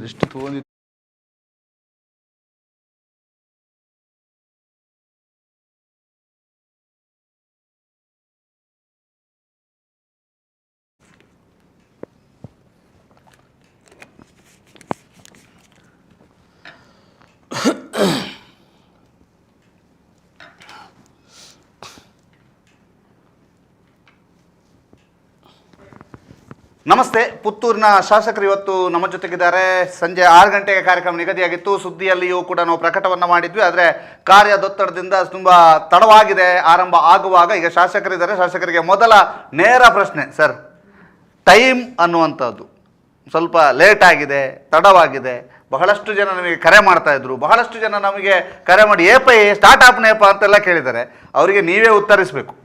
ಎಷ್ಟು ತೊಗೊಂಡಿ. ನಮಸ್ತೆ. ಪುತ್ತೂರಿನ ಶಾಸಕರು ಇವತ್ತು ನಮ್ಮ ಜೊತೆಗಿದ್ದಾರೆ. ಸಂಜೆ 6 ಗಂಟೆಗೆ ಕಾರ್ಯಕ್ರಮ ನಿಗದಿಯಾಗಿತ್ತು. ಸುದ್ದಿಯಲ್ಲಿಯೂ ಕೂಡ ನಾವು ಪ್ರಕಟವನ್ನು ಮಾಡಿದ್ವಿ. ಆದರೆ ಕಾರ್ಯದೊತ್ತಡದಿಂದ ತುಂಬ ತಡವಾಗಿದೆ ಆರಂಭ ಆಗುವಾಗ. ಈಗ ಶಾಸಕರಿದ್ದಾರೆ. ಶಾಸಕರಿಗೆ ಮೊದಲ ನೇರ ಪ್ರಶ್ನೆ. ಸರ್, ಟೈಮ್ ಅನ್ನುವಂಥದ್ದು ಸ್ವಲ್ಪ ಲೇಟ್ ಆಗಿದೆ, ತಡವಾಗಿದೆ. ಬಹಳಷ್ಟು ಜನ ನಮಗೆ ಕರೆ ಮಾಡ್ತಾ ಇದ್ರು. ಬಹಳಷ್ಟು ಜನ ನಮಗೆ ಕರೆ ಮಾಡಿ ಏಪ ಸ್ಟಾರ್ಟ್ ಆಪ್ನೇಪ ಅಂತೆಲ್ಲ ಕೇಳಿದ್ದಾರೆ. ಅವರಿಗೆ ನೀವೇ ಉತ್ತರಿಸಬೇಕು.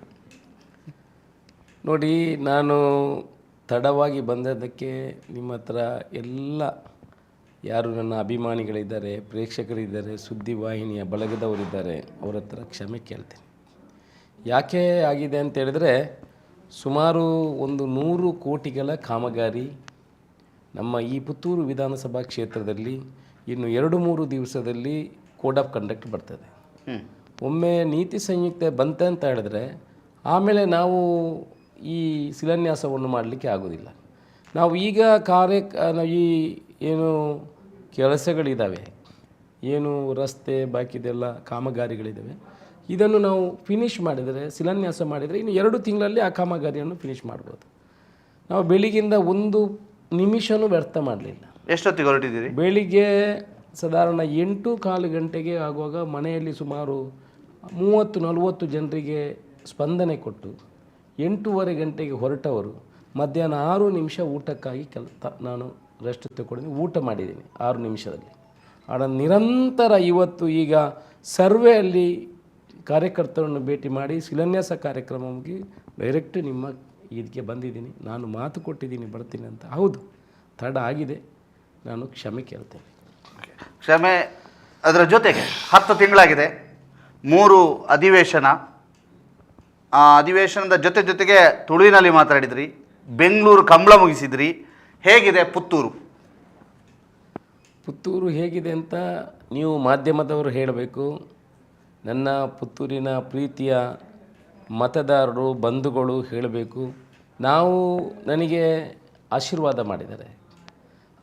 ನೋಡಿ, ನಾನು ತಡವಾಗಿ ಬಂದದ್ದಕ್ಕೆ ನಿಮ್ಮ ಹತ್ರ ಎಲ್ಲ ಯಾರು ನನ್ನ ಅಭಿಮಾನಿಗಳಿದ್ದಾರೆ, ಪ್ರೇಕ್ಷಕರಿದ್ದಾರೆ, ಸುದ್ದಿವಾಹಿನಿಯ ಬಳಗದವರಿದ್ದಾರೆ, ಅವರ ಹತ್ರ ಕ್ಷಮೆ ಕೇಳ್ತೇನೆ. ಯಾಕೆ ಆಗಿದೆ ಅಂತ ಹೇಳಿದ್ರೆ, ಸುಮಾರು 100 ಕೋಟಿಗಳ ಕಾಮಗಾರಿ ನಮ್ಮ ಈ ಪುತ್ತೂರು ವಿಧಾನಸಭಾ ಕ್ಷೇತ್ರದಲ್ಲಿ ಇನ್ನು 2-3 ದಿವಸದಲ್ಲಿ ಕೋಡ್ ಆಫ್ ಕಂಡಕ್ಟ್ ಬರ್ತದೆ. ಒಮ್ಮೆ ನೀತಿ ಸಂಯುಕ್ತ ಬಂತೆ ಅಂತ ಹೇಳಿದ್ರೆ ಆಮೇಲೆ ನಾವು ಈ ಶಿಲಾನ್ಯಾಸವನ್ನು ಮಾಡಲಿಕ್ಕೆ ಆಗೋದಿಲ್ಲ. ನಾವು ಈಗ ಈ ಏನು ಕೆಲಸಗಳಿದ್ದಾವೆ, ಏನು ರಸ್ತೆ ಬಾಕಿದೆಲ್ಲ ಕಾಮಗಾರಿಗಳಿದ್ದಾವೆ, ಇದನ್ನು ನಾವು ಫಿನಿಷ್ ಮಾಡಿದರೆ, ಶಿಲಾನ್ಯಾಸ ಮಾಡಿದರೆ ಇನ್ನು 2 ತಿಂಗಳಲ್ಲಿ ಆ ಕಾಮಗಾರಿಯನ್ನು ಫಿನಿಷ್ ಮಾಡ್ಬೋದು. ನಾವು ಬೆಳಿಗ್ಗೆಯಿಂದ 1 ನಿಮಿಷನೂ ವ್ಯರ್ಥ ಮಾಡಲಿಲ್ಲ. ಎಷ್ಟೊತ್ತಿಗೆ ಹೊರಟಿದ್ದೀರಿ? ಬೆಳಿಗ್ಗೆ ಸಾಧಾರಣ 8:15 ಗಂಟೆಗೆ ಆಗುವಾಗ ಮನೆಯಲ್ಲಿ ಸುಮಾರು 30-40 ಜನರಿಗೆ ಸ್ಪಂದನೆ ಕೊಟ್ಟು 8:15 ಗಂಟೆಗೆ ಹೊರಟವರು ಮಧ್ಯಾಹ್ನ 6 ನಿಮಿಷ ಊಟಕ್ಕಾಗಿ ನಾನು ರೆಸ್ಟ್ ತಗೊಂಡಿದ್ದೀನಿ. ಊಟ ಮಾಡಿದ್ದೀನಿ 6 ನಿಮಿಷದಲ್ಲಿ. ನಿರಂತರ ಇವತ್ತು ಈಗ ಸರ್ವೆಯಲ್ಲಿ ಕಾರ್ಯಕರ್ತರನ್ನು ಭೇಟಿ ಮಾಡಿ ಶಿಲಾನ್ಯಾಸ ಕಾರ್ಯಕ್ರಮ ಮುಗಿ ಡೈರೆಕ್ಟ್ ನಿಮ್ಮ ಇದಕ್ಕೆ ಬಂದಿದ್ದೀನಿ. ನಾನು ಮಾತು ಕೊಟ್ಟಿದ್ದೀನಿ ಬರ್ತೀನಿ ಅಂತ. ಹೌದು, ತಡ ಆಗಿದೆ, ನಾನು ಕ್ಷಮೆ ಕೇಳ್ತೇನೆ. ಕ್ಷಮೆ. ಅದರ ಜೊತೆಗೆ 10 ತಿಂಗಳಾಗಿದೆ, 3 ಅಧಿವೇಶನ. ಆ ಅಧಿವೇಶನದ ಜೊತೆಗೆ ತುಳುವಿನಲ್ಲಿ ಮಾತಾಡಿದ್ರಿ, ಬೆಂಗಳೂರು ಕಂಬಳ ಮುಗಿಸಿದ್ರಿ. ಹೇಗಿದೆ ಪುತ್ತೂರು? ಪುತ್ತೂರು ಹೇಗಿದೆ ಅಂತ ನೀವು ಮಾಧ್ಯಮದವರು ಹೇಳಬೇಕು. ನನ್ನ ಪುತ್ತೂರಿನ ಪ್ರೀತಿಯ ಮತದಾರರು ಬಂಧುಗಳು ಹೇಳಬೇಕು. ನನಗೆ ಆಶೀರ್ವಾದ ಮಾಡಿದ್ದಾರೆ.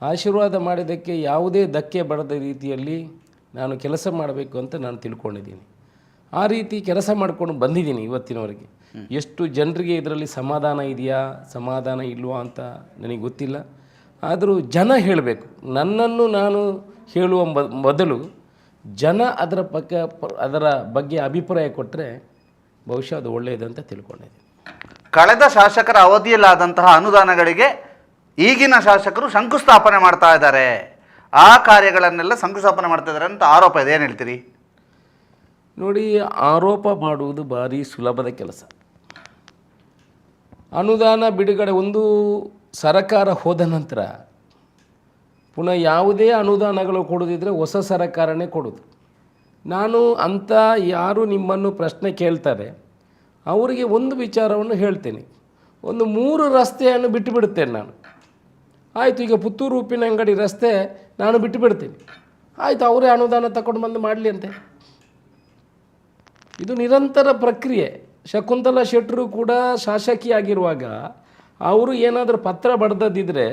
ಆಶೀರ್ವಾದ ಮಾಡಿದ್ದಕ್ಕೆ ಯಾವುದೇ ಧಕ್ಕೆ ಬರದ ರೀತಿಯಲ್ಲಿ ನಾನು ಕೆಲಸ ಮಾಡಬೇಕು ಅಂತ ನಾನು ತಿಳ್ಕೊಂಡಿದ್ದೀನಿ. ಆ ರೀತಿ ಕೆಲಸ ಮಾಡಿಕೊಂಡು ಬಂದಿದ್ದೀನಿ ಇವತ್ತಿನವರೆಗೆ. ಎಷ್ಟು ಜನರಿಗೆ ಇದರಲ್ಲಿ ಸಮಾಧಾನ ಇದೆಯಾ, ಸಮಾಧಾನ ಇಲ್ವಾ ಅಂತ ನನಗೆ ಗೊತ್ತಿಲ್ಲ. ಆದರೂ ಜನ ಹೇಳಬೇಕು. ನನ್ನನ್ನು ನಾನು ಹೇಳುವ ಮೊದಲು ಜನ ಅದರ ಬಗ್ಗೆ ಅಭಿಪ್ರಾಯ ಕೊಟ್ಟರೆ ಬಹುಶಃ ಅದು ಒಳ್ಳೆಯದಂತ ತಿಳ್ಕೊಂಡಿದ್ದೀನಿ. ಕಳೆದ ಶಾಸಕರ ಅವಧಿಯಲ್ಲಾದಂತಹ ಅನುದಾನಗಳಿಗೆ ಈಗಿನ ಶಾಸಕರು ಶಂಕುಸ್ಥಾಪನೆ ಮಾಡ್ತಾ ಇದ್ದಾರೆ. ಆ ಕಾರ್ಯಗಳನ್ನೆಲ್ಲ ಶಂಕುಸ್ಥಾಪನೆ ಮಾಡ್ತಾ ಇದ್ದಾರೆ ಅಂತ ಆರೋಪ ಇದೆ. ಏನು ಹೇಳ್ತೀರಿ? ನೋಡಿ, ಆರೋಪ ಮಾಡುವುದು ಭಾರಿ ಸುಲಭದ ಕೆಲಸ. ಅನುದಾನ ಬಿಡುಗಡೆ ಒಂದು ಸರಕಾರ ಹೋದ ನಂತರ ಪುನಃ ಯಾವುದೇ ಅನುದಾನಗಳು ಕೊಡೋದಿದ್ರೆ ಹೊಸ ಸರಕಾರನೇ ಕೊಡೋದು. ನಾನು ಅಂತ ಯಾರು ನಿಮ್ಮನ್ನು ಪ್ರಶ್ನೆ ಕೇಳ್ತಾರೆ ಅವರಿಗೆ ಒಂದು ವಿಚಾರವನ್ನು ಹೇಳ್ತೇನೆ. 3 ರಸ್ತೆಯನ್ನು ಬಿಟ್ಟು ಬಿಡುತ್ತೇನೆ ನಾನು. ಆಯಿತು, ಈಗ ಪುತ್ತೂರು ಉಪ್ಪಿನಂಗಡಿ ರಸ್ತೆ ನಾನು ಬಿಟ್ಟು ಬಿಡ್ತೇನೆ. ಆಯಿತು, ಅವರೇ ಅನುದಾನ ತಗೊಂಡು ಬಂದು ಮಾಡಲಿ ಅಂತೆ. ಇದು ನಿರಂತರ ಪ್ರಕ್ರಿಯೆ. ಶಕುಂತಲಾ ಶೆಟ್ಟರು ಕೂಡ ಶಾಸಕಿಯಾಗಿರುವಾಗ ಅವರು ಏನಾದರೂ ಪತ್ರ ಬರೆದಿದ್ದರೆ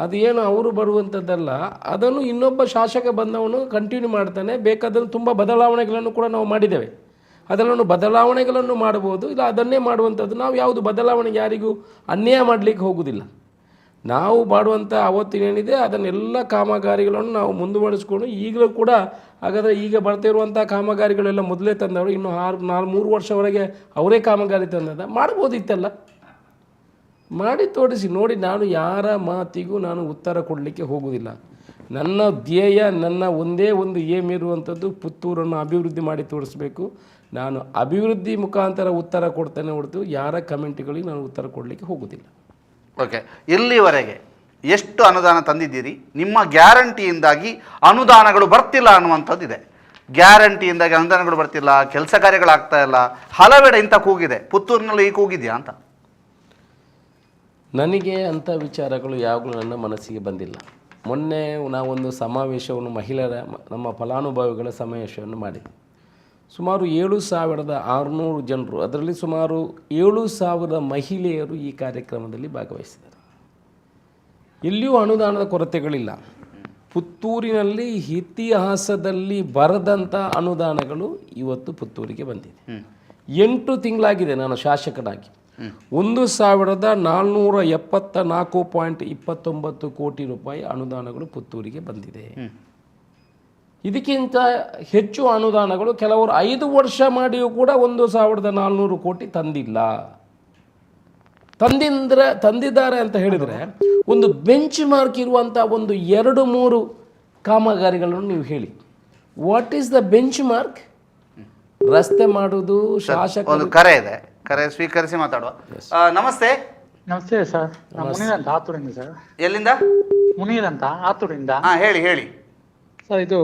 ಅದು ಏನು ಅವರು ಬರುವಂಥದ್ದಲ್ಲ, ಅದನ್ನು ಇನ್ನೊಬ್ಬ ಶಾಸಕ ಬಂದವನು ಕಂಟಿನ್ಯೂ ಮಾಡ್ತಾನೆ. ಬೇಕಾದರೂ ತುಂಬ ಬದಲಾವಣೆಗಳನ್ನು ಕೂಡ ನಾವು ಮಾಡಿದ್ದೇವೆ. ಅದನ್ನು ಬದಲಾವಣೆಗಳನ್ನು ಮಾಡ್ಬೋದು, ಇಲ್ಲ ಅದನ್ನೇ ಮಾಡುವಂಥದ್ದು. ನಾವು ಯಾವುದು ಬದಲಾವಣೆಗೆ ಯಾರಿಗೂ ಅನ್ಯಾಯ ಮಾಡಲಿಕ್ಕೆ ಹೋಗೋದಿಲ್ಲ. ನಾವು ಮಾಡುವಂಥ ಅವತ್ತಿನೇನಿದೆ ಅದನ್ನೆಲ್ಲ ಕಾಮಗಾರಿಗಳನ್ನು ನಾವು ಮುಂದುವರಿಸ್ಕೊಂಡು ಈಗಲೂ ಕೂಡ ಹಾಗಾದರೆ ಈಗ ಬರ್ತಿರುವಂಥ ಕಾಮಗಾರಿಗಳೆಲ್ಲ ಮೊದಲೇ ತಂದವರು ಇನ್ನು 3 ವರ್ಷವರೆಗೆ ಅವರೇ ಕಾಮಗಾರಿ ತಂದದ ಮಾಡ್ಬೋದಿತ್ತಲ್ಲ, ಮಾಡಿ ತೋರಿಸಿ. ನೋಡಿ, ನಾನು ಯಾರ ಮಾತಿಗೂ ನಾನು ಉತ್ತರ ಕೊಡಲಿಕ್ಕೆ ಹೋಗುವುದಿಲ್ಲ. ನನ್ನ ಧ್ಯೇಯ, ನನ್ನ ಒಂದೇ ಒಂದು ಏಮ್ ಇರುವಂಥದ್ದು ಪುತ್ತೂರನ್ನು ಅಭಿವೃದ್ಧಿ ಮಾಡಿ ತೋರಿಸಬೇಕು. ನಾನು ಅಭಿವೃದ್ಧಿ ಮುಖಾಂತರ ಉತ್ತರ ಕೊಡ್ತೇನೆ ಹೊರತು ಯಾರ ಕಮೆಂಟ್ಗಳಿಗೆ ನಾನು ಉತ್ತರ ಕೊಡಲಿಕ್ಕೆ ಹೋಗೋದಿಲ್ಲ. ಓಕೆ, ಇಲ್ಲಿವರೆಗೆ ಎಷ್ಟು ಅನುದಾನ ತಂದಿದ್ದೀರಿ? ನಿಮ್ಮ ಗ್ಯಾರಂಟಿಯಿಂದಾಗಿ ಅನುದಾನಗಳು ಬರ್ತಿಲ್ಲ ಅನ್ನುವಂಥದ್ದಿದೆ. ಗ್ಯಾರಂಟಿಯಿಂದಾಗಿ ಅನುದಾನಗಳು ಬರ್ತಿಲ್ಲ, ಕೆಲಸ ಕಾರ್ಯಗಳಾಗ್ತಾ ಇಲ್ಲ, ಹಲವೆಡೆ ಇಂಥ ಕೂಗಿದೆ. ಪುತ್ತೂರಿನಲ್ಲಿ ಈ ಕೂಗಿದೆಯಾ ಅಂತ? ನನಗೆ ಅಂಥ ವಿಚಾರಗಳು ಯಾವಾಗಲೂ ನನ್ನ ಮನಸ್ಸಿಗೆ ಬಂದಿಲ್ಲ. ಮೊನ್ನೆ ನಾವೊಂದು ಸಮಾವೇಶವನ್ನು ಮಹಿಳೆಯರ ನಮ್ಮ ಫಲಾನುಭವಿಗಳ ಸಮಾವೇಶವನ್ನು ಮಾಡಿದ್ವಿ. ಸುಮಾರು 7,600 ಜನರು, ಅದರಲ್ಲಿ ಸುಮಾರು 7,000 ಮಹಿಳೆಯರು ಈ ಕಾರ್ಯಕ್ರಮದಲ್ಲಿ ಭಾಗವಹಿಸಿದ್ದಾರೆ. ಎಲ್ಲಿಯೂ ಅನುದಾನದ ಕೊರತೆಗಳಿಲ್ಲ. ಪುತ್ತೂರಿನಲ್ಲಿ ಇತಿಹಾಸದಲ್ಲಿ ಬರದಂಥ ಅನುದಾನಗಳು ಇವತ್ತು ಪುತ್ತೂರಿಗೆ ಬಂದಿದೆ. 8 ತಿಂಗಳಾಗಿದೆ ನಾನು ಶಾಸಕನಾಗಿ. 1,474.29 ಕೋಟಿ ರೂಪಾಯಿ ಅನುದಾನಗಳು ಪುತ್ತೂರಿಗೆ ಬಂದಿದೆ. ಇದಕ್ಕಿಂತ ಹೆಚ್ಚು ಅನುದಾನಗಳು ಕೆಲವರು 5 ವರ್ಷ ಮಾಡಿಯೂ ಕೂಡ 1,400 ಕೋಟಿ ತಂದಿಲ್ಲ. ತಂದಿದ್ದಾರೆ ಅಂತ ಹೇಳಿದರೆ ಒಂದು ಬೆಂಚ್ ಮಾರ್ಕ್ ಇರುವಂಥ ಒಂದು 2-3 ಕಾಮಗಾರಿಗಳನ್ನು ನೀವು ಹೇಳಿ. What is the bench mark? ರಸ್ತೆ ಮಾಡುವುದು ಶಾಸಕ. ಒಂದು ಕರೆ ಇದೆ, ಕರೆ ಸ್ವೀಕರಿಸಿ ಮಾತಾಡುವ. ನಮಸ್ತೆ. ನಮಸ್ತೆ ಸರ್, ಮುನೀರ್ ಅಂತ ಆತೂರಿಂದ ಸರ್. ಎಲ್ಲಿಂದ? ಮುನೀರ್ ಅಂತ ಆತೂರಿಂದ. ಹೇಳಿ ಹೇಳಿ ಸರ್, ಇದು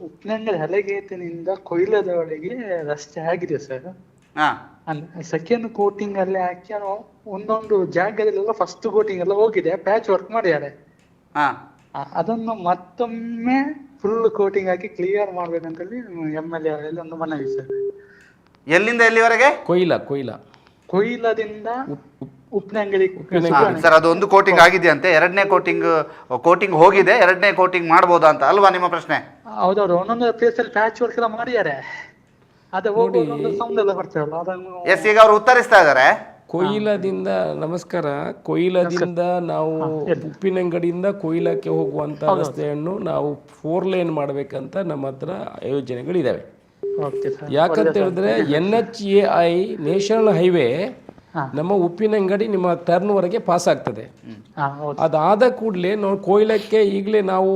ಉಪ್ಪಿನಂಗಡಿ ಹಲಗೇತಿನಿಂದ ಕೊಯ್ಲದವರೆಗೆ ರಸ್ತೆ ಆಗಿದೆ ಸರ್. ಸೆಕೆಂಡ್ ಕೋಟಿಂಗ್ ಅಲ್ಲಿ ಹಾಕಿ ಒಂದೊಂದು ಜಾಗದಲ್ಲೆಲ್ಲ ಫಸ್ಟ್ ಕೋಟಿಂಗ್ ಎಲ್ಲ ಹೋಗಿದೆ, ಪ್ಯಾಚ್ ವರ್ಕ್ ಮಾಡಿದ್ದಾರೆ. ಅದನ್ನು ಮತ್ತೊಮ್ಮೆ ಫುಲ್ ಕೋಟಿಂಗ್ ಹಾಕಿ ಕ್ಲಿಯರ್ ಮಾಡ್ಬೇಕಂತೇಳಿ MLA ಅವರಲ್ಲಿ ಒಂದು ಮನವಿ ಸರ್. ಎಲ್ಲಿಂದ ಎಲ್ಲಿವರೆಗೆ? ಕೊಯ್ಲದಿಂದ ಉಪ್ಪಿನಂಗಡಿ ಸರ್. ಅದು ಒಂದು ಕೋಟಿಂಗ್ ಆಗಿದೆಯಂತೆ, 2ನೇ ಕೋಟಿಂಗ್ ಹೋಗಿದೆ, 2ನೇ ಕೋಟಿಂಗ್ ಮಾಡ್ಬೋದಾ ಅಂತ ಅಲ್ವಾ ನಿಮ್ಮ ಪ್ರಶ್ನೆ? ಹೌದೌದು, ಒಂದೊಂದು ಪ್ಲೇಸ್ ಅಲ್ಲಿ ಪ್ಯಾಚ್ ವರ್ಕ್ ಎಲ್ಲ ಮಾಡಿದ್ದಾರೆ. ಅದೇ ಸೌಂಡ್ ಎಲ್ಲ ಬರ್ತಾರಲ್ಲ ಅದನ್ನು. ಎಸ್, ಈಗ ಅವರು ಉತ್ತರಿಸ್ತಾ ಇದ್ದಾರೆ. ಕೊಯ್ಲದಿಂದ, ನಮಸ್ಕಾರ, ಕೊಯ್ಲದಿಂದ ನಾವು ಉಪ್ಪಿನಂಗಡಿಯಿಂದ ಕೊಯ್ಲಕ್ಕೆ ಹೋಗುವಂಥ ರಸ್ತೆಯನ್ನು ನಾವು 4 ಲೇನ್ ಮಾಡಬೇಕಂತ ನಮ್ಮ ಹತ್ರ ಯೋಜನೆಗಳಿದ್ದಾವೆ. ಯಾಕಂತ ಹೇಳಿದ್ರೆ NHAI ನ್ಯಾಷನಲ್ ಹೈವೇ ನಮ್ಮ ಉಪ್ಪಿನಂಗಡಿ ನಿಮ್ಮ ಟರ್ನ್ವರೆಗೆ ಪಾಸ್ ಆಗ್ತದೆ. ಅದಾದ ಕೂಡಲೇ ನಾವು ಕೊಯ್ಲಕ್ಕೆ ಈಗಲೇ ನಾವು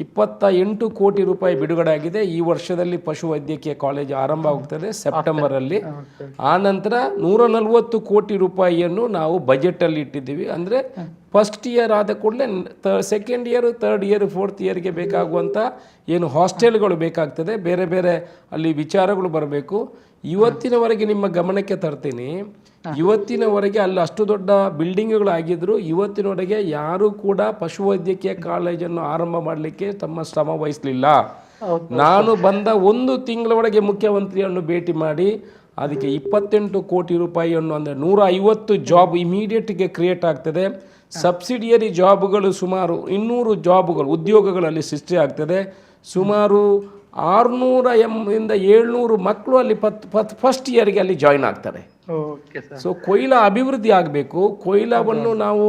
28 ಕೋಟಿ ರೂಪಾಯಿ ಬಿಡುಗಡೆ ಆಗಿದೆ. ಈ ವರ್ಷದಲ್ಲಿ ಪಶುವೈದ್ಯಕೀಯ ಕಾಲೇಜು ಆರಂಭ ಆಗುತ್ತದೆ ಸೆಪ್ಟೆಂಬರಲ್ಲಿ. ಆ ನಂತರ 140 ಕೋಟಿ ರೂಪಾಯಿಯನ್ನು ನಾವು ಬಜೆಟಲ್ಲಿ ಇಟ್ಟಿದ್ದೀವಿ. ಅಂದರೆ ಫಸ್ಟ್ ಇಯರ್ ಆದ ಕೂಡಲೇ second year, third year, fourth ಇಯರ್ಗೆ ಬೇಕಾಗುವಂಥ ಏನು ಹಾಸ್ಟೆಲ್ಗಳು ಬೇಕಾಗ್ತದೆ, ಬೇರೆ ಬೇರೆ ಅಲ್ಲಿ ವಿಚಾರಗಳು ಬರಬೇಕು. ಇವತ್ತಿನವರೆಗೆ ನಿಮ್ಮ ಗಮನಕ್ಕೆ ತರ್ತೀನಿ, ಇವತ್ತಿನವರೆಗೆ ಅಲ್ಲಿ ಅಷ್ಟು ದೊಡ್ಡ ಬಿಲ್ಡಿಂಗ್ಗಳಾಗಿದ್ರು ಇವತ್ತಿನವರೆಗೆ ಯಾರೂ ಕೂಡ ಪಶುವೈದ್ಯಕೀಯ ಕಾಲೇಜನ್ನು ಆರಂಭ ಮಾಡಲಿಕ್ಕೆ ತಮ್ಮ ಶ್ರಮ ವಹಿಸಲಿಲ್ಲ. ನಾನು ಬಂದ 1 ತಿಂಗಳೊಳಗೆ ಮುಖ್ಯಮಂತ್ರಿಯನ್ನು ಭೇಟಿ ಮಾಡಿ ಅದಕ್ಕೆ 28 ಕೋಟಿ ರೂಪಾಯಿಯನ್ನು, ಅಂದರೆ 150 ಜಾಬ್ ಇಮಿಡಿಯೇಟ್ಗೆ ಕ್ರಿಯೇಟ್ ಆಗ್ತದೆ. ಸಬ್ಸಿಡಿಯರಿ ಜಾಬ್ಗಳು ಸುಮಾರು 200 ಜಾಬ್ಗಳು, ಉದ್ಯೋಗಗಳಲ್ಲಿ ಸೃಷ್ಟಿ ಆಗ್ತದೆ. ಸುಮಾರು 600 700 ಮಕ್ಕಳು ಅಲ್ಲಿ ಫಸ್ಟ್ ಇಯರ್ಗೆ ಅಲ್ಲಿ ಜಾಯಿನ್ ಆಗ್ತಾರೆ. ಸೊ ಕೊಯ್ಲಾ ಅಭಿವೃದ್ಧಿ ಆಗಬೇಕು. ಕೊಯ್ಲಾವನ್ನು ನಾವು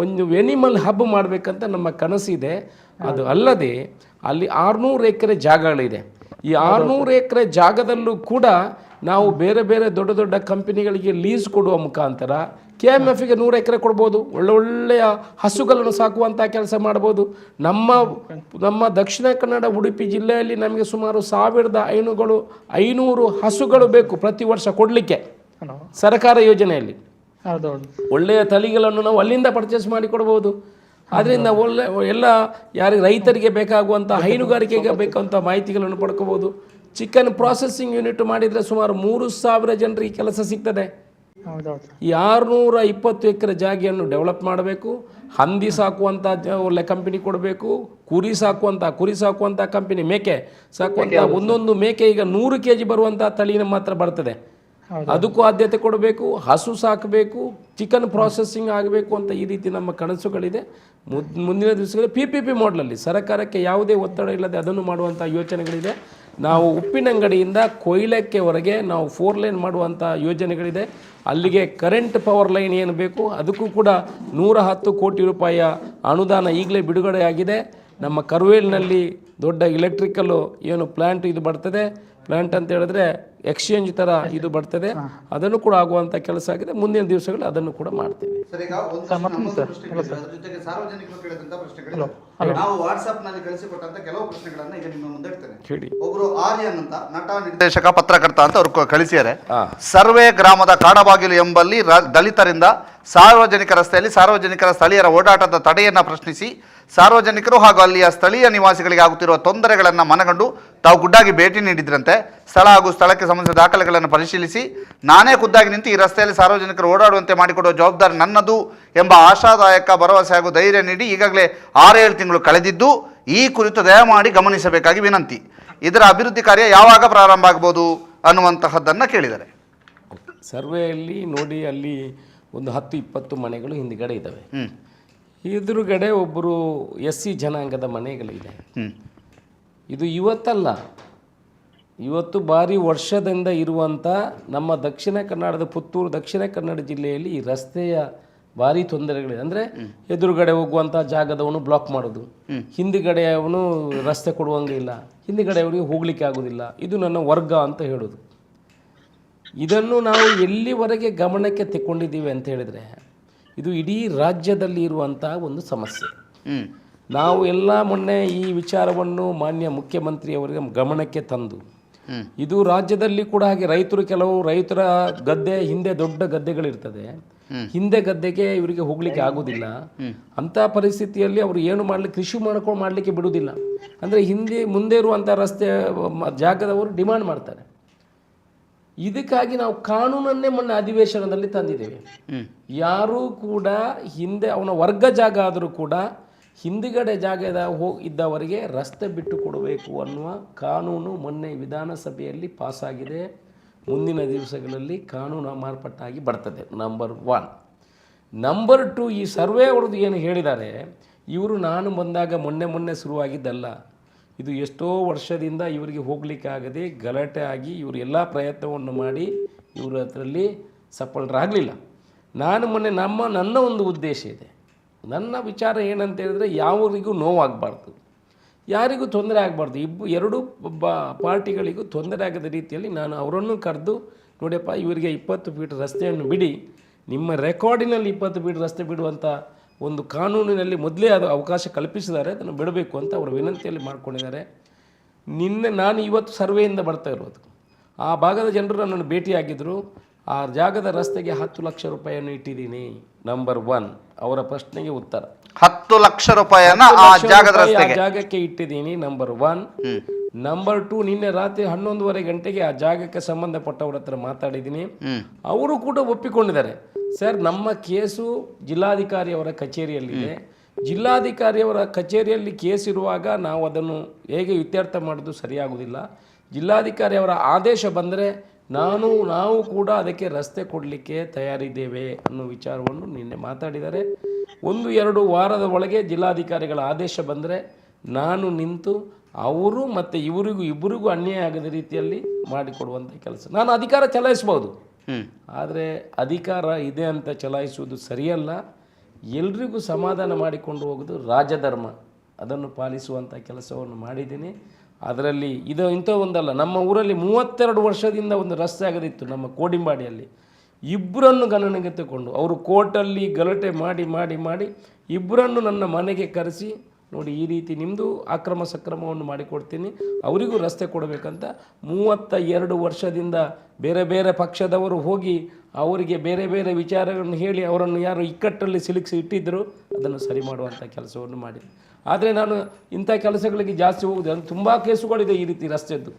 ಒಂದು ಎನಿಮಲ್ ಹಬ್ ಮಾಡಬೇಕಂತ ನಮ್ಮ ಕನಸಿದೆ. ಅದು ಅಲ್ಲದೆ ಅಲ್ಲಿ 600 ಎಕರೆ ಜಾಗಗಳಿದೆ. ಈ 600 ಎಕರೆ ಜಾಗದಲ್ಲೂ ಕೂಡ ನಾವು ಬೇರೆ ಬೇರೆ ದೊಡ್ಡ ದೊಡ್ಡ ಕಂಪನಿಗಳಿಗೆ ಲೀಸ್ ಕೊಡುವ ಮುಖಾಂತರ KMFಗೆ 100 ಎಕರೆ ಕೊಡ್ಬೋದು. ಒಳ್ಳೊಳ್ಳೆಯ ಹಸುಗಳನ್ನು ಸಾಕುವಂಥ ಕೆಲಸ ಮಾಡ್ಬೋದು. ನಮ್ಮ ದಕ್ಷಿಣ ಕನ್ನಡ ಉಡುಪಿ ಜಿಲ್ಲೆಯಲ್ಲಿ ನಮಗೆ ಸುಮಾರು 1,500 ಹಸುಗಳು ಬೇಕು ಪ್ರತಿ ವರ್ಷ ಕೊಡಲಿಕ್ಕೆ ಸರ್ಕಾರ ಯೋಜನೆಯಲ್ಲಿ. ಒಳ್ಳೆಯ ತಳಿಗಳನ್ನು ನಾವು ಅಲ್ಲಿಂದ ಪರ್ಚೇಸ್ ಮಾಡಿ ಕೊಡ್ಬೋದು. ಅದರಿಂದ ಎಲ್ಲ ಯಾರಿಗೆ ರೈತರಿಗೆ ಬೇಕಾಗುವಂಥ ಹೈನುಗಾರಿಕೆಗೆ ಬೇಕಾಗುವಂಥ ಮಾಹಿತಿಗಳನ್ನು ಪಡ್ಕೋಬೋದು. ಚಿಕನ್ ಪ್ರಾಸೆಸಿಂಗ್ ಯೂನಿಟ್ ಮಾಡಿದರೆ ಸುಮಾರು 3,000 ಜನರಿಗೆ ಕೆಲಸ ಸಿಗ್ತದೆ. ಈ 620 ಎಕರೆ ಜಾಗೆಯನ್ನು ಡೆವಲಪ್ ಮಾಡಬೇಕು. ಹಂದಿ ಸಾಕುವಂಥ ಒಳ್ಳೆ ಕಂಪನಿ ಕೊಡಬೇಕು. ಕುರಿ ಸಾಕುವಂಥ ಕಂಪನಿ, ಮೇಕೆ ಸಾಕುವಂಥ ಒಂದೊಂದು ಮೇಕೆ ಈಗ 100 kg ಬರುವಂಥ ತಳಿ ನಮ್ಮ ಹತ್ರ ಬರ್ತದೆ. ಅದಕ್ಕೂ ಆದ್ಯತೆ ಕೊಡಬೇಕು. ಹಸು ಸಾಕಬೇಕು, ಚಿಕನ್ ಪ್ರಾಸೆಸಿಂಗ್ ಆಗಬೇಕು ಅಂತ ಈ ರೀತಿ ನಮ್ಮ ಕನಸುಗಳಿದೆ. ಮುಂದಿನ ದಿವಸಗಳಲ್ಲಿ PPP ಮಾಡಲಲ್ಲಿ ಸರ್ಕಾರಕ್ಕೆ ಯಾವುದೇ ಒತ್ತಡ ಇಲ್ಲದೆ ಅದನ್ನು ಮಾಡುವಂಥ ಯೋಚನೆಗಳಿದೆ. ನಾವು ಉಪ್ಪಿನಂಗಡಿಯಿಂದ ಕೊಯ್ಲಕ್ಕೆವರೆಗೆ ನಾವು 4 ಲೇನ್ ಮಾಡುವಂಥ ಯೋಜನೆಗಳಿದೆ. ಅಲ್ಲಿಗೆ ಕರೆಂಟ್ ಪವರ್ ಲೈನ್ ಏನು ಬೇಕು ಅದಕ್ಕೂ ಕೂಡ 110 ಕೋಟಿ ರೂಪಾಯಿಯ ಅನುದಾನ ಈಗಲೇ ಬಿಡುಗಡೆಯಾಗಿದೆ. ನಮ್ಮ ಕರ್ವೇಲ್ನಲ್ಲಿ ದೊಡ್ಡ ಎಲೆಕ್ಟ್ರಿಕಲ್ಲು ಏನು ಪ್ಲ್ಯಾಂಟ್ ಇದು ಬರ್ತದೆ. ಪ್ಲ್ಯಾಂಟ್ ಅಂತ ಹೇಳಿದ್ರೆ ಎಕ್ಸ್ಚೇಂಜ್ ಥರ ಇದು ಬರ್ತದೆ. ಅದನ್ನು ಕೂಡ ಆಗುವಂಥ ಕೆಲಸ ಆಗಿದೆ. ಮುಂದಿನ ದಿವಸಗಳು ಅದನ್ನು ಕೂಡ ಮಾಡ್ತೀವಿ. ನಾವು ವಾಟ್ಸ್ಆಪ್ ನಲ್ಲಿ ಕಳಿಸಿಕೊಟ್ಟಂತ ಕೆಲವು ಪ್ರಶ್ನೆಗಳನ್ನ ಈಗ ನಿಮ್ಮ ಮುಂದೆ ಇಡ್ತೇನೆ. ಒಬ್ರು ಆರ್ಯನ್ ಅಂತ ನಟ, ನಿರ್ದೇಶಕ, ಪತ್ರಕರ್ತ ಅಂತ ಅವ್ರು ಕಳಿಸಿದ್ದಾರೆ. ಸರ್ವೆ ಗ್ರಾಮದ ಕಾಡಬಾಗಿಲು ಎಂಬಲ್ಲಿ ದಲಿತರಿಂದ ಸಾರ್ವಜನಿಕ ರಸ್ತೆಯಲ್ಲಿ ಸಾರ್ವಜನಿಕರ ಸ್ಥಳೀಯರ ಓಡಾಟದ ತಡೆಯನ್ನ ಪ್ರಶ್ನಿಸಿ ಸಾರ್ವಜನಿಕರು ಹಾಗೂ ಅಲ್ಲಿಯ ಸ್ಥಳೀಯ ನಿವಾಸಿಗಳಿಗೆ ಆಗುತ್ತಿರುವ ತೊಂದರೆಗಳನ್ನು ಮನಗಂಡು ತಾವು ಖುದ್ದಾಗಿ ಭೇಟಿ ನೀಡಿದ್ರಂತೆ. ಸ್ಥಳ ಹಾಗೂ ಸ್ಥಳಕ್ಕೆ ಸಂಬಂಧಿಸಿದ ದಾಖಲೆಗಳನ್ನು ಪರಿಶೀಲಿಸಿ ನಾನೇ ಖುದ್ದಾಗಿ ನಿಂತು ಈ ರಸ್ತೆಯಲ್ಲಿ ಸಾರ್ವಜನಿಕರು ಓಡಾಡುವಂತೆ ಮಾಡಿಕೊಡುವ ಜವಾಬ್ದಾರಿ ನನ್ನದು ಎಂಬ ಆಶಾದಾಯಕ ಭರವಸೆ ಹಾಗೂ ಧೈರ್ಯ ನೀಡಿ ಈಗಾಗಲೇ 6-7 ತಿಂಗಳು ಕಳೆದಿದ್ದು, ಈ ಕುರಿತು ದಯಮಾಡಿ ಗಮನಿಸಬೇಕಾಗಿ ವಿನಂತಿ. ಇದರ ಅಭಿವೃದ್ಧಿ ಕಾರ್ಯ ಯಾವಾಗ ಪ್ರಾರಂಭ ಆಗ್ಬೋದು ಅನ್ನುವಂತಹದ್ದನ್ನು ಕೇಳಿದ್ದಾರೆ. ಸರ್ವೆಯಲ್ಲಿ ನೋಡಿ, ಅಲ್ಲಿ ಒಂದು 10-20 ಮನೆಗಳು ಹಿಂದ್ಗಡೆ ಇದ್ದಾವೆ. ಎದುರುಗಡೆ ಒಬ್ಬರು SC ಜನಾಂಗದ ಮನೆಗಳಿದೆ. ಇದು ಇವತ್ತಲ್ಲ, ಇವತ್ತು ಭಾರಿ ವರ್ಷದಿಂದ ಇರುವಂಥ ನಮ್ಮ ದಕ್ಷಿಣ ಕನ್ನಡದ ಪುತ್ತೂರು ದಕ್ಷಿಣ ಕನ್ನಡ ಜಿಲ್ಲೆಯಲ್ಲಿ ಈ ರಸ್ತೆಯ ಭಾರಿ ತೊಂದರೆಗಳಿದೆ. ಅಂದರೆ ಎದುರುಗಡೆ ಹೋಗುವಂಥ ಜಾಗದವನು ಬ್ಲಾಕ್ ಮಾಡೋದು, ಹಿಂದುಗಡೆ ಅವನು ರಸ್ತೆ ಕೊಡುವಂಗೆ ಇಲ್ಲ, ಹಿಂದುಗಡೆ ಅವನಿಗೆ ಹೋಗ್ಲಿಕ್ಕೆ ಆಗೋದಿಲ್ಲ. ಇದು ನನ್ನ ವರ್ಗ ಅಂತ ಹೇಳೋದು. ಇದನ್ನು ನಾವು ಎಲ್ಲಿವರೆಗೆ ಗಮನಕ್ಕೆ ತೆಕ್ಕೊಂಡಿದ್ದೀವಿ ಅಂತ ಹೇಳಿದರೆ, ಇದು ಇಡೀ ರಾಜ್ಯದಲ್ಲಿ ಇರುವಂಥ ಒಂದು ಸಮಸ್ಯೆ. ನಾವು ಎಲ್ಲ ಮೊನ್ನೆ ಈ ವಿಚಾರವನ್ನು ಮಾನ್ಯ ಮುಖ್ಯಮಂತ್ರಿಯವರಿಗೆ ಗಮನಕ್ಕೆ ತಂದು, ಇದು ರಾಜ್ಯದಲ್ಲಿ ಕೂಡ ಹಾಗೆ ರೈತರ ಗದ್ದೆ ಹಿಂದೆ ದೊಡ್ಡ ಗದ್ದೆಗಳಿರ್ತದೆ, ಹಿಂದೆ ಗದ್ದೆಗೆ ಇವರಿಗೆ ಹೋಗ್ಲಿಕ್ಕೆ ಆಗೋದಿಲ್ಲ. ಅಂಥ ಪರಿಸ್ಥಿತಿಯಲ್ಲಿ ಅವರು ಏನು ಮಾಡ್ಲಿಕ್ಕೆ, ಕೃಷಿ ಮಾಡಲಿಕ್ಕೆ ಬಿಡುವುದಿಲ್ಲ. ಅಂದರೆ ಮುಂದೆ ಇರುವಂಥ ರಸ್ತೆ ಜಾಗದವರು ಡಿಮಾಂಡ್ ಮಾಡ್ತಾರೆ. ಇದಕ್ಕಾಗಿ ನಾವು ಕಾನೂನನ್ನೇ ಮೊನ್ನೆ ಅಧಿವೇಶನದಲ್ಲಿ ತಂದಿದ್ದೇವೆ. ಯಾರೂ ಕೂಡ ಹಿಂದೆ ಅವನ ವರ್ಗ ಜಾಗ ಆದರೂ ಕೂಡ ಹಿಂದುಗಡೆ ಜಾಗದ ಇದ್ದವರಿಗೆ ರಸ್ತೆ ಬಿಟ್ಟು ಕೊಡಬೇಕು ಅನ್ನುವ ಕಾನೂನು ಮೊನ್ನೆ ವಿಧಾನಸಭೆಯಲ್ಲಿ ಪಾಸಾಗಿದೆ. ಮುಂದಿನ ದಿವಸಗಳಲ್ಲಿ ಕಾನೂನು ಮಾರ್ಪಾಟಾಗಿ ಬರ್ತದೆ. ನಂಬರ್ 1. ನಂಬರ್ 2, ಈ ಸರ್ವೆ ಅವ್ರದ್ದು ಏನು ಹೇಳಿದ್ದಾರೆ, ಇವರು ನಾನು ಬಂದಾಗ ಮೊನ್ನೆ ಶುರುವಾಗಿದ್ದಲ್ಲ. ಇದು ಎಷ್ಟೋ ವರ್ಷದಿಂದ ಇವರಿಗೆ ಹೋಗಲಿಕ್ಕಾಗದೆ ಗಲಾಟೆ ಆಗಿ ಇವರು ಎಲ್ಲ ಪ್ರಯತ್ನವನ್ನು ಮಾಡಿ ಇವರು ಅದರಲ್ಲಿ ಸಫಲರಾಗಲಿಲ್ಲ. ನಾನು ಮೊನ್ನೆ ನನ್ನ ಒಂದು ಉದ್ದೇಶ ಇದೆ. ನನ್ನ ವಿಚಾರ ಏನಂತ ಹೇಳಿದ್ರೆ, ಯಾವರಿಗೂ ನೋವಾಗಬಾರ್ದು, ಯಾರಿಗೂ ತೊಂದರೆ ಆಗಬಾರ್ದು. ಎರಡೂ ಪಾರ್ಟಿಗಳಿಗೂ ತೊಂದರೆ ಆಗದ ರೀತಿಯಲ್ಲಿ ನಾನು ಅವರನ್ನು ಕರೆದು, ನೋಡಿಯಪ್ಪ ಇವರಿಗೆ 20 ಫೀಟ್ ರಸ್ತೆಯನ್ನು ಬಿಡಿ, ನಿಮ್ಮ ರೆಕಾರ್ಡಿನಲ್ಲಿ 20 ಫೀಟ್ ರಸ್ತೆ ಬಿಡುವಂಥ ಒಂದು ಕಾನೂನಿನಲ್ಲಿ ಮೊದಲೇ ಅದು ಅವಕಾಶ ಕಲ್ಪಿಸಿದ್ದಾರೆ, ಅದನ್ನು ಬಿಡಬೇಕು ಅಂತ ಅವರು ವಿನಂತಿಯಲ್ಲಿ ಮಾಡ್ಕೊಂಡಿದ್ದಾರೆ. ನಾನು ಇವತ್ತು ಸರ್ವೆಯಿಂದ ಬರ್ತಾ ಇರೋದು, ಆ ಭಾಗದ ಜನರು ನನ್ನನ್ನು ಭೇಟಿಯಾಗಿದ್ದರು. ಆ ಜಾಗದ ರಸ್ತೆಗೆ 10 ಲಕ್ಷ ರೂಪಾಯಿಯನ್ನು ಇಟ್ಟಿದ್ದೀನಿ. ನಂಬರ್ 1 ಅವರ ಪ್ರಶ್ನೆಗೆ ಉತ್ತರ. 10 ಲಕ್ಷ ರೂಪಾಯಿಯನ್ನು ಆ ಜಾಗಕ್ಕೆ ಇಟ್ಟಿದ್ದೀನಿ. ನಂಬರ್ 1. ನಂಬರ್ 2, ನಿನ್ನೆ ರಾತ್ರಿ 11:30 ಗಂಟೆಗೆ ಆ ಜಾಗಕ್ಕೆ ಸಂಬಂಧಪಟ್ಟವ್ರ ಹತ್ರ ಮಾತಾಡಿದ್ದೀನಿ. ಅವರು ಕೂಡ ಒಪ್ಪಿಕೊಂಡಿದ್ದಾರೆ. ಸರ್, ನಮ್ಮ ಕೇಸು ಜಿಲ್ಲಾಧಿಕಾರಿಯವರ ಕಚೇರಿಯಲ್ಲಿದೆ. ಜಿಲ್ಲಾಧಿಕಾರಿಯವರ ಕಚೇರಿಯಲ್ಲಿ ಕೇಸ್ ಇರುವಾಗ ನಾವು ಅದನ್ನು ಹೇಗೆ ಇತ್ಯರ್ಥ ಮಾಡೋದು ಸರಿಯಾಗುವುದಿಲ್ಲ. ಜಿಲ್ಲಾಧಿಕಾರಿಯವರ ಆದೇಶ ಬಂದರೆ ನಾವು ಕೂಡ ಅದಕ್ಕೆ ರಸ್ತೆ ಕೊಡಲಿಕ್ಕೆ ತಯಾರಿದ್ದೇವೆ ಅನ್ನೋ ವಿಚಾರವನ್ನು ನಿನ್ನೆ ಮಾತಾಡಿದ್ದಾರೆ. 1-2 ವಾರದ ಒಳಗೆ ಜಿಲ್ಲಾಧಿಕಾರಿಗಳ ಆದೇಶ ಬಂದರೆ ನಾನು ನಿಂತು ಅವರು ಮತ್ತು ಇಬ್ಬರಿಗೂ ಅನ್ಯಾಯ ಆಗದ ರೀತಿಯಲ್ಲಿ ಮಾಡಿಕೊಡುವಂಥ ಕೆಲಸ. ನಾನು ಅಧಿಕಾರ ಚಲಾಯಿಸ್ಬೋದು, ಆದರೆ ಅಧಿಕಾರ ಇದೆ ಅಂತ ಚಲಾಯಿಸುವುದು ಸರಿಯಲ್ಲ. ಎಲ್ರಿಗೂ ಸಮಾಧಾನ ಮಾಡಿಕೊಂಡು ಹೋಗೋದು ರಾಜಧರ್ಮ, ಅದನ್ನು ಪಾಲಿಸುವಂಥ ಕೆಲಸವನ್ನು ಮಾಡಿದ್ದೀನಿ. ಅದರಲ್ಲಿ ಇಂಥ ಒಂದಲ್ಲ, ನಮ್ಮ ಊರಲ್ಲಿ 32 ವರ್ಷದಿಂದ ಒಂದು ರಸ್ತೆ ಆಗದಿತ್ತು ನಮ್ಮ ಕೋಡಿಂಬಾಡಿಯಲ್ಲಿ. ಇಬ್ಬರನ್ನು ಗಣನೆಗೆ ತಗೊಂಡು ಅವರು ಕೋರ್ಟಲ್ಲಿ ಗಲಾಟೆ ಮಾಡಿ ಇಬ್ಬರನ್ನು ನನ್ನ ಮನೆಗೆ ಕರೆಸಿ, ನೋಡಿ ಈ ರೀತಿ ನಿಮ್ಮದು ಅಕ್ರಮ ಸಕ್ರಮವನ್ನು ಮಾಡಿಕೊಡ್ತೀನಿ, ಅವರಿಗೂ ರಸ್ತೆ ಕೊಡಬೇಕಂತ 32 ವರ್ಷದಿಂದ ಬೇರೆ ಪಕ್ಷದವರು ಹೋಗಿ ಅವರಿಗೆ ಬೇರೆ ವಿಚಾರಗಳನ್ನು ಹೇಳಿ ಅವರನ್ನು ಯಾರು ಇಕ್ಕಟ್ಟಲ್ಲಿ ಸಿಲುಕಿಸಿ ಇಟ್ಟಿದ್ದರು ಅದನ್ನು ಸರಿ ಮಾಡುವಂಥ ಕೆಲಸವನ್ನು ಮಾಡಿದೆ. ಆದರೆ ನಾನು ಇಂಥ ಕೆಲಸಗಳಿಗೆ ಜಾಸ್ತಿ ಹೋಗುದು, ಅದು ತುಂಬ ಕೇಸುಗಳಿದೆ ಈ ರೀತಿ ರಸ್ತೆದ್ದು.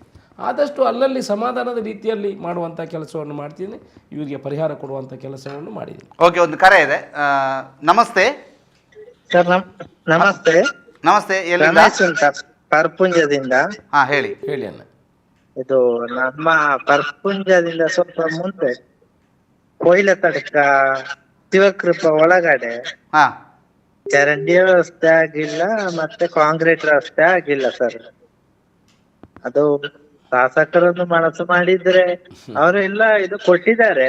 ಆದಷ್ಟು ಅಲ್ಲಲ್ಲಿ ಸಮಾಧಾನದ ರೀತಿಯಲ್ಲಿ ಮಾಡುವಂಥ ಕೆಲಸವನ್ನು ಮಾಡ್ತೀನಿ, ಇವರಿಗೆ ಪರಿಹಾರ ಕೊಡುವಂಥ ಕೆಲಸವನ್ನು ಮಾಡಿದ್ದೀನಿ. ಓಕೆ, ಒಂದು ಕರೆ ಇದೆ. ನಮಸ್ತೆ ಸರ್. ನಮಸ್ತೆ. ನಮಸ್ತೆ, ರಮೇಶ್ ಅಂತ ಪರ್ಪುಂಜದಿಂದ. ಹೇಳಿ ಅಣ್ಣ. ಇದು ನಮ್ಮ ಪರ್ಪುಂಜದಿಂದ ಸ್ವಲ್ಪ ಮುಂದೆ ಕೊಯ್ಲ ತಡಕ ಶಿವಕೃಪ ಒಳಗಡೆ ಚರಂಡಿ ವ್ಯವಸ್ಥೆ ಆಗಿಲ್ಲ, ಮತ್ತೆ ಕಾಂಕ್ರೀಟ್ ರಸ್ತೆ ಆಗಿಲ್ಲ ಸರ್. ಅದು ಶಾಸಕರನ್ನು ಮನಸ್ಸು ಮಾಡಿದ್ರೆ ಅವರೆಲ್ಲ ಇದು ಕೊಟ್ಟಿದ್ದಾರೆ.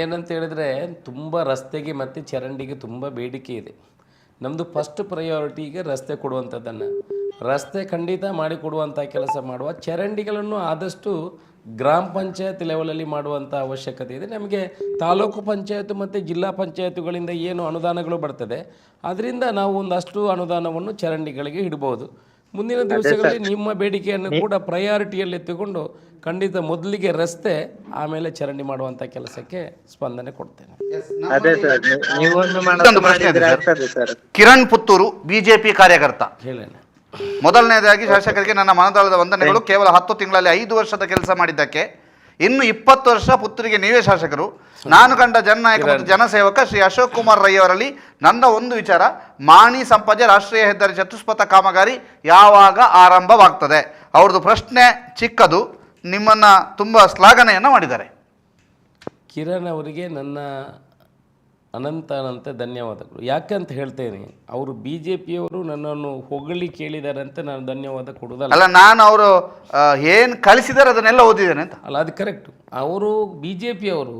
ಏನಂತ ಹೇಳಿದ್ರೆ, ತುಂಬ ರಸ್ತೆಗೆ ಮತ್ತು ಚರಂಡಿಗೆ ತುಂಬ ಬೇಡಿಕೆ ಇದೆ. ನಮ್ಮದು ಫಸ್ಟ್ ಪ್ರಯಾರಿಟಿಗೆ ರಸ್ತೆ ಕೊಡುವಂಥದ್ದನ್ನು, ರಸ್ತೆ ಖಂಡಿತ ಮಾಡಿಕೊಡುವಂಥ ಕೆಲಸ ಮಾಡುವ. ಚರಂಡಿಗಳನ್ನು ಆದಷ್ಟು ಗ್ರಾಮ ಪಂಚಾಯತ್ ಲೆವೆಲಲ್ಲಿ ಮಾಡುವಂಥ ಅವಶ್ಯಕತೆ ಇದೆ. ನಮಗೆ ತಾಲೂಕು ಪಂಚಾಯತ್ ಮತ್ತು ಜಿಲ್ಲಾ ಪಂಚಾಯತ್ಗಳಿಂದ ಏನು ಅನುದಾನಗಳು ಬರ್ತದೆ ಅದರಿಂದ ನಾವು ಒಂದಷ್ಟು ಅನುದಾನವನ್ನು ಚರಂಡಿಗಳಿಗೆ ಇಡ್ಬೋದು. ಮುಂದಿನ ದಿವಸಗಳಲ್ಲಿ ನಿಮ್ಮ ಬೇಡಿಕೆಯನ್ನು ಕೂಡ ಪ್ರಯಾರಿಟಿಯಲ್ಲಿ ಎತ್ತಿಕೊಂಡು ಖಂಡಿತ ಮೊದಲಿಗೆ ರಸ್ತೆ ಆಮೇಲೆ ಚರಂಡಿ ಮಾಡುವಂಥ ಕೆಲಸಕ್ಕೆ ಸ್ಪಂದನೆ ಕೊಡ್ತೇನೆ. ಅದೇ ಸರ್, ನೀವೊಂದು ಮತ್ತೊಂದು ಪ್ರಶ್ನೆ ಇದೆ ಆಗ್ತದೆ ಸರ್. ಕಿರಣ್ ಪುತ್ತೂರು ಬಿಜೆಪಿ ಕಾರ್ಯಕರ್ತ. ಹೇಳೇನೆ. ಮೊದಲನೇದಾಗಿ ಶಾಸಕರಿಗೆ ನನ್ನ ಮನದಾಳದ ವಂದನೆಗಳು. ಕೇವಲ 10 ತಿಂಗಳಲ್ಲಿ 5 ವರ್ಷದ ಕೆಲಸ ಮಾಡಿದ್ದಕ್ಕೆ. ಇನ್ನು 20 ವರ್ಷ ಪುತ್ತೂರಿಗೆ ನೀವೇ ಶಾಸಕರು. ನಾನು ಕಂಡ ಜನನಾಯಕ ಮತ್ತು ಜನಸೇವಕ ಶ್ರೀ ಅಶೋಕ್ ಕುಮಾರ್ ರೈ ಅವರಲ್ಲಿ ನನ್ನ ಒಂದು ವಿಚಾರ, ಮಾಣಿ ಸಂಪಾಜೆ ರಾಷ್ಟ್ರೀಯ ಹೆದ್ದಾರಿ ಚತುಷ್ಪಥ ಕಾಮಗಾರಿ ಯಾವಾಗ ಆರಂಭವಾಗ್ತದೆ? ಅವ್ರದ್ದು ಪ್ರಶ್ನೆ ಚಿಕ್ಕದು, ನಿಮ್ಮನ್ನ ತುಂಬ ಶ್ಲಾಘನೆಯನ್ನು ಮಾಡಿದ್ದಾರೆ. ಕಿರಣ್ ಅವರಿಗೆ ನನ್ನ ಅನಂತ ಧನ್ಯವಾದಗಳು. ಯಾಕಂತ ಹೇಳ್ತೇನೆ, ಅವರು ಬಿ ಜೆ ಪಿಯವರು ನನ್ನನ್ನು ಹೊಗಳಿ ಕೇಳಿದ್ದಾರೆ ಅಂತ ನಾನು ಧನ್ಯವಾದ ಕೊಡೋದಲ್ಲ. ಅಲ್ಲ, ನಾನು ಅವರು ಏನು ಕಳಿಸಿದ್ದಾರೆ ಅದನ್ನೆಲ್ಲ ಓದಿದ್ದೇನೆ ಅಂತ. ಅಲ್ಲ, ಅದು ಕರೆಕ್ಟು. ಅವರು ಬಿ ಜೆ ಪಿಯವರು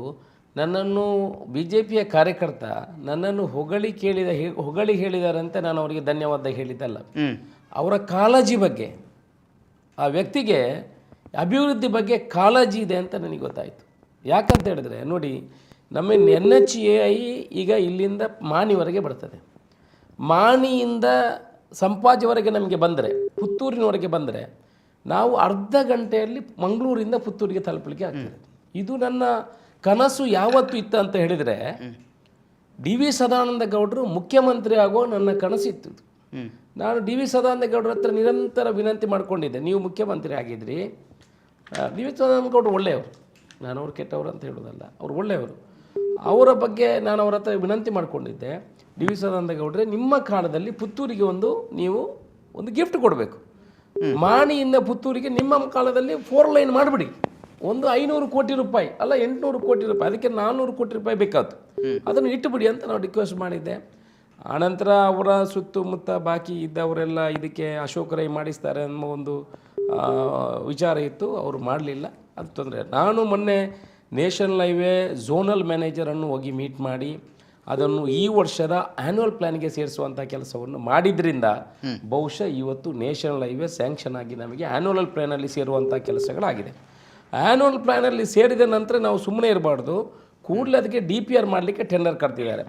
ನನ್ನನ್ನು, ಬಿ ಜೆ ಪಿಯ ಕಾರ್ಯಕರ್ತ ನನ್ನನ್ನು ಹೊಗಳಿ ಹೇಳಿದ್ದಾರೆ ಅಂತ ನಾನು ಅವರಿಗೆ ಧನ್ಯವಾದ ಹೇಳಿದ್ದಲ್ಲ. ಅವರ ಕಾಳಜಿ ಬಗ್ಗೆ, ಆ ವ್ಯಕ್ತಿಗೆ ಅಭಿವೃದ್ಧಿ ಬಗ್ಗೆ ಕಾಳಜಿ ಇದೆ ಅಂತ ನನಗೆ ಗೊತ್ತಾಯಿತು. ಯಾಕಂತ ಹೇಳಿದ್ರೆ ನೋಡಿ, ನಮ್ಮ NHAI ಈಗ ಇಲ್ಲಿಂದ ಮಾಣಿವರೆಗೆ ಬರ್ತದೆ. ಮಾಣಿಯಿಂದ ಸಂಪಾಜೆವರೆಗೆ ನಮಗೆ ಬಂದರೆ, ಪುತ್ತೂರಿನವರೆಗೆ ಬಂದರೆ ನಾವು ಅರ್ಧ ಗಂಟೆಯಲ್ಲಿ ಮಂಗಳೂರಿಂದ ಪುತ್ತೂರಿಗೆ ತಲುಪಲಿಕ್ಕೆ ಆಗ್ತದೆ. ಇದು ನನ್ನ ಕನಸು ಯಾವತ್ತು ಇತ್ತು ಅಂತ ಹೇಳಿದರೆ, ಡಿ ವಿ ಸದಾನಂದ ಗೌಡರು ಮುಖ್ಯಮಂತ್ರಿ ಆಗೋ ನನ್ನ ಕನಸಿತ್ತು. ನಾನು ಡಿ ವಿ ಸದಾನಂದ ಗೌಡರ ಹತ್ರ ನಿರಂತರ ವಿನಂತಿ ಮಾಡ್ಕೊಂಡಿದ್ದೆ, ನೀವು ಮುಖ್ಯಮಂತ್ರಿ ಆಗಿದ್ರಿ. ಡಿ ವಿ ಸದಾನಂದ ಗೌಡರು ಒಳ್ಳೆಯವರು, ನಾನು ಅವ್ರು ಕೆಟ್ಟವರು ಅಂತ ಹೇಳೋದಲ್ಲ, ಅವ್ರು ಒಳ್ಳೆಯವರು. ಅವರ ಬಗ್ಗೆ ನಾನು ಅವ್ರ ಹತ್ರ ವಿನಂತಿ ಮಾಡಿಕೊಂಡಿದ್ದೆ, ಡಿ ವಿ ಸದಾನಂದ ಗೌಡ್ರೆ ನಿಮ್ಮ ಕಾಲದಲ್ಲಿ ಪುತ್ತೂರಿಗೆ ನೀವು ಒಂದು ಗಿಫ್ಟ್ ಕೊಡಬೇಕು. ಮಾಣಿಯಿಂದ ಪುತ್ತೂರಿಗೆ ನಿಮ್ಮ ಕಾಲದಲ್ಲಿ 4 ಲೈನ್ ಮಾಡಿಬಿಡಿ. ಒಂದು 500 ಕೋಟಿ ರೂಪಾಯಿ ಅಲ್ಲ, 800 ಕೋಟಿ ರೂಪಾಯಿ, ಅದಕ್ಕೆ 400 ಕೋಟಿ ರೂಪಾಯಿ ಬೇಕಾಯ್ತು. ಅದನ್ನು ಇಟ್ಟುಬಿಡಿ ಅಂತ ನಾವು ರಿಕ್ವೆಸ್ಟ್ ಮಾಡಿದ್ದೆ. ಆನಂತರ ಅವರ ಸುತ್ತಮುತ್ತ ಬಾಕಿ ಇದ್ದವರೆಲ್ಲ ಇದಕ್ಕೆ ಅಶೋಕ್ ರೈ ಮಾಡಿಸ್ತಾರೆ ಅನ್ನೋ ಒಂದು ವಿಚಾರ ಇತ್ತು, ಅವರು ಮಾಡಲಿಲ್ಲ. ಅದು ತೊಂದರೆ. ನಾನು ಮೊನ್ನೆ ನ್ಯಾಷನಲ್ ಹೈವೇ ಝೋನಲ್ ಮ್ಯಾನೇಜರನ್ನು ಹೋಗಿ ಮೀಟ್ ಮಾಡಿ ಅದನ್ನು ಈ ವರ್ಷದ ಆ್ಯನ್ಯುವಲ್ ಪ್ಲ್ಯಾನ್ಗೆ ಸೇರಿಸುವಂಥ ಕೆಲಸವನ್ನು ಮಾಡಿದ್ರಿಂದ ಬಹುಶಃ ಇವತ್ತು ನ್ಯಾಷನಲ್ ಹೈವೇ ಸ್ಯಾಂಕ್ಷನ್ ಆಗಿ ನಮಗೆ ಆ್ಯನ್ಯುವಲ್ ಪ್ಲ್ಯಾನಲ್ಲಿ ಸೇರುವಂಥ ಕೆಲಸಗಳಾಗಿದೆ. ಆ್ಯನ್ಯುವಲ್ ಪ್ಲ್ಯಾನಲ್ಲಿ ಸೇರಿದ ನಂತರ ನಾವು ಸುಮ್ಮನೆ ಇರಬಾರ್ದು, ಕೂಡಲೇ ಅದಕ್ಕೆ DPR ಮಾಡಲಿಕ್ಕೆ ಟೆಂಡರ್ ಕರೆದಿದ್ದಾರೆ.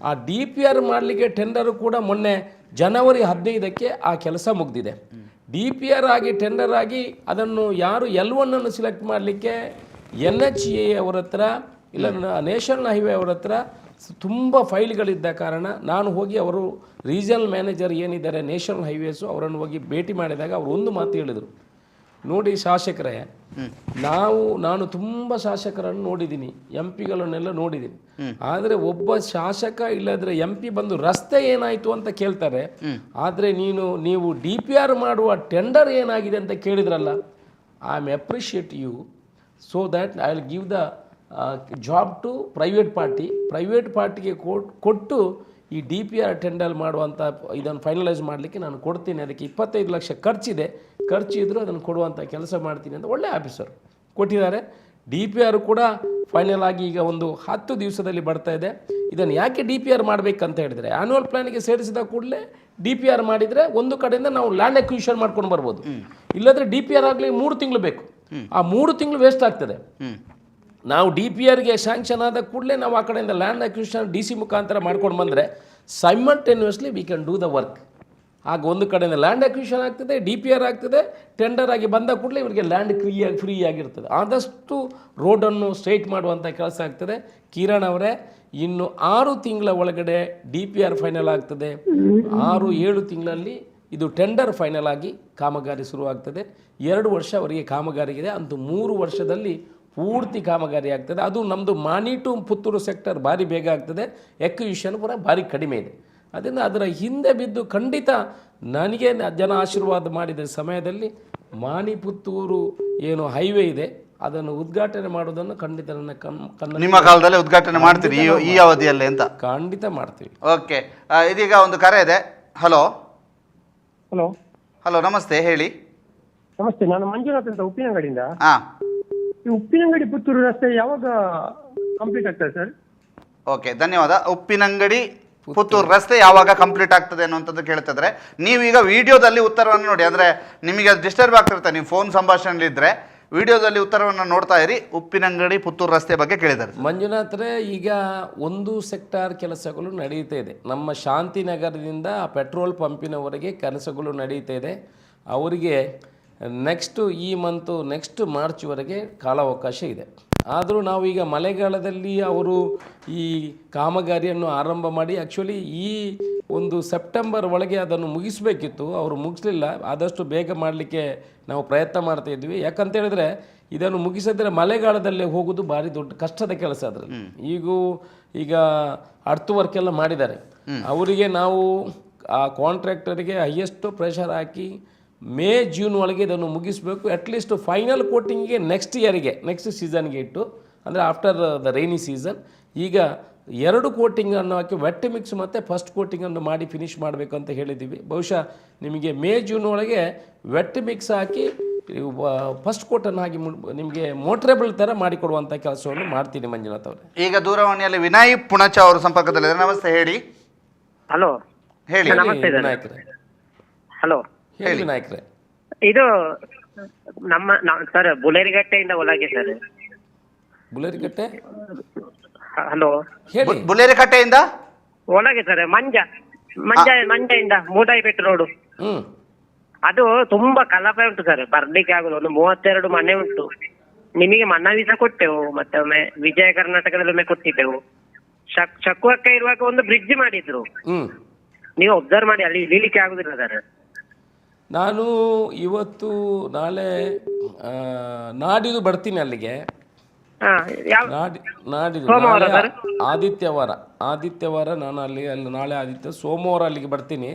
ಆ DPR ಮಾಡಲಿಕ್ಕೆ ಟೆಂಡರು ಕೂಡ ಮೊನ್ನೆ ಜನವರಿ 15ಕ್ಕೆ ಆ ಕೆಲಸ ಮುಗಿದಿದೆ. DPR ಆಗಿ ಟೆಂಡರ್ ಆಗಿ ಅದನ್ನು ಯಾರು L1 ಸಿಲೆಕ್ಟ್ ಮಾಡಲಿಕ್ಕೆ NHAI ಅವರ ಹತ್ರ ಇಲ್ಲ ನ್ಯಾಷನಲ್ ಹೈವೇ ಅವರ ಹತ್ರ ತುಂಬ ಫೈಲ್ಗಳಿದ್ದ ಕಾರಣ ನಾನು ಹೋಗಿ ಅವರು ರೀಜನಲ್ ಮ್ಯಾನೇಜರ್ ಏನಿದ್ದಾರೆ ನ್ಯಾಷನಲ್ ಹೈವೇಸು ಅವರನ್ನು ಹೋಗಿ ಭೇಟಿ ಮಾಡಿದಾಗ ಅವರು ಒಂದು ಮಾತು ಹೇಳಿದರು, ನೋಡಿ ಶಾಸಕರೇ, ನಾನು ತುಂಬ ಶಾಸಕರನ್ನು ನೋಡಿದ್ದೀನಿ, MP ಗಳನ್ನೆಲ್ಲ ನೋಡಿದ್ದೀನಿ. ಆದರೆ ಒಬ್ಬ ಶಾಸಕ ಇಲ್ಲದ್ರೆ MP ಬಂದು ರಸ್ತೆ ಏನಾಯಿತು ಅಂತ ಕೇಳ್ತಾರೆ, ಆದರೆ ನೀವು DPR ಮಾಡುವ ಟೆಂಡರ್ ಏನಾಗಿದೆ ಅಂತ ಕೇಳಿದ್ರಲ್ಲ, I am appreciate you, so that I will give the job to private ಪಾರ್ಟಿಗೆ ಕೊಟ್ಟು ಈ DPR ಟೆಂಡರ್ ಮಾಡುವಂಥ ಇದನ್ನು ಫೈನಲೈಸ್ ಮಾಡಲಿಕ್ಕೆ ನಾನು ಕೊಡ್ತೀನಿ. ಅದಕ್ಕೆ 25 ಲಕ್ಷ ಖರ್ಚಿದ್ರು ಅದನ್ನು ಕೊಡುವಂಥ ಕೆಲಸ ಮಾಡ್ತೀನಿ ಅಂತ ಒಳ್ಳೆ ಆಫೀಸರ್ ಕೊಟ್ಟಿದ್ದಾರೆ. DPR ಕೂಡ ಫೈನಲ್ ಆಗಿ ಈಗ ಒಂದು 10 ದಿವಸದಲ್ಲಿ ಬರ್ತಾ ಇದೆ. ಇದನ್ನು ಯಾಕೆ DPR ಮಾಡಬೇಕಂತ ಹೇಳಿದರೆ, ಆ್ಯನ್ಯುವಲ್ ಪ್ಲ್ಯಾನಿಗೆ ಸೇರಿಸಿದ ಕೂಡಲೇ DPR ಮಾಡಿದರೆ ಒಂದು ಕಡೆಯಿಂದ ನಾವು ಲ್ಯಾಂಡ್ ಅಕ್ವಿಷನ್ ಮಾಡ್ಕೊಂಡು ಬರ್ಬೋದು. ಇಲ್ಲದ್ರೆ DPR ಆಗಲಿ 3 ತಿಂಗಳು ಬೇಕು, ಆ 3 ತಿಂಗಳು ವೇಸ್ಟ್ ಆಗ್ತದೆ. ನಾವು DPRಗೆ ಸ್ಯಾಂಕ್ಷನ್ ಆದ ಕೂಡಲೇ ನಾವು ಆ ಕಡೆಯಿಂದ ಲ್ಯಾಂಡ್ ಅಕ್ವಿಷನ್ DC ಮುಖಾಂತರ ಮಾಡ್ಕೊಂಡು ಬಂದರೆ simultaneously we can do the work. ಆಗ ಒಂದು ಕಡೆಯಿಂದ ಲ್ಯಾಂಡ್ ಅಕ್ವಿಷನ್ ಆಗ್ತದೆ, DPR ಆಗ್ತದೆ, ಟೆಂಡರ್ ಆಗಿ ಬಂದ ಕೂಡಲೇ ಇವರಿಗೆ ಲ್ಯಾಂಡ್ ಫ್ರೀ ಆಗಿರ್ತದೆ. ಆದಷ್ಟು ರೋಡನ್ನು ಸ್ಟ್ರೈಟ್ ಮಾಡುವಂಥ ಕೆಲಸ ಆಗ್ತದೆ. ಕಿರಣ್ ಅವರೇ, ಇನ್ನು 6 ತಿಂಗಳ ಒಳಗಡೆ DPR ಫೈನಲ್ ಆಗ್ತದೆ. 6-7 ತಿಂಗಳಲ್ಲಿ ಇದು ಟೆಂಡರ್ ಫೈನಲ್ ಆಗಿ ಕಾಮಗಾರಿ ಶುರುವಾಗ್ತದೆ. 2 ವರ್ಷ ಅವರಿಗೆ ಕಾಮಗಾರಿಗಿದೆ, ಅಂತೂ 3 ವರ್ಷದಲ್ಲಿ ಪೂರ್ತಿ ಕಾಮಗಾರಿ ಆಗ್ತದೆ. ಅದು ನಮ್ಮದು ಮಾಣಿ ಟು ಪುತ್ತೂರು ಸೆಕ್ಟರ್ ಭಾರಿ ಬೇಗ ಆಗ್ತದೆ, ಎಕ್ವಿಷನ್ ಕೂಡ ಭಾರಿ ಕಡಿಮೆ ಇದೆ. ಅದನ್ನು ಅದರ ಹಿಂದೆ ಬಿದ್ದು ಖಂಡಿತ ನನಗೆ ಜನ ಆಶೀರ್ವಾದ ಮಾಡಿದ ಸಮಯದಲ್ಲಿ ಮಾಣಿ ಪುತ್ತೂರು ಏನು ಹೈವೇ ಇದೆ ಅದನ್ನು ಉದ್ಘಾಟನೆ ಮಾಡೋದನ್ನು ಖಂಡಿತ ನನ್ನ ನಿಮ್ಮ ಕಾಲದಲ್ಲಿ ಉದ್ಘಾಟನೆ ಮಾಡ್ತೀರಿ ಈ ಅವಧಿಯಲ್ಲಿ ಅಂತ? ಖಂಡಿತ ಮಾಡ್ತೀವಿ. ಓಕೆ, ಇದೀಗ ಒಂದು ಕರೆ ಇದೆ. ಹಲೋ ಹಲೋ ಹಲೋ ನಮಸ್ತೆ, ಹೇಳಿ. ನಮಸ್ತೆ, ನಾನು ಮಂಜುನಾಥ್ ಅಂತ ಉಪ್ಪಿನಂಗಡಿಯಿಂದ. ಈ ಉಪ್ಪಿನಂಗಡಿ ಪುತ್ತೂರು ರಸ್ತೆ ಯಾವಾಗ ಕಂಪ್ಲೀಟ್ ಆಗ್ತದೆ ಸರ್? ಓಕೆ, ಧನ್ಯವಾದ. ಉಪ್ಪಿನಂಗಡಿ ಪುತ್ತೂರು ರಸ್ತೆ ಯಾವಾಗ ಕಂಪ್ಲೀಟ್ ಆಗ್ತದೆ ಅನ್ನುವಂಥದ್ದು ಕೇಳ್ತಿದ್ರೆ, ನೀವೀಗ ವಿಡಿಯೋದಲ್ಲಿ ಉತ್ತರವನ್ನು ನೋಡಿ. ಅಂದರೆ ನಿಮಗೆ ಅದು ಡಿಸ್ಟರ್ಬ್ ಆಗ್ತಿರುತ್ತೆ, ನೀವು ಫೋನ್ ಸಂಭಾಷಣೆಯಲ್ಲಿದ್ದರೆ ವಿಡಿಯೋದಲ್ಲಿ ಉತ್ತರವನ್ನು ನೋಡ್ತಾ ಇರಿ. ಉಪ್ಪಿನಂಗಡಿ ಪುತ್ತೂರು ರಸ್ತೆ ಬಗ್ಗೆ ಕೇಳಿದ್ದಾರೆ ಮಂಜುನಾಥ್ರೆ. ಈಗ 1 ಸೆಕ್ಟಾರ್ ಕೆಲಸಗಳು ನಡೀತಾ ಇದೆ. ನಮ್ಮ ಶಾಂತಿನಗರದಿಂದ ಪೆಟ್ರೋಲ್ ಪಂಪಿನವರೆಗೆ ಕೆಲಸಗಳು ನಡೀತಾ ಇದೆ. ಅವರಿಗೆ ನೆಕ್ಸ್ಟು ಈ ಮಂತು ನೆಕ್ಸ್ಟ್ ಮಾರ್ಚ್ವರೆಗೆ ಕಾಲಾವಕಾಶ ಇದೆ. ಆದರೂ ನಾವು ಈಗ ಮಳೆಗಾಲದಲ್ಲಿ ಅವರು ಈ ಕಾಮಗಾರಿಯನ್ನು ಆರಂಭ ಮಾಡಿ ಆ್ಯಕ್ಚುಲಿ ಈ ಒಂದು ಸೆಪ್ಟೆಂಬರ್ ಒಳಗೆ ಅದನ್ನು ಮುಗಿಸಬೇಕಿತ್ತು, ಅವರು ಮುಗಿಸ್ಲಿಲ್ಲ. ಆದಷ್ಟು ಬೇಗ ಮಾಡಲಿಕ್ಕೆ ನಾವು ಪ್ರಯತ್ನ ಮಾಡ್ತಾ ಇದ್ವಿ. ಯಾಕಂತ ಹೇಳಿದ್ರೆ ಇದನ್ನು ಮುಗಿಸಿದ್ರೆ ಮಳೆಗಾಲದಲ್ಲೇ ಹೋಗೋದು ಭಾರಿ ದೊಡ್ಡ ಕಷ್ಟದ ಕೆಲಸ ಅದರಲ್ಲಿ. ಈಗ ಅರ್ತ್ ವರ್ಕ್ ಎಲ್ಲ ಮಾಡಿದ್ದಾರೆ. ಅವರಿಗೆ ನಾವು ಆ ಕಾಂಟ್ರಾಕ್ಟರಿಗೆ ಹೈಯೆಸ್ಟ್ ಪ್ರೆಷರ್ ಹಾಕಿ ಮೇ ಜೂನ್ ಒಳಗೆ ಇದನ್ನು ಮುಗಿಸಬೇಕು. ಅಟ್ಲೀಸ್ಟ್ ಫೈನಲ್ ಕೋಟಿಂಗಿಗೆ ನೆಕ್ಸ್ಟ್ ಇಯರಿಗೆ ನೆಕ್ಸ್ಟ್ ಸೀಸನ್ಗೆ ಇಟ್ಟು, ಅಂದರೆ ಆಫ್ಟರ್ ದ ರೈನಿ ಸೀಸನ್ ಈಗ 2 ಕೋಟಿಂಗನ್ನು ಹಾಕಿ ವೆಟ್ ಮಿಕ್ಸ್ ಮತ್ತು ಫಸ್ಟ್ ಕೋಟಿಂಗನ್ನು ಮಾಡಿ ಫಿನಿಷ್ ಮಾಡಬೇಕು ಅಂತ ಹೇಳಿದ್ದೀವಿ. ಬಹುಶಃ ನಿಮಗೆ ಮೇ ಜೂನ್ ಒಳಗೆ ವೆಟ್ ಮಿಕ್ಸ್ ಹಾಕಿ ಫಸ್ಟ್ ಕೋಟನ್ನು ಹಾಕಿ ನಿಮಗೆ ಮೋಟ್ರೇಬಲ್ ಥರ ಮಾಡಿಕೊಡುವಂಥ ಕೆಲಸವನ್ನು ಮಾಡ್ತೀನಿ ಮಂಜುನಾಥ್ ಅವರೇ. ಈಗ ದೂರವಾಣಿಯಲ್ಲಿ ವಿನಯ್ ಪುಣಚ ಅವರು ಸಂಪರ್ಕದಲ್ಲಿದ್ದಾರೆ. ನಮಸ್ತೆ, ಹೇಳಿ. ಹಲೋ ಹೇಳಿ ವಿನಾಯಕರೇ. ಹಲೋ ಹೇಳಿ ವಿನಾಯಕರೇ. ಇದು ಸರ್ ಬುಲೇರಿಗಟ್ಟೆಯಿಂದ ಒಳಗೆ ಸರ್. ಬುಲೇರಿಕಟ್ಟೆ ಹಲೋ ಹೇಳಿ. ಬುಲೇರಿಕಟ್ಟೆಯಿಂದ ಒಳಗೆ ಸರ್ ಮಂಜಯಿಂದ ಮೂಡಾಯಿಪೇಟೆ ರೋಡು. ಅದು ತುಂಬಾ ಕಲಪೆ ಉಂಟು ಸರ್, ಬರ್ಲಿಕ್ಕೆ ಆಗುದು. ಒಂದು 32 ಮನೆ ಉಂಟು. ನಿಮಗೆ ಮನವಿ ಸಹ ಕೊಟ್ಟೆವು, ಮತ್ತೆ ಒಮ್ಮೆ ವಿಜಯ ಕರ್ನಾಟಕದಲ್ಲಿ ಒಮ್ಮೆ ಕೊಟ್ಟಿದ್ದೆವು. ಶಕುವಕ್ಕ ಇರುವಾಗ ಒಂದು ಬ್ರಿಡ್ಜ್ ಮಾಡಿದ್ರು, ನೀವು ಒಬ್ಸರ್ವ್ ಮಾಡಿ, ಅಲ್ಲಿ ಇಳಿಲಿಕ್ಕೆ ಆಗುದಿಲ್ಲ ಸರ್. ನಾನು ಇವತ್ತು ನಾಳೆ ನಾಡಿದ್ದು ಬರ್ತೀನಿ ಅಲ್ಲಿಗೆ. ನಾಡಿದ್ದು ಆದಿತ್ಯವಾರ ನಾನು ಅಲ್ಲಿ ನಾಳೆ ಆದಿತ್ಯ ಸೋಮವಾರ ಅಲ್ಲಿಗೆ ಬರ್ತೀನಿ.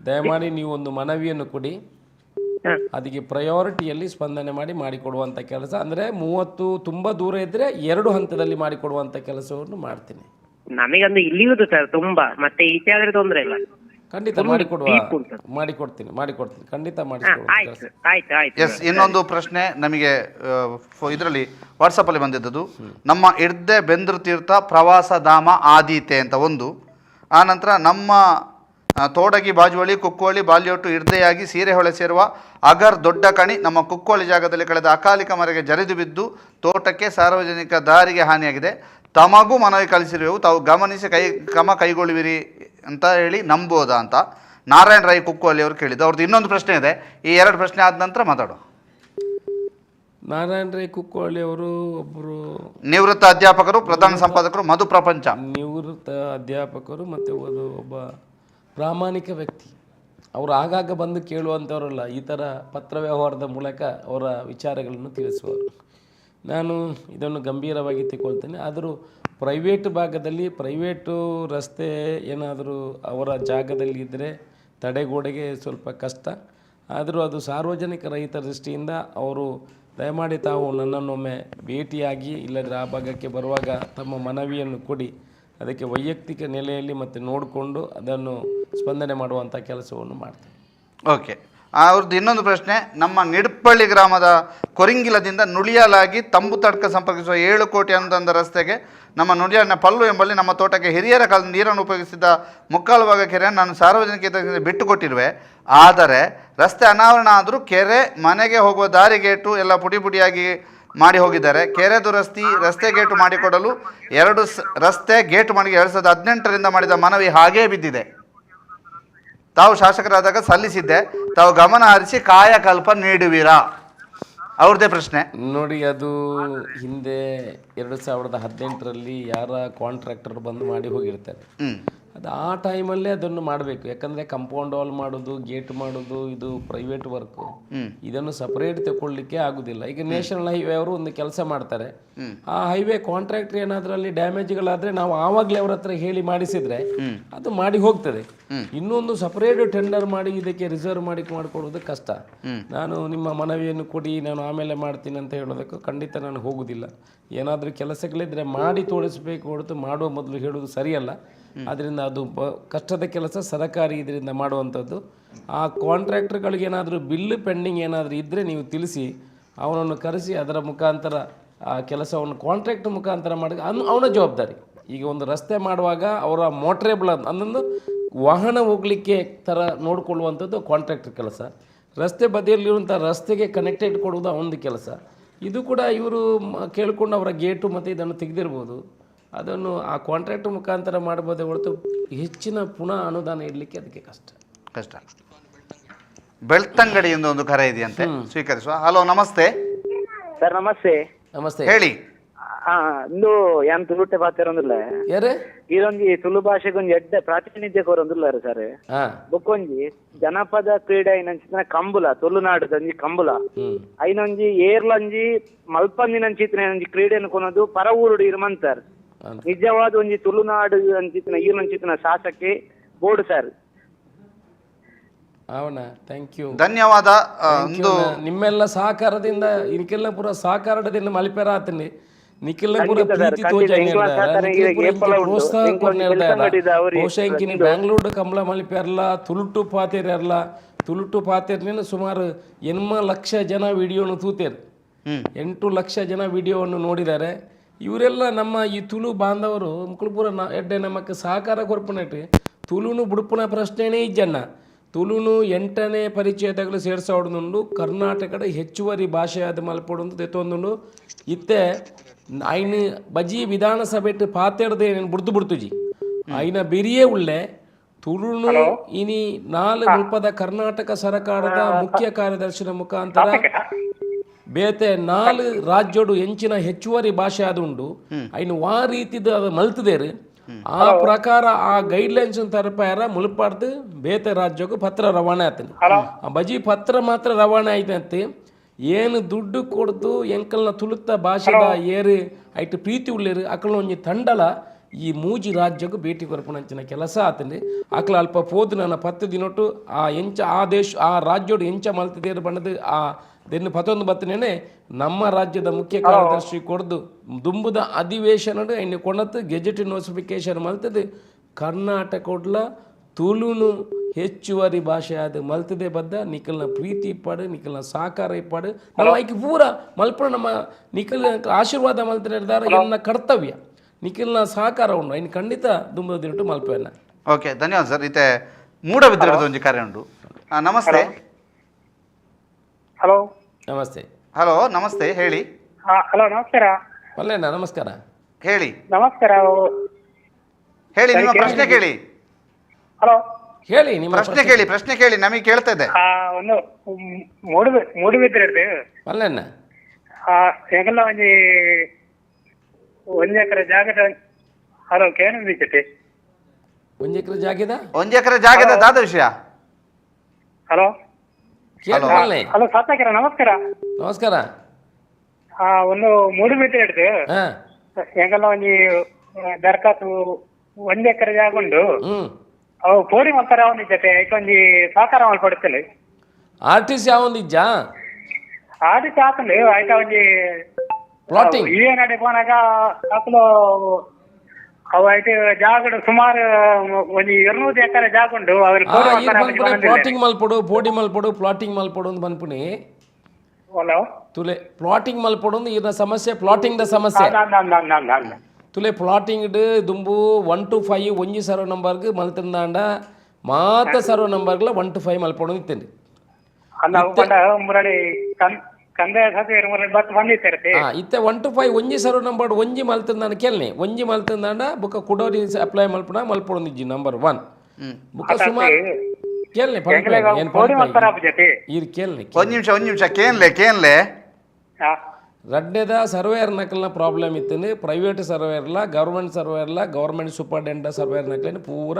ದಯಮಾಡಿ ನೀವು ಒಂದು ಮನವಿಯನ್ನು ಕೊಡಿ, ಅದಕ್ಕೆ ಪ್ರಯಾರಿಟಿಯಲ್ಲಿ ಸ್ಪಂದನೆ ಮಾಡಿಕೊಡುವಂಥ ಕೆಲಸ. ಅಂದರೆ 30 ತುಂಬ ದೂರ ಇದ್ದರೆ 2 ಹಂತದಲ್ಲಿ ಮಾಡಿಕೊಡುವಂಥ ಕೆಲಸವನ್ನು ಮಾಡ್ತೀನಿ. ನಮಗೊಂದು ಇಲ್ಲಿಯುವುದು ಸರ್ ತುಂಬಾ, ಮತ್ತೆ ಈಚೆ ಆದ್ರೆ ತೊಂದರೆ ಇಲ್ಲ. ಖಂಡಿತ ಮಾಡಿಕೊಡ್ತೀನಿ ಖಂಡಿತ ಮಾಡಿಸ್ಕೊಡ್ತೀನಿ. ಎಸ್, ಇನ್ನೊಂದು ಪ್ರಶ್ನೆ ನಮಗೆ ಇದರಲ್ಲಿ ವಾಟ್ಸಪ್ಪಲ್ಲಿ ಬಂದಿದ್ದದು. ನಮ್ಮ ಇರ್ದೆ ಬೆಂದ್ರ ತೀರ್ಥ ಪ್ರವಾಸ ಧಾಮ ಆದೀತೆ ಅಂತ ಒಂದು, ಆನಂತರ ನಮ್ಮ ತೋಡಗಿ ಬಾಜುವಳಿ ಕುಕ್ಕೋಳಿ ಬಾಲ್ಯೋಟು ಇರ್ದೆಯಾಗಿ ಸೀರೆಹೊಳೆ ಸೇರುವ ಅಗರ್ ದೊಡ್ಡ ಕಣಿ ನಮ್ಮ ಕುಕ್ಕೋಳಿ ಜಾಗದಲ್ಲಿ ಕಳೆದ ಅಕಾಲಿಕ ಮರೆಗೆ ಜರಿದು ಬಿದ್ದು ತೋಟಕ್ಕೆ ಸಾರ್ವಜನಿಕ ದಾರಿಗೆ ಹಾನಿಯಾಗಿದೆ. ತಮಗೂ ಮನವಿ ಕಳಿಸಿರುವೆವು, ತಾವು ಗಮನಿಸಿ ಕ್ರಮ ಕೈಗೊಳ್ಳುವಿರಿ ಅಂತ ಹೇಳಿ ನಂಬೋದಾ ಅಂತ ನಾರಾಯಣ ರೈ ಕುಕ್ಕೋಳಿ ಅವರು ಕೇಳಿದ್ದು. ಅವ್ರದ್ದು ಇನ್ನೊಂದು ಪ್ರಶ್ನೆ ಇದೆ, ಈ 2 ಪ್ರಶ್ನೆ ಆದ ನಂತರ ಮಾತಾಡೋ. ನಾರಾಯಣ ರೈ ಕುಕ್ಕೋಳಿ ಅವರು ಒಬ್ಬರು ನಿವೃತ್ತ ಅಧ್ಯಾಪಕರು, ಪ್ರಧಾನ ಸಂಪಾದಕರು, ಮಧು ಪ್ರಪಂಚ. ನಿವೃತ್ತ ಅಧ್ಯಾಪಕರು ಮತ್ತು ಒಬ್ಬ ಪ್ರಾಮಾಣಿಕ ವ್ಯಕ್ತಿ. ಅವರು ಆಗಾಗ ಬಂದು ಕೇಳುವಂಥವರಲ್ಲ, ಈ ಥರ ಪತ್ರ ವ್ಯವಹಾರದ ಮೂಲಕ ಅವರ ವಿಚಾರಗಳನ್ನು ತಿಳಿಸುವರು. ನಾನು ಇದನ್ನು ಗಂಭೀರವಾಗಿ ತಗೊಳ್ತೇನೆ. ಆದರೂ ಪ್ರೈವೇಟ್ ಭಾಗದಲ್ಲಿ ಪ್ರೈವೇಟು ರಸ್ತೆ ಏನಾದರೂ ಅವರ ಜಾಗದಲ್ಲಿ ಇದ್ದರೆ ತಡೆಗೋಡೆಗೆ ಸ್ವಲ್ಪ ಕಷ್ಟ. ಆದರೂ ಅದು ಸಾರ್ವಜನಿಕ ರೈತರ ದೃಷ್ಟಿಯಿಂದ ಅವರು ದಯಮಾಡಿ ತಾವು ನನ್ನನ್ನೊಮ್ಮೆ ಭೇಟಿಯಾಗಿ, ಇಲ್ಲದ್ರೆ ಆ ಭಾಗಕ್ಕೆ ಬರುವಾಗ ತಮ್ಮ ಮನವಿಯನ್ನು ಕೊಡಿ. ಅದಕ್ಕೆ ವೈಯಕ್ತಿಕ ನೆಲೆಯಲ್ಲಿ ಮತ್ತು ನೋಡಿಕೊಂಡು ಅದನ್ನು ಸ್ಪಂದನೆ ಮಾಡುವಂಥ ಕೆಲಸವನ್ನು ಮಾಡ್ತೇನೆ. ಓಕೆ, ಅವ್ರದ್ದು ಇನ್ನೊಂದು ಪ್ರಶ್ನೆ, ನಮ್ಮ ನಿಡ್ಪಳ್ಳಿ ಗ್ರಾಮದ ಕೊರಿಂಗಿಲದಿಂದ ನುಳಿಯಲಾಗಿ ತಂಬು ತಡ್ಕ ಸಂಪರ್ಕಿಸುವ 7 ಕೋಟಿ ಅನುದಾನದ ರಸ್ತೆಗೆ ನಮ್ಮ ನುಡಿಯಾಡಿನ ಪಲ್ಲು ಎಂಬಲ್ಲಿ ನಮ್ಮ ತೋಟಕ್ಕೆ ಹಿರಿಯರ ಕಾಲದ ನೀರನ್ನು ಉಪಯೋಗಿಸಿದ ಮುಕ್ಕಾಲು ಭಾಗ ಕೆರೆಯನ್ನು ನಾನು ಸಾರ್ವಜನಿಕ ಹಿತದಿಂದ ಬಿಟ್ಟುಕೊಟ್ಟಿರುವೆ. ಆದರೆ ರಸ್ತೆ ಅನಾವರಣ ಆದರೂ ಕೆರೆ ಮನೆಗೆ ಹೋಗುವ ದಾರಿ ಗೇಟು ಎಲ್ಲ ಪುಡಿ ಪುಡಿಯಾಗಿ ಮಾಡಿ ಹೋಗಿದ್ದಾರೆ. ಕೆರೆ ದುರಸ್ತಿ, ರಸ್ತೆ ಗೇಟು ಮಾಡಿಕೊಡಲು 2 ರಸ್ತೆ ಗೇಟು ಮಾಡಿ 2018ರಿಂದ ಮಾಡಿದ ಮನವಿ ಹಾಗೇ ಬಿದ್ದಿದೆ. ತಾವು ಶಾಸಕರಾದಾಗ ಸಲ್ಲಿಸಿದ್ದೆ, ತಾವು ಗಮನ ಹರಿಸಿ ಕಾಯಕಲ್ಪ ನೀಡುವಿರಾ? ಅವ್ರದ್ದೇ ಪ್ರಶ್ನೆ ನೋಡಿ. ಅದು ಹಿಂದೆ 2018ರಲ್ಲಿ ಯಾರ ಕಾಂಟ್ರಾಕ್ಟರ್ ಬಂದು ಮಾಡಿ ಹೋಗಿರ್ತಾರೆ. ಅದು ಆ ಟೈಮಲ್ಲೇ ಅದನ್ನು ಮಾಡಬೇಕು. ಯಾಕಂದರೆ ಕಾಂಪೌಂಡ್ ವಾಲ್ ಮಾಡೋದು, ಗೇಟ್ ಮಾಡೋದು ಇದು ಪ್ರೈವೇಟ್ ವರ್ಕು. ಇದನ್ನು ಸಪರೇಟ್ ತಗೊಳ್ಳಿಕ್ಕೆ ಆಗೋದಿಲ್ಲ. ಈಗ ನ್ಯಾಷನಲ್ ಹೈವೇ ಅವರು ಒಂದು ಕೆಲಸ ಮಾಡ್ತಾರೆ, ಆ ಹೈವೇ ಕಾಂಟ್ರಾಕ್ಟರ್ ಏನಾದರೂ ಅಲ್ಲಿ ಡ್ಯಾಮೇಜ್ಗಳಾದರೆ ನಾವು ಆವಾಗಲೇ ಅವ್ರ ಹತ್ರ ಹೇಳಿ ಮಾಡಿಸಿದ್ರೆ ಅದು ಮಾಡಿ ಹೋಗ್ತದೆ. ಇನ್ನೊಂದು ಸಪರೇಟ್ ಟೆಂಡರ್ ಮಾಡಿ ಇದಕ್ಕೆ ರಿಸರ್ವ್ ಮಾಡಿಕೊಡೋದು ಕಷ್ಟ. ನಾನು ನಿಮ್ಮ ಮನವಿಯನ್ನು ಕೊಡಿ, ನಾನು ಆಮೇಲೆ ಮಾಡ್ತೀನಿ ಅಂತ ಹೇಳೋದಕ್ಕೂ ಖಂಡಿತ ನಾನು ಹೋಗುವುದಿಲ್ಲ. ಏನಾದರೂ ಕೆಲಸಗಳಿದ್ರೆ ಮಾಡಿ ತೋರಿಸ್ಬೇಕು ಹೊರತು ಮಾಡುವ ಮೊದಲು ಹೇಳೋದು ಸರಿಯಲ್ಲ. ಅದರಿಂದ ಅದು ಕಷ್ಟದ ಕೆಲಸ, ಸರಕಾರಿ ಇದರಿಂದ ಮಾಡುವಂಥದ್ದು. ಆ ಕಾಂಟ್ರಾಕ್ಟರ್ಗಳಿಗೆ ಏನಾದರೂ ಬಿಲ್ಲು ಪೆಂಡಿಂಗ್ ಏನಾದರೂ ಇದ್ದರೆ ನೀವು ತಿಳಿಸಿ, ಅವನನ್ನು ಕರೆಸಿ ಅದರ ಮುಖಾಂತರ ಆ ಕೆಲಸವನ್ನು ಕಾಂಟ್ರಾಕ್ಟ್ ಮುಖಾಂತರ ಮಾಡಿ ಅವನ ಜವಾಬ್ದಾರಿ. ಈಗ ಒಂದು ರಸ್ತೆ ಮಾಡುವಾಗ ಅವರ ಮೋಟ್ರೇಬಲ್ ಅನ್ನೊಂದು ವಾಹನ ಹೋಗಲಿಕ್ಕೆ ಥರ ನೋಡಿಕೊಳ್ಳುವಂಥದ್ದು ಕಾಂಟ್ರಾಕ್ಟರ್ ಕೆಲಸ. ರಸ್ತೆ ಬದಿಯಲ್ಲಿರುವಂಥ ರಸ್ತೆಗೆ ಕನೆಕ್ಟೆಡ್ ಕೊಡುವುದು ಅವನದು ಕೆಲಸ. ಇದು ಕೂಡ ಇವರು ಕೇಳಿಕೊಂಡು ಅವರ ಗೇಟು ಮತ್ತು ಇದನ್ನು ತೆಗೆದಿರ್ಬೋದು. ಅದನ್ನು ಆ ಕಾಂಟ್ರಾಕ್ಟ್ ಮುಖಾಂತರ ಮಾಡ್ಬೋದೇ ಹೊರತು ಹೆಚ್ಚಿನ ಪುನಃ ಅನುದಾನ ಇಡಲಿಕ್ಕೆ ಅದಕ್ಕೆ ಕಷ್ಟ. ಬೆಳ್ತಂಗಡಿಯಿಂದ ಒಂದು ಕರೆ ಇದೆಯಂತೆ, ಸ್ವೀಕರಿಸುವ. ಹಲೋ, ನಮಸ್ತೆ ಸರ್ ನಮಸ್ತೆ. ನಮಸ್ತೆ. ಹೇಳಿ. ಇಂದು ಯಾನ್ ತುಳುಟೆ ಪಾತೆರೊಂದುಲ್ಲ ಯಾರು ಇದೊಂಜಿ ತುಳು ಭಾಷೆಗೊಂಜಿ ಎಡ್ಡೆ ಪ್ರಾತಿನಿಧ್ಯ ಕೋರೊಂದುಲ್ಲಾರು ಸರ್. ಬೊಕ್ಕೊಂಜಿ ಜನಪದ ಕ್ರೀಡೆ ಐನಂಚಿನ ಕಂಬುಲ ತುಳುನಾಡುದಂಜಿ ಕಂಬುಲ ಐನೊಂಜಿ ಏರ್ಲಂಜಿ ಮಲ್ಪಂದಿನಂಚಿತ್ತಿನ ಒಂಜಿ ಕ್ರೀಡೆಯನ್ನು ಕೊನೋದು ಪರ ಊರುಡು ಇರುಮಂತರ್. ನಿಜವಾದ ಒಂಜಿ ತುಳುನಾಡು ಅಂಚಿತ್ತಿನ ಈರ್ನಂಚಿತ್ತಿನ ಶಾಸಕಿ ಬೋರ್ಡ್ ಸರ್. ಅವನ ಥ್ಯಾಂಕ್ ಯು, ಧನ್ಯವಾದ. ನಿಮ್ಮೆಲ್ಲ ಸಹಕಾರದಿಂದ ಇದಕ್ಕೆಲ್ಲ ಪೂರ ಸಹಕಾರದಿಂದ ಮಲ್ಪೆರ ಆತನಿ ನಿಖಿಲ ಪೂರ ಪ್ರೀತಿ ಪ್ರೋತ್ಸಾಹ ಬಹುಶಃ ಇಂಕಿನಿ ಬ್ಯಾಂಗ್ಳೂರು ಕಂಬಳ ಮಲ್ಪೆರ್ಲ ತುಳುಟು ಪಾತೆರ್ಲ ತುಳುಟು ಪಾತೆರ್ನ ಸುಮಾರು 8 ಲಕ್ಷ ಜನ ವಿಡಿಯೋನು ತೂತೇರು. 8 ಲಕ್ಷ ಜನ ವಿಡಿಯೋವನ್ನು ನೋಡಿದ್ದಾರೆ. ಇವರೆಲ್ಲ ನಮ್ಮ ಈ ತುಳು ಬಾಂಧವರು ಮುಕ್ಕಳು ಎಡ್ಡೆ ನಮಕ್ಕೆ ಸಹಕಾರ ಕೊರ್ಪುನಟ್ಟು ತುಳುನು ಬುಡುಪುನ ಪ್ರಶ್ನೆನೇ ಇಜ್ಜಣ್ಣ. ತುಳುನು 8ನೇ ಪರಿಚಯದಾಗಲು ಸೇರ್ಸೋಡುಂಡು ಕರ್ನಾಟಕದ ಹೆಚ್ಚುವರಿ ಭಾಷೆಯಾದ ಮಲ್ಪೊಡು ತೆತ್ತೊಂದುಂಡು. ಇತ್ತೆ ಐನ ಬಜಿ ವಿಧಾನಸಭೆ ಪಾತೆರ್ದೆ ಬುಡ್ದು ಬಿಡ್ತುಜಿ ಐನ ಬೆರಿಯೇ ಉಳ್ಳೆ ತುಳುನು ಇನಿ 4 ರೂಪದ ಕರ್ನಾಟಕ ಸರ್ಕಾರದ ಮುಖ್ಯ ಕಾರ್ಯದರ್ಶಿನ ಮುಖಾಂತರ ಬೇತೆ 4 ರಾಜ್ಯೋಡು ಎಂಚಿನ ಹೆಚ್ಚುವರಿ ಭಾಷೆ ಆದುಂಡು ಐನು ವಾ ರೀತಿದ ಅದು ಮಲ್ತದೇರು ಆ ಪ್ರಕಾರ ಆ ಗೈಡ್ಲೈನ್ಸ್ ತರಪಾರ ಮುಲ್ಪಾಡ್ದು ಬೇತೆ ರಾಜ್ಯಕ್ಕೂ ಪತ್ರ ರವಾನೆ ಆತನು. ಆ ಬಜಿ ಪತ್ರ ಮಾತ್ರ ರವಾನೆ ಆಯ್ತಂತೆ. ಏನು ದುಡ್ಡು ಕೊಡ್ದು ಎಂಕಲ್ನ ತುಳುತ್ತ ಭಾಷೆದ ಏರು ಐಟು ಪ್ರೀತಿ ಉಳ್ಳೇರು ಅಕಲ್ನ ಒಂಜಿ ತಂಡಲ ಈ ಮೂಜಿ ರಾಜ್ಯಕ್ಕೂ ಭೇಟಿ ಕೊರಪುನಂಚಿನ ಕೆಲಸ ಆತಂడి. ಅಕ್ಲ ಅಲ್ಪ ಪೋದು ನನ್ನ 10 ದಿನೊಟ್ಟು ಆ ಎಂಚ ಆ ದೇಶ ಆ ರಾಜ್ಯೋಡು ಎಂಚ ಮಲ್ತದೇರು ಬಣ್ಣದು ಆ ದೆನ್ನು 11 ಬತ್ತನೇನೆ ನಮ್ಮ ರಾಜ್ಯದ ಮುಖ್ಯ ಕಾರ್ಯದರ್ಶಿ ಕೊಡ್ದು ದುಂಬುದ ಅಧಿವೇಶನಡು ಐನು ಕೊಣತ್ತು ಗೆಜೆಟ್ ನೋಟಿಫಿಕೇಶನ್ ಮಲ್ತದು ಕರ್ನಾಟಕಡ್ಲ ತುಳುನು ಹೆಚ್ಚುವರಿ ಭಾಷೆ ಆದ ಮಲ್ತದೆ ಬದ್ದ ನಿಖಲ್ನ ಪ್ರೀತಿ ಇಪ್ಪಾಡು ನಿಖಲ್ನ ಸಹಕಾರ ಇಪ್ಪಾಡು ನಾವು ಆಯ್ಕೆ ಪೂರ ಮಲ್ಪಡ ನಮ್ಮ ನಿಖಲ್ ಆಶೀರ್ವಾದ ಮಲ್ತ ನಿರ್ಧಾರ ಎನ್ನ ಕರ್ತವ್ಯ ನಿಖಲ್ನ ಸಹಕಾರ ಉಂಡು ಐನು ಖಂಡಿತ ದುಂಬದ ದಿನಟ್ಟು ಮಲ್ಪೆನ. ಓಕೆ, ಧನ್ಯವಾದ ಸರ್. ಇತ್ತೆ ಮೂಡಬಿದ್ರದ ಒಂಜಿ ಕರೆ ಉಂಡು. ನಮಸ್ತೆ. ಹಲೋ ನಮಸ್ತೆ. ಹಲೋ, ನಮಸ್ತೆ, ಹೇಳಿ. ಹಲೋ ನಮಸ್ಕಾರ. ಪಲ್ಲೇನ ನಮಸ್ಕಾರ. ಹೇಳಿ. ನಮಸ್ಕಾರ. ಹೇಳಿ, ನಿಮ್ಮ ಪ್ರಶ್ನೆ ಕೇಳಿ. ಹಲೋ ಹೇಳಿ, ನಿಮ್ಮ ಪ್ರಶ್ನೆ ಕೇಳಿ, ನಮಗೆ ಕೇಳ್ತಾ ಇದೆ. ಒಂದು ಮೂಡುಬಿದ್ರೆ ಪಲ್ಲೇನ ಹೆಂಗಲ್ಲ ಒಂದ್ ಎಕರೆ ಜಾಗದ. ಹಲೋ ಕೇಳಿದ್ರಿ? 1 ಎಕರೆ ಜಾಗದ 1 ಎಕರೆ ಜಾಗದ ದಾದ ವಿಷಯ. ಹಲೋ ಹಲೋ ಸಾತಾಕರ ನಮಸ್ಕಾರ. ನಮಸ್ಕಾರ. ಒಂದು ಮೂಡುಬಿದ್ರೆ ಹಿಡ್ದು ಹೆಂಗಲ್ಲ ಒಂಜಿ ದರ್ಖಾತು 1 ಎಕರೆ ಜಾಗ ಉಂಡು. ಅವು ಪೋಡಿ ಮಾಡ್ತಾರೆ ಅವನ ಜೊತೆ ಐಕೊಂಜಿ ಸಹಕಾರ ಮಾಡ್ಕೊಡ್ತೇನೆ. ಆರ್ಟಿಸಿ ಯಾವೊಂದಿಜ್ಜ ಆರ್ಟಿಸಿ ಹಾಕೊಂಡು ಆಯ್ತಾ ಒಂಜಿ ಪ್ಲಾಟಿಂಗ್ ಇವೇ ನಡೆ ಪೋನಾಗ ಹಾಕಲು ಅವು ಐತೆ ಜಾಗ ಸುಮಾರು ಒಂಜಿ 200 ಎಕರೆ ಜಾಗ ಉಂಡು. ಪ್ಲಾಟಿಂಗ್ ಮಲ್ಪಡು ಪೋಡಿ ಮಲ್ಪಡು ಪ್ಲಾಟಿಂಗ್ ಮಲ್ಪಡು ಅಂತ ಬಂದ್ಪುಣಿ. ಹಲೋ ತುಲೆ ಪ್ಲಾಟಿಂಗ್ ಮಲ್ಪಡು ಇದ ಸಮಸ್ಯೆ ಪ್ಲಾಟಿಂಗ್ ದ ಸಮಸ್ಯೆ ತುಲೆ ಪ್ಲಾಟಿಂಗ್ ದುಂಬು 1 to 5 ಒಂಜಿ ಸರ್ವ ನಂಬರ್ಗೆ ಮಲ್ತಂದಾಂಡ ಮಾತ ಸರ್ವ ನಂಬರ್ಗಳ 1 to 5 ಮಲ್ಪಡು ಇತ್ತೇನೆ. ಇತ್ತೆ 1 to 5 ಒಂಜಿ ಸರ್ವ ನಂಬರ್ ಒಂಜಿ ಮಲ್ತಂದಾಂಡ ಕೇಳ್ನೆ ಒಂಜಿ ಮಲ್ತಂದಾಂಡ ಬುಕ್ಕ ಕುಡೋರಿ ಅಪ್ಲೈ ಮಲ್ಪಡ ಮಲ್ಪಡು ನಿಜ್ಜಿ ನಂಬರ್ 1 ಬುಕ್ಕ ಸುಮಾರು ಕೇಳ್ನೆ ಇದು ಕೇಳ್ನೆ ಒಂದ್ ನಿಮಿಷ ಕೇನ್ಲೆ ರಡ್ಡೆದ ಸರ್ವೇಯರ್ ನಕಲ್ನ ಪ್ರಾಬ್ಲಮ್ ಇತ್ತು. ಪ್ರೈವೇಟ್ ಸರ್ವೇಯರ್ಲ ಗೌರ್ಮೆಂಟ್ ಸರ್ವೇಯರ್ಲ ಗೌರ್ಮೆಂಟ್ ಸೂಪರ್ಡೆಂಟ್ ಸರ್ವೇಯರ್ ನಕಲಿನ ಪೂರ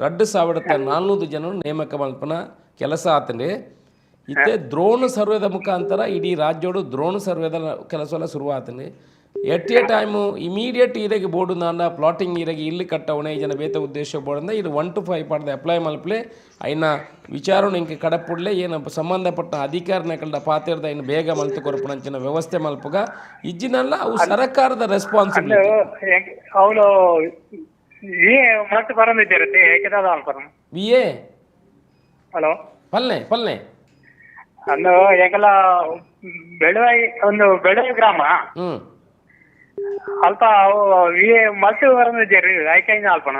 2,400 ಜನ ನೇಮಕ ಮಲ್ಪನ ಕೆಲಸ ಆತಂಡೆ. ಇತ್ತೆ ದ್ರೋಣ್ ಸರ್ವೇದ ಮುಖಾಂತರ ಇಡೀ ರಾಜ್ಯೋಡು ದ್ರೋಣ್ ಸರ್ವೇದ ಕೆಲಸ ಎಲ್ಲ ಶುರು ಆತಂಡೆ. ಎಟ್ ಎ ಟೈಮು ಇಮಿಡಿಯೇಟ್ ಇರಗೆ ಬೋರ್ಡು ನಾಂಡ ಪ್ಲಾಟಿಂಗ್ ಇರಗೆ ಇಲ್ಲಿ ಕಟ್ಟವಣೆ ಜನ ಬೇತ ಉದ್ದೇಶ ಬೋರ್ಡಿಂದ ಇದು 1 to 5 ಪಡೆದ ಅಪ್ಲೈ ಮಲ್ಪಲೆ ಐನ ವಿಚಾರಣೆ ಇಂಕೆ ಕಡಪುಡ್ಲೆ ಏನು ಸಂಬಂಧಪಟ್ಟ ಅಧಿಕಾರಿನಕಲ್ದ ಪಾತ್ರದ ಇನ್ನು ಬೇಗ ಮಲ್ತು ಕೊರಪುಣಂಚಿನ ವ್ಯವಸ್ಥೆ ಮಲ್ಪುಗ ಇಜ್ಜಿನಲ್ಲ ಅವು ಸರ್ಕಾರದ ರೆಸ್ಪಾನ್ಸಿಬಿಲಿಟಿ. ಅವಳು ವಿಎ ಹಲೋ ಪಲ್ಲೆ ಅಂದು ಹೆಂಗಲ್ಲ ಬೆಳವಾಯಿ ಗ್ರಾಮ ಅಲ್ಪ ಮಲ್ತು ಬರಂದಿದ್ದೀರಿ ಆಯ್ಕೆಯಿಂದ ಅಲ್ಪನ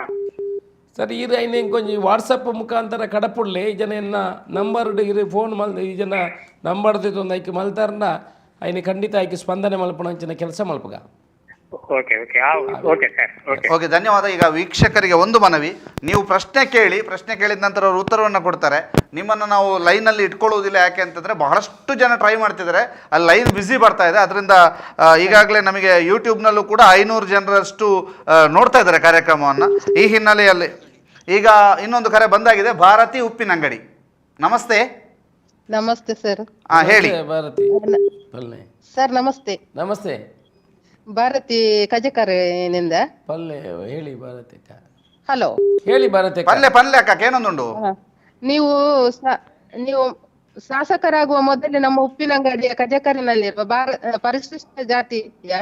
ಸರಿ ಇದು ಐನ ಕೊಂಚ ವಾಟ್ಸಪ್ ಮುಖಾಂತರ ಕಡಪುಡ್ಲೆ ಈ ಜನ ಎನ್ನ ನಂಬರ್ ಇರು ಫೋನ್ ಮಲ್ ಈ ಜನ ನಂಬರ್ ಒಂದು ಐಕೆ ಮಲ್ತಾರನ್ನ ಐನ ಖಂಡಿತ ಆಯ್ಕೆ ಸ್ಪಂದನೆ ಮಲ್ಪಣ ಅಂಚಿನ ಕೆಲಸ ಮಲ್ಪಗ. Okay okay okay sir okay. Okay, ಧನ್ಯವಾದ. ಈಗ ವೀಕ್ಷಕರಿಗೆ ಒಂದು ಮನವಿ, ನೀವು ಪ್ರಶ್ನೆ ಕೇಳಿದ ನಂತರ ಅವರು ಉತ್ತರವನ್ನು ಕೊಡ್ತಾರೆ. ನಿಮ್ಮನ್ನು ನಾವು ಲೈನಲ್ಲಿ ಇಟ್ಕೊಳ್ಳೋದಿಲ್ಲ. ಯಾಕೆ ಅಂತಂದರೆ ಬಹಳಷ್ಟು ಜನ ಟ್ರೈ ಮಾಡ್ತಿದ್ದಾರೆ, ಅಲ್ಲಿ ಲೈನ್ ಬ್ಯುಸಿ ಬರ್ತಾ ಇದೆ. ಅದರಿಂದ ಈಗಾಗಲೇ ನಮಗೆ ಯೂಟ್ಯೂಬ್ನಲ್ಲೂ ಕೂಡ 500 ಜನರಷ್ಟು ನೋಡ್ತಾ ಇದ್ದಾರೆ ಕಾರ್ಯಕ್ರಮವನ್ನು. ಈ ಹಿನ್ನೆಲೆಯಲ್ಲಿ ಈಗ ಇನ್ನೊಂದು ಕರೆ ಬಂದಾಗಿದೆ. ಭಾರತಿ ಉಪ್ಪಿನಂಗಡಿ, ನಮಸ್ತೆ. ನಮಸ್ತೆ ಸರ್. ಹೇಳಿ ಭಾರತಿ ಪಲ್ಲೆ. ಸರ್ ನಮಸ್ತೆ. ನಮಸ್ತೆ ಭಾರತಿ ಕಜಕರಿನಿಂದ. ಪಲ್ಲೆ ಹೇಳಿ ಭಾರತಿ ಅಕ್ಕ. ಹಲೋ ಹೇಳಿ ಭಾರತಿ ಅಕ್ಕ. ಪಲ್ಲೆ ಅಕ್ಕ, ಏನೊಂದುಂಟು? ನೀವು ನೀವು ಶಾಸಕರಾಗುವ ಮೊದಲೇ ನಮ್ಮ ಉಪ್ಪಿನಂಗಡಿಯ ಕಜಕರಿನಲ್ಲಿರುವ ಪರಿಶಿಷ್ಟ ಜಾತಿಯ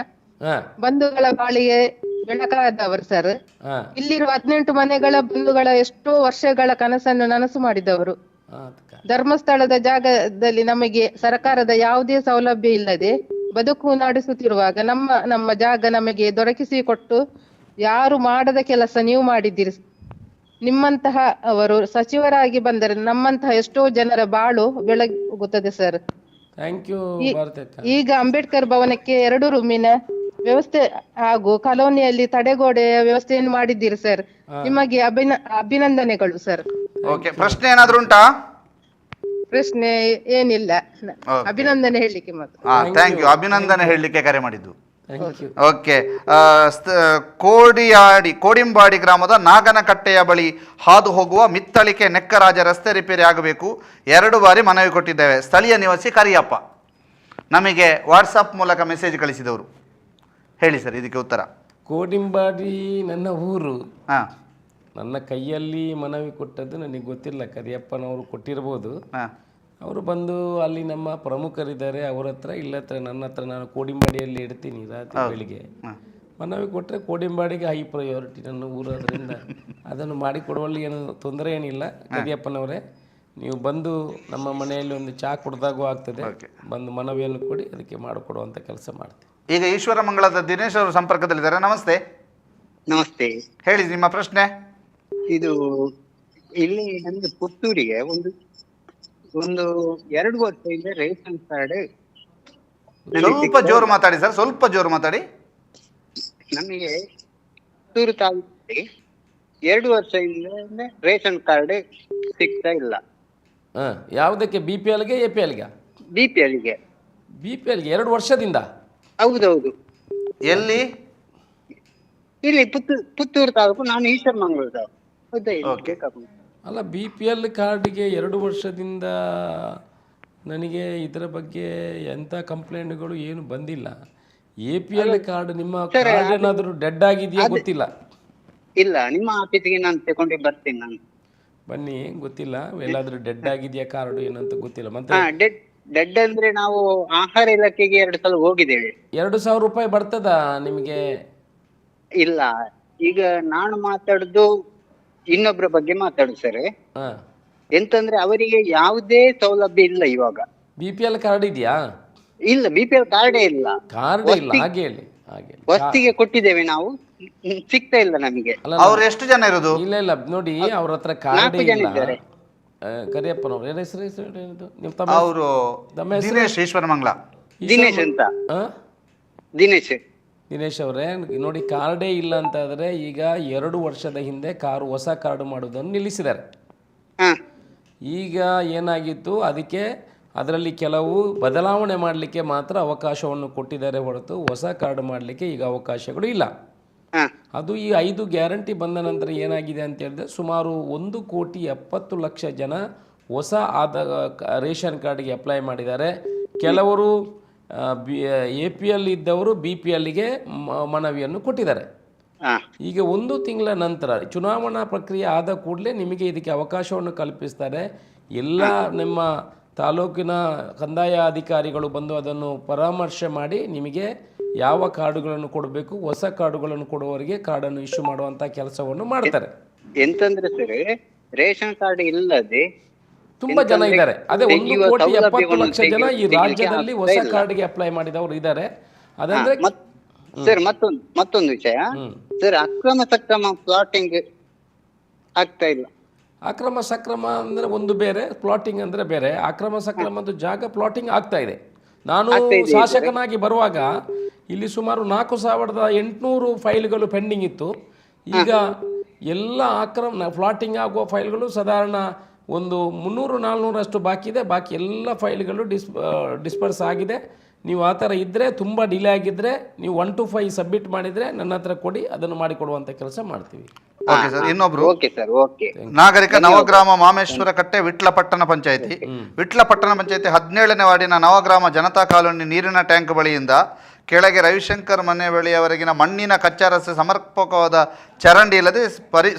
ಬಂಧುಗಳ ಬಾಳಿಗೆ ಬೆಳಕಾದವರು ಸರ್. ಇಲ್ಲಿರುವ 18 ಮನೆಗಳ ಬಂಧುಗಳ ಎಷ್ಟೋ ವರ್ಷಗಳ ಕನಸನ್ನು ನನಸು ಮಾಡಿದವರು. ಧರ್ಮಸ್ಥಳದ ಜಾಗದಲ್ಲಿ ನಮಗೆ ಸರ್ಕಾರದ ಯಾವುದೇ ಸೌಲಭ್ಯ ಇಲ್ಲದೆ ಬದುಕು ನಡೆಸುತ್ತಿರುವಾಗ ನಮ್ಮ ಜಾಗ ನಮಗೆ ದೊರಕಿಸಿಕೊಟ್ಟು ಯಾರು ಮಾಡದ ಕೆಲಸ ನೀವು ಮಾಡಿದ್ದೀರಿ. ನಿಮ್ಮಂತಹ ಅವರು ಸಚಿವರಾಗಿ ಬಂದರೆ ನಮ್ಮಂತಹ ಎಷ್ಟೋ ಜನರ ಬಾಳು ಬೆಳಗುತ್ತದೆ ಸರ್. ಥ್ಯಾಂಕ್ ಯು ಭಾರತಿ ಅಕ್ಕ. ಈಗ ಅಂಬೇಡ್ಕರ್ ಭವನಕ್ಕೆ 2 ರೂಮಿನ ವ್ಯವಸ್ಥೆ ಹಾಗೂ ಕಾಲೋನಿಯಲ್ಲಿ ತಡೆಗೋಡೆಯ ವ್ಯವಸ್ಥೆಯನ್ನು ಮಾಡಿದ್ದೀರಿ ಸರ್. ನಿಮಗೆ ಅಭಿನಂದನೆಗಳು ಸರ್. ಓಕೆ, ಪ್ರಶ್ನೆ ಏನಾದ್ರು ಉಂಟಾ? ಪ್ರಶ್ನೆ ಏನಿಲ್ಲ, ಅಭಿನಂದನೆ ಹೇಳಲಿಕ್ಕೆ ಮಾತ್ರ. ಥ್ಯಾಂಕ್ ಯು, ಅಭಿನಂದನೆ ಹೇಳಲಿಕ್ಕೆ ಕರೆ ಮಾಡಿದ್ದು. Thank you. ಓಕೆ, ಕೋಡಿಂಬಾಡಿ ಗ್ರಾಮದ ನಾಗನಕಟ್ಟೆಯ ಬಳಿ ಹಾದು ಹೋಗುವ ಮಿತ್ತಳಿಕೆ ನೆಕ್ಕರಾಜ ರಸ್ತೆ ರಿಪೇರಿ ಆಗಬೇಕು. 2 ಬಾರಿ ಮನವಿ ಕೊಟ್ಟಿದ್ದೇವೆ. ಸ್ಥಳೀಯ ನಿವಾಸಿ ಕರಿಯಪ್ಪ ನಮಗೆ ವಾಟ್ಸಪ್ ಮೂಲಕ ಮೆಸೇಜ್ ಕಳಿಸಿದವರು. ಹೇಳಿ ಸರ್ ಇದಕ್ಕೆ ಉತ್ತರ. ಕೋಡಿಂಬಾಡಿ ನನ್ನ ಊರು. ಹಾಂ, ನನ್ನ ಕೈಯಲ್ಲಿ ಮನವಿ ಕೊಟ್ಟದ್ದು ನನಗೆ ಗೊತ್ತಿಲ್ಲ, ಕರಿಯಪ್ಪನವರು ಕೊಟ್ಟಿರ್ಬೋದು. ಅವರು ಬಂದು ಅಲ್ಲಿ ನಮ್ಮ ಪ್ರಮುಖರಿದ್ದಾರೆ, ಅವ್ರ ಹತ್ರ ಇಲ್ಲತ್ರ ನನ್ನ ಹತ್ರ ನಾನು ಕೋಡಿಂಬಾಡಿಯಲ್ಲಿ ಇಡ್ತೀನಿ ರಾತ್ರಿ ಬೆಳಿಗ್ಗೆ ಮನವಿ ಕೊಟ್ಟರೆ ಕೋಡಿಂಬಾಡಿಗೆ ಹೈ ಪ್ರಯಾರಿಟಿ ನನ್ನ ಊರು. ಅದರಿಂದ ಅದನ್ನು ಮಾಡಿಕೊಡುವಲ್ಲಿ ಏನು ತೊಂದರೆ ಏನಿಲ್ಲ. ಕರಿಯಪ್ಪನವರೇ, ನೀವು ಬಂದು ನಮ್ಮ ಮನೆಯಲ್ಲಿ ಒಂದು ಚಹಾ ಕುಡ್ದಾಗೂ ಆಗ್ತದೆ, ಬಂದು ಮನವಿಯನ್ನು ಕೊಡಿ, ಅದಕ್ಕೆ ಮಾಡಿಕೊಡುವಂಥ ಕೆಲಸ ಮಾಡ್ತೀವಿ. ಈಗ ಈಶ್ವರಮಂಗಲದ ದಿನೇಶ್ ಅವರು ಸಂಪರ್ಕದಲ್ಲಿದ್ದಾರೆ. ನಮಸ್ತೆ. ನಮಸ್ತೆ. ಹೇಳಿ ನಿಮ್ಮ ಪ್ರಶ್ನೆ. ಇದು ಇಲ್ಲಿ ನಮ್ದು ಪುತ್ತೂರಿಗೆ ಒಂದು 2 ವರ್ಷದಿಂದ ರೇಷನ್ ಕಾರ್ಡ್. ಸ್ವಲ್ಪ ಜೋರು ಮಾತಾಡಿ ಸರ್, ಸ್ವಲ್ಪ ಜೋರು ಮಾತಾಡಿ. ನಮಗೆ ಪುತ್ತೂರು ತಾಲೂಕಿಗೆ 2 ವರ್ಷದಿಂದ ರೇಷನ್ ಕಾರ್ಡ್ ಸಿಗ್ತಾ ಇಲ್ಲ. ಯಾವುದಕ್ಕೆ? BPLಗೆ APLಗೆ? BPLಗೆ. BPLಗೆ 2 ವರ್ಷದಿಂದ? ಹೌದೌದು. ಎಲ್ಲಿ? ಇಲ್ಲಿ ಪುತ್ತೂರು ತಾಲೂಕು, ನಾನು ಈಶ್ವರಮಂಗಲ ತಾಲೂಕು. ಅಲ್ಲ, BPL ಕಾರ್ಡಿಗೆ 2 ವರ್ಷದಿಂದ ನನಗೆ ಇದರ ಬಗ್ಗೆ ಎಂಥ ಕಂಪ್ಲೇಂಟ್ಗಳು ಏನು ಬಂದಿಲ್ಲ. APL ಕಾರ್ಡ್ ನಿಮ್ಮ ಕಾರ್ಡ್ ಏನಾದರೂ ಡೆಡ್ ಆಗಿದೆಯಾ ಗೊತ್ತಿಲ್ಲ. ಇಲ್ಲ, ನಿಮ್ಮ ಆಫೀಸಿಗೆ ನಾನು ತಗೊಂಡು ಬರ್ತೀನಿ. ನಾನು ಬನ್ನಿ, ಗೊತ್ತಿಲ್ಲ ಎಲ್ಲಾದ್ರೂ ಡೆಡ್ ಆಗಿದೆಯಾ ಕಾರ್ಡ್ ಏನಂತ ಗೊತ್ತಿಲ್ಲ. ಮತ್ತೆ ಡೆಡ್ ಅಂದ್ರೆ ನಾವು ಆಹಾರ ಇಲಾಖೆಗೆ 2 ಸಲ ಹೋಗಿದ್ದೇವೆ. 2,000 ರೂಪಾಯಿ ಬರ್ತದ ನಿಮಗೆ? ಇಲ್ಲ, ಈಗ ನಾನು ಮಾತಾಡುದು ಇನ್ನೊಬ್ಬರ ಬಗ್ಗೆ ಮಾತಾಡುದು ಸರ್. ಎಂತಂದ್ರೆ ಅವರಿಗೆ ಯಾವುದೇ ಸೌಲಭ್ಯ ಇಲ್ಲ ಇವಾಗ. BPL ಕಾರ್ಡ್ ಇದೆಯಾ? ಇಲ್ಲ, BPL ಕಾರ್ಡೇ ಇಲ್ಲ. ಕಾರ್ಡ್ ಇಲ್ಲ, ಹಾಗೆ ಹೇಳಿ. ವಸ್ತಿಗೆ ಕೊಟ್ಟಿದ್ದೇವೆ ನಾವು, ಸಿಗ್ತಾ ಇಲ್ಲ ನಮಗೆ. ಅವ್ರು ಎಷ್ಟು ಜನ ಇರೋದು? ಇಲ್ಲ ಇಲ್ಲ, ನೋಡಿ ಅವ್ರ ಹತ್ರ ಕಾರ್ಡ್ ಇಲ್ಲ. ಕರಿಯಪ್ಪನವ್ರು ಏನು ಹೆಸರು? ನಿಮ್ಮ ತಮ್ಮ? ಅವರು ದಿನೇಶ್, ಈಶ್ವರಮಂಗಲ. ದಿನೇಶ್ ಅಂತ. ದಿನೇಶ್ ಅವರೇ, ನೋಡಿ ಕಾರ್ಡೇ ಇಲ್ಲ ಅಂತಾದರೆ ಈಗ 2 ವರ್ಷದ ಹಿಂದೆ ಹೊಸ ಕಾರ್ಡ್ ಮಾಡೋದನ್ನು ನಿಲ್ಲಿಸಿದ್ದಾರೆ. ಈಗ ಏನಾಗಿತ್ತು, ಅದರಲ್ಲಿ ಕೆಲವು ಬದಲಾವಣೆ ಮಾಡಲಿಕ್ಕೆ ಮಾತ್ರ ಅವಕಾಶವನ್ನು ಕೊಟ್ಟಿದ್ದಾರೆ ಹೊರತು ಹೊಸ ಕಾರ್ಡ್ ಮಾಡಲಿಕ್ಕೆ ಈಗ ಅವಕಾಶಗಳು ಇಲ್ಲ. ಅದು ಈ 5 ಗ್ಯಾರಂಟಿ ಬಂದ ನಂತರ ಏನಾಗಿದೆ ಅಂತ ಹೇಳಿದ್ರೆ ಸುಮಾರು 1,70,00,000 ಜನ ಹೊಸ ರೇಷನ್ ಕಾರ್ಡ್ಗೆ ಅಪ್ಲೈ ಮಾಡಿದ್ದಾರೆ. ಕೆಲವರು APL ಇದ್ದವರು BPLಗೆ ಮನವಿಯನ್ನು ಕೊಟ್ಟಿದ್ದಾರೆ. ಈಗ 1 ತಿಂಗಳ ನಂತರ ಚುನಾವಣಾ ಪ್ರಕ್ರಿಯೆ ಆದ ಕೂಡಲೇ ನಿಮಗೆ ಇದಕ್ಕೆ ಅವಕಾಶವನ್ನು ಕಲ್ಪಿಸ್ತಾರೆ. ಎಲ್ಲ ನಿಮ್ಮ ತಾಲೂಕಿನ ಕಂದಾಯ ಅಧಿಕಾರಿಗಳು ಬಂದು ಅದನ್ನು ಪರಾಮರ್ಶೆ ಮಾಡಿ ನಿಮಗೆ ಯಾವ ಕಾರ್ಡುಗಳನ್ನು ಕೊಡಬೇಕು, ಹೊಸ ಕಾರ್ಡುಗಳನ್ನು ಕೊಡುವವರಿಗೆ ಕಾರ್ಡನ್ನು ಇಶ್ಯೂ ಮಾಡುವಂತ ಕೆಲಸವನ್ನು ಮಾಡ್ತಾರೆ. ಎಂತಂದ್ರೆ ಸರ್, ರೇಷನ್ ಕಾರ್ಡ್ ಇಲ್ಲದೆ ತುಂಬಾ ಜನ ಇದ್ದಾರೆ. ಅದೇ 1,70,00,000 ಜನ ಈ ರಾಜ್ಯದಲ್ಲಿ ಹೊಸ ಕಾರ್ಡ್ಗೆ ಅಪ್ಲೈ ಮಾಡಿದವರು ಇದ್ದಾರೆ. ಅದಂದ್ರೆ ಸರ್ ಮತ್ತೊಂದು ವಿಷಯ ಸರ್, ಅಕ್ರಮ ಸಕ್ರಮ ಪ್ಲಾಟಿಂಗ್ ಆಗ್ತಾ ಇಲ್ಲ. ಅಕ್ರಮ ಸಕ್ರಮ ಅಂದ್ರೆ ಒಂದು ಬೇರೆ, ಪ್ಲಾಟಿಂಗ್ ಅಂದ್ರೆ ಬೇರೆ. ಅಕ್ರಮ ಸಕ್ರಮದ ಜಾಗ ಪ್ಲಾಟಿಂಗ್ ಆಗ್ತಾ ಇದೆ. ನಾನು ಶಾಸಕನಾಗಿ ಬರುವಾಗ ಇಲ್ಲಿ ಸುಮಾರು 4,800 ಫೈಲ್ಗಳು ಪೆಂಡಿಂಗ್ ಇತ್ತು. ಈಗ ಎಲ್ಲ ಫ್ಲಾಟಿಂಗ್ ಆಗುವ ಫೈಲ್ಗಳು ಸಾಧಾರಣ ಒಂದು 300-400 ಅಷ್ಟು ಬಾಕಿ ಇದೆ. ಬಾಕಿ ಎಲ್ಲ ಫೈಲ್ಗಳು ಡಿಸ್ಪರ್ಸ್ ಆಗಿದೆ. ನೀವು ಆ ಥರ ಇದ್ದರೆ, ತುಂಬ ಡಿಲೇ ಆಗಿದ್ದರೆ ನೀವು 1 to 5 ಸಬ್ಮಿಟ್ ಮಾಡಿದರೆ ನನ್ನ ಹತ್ರ ಕೊಡಿ, ಅದನ್ನು ಮಾಡಿಕೊಡುವಂಥ ಕೆಲಸ ಮಾಡ್ತೀವಿ. Okay sir. ಇನ್ನೊಬ್ರು ಓಕೆ ಸರ್, ಓಕೆ. ನಾಗರಿಕ ನವಗ್ರಾಮ ಮಾಮೇಶ್ವರ ಕಟ್ಟೆ ವಿಟ್ಲಪಟ್ಟಣ ಪಂಚಾಯಿತಿ 17ನೇ ವಾರ್ಡಿನ ನವಗ್ರಾಮ ಜನತಾ ಕಾಲೋನಿ ನೀರಿನ ಟ್ಯಾಂಕ್ ಬಳಿಯಿಂದ ಕೆಳಗೆ ರವಿಶಂಕರ್ ಮನೆ ಬಳಿಯವರೆಗಿನ ಮಣ್ಣಿನ ಕಚ್ಚಾ ರಸ್ತೆ ಸಮರ್ಪಕವಾದ ಚರಂಡಿ ಇಲ್ಲದೆ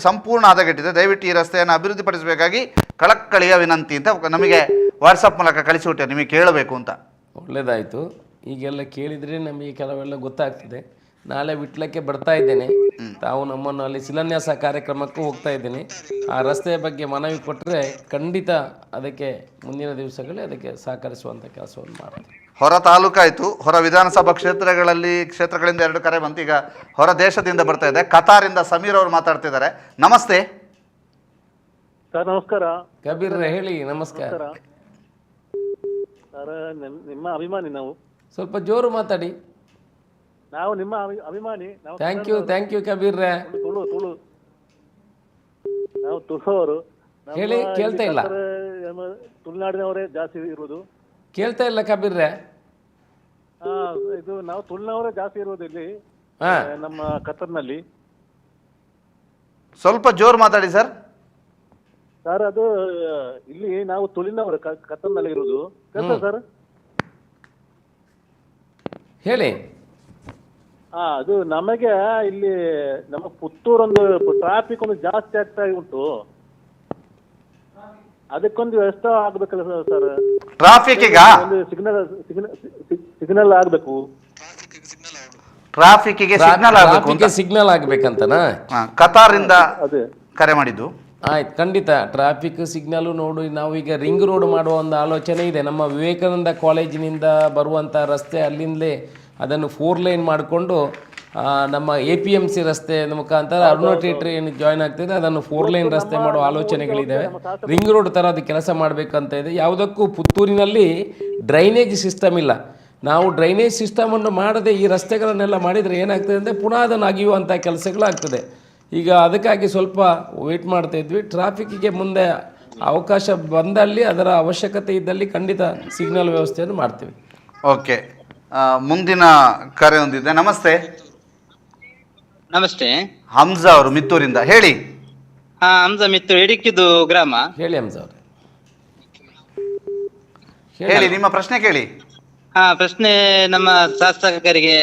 ಸಂಪೂರ್ಣ ಹದಗೆಟ್ಟಿದೆ. ದಯವಿಟ್ಟು ಈ ರಸ್ತೆಯನ್ನು ಅಭಿವೃದ್ಧಿಪಡಿಸಬೇಕಾಗಿ ಕಳಕಳಿಯ ವಿನಂತಿ ಅಂತ ನಮಗೆ ವಾಟ್ಸಪ್ ಮೂಲಕ ಕಳಿಸಿಬಿಟ್ಟೆ, ನಿಮಗೆ ಕೇಳಬೇಕು ಅಂತ. ಒಳ್ಳೆಯದಾಯಿತು. ಈಗೆಲ್ಲ ಕೇಳಿದರೆ ನಮಗೆ ಕೆಲವೆಲ್ಲ ಗೊತ್ತಾಗ್ತಿದೆ. ನಾಳೆ ವಿಟ್ಲಕ್ಕೆ ಬರ್ತಾ ಇದ್ದೇನೆ, ತಾವು ನಮ್ಮನ್ನು ಅಲ್ಲಿ ಶಿಲಾನ್ಯಾಸ ಕಾರ್ಯಕ್ರಮಕ್ಕೂ ಹೋಗ್ತಾ ಇದ್ದೇನೆ. ಆ ರಸ್ತೆಯ ಬಗ್ಗೆ ಮನವಿ ಕೊಟ್ಟರೆ ಖಂಡಿತ ಅದಕ್ಕೆ ಮುಂದಿನ ದಿವಸಗಳೇ ಅದಕ್ಕೆ ಸಹಕರಿಸುವಂಥ ಕೆಲಸವನ್ನು ಮಾಡ್ತೀವಿ. ಹೊರ ತಾಲೂಕಾಯಿತು, ಹೊರ ವಿಧಾನಸಭಾ ಕ್ಷೇತ್ರಗಳಿಂದ 2 ಕರೆ ಬಂತು. ಈಗ ಹೊರ ದೇಶದಿಂದ ಬರ್ತಾ ಇದೆ. ಕತಾರಿಂದ ಸಮೀರ್ ಅವರು ಮಾತಾಡ್ತಿದ್ದಾರೆ. ನಮಸ್ತೆ ಸರ್. ನಮಸ್ಕಾರ. ಕಬೀರ್ ಹೇಳಿ. ನಮಸ್ಕಾರ ಸರ್. ನಿಮ್ಮ ಅಭಿಮಾನಿ ನಾವು. ಸ್ವಲ್ಪ ಜೋರು ಮಾತಾಡಿ. ನಾವು ನಿಮ್ಮ ಅಭಿಮಾನಿ. Thank you Kabir. ತುಳು ನಾವು ತುಳುವರು. ಹೇಳಿ, ಕೇಳ್ತಾ ಇಲ್ಲ. ತುಳುನಾಡಿನವರೇ ಜಾಸ್ತಿ ಇರುವುದು. ಕೇಳ್ತಾ ಇಲ್ಲ ಕಬೀರ್. ಇದು ನಾವು ತುಳುನವರೇ ಜಾಸ್ತಿ ಇರುವುದು ಇಲ್ಲಿ ನಮ್ಮ ಕತ್ತರ್ನಲ್ಲಿ. ಸ್ವಲ್ಪ ಜೋರು ಮಾತಾಡಿ ಸರ್. ಸರ್ ಅದು ಇಲ್ಲಿ ನಾವು ತುಳಿನವರು ಕತ್ತರ್ನಲ್ಲಿ ಇರುವುದು ಸರ್. ಹೇಳಿ. ಅದು ನಮಗೆ ಇಲ್ಲಿ ನಮ್ಮ ಪುತ್ತೂರೊಂದು ಟ್ರಾಫಿಕ್ ಒಂದು ಜಾಸ್ತಿ ಆಗ್ತಾ ಉಂಟು. ಅದಕ್ಕೊಂದು ವ್ಯವಸ್ಥೆ ಆಗ್ಬೇಕಲ್ಲ ಸರ್. ಟ್ರಾಫಿಕ್ ಈಗ ಒಂದು ಸಿಗ್ನಲ್ ಆಗ್ಬೇಕು. ಟ್ರಾಫಿಕ್ಗೆ ಸಿಗ್ನಲ್ ಆಗ್ಬೇಕಂತನಾ? ಕತಾರಿಂದ ಕರೆ ಮಾಡಿದ್ದು. ಆಯ್ತು, ಖಂಡಿತ ಟ್ರಾಫಿಕ್ ಸಿಗ್ನಲ್ ನೋಡಿ. ನಾವೀಗ ರಿಂಗ್ ರೋಡ್ ಮಾಡುವ ಒಂದು ಆಲೋಚನೆ ಇದೆ. ನಮ್ಮ ವಿವೇಕಾನಂದ ಕಾಲೇಜಿನಿಂದ ಬರುವಂಥ ರಸ್ತೆ ಅಲ್ಲಿಂದಲೇ ಅದನ್ನು 4 ಲೈನ್ ಮಾಡಿಕೊಂಡು ನಮ್ಮ APMC ರಸ್ತೆ ಮುಖಾಂತರ ಅರುಣಾ ಥಿಯೇಟರ್ ಏನು ಜಾಯ್ನ್ ಆಗ್ತಿದೆ ಅದನ್ನು 4 ಲೈನ್ ರಸ್ತೆ ಮಾಡುವ ಆಲೋಚನೆಗಳಿದ್ದಾವೆ. ರಿಂಗ್ ರೋಡ್ ಥರ ಅದು ಕೆಲಸ ಮಾಡಬೇಕಂತ ಇದೆ. ಯಾವುದಕ್ಕೂ ಪುತ್ತೂರಿನಲ್ಲಿ ಡ್ರೈನೇಜ್ ಸಿಸ್ಟಮ್ ಇಲ್ಲ. ನಾವು ಡ್ರೈನೇಜ್ ಸಿಸ್ಟಮನ್ನು ಮಾಡದೆ ಈ ರಸ್ತೆಗಳನ್ನೆಲ್ಲ ಮಾಡಿದರೆ ಏನಾಗ್ತದೆ ಅಂದರೆ ಪುನಃ ಅದನ್ನು ಅಗಿಯುವಂಥ ಕೆಲಸಗಳಾಗ್ತದೆ. ಈಗ ಅದಕ್ಕಾಗಿ ಸ್ವಲ್ಪ ವೆಯ್ಟ್ ಮಾಡ್ತಾ ಇದ್ವಿ. ಟ್ರಾಫಿಕ್ಕಿಗೆ ಮುಂದೆ ಅವಕಾಶ ಬಂದಲ್ಲಿ, ಅದರ ಅವಶ್ಯಕತೆ ಇದ್ದಲ್ಲಿ ಖಂಡಿತ ಸಿಗ್ನಲ್ ವ್ಯವಸ್ಥೆಯನ್ನು ಮಾಡ್ತೀವಿ. ಓಕೆ, ಮುಂದಿನ ಕರೆ ಹೊಂದಿದ್ದೆ. ನಮಸ್ತೆ. ನಮಸ್ತೆ. ಹಂಸಾ ಅವರು ಮಿತ್ತೂರಿಂದ. ಹೇಳಿ. ಹಂಸಾ ಮಿತ್ತೂರು, ಇಡಿಕಿದು ಗ್ರಾಮ. ಹೇಳಿ ಹಂಸಾ ಅವರು. ಹೇಳಿ, ನಿಮ್ಮ ಪ್ರಶ್ನೆ ಕೇಳಿ. ಪ್ರಶ್ನೆ ನಮ್ಮ ಶಾಸಕರಿಗೆ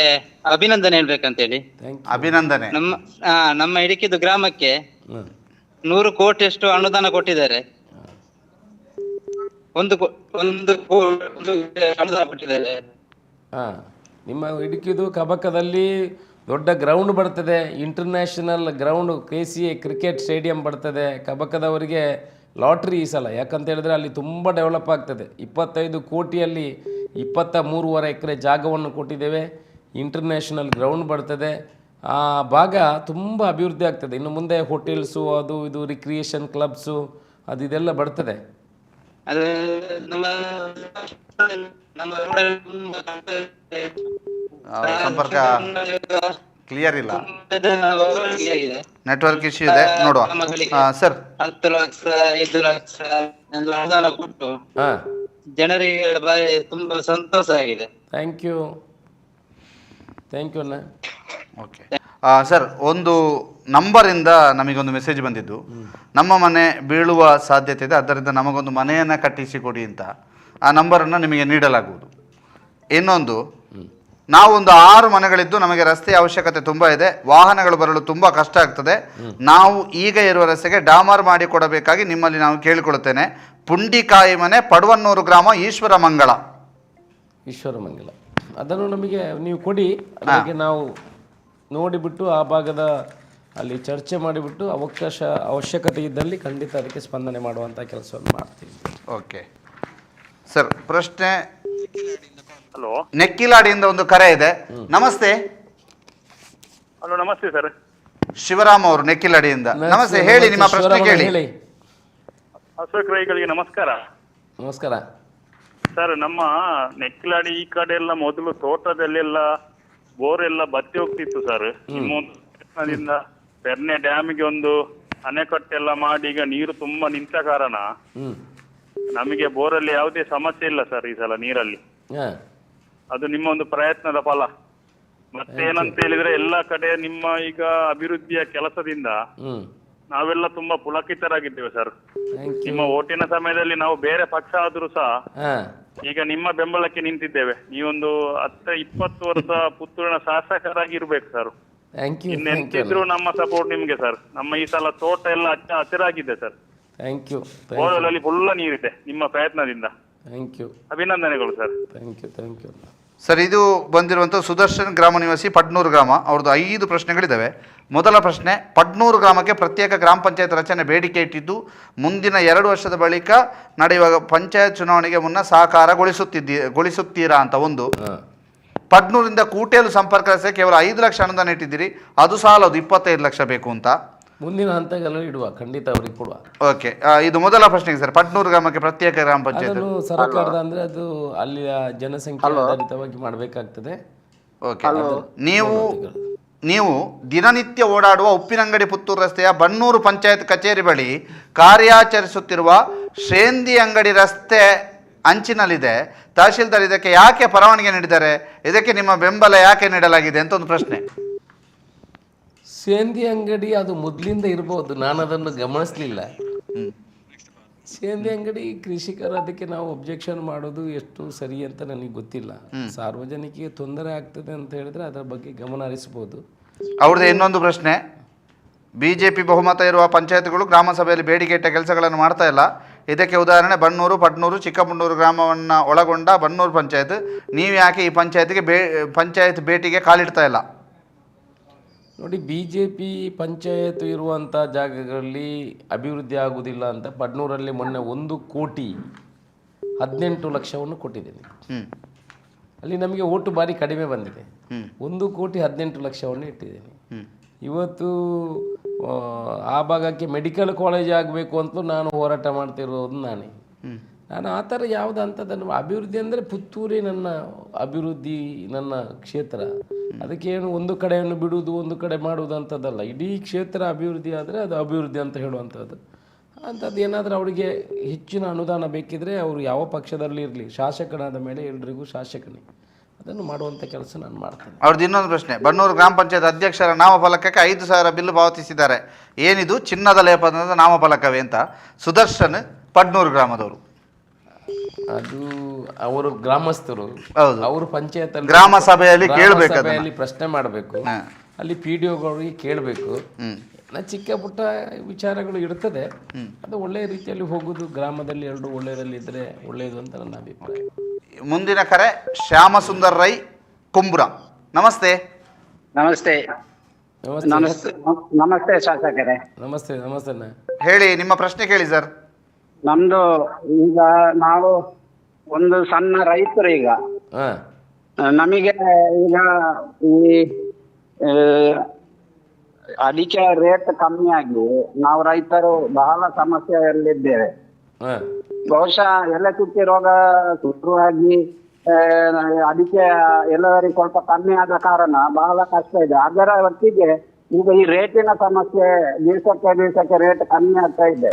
ಅಭಿನಂದನೆ ಹೇಳ್ಬೇಕಂತೇಳಿ. ಅಭಿನಂದನೆ. ನಮ್ಮ ಇಡಿಕಿದು ಗ್ರಾಮಕ್ಕೆ 100 ಕೋಟಿಯಷ್ಟು ಅನುದಾನ ಕೊಟ್ಟಿದ್ದಾರೆ. ಒಂದು ಅನುದಾನ ಕೊಟ್ಟಿದ್ದಾರೆ. ನಿಮ್ಮ ಇಡುಕಿದು ಕಬಕದಲ್ಲಿ ದೊಡ್ಡ ಗ್ರೌಂಡ್ ಬರ್ತದೆ, international ground, KCA cricket stadium ಬರ್ತದೆ. ಕಬಕದವರಿಗೆ ಲಾಟ್ರಿ ಈ ಸಲ, ಯಾಕಂತ ಹೇಳಿದ್ರೆ ಅಲ್ಲಿ ತುಂಬ ಡೆವಲಪ್ ಆಗ್ತದೆ. 25 ಕೋಟಿಯಲ್ಲಿ 23.5 ಎಕರೆ ಜಾಗವನ್ನು ಕೊಟ್ಟಿದ್ದೇವೆ. ಇಂಟರ್ನ್ಯಾಷನಲ್ ಗ್ರೌಂಡ್ ಬರ್ತದೆ. ಆ ಭಾಗ ತುಂಬ ಅಭಿವೃದ್ಧಿ ಆಗ್ತದೆ. ಇನ್ನು ಮುಂದೆ ಹೋಟೆಲ್ಸು, ಅದು ಇದು ರಿಕ್ರಿಯೇಷನ್ ಕ್ಲಬ್ಸು ಅದು ಇದೆಲ್ಲ ಬರ್ತದೆ. ಸಂಪರ್ಕ ಕ್ಲಿಯರ್ ಇಲ್ಲ, ನೆಟ್ವರ್ಕ್ ಇಶ್ಯೂ ಇದೆ. ನೋಡುವ ಸರ್. 10 ಲಕ್ಷ 5 ಲಕ್ಷ ಅನುದಾನ ಕೊಟ್ಟು ಜನರಿಗೆ ತುಂಬಾ ಸಂತೋಷ ಆಗಿದೆ. ಥ್ಯಾಂಕ್ ಯು ಅಣ್ಣ. ಓಕೆ ಸರ್, ಒಂದು ನಂಬರಿಂದ ನಮಗೊಂದು ಮೆಸೇಜ್ ಬಂದಿದ್ದು, ನಮ್ಮ ಮನೆ ಬೀಳುವ ಸಾಧ್ಯತೆ ಇದೆ, ಆದ್ದರಿಂದ ನಮಗೊಂದು ಮನೆಯನ್ನು ಕಟ್ಟಿಸಿಕೊಡಿ ಅಂತ. ಆ ನಂಬರನ್ನು ನಿಮಗೆ ನೀಡಲಾಗುವುದು. ಇನ್ನೊಂದು, ನಾವೊಂದು 6 ಮನೆಗಳಿದ್ದು ನಮಗೆ ರಸ್ತೆಯ ಅವಶ್ಯಕತೆ ತುಂಬ ಇದೆ, ವಾಹನಗಳು ಬರಲು ತುಂಬ ಕಷ್ಟ ಆಗ್ತದೆ. ನಾವು ಈಗ ಇರುವ ರಸ್ತೆಗೆ ಡಾಮರ್ ಮಾಡಿ ಕೊಡಬೇಕಾಗಿ ನಿಮ್ಮಲ್ಲಿ ನಾವು ಕೇಳಿಕೊಳ್ಳುತ್ತೇನೆ. ಪುಂಡಿಕಾಯಿ ಮನೆ, ಪಡುವನ್ನೂರು ಗ್ರಾಮ, ಈಶ್ವರಮಂಗಲ. ಅದನ್ನು ನಮಗೆ ನೀವು ಕೊಡಿ. ಅದಕ್ಕೆ ನಾವು ನೋಡಿಬಿಟ್ಟು ಆ ಭಾಗದ ಅಲ್ಲಿ ಚರ್ಚೆ ಮಾಡಿಬಿಟ್ಟು ಅವಶ್ಯಕತೆ ಇದ್ದಲ್ಲಿ ಖಂಡಿತ ಅದಕ್ಕೆ ಸ್ಪಂದನೆ ಮಾಡುವಂಥ ಕೆಲಸವನ್ನು ಮಾಡ್ತೀವಿ. ಓಕೆ ಸರ್, ಪ್ರಶ್ನೆ. ಹಲೋ, ನೆಕ್ಕಿಲಾಡಿಯಿಂದ ಒಂದು ಕರೆ ಇದೆ. ನಮಸ್ತೆ. ಹಲೋ, ನಮಸ್ತೆ ಸರ್. ಶಿವರಾಮ್ ಅವರು ನೆಕ್ಕಿಲಾಡಿಯಿಂದ. ನಮಸ್ತೆ, ಹೇಳಿ ನಿಮ್ಮ ಪ್ರಶ್ನೆ ಕೇಳಿ. ಅಶೋಕ್ ರೈಗಳಿಗೆ ನಮಸ್ಕಾರ. ನಮಸ್ಕಾರ. ಸರ್ ನಮ್ಮ ನೆಕ್ಲಾಡಿ ಈ ಕಡೆ ಎಲ್ಲ ಮೊದಲು ತೋಟದಲ್ಲೆಲ್ಲ ಬೋರ್ ಎಲ್ಲ ಬತ್ತಿ ಹೋಗ್ತಿತ್ತು ಸರ್. ನಿಮ್ಮ ಬೆರ್ನೆ ಡ್ಯಾಮಿಗೆ ಒಂದು ಅಣೆಕಟ್ಟೆಲ್ಲ ಮಾಡಿ ಈಗ ನೀರು ತುಂಬಾ ನಿಂತ ಕಾರಣ ನಮಗೆ ಬೋರಲ್ಲಿ ಯಾವುದೇ ಸಮಸ್ಯೆ ಇಲ್ಲ ಸರ್ ಈ ಸಲ ನೀರಲ್ಲಿ. ಅದು ನಿಮ್ಮ ಒಂದು ಪ್ರಯತ್ನದ ಫಲ. ಮತ್ತೆ ಏನಂತ ಹೇಳಿದ್ರೆ ಎಲ್ಲ ಕಡೆ ನಿಮ್ಮ ಈಗ ಅಭಿವೃದ್ಧಿಯ ಕೆಲಸದಿಂದ ನಾವೆಲ್ಲ ತುಂಬಾ ಪುಳಕಿತರಾಗಿದ್ದೇವೆ ಸರ್. ನಿಮ್ಮ ಓಟಿನ ಸಮಯದಲ್ಲಿ ನಾವು ಬೇರೆ ಪಕ್ಷ ಆದ್ರೂ ಸಹ ಈಗ ನಿಮ್ಮ ಬೆಂಬಲಕ್ಕೆ ನಿಂತಿದ್ದೇವೆ. ನೀವೊಂದು 10-20 ವರ್ಷ ಪುತ್ತೂರಿನ ಶಾಸಕರಾಗಿರ್ಬೇಕು ಸರ್. ಇನ್ನೆಂತಿದ್ರು ನಮ್ಮ ಸಪೋರ್ಟ್ ನಿಮ್ಗೆ ಸರ್. ನಮ್ಮ ಈ ಸಲ ತೋಟ ಎಲ್ಲ ಹಸಿರಾಗಿದೆ ಸರ್. ಬೋರ್ವೆಲ್ ಫುಲ್ಲ ನೀರಿದೆ ನಿಮ್ಮ ಪ್ರಯತ್ನದಿಂದ. ಅಭಿನಂದನೆಗಳು ಸರ್. ಸರ್, ಇದು ಬಂದಿರುವಂಥ ಸುದರ್ಶನ್ ಗ್ರಾಮ ನಿವಾಸಿ ಪಡ್ನೂರು ಗ್ರಾಮ. ಅವ್ರದ್ದು 5 ಪ್ರಶ್ನೆಗಳಿದ್ದಾವೆ. ಮೊದಲ ಪ್ರಶ್ನೆ, ಪಡ್ನೂರು ಗ್ರಾಮಕ್ಕೆ ಪ್ರತ್ಯೇಕ ಗ್ರಾಮ ಪಂಚಾಯತ್ ರಚನೆ ಬೇಡಿಕೆ ಇಟ್ಟಿದ್ದು ಮುಂದಿನ 2 ವರ್ಷದ ಬಳಿಕ ನಡೆಯುವ ಪಂಚಾಯತ್ ಚುನಾವಣೆಗೆ ಮುನ್ನ ಸಾಕಾರಗೊಳಿಸುತ್ತೀರಾ ಅಂತ ಒಂದು. ಪಡ್ನೂರಿಂದ ಕೂಟೇಲು ಸಂಪರ್ಕ ರಸ್ತೆ ಕೇವಲ 5 ಲಕ್ಷ ಅನುದಾನ ಇಟ್ಟಿದ್ದೀರಿ, ಅದು ಸಾಲದು 25 ಲಕ್ಷ ಬೇಕು ಅಂತ. ಮುಂದಿನ ಹಂತಗೆಲ್ಲ ಇಡುವ, ಖಂಡಿತ ಅವ್ರಿಗೆ ಕೊಡುವ. ಓಕೆ, ಇದು ಮೊದಲ ಪ್ರಶ್ನೆಗೆ ಸರ್. ಪಡ್ನೂರು ಗ್ರಾಮಕ್ಕೆ ಪ್ರತ್ಯೇಕ ಗ್ರಾಮ ಪಂಚಾಯತ್ ಸರ್ಕಾರದ ಅಂದ್ರೆ ಅದು ಅಲ್ಲಿಯ ಜನಸಂಖ್ಯೆ ಆಧಾರಿತವಾಗಿ ಮಾಡಬೇಕಾಗ್ತದೆ. ಓಕೆ, ನೀವು ದಿನನಿತ್ಯ ಓಡಾಡುವ ಉಪ್ಪಿನಂಗಡಿ ಪುತ್ತೂರು ರಸ್ತೆಯ ಬನ್ನೂರು ಪಂಚಾಯತ್ ಕಚೇರಿ ಬಳಿ ಕಾರ್ಯಾಚರಿಸುತ್ತಿರುವ ಶ್ರೇಂದಿ ಅಂಗಡಿ ರಸ್ತೆ ಅಂಚಿನಲ್ಲಿದೆ. ತಹಶೀಲ್ದಾರ್ ಇದಕ್ಕೆ ಯಾಕೆ ಪರವಾನಗಿ ನೀಡಿದ್ದಾರೆ? ಇದಕ್ಕೆ ನಿಮ್ಮ ಬೆಂಬಲ ಯಾಕೆ ನೀಡಲಾಗಿದೆ ಅಂತ ಒಂದು ಪ್ರಶ್ನೆ. ಸೇಂದಿ ಅಂಗಡಿ ಅದು ಮೊದಲಿಂದ ಇರ್ಬೋದು, ನಾನು ಅದನ್ನು ಗಮನಿಸಲಿಲ್ಲ. ಸೇಂದಿ ಅಂಗಡಿ ಕೃಷಿಕರು, ಅದಕ್ಕೆ ನಾವು ಒಬ್ಜೆಕ್ಷನ್ ಮಾಡೋದು ಎಷ್ಟು ಸರಿ ಅಂತ ನನಗೆ ಗೊತ್ತಿಲ್ಲ. ಸಾರ್ವಜನಿಕರಿಗೆ ತೊಂದರೆ ಆಗ್ತದೆ ಅಂತ ಹೇಳಿದ್ರೆ ಅದರ ಬಗ್ಗೆ ಗಮನ ಹರಿಸ್ಬೋದು. ಅವ್ರದ್ದು ಇನ್ನೊಂದು ಪ್ರಶ್ನೆ, ಬಿಜೆಪಿ ಬಹುಮತ ಇರುವ ಪಂಚಾಯತ್ಗಳು ಗ್ರಾಮ ಸಭೆಯಲ್ಲಿ ಬೇಡಿಕೆ ಇಟ್ಟ ಕೆಲಸಗಳನ್ನು ಮಾಡ್ತಾ ಇಲ್ಲ. ಇದಕ್ಕೆ ಉದಾಹರಣೆ ಬನ್ನೂರು, ಪಡ್ನೂರು, ಚಿಕ್ಕಮುಂಡೂರು ಗ್ರಾಮವನ್ನು ಒಳಗೊಂಡ ಬನ್ನೂರು ಪಂಚಾಯತ್. ನೀವು ಯಾಕೆ ಈ ಪಂಚಾಯತ್ ಭೇಟಿಗೆ ಕಾಲಿಡ್ತಾ ಇಲ್ಲ? ನೋಡಿ, BJP ಪಂಚಾಯತ್ ಇರುವಂಥ ಜಾಗಗಳಲ್ಲಿ ಅಭಿವೃದ್ಧಿ ಆಗುವುದಿಲ್ಲ ಅಂತ ಪಡ್ನೂರಲ್ಲಿ ಮೊನ್ನೆ 1,18,00,000 ಕೊಟ್ಟಿದ್ದೀನಿ. ಅಲ್ಲಿ ನಮಗೆ ಓಟು ಬಾರಿ ಕಡಿಮೆ ಬಂದಿದೆ. 1,18,00,000 ಇಟ್ಟಿದ್ದೀನಿ. ಇವತ್ತು ಆ ಭಾಗಕ್ಕೆ ಮೆಡಿಕಲ್ ಕಾಲೇಜ್ ಆಗಬೇಕು ಅಂತ ನಾನು ಹೋರಾಟ ಮಾಡ್ತಿರೋದು ನಾನು ಆ ಥರ ಯಾವುದು ಅಂಥದ್ದನ್ನು ಅಭಿವೃದ್ಧಿ ಅಂದರೆ ಪುತ್ತೂರೇ ನನ್ನ ಅಭಿವೃದ್ಧಿ, ನನ್ನ ಕ್ಷೇತ್ರ. ಅದಕ್ಕೇನು ಒಂದು ಕಡೆಯನ್ನು ಬಿಡುವುದು, ಒಂದು ಕಡೆ ಮಾಡುವುದು ಅಂಥದ್ದಲ್ಲ. ಇಡೀ ಕ್ಷೇತ್ರ ಅಭಿವೃದ್ಧಿ ಆದರೆ ಅದು ಅಭಿವೃದ್ಧಿ ಅಂತ ಹೇಳುವಂಥದ್ದು. ಅಂಥದ್ದು ಏನಾದರೂ ಅವರಿಗೆ ಹೆಚ್ಚಿನ ಅನುದಾನ ಬೇಕಿದ್ರೆ ಅವರು ಯಾವ ಪಕ್ಷದಲ್ಲಿ ಇರಲಿ, ಶಾಸಕನಾದ ಮೇಲೆ ಎಲ್ರಿಗೂ ಶಾಸಕನೇ, ಅದನ್ನು ಮಾಡುವಂಥ ಕೆಲಸ ನಾನು ಮಾಡ್ತೇನೆ. ಅವ್ರದ್ದು ಇನ್ನೊಂದು ಪ್ರಶ್ನೆ, ಬನ್ನೂರು ಗ್ರಾಮ ಪಂಚಾಯತ್ ಅಧ್ಯಕ್ಷರ ನಾಮಫಲಕಕ್ಕೆ 5,000 ಬಿಲ್ ಪಾವತಿಸಿದ್ದಾರೆ. ಏನಿದು ಚಿನ್ನದ ಲೇಪನದ ನಾಮಫಲಕವೇ ಅಂತ. ಸುದರ್ಶನ್, ಪಡ್ನೂರು ಗ್ರಾಮದವರು. ಅದು ಅವರು ಗ್ರಾಮಸ್ಥರು, ಅವರು ಪಂಚಾಯತ್ ಗ್ರಾಮ ಸಭೆಯಲ್ಲಿ ಪ್ರಶ್ನೆ ಮಾಡಬೇಕು. ಅಲ್ಲಿ PDOಗಳಿಗೆ ಕೇಳಬೇಕು. ಚಿಕ್ಕ ಪುಟ್ಟ ವಿಚಾರಗಳು ಇರ್ತದೆ, ಅದು ಒಳ್ಳೆಯ ರೀತಿಯಲ್ಲಿ ಹೋಗುದು. ಗ್ರಾಮದಲ್ಲಿ ಎರಡು ಒಳ್ಳೆಯದಲ್ಲಿದ್ದರೆ ಒಳ್ಳೆಯದು ಅಂತ ನನ್ನ ಅಭಿಪ್ರಾಯ. ಮುಂದಿನ ಕರೆ ಶ್ಯಾಮಸುಂದರ್ ರೈ, ಕುಂಬ್ರ. ನಮಸ್ತೆ. ನಮಸ್ತೆ. ನಮಸ್ತೆ ಶಾಸಕರೇ. ನಮಸ್ತೆ. ನಮಸ್ತೆ. ಹೇಳಿ, ನಿಮ್ಮ ಪ್ರಶ್ನೆ ಕೇಳಿ ಸರ್. ನಮ್ದು ಈಗ ನಾವು ಒಂದು ಸಣ್ಣ ರೈತರು. ಈಗ ನಮಗೆ ಈಗ ಈ ಅಡಿಕೆ ರೇಟ್ ಕಮ್ಮಿ ಆಗಿ ನಾವು ರೈತರು ಬಹಳ ಸಮಸ್ಯೆಯಲ್ಲಿದ್ದೇವೆ. ಬಹುಶಃ ಎಲೆ ಚುಕ್ಕಿ ರೋಗ ಶುರುವಾಗಿ ಅಡಿಕೆ ಎಲ್ಲವರಿಗೆ ಸ್ವಲ್ಪ ಕಮ್ಮಿ ಆದ ಕಾರಣ ಬಹಳ ಕಷ್ಟ ಇದೆ. ಅದರ ಒಟ್ಟಿಗೆ ಈಗ ಈ ರೇಟಿನ ಸಮಸ್ಯೆ ದಿವಸಕ್ಕೆ ರೇಟ್ ಕಮ್ಮಿ ಆಗ್ತಾ ಇದೆ.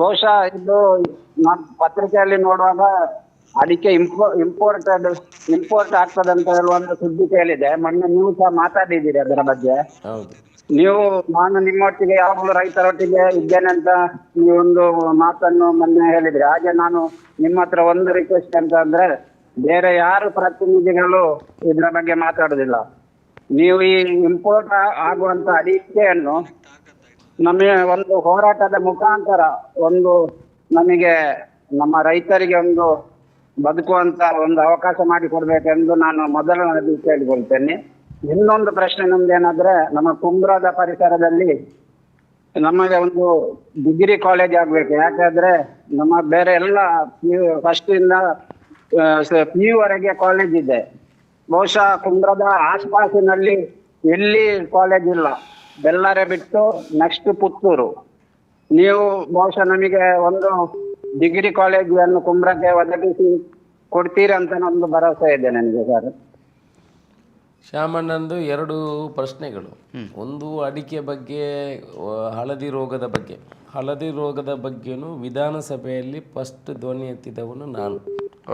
ಬಹುಶಃ ಇದು ಪತ್ರಿಕೆಯಲ್ಲಿ ನೋಡುವಾಗ ಅಡಿಕೆ ಇಂಪೋರ್ಟ್ ಆಗ್ತದಂತ ಹೇಳುವಂತ ಸುದ್ದಿ ಕೇಳಿದೆ. ಮೊನ್ನೆ ನೀವು ಸಹ ಮಾತಾಡಿದ್ದೀರಿ ಅದರ ಬಗ್ಗೆ. ನಾನು ನಿಮ್ಮೊಟ್ಟಿಗೆ ಯಾವಾಗಲೂ ರೈತರೊಟ್ಟಿಗೆ ಇದ್ದೇನೆ ಅಂತ ಈ ಒಂದು ಮಾತನ್ನು ಮೊನ್ನೆ ಹೇಳಿದ್ರಿ. ಹಾಗೆ ನಾನು ನಿಮ್ಮ ಹತ್ರ ಒಂದು ರಿಕ್ವೆಸ್ಟ್ ಅಂತ ಅಂದ್ರೆ, ಬೇರೆ ಯಾರು ಪ್ರತಿನಿಧಿಗಳು ಇದ್ರ ಬಗ್ಗೆ ಮಾತಾಡುದಿಲ್ಲ. ನೀವು ಈ ಇಂಪೋರ್ಟ್ ಆಗುವಂತ ಅಡಿಕೆಯನ್ನು ನಮಗೆ ಒಂದು ಹೋರಾಟದ ಮುಖಾಂತರ ನಮಗೆ ನಮ್ಮ ರೈತರಿಗೆ ಒಂದು ಬದುಕುವಂತ ಒಂದು ಅವಕಾಶ ಮಾಡಿಕೊಡ್ಬೇಕೆಂದು ನಾನು ಮೊದಲನೇದು ಕೇಳಿಕೊಳ್ತೇನೆ. ಇನ್ನೊಂದು ಪ್ರಶ್ನೆ ನಮ್ದೇನಾದ್ರೆ, ನಮ್ಮ ಕುಂಬ್ರದ ಪರಿಸರದಲ್ಲಿ ನಮಗೆ ಒಂದು ಡಿಗ್ರಿ ಕಾಲೇಜ್ ಆಗ್ಬೇಕು. ಯಾಕಂದ್ರೆ ನಮ್ಮ ಬೇರೆ ಎಲ್ಲ ಫಸ್ಟ್ ಇಂದ PU ವರೆಗೆ ಕಾಲೇಜ್ ಇದೆ. ಬಹುಶಃ ಕುಂಬ್ರದ ಆಸ್ಪಾಸಿನಲ್ಲಿ ಎಲ್ಲಿ ಕಾಲೇಜ್ ಇಲ್ಲ. ಬೆಳ್ಳಾರೆ ಬಿಟ್ಟು ನೆಕ್ಸ್ಟ್ ಪುತ್ತೂರು. ನೀವು ಬಹುಶಃ ನಮಗೆ ಒಂದು ಡಿಗ್ರಿ ಕಾಲೇಜನ್ನು ಕುಂಬ್ರಕ್ಕೆ ಒದಗಿಸಿ ಕೊಡ್ತೀರಂತ ನಮ್ದು ಭರವಸೆ ಇದೆ ನನಗೆ ಸರ್. ಶ್ಯಾಮಣ್ಣಂದು 2 ಪ್ರಶ್ನೆಗಳು. ಒಂದು ಅಡಿಕೆ ಬಗ್ಗೆ, ಹಳದಿ ರೋಗದ ಬಗ್ಗೆ. ಹಳದಿ ರೋಗದ ಬಗ್ಗೆನೂ ವಿಧಾನಸಭೆಯಲ್ಲಿ ಫಸ್ಟ್ ಧ್ವನಿ ಎತ್ತಿದವನು ನಾನು.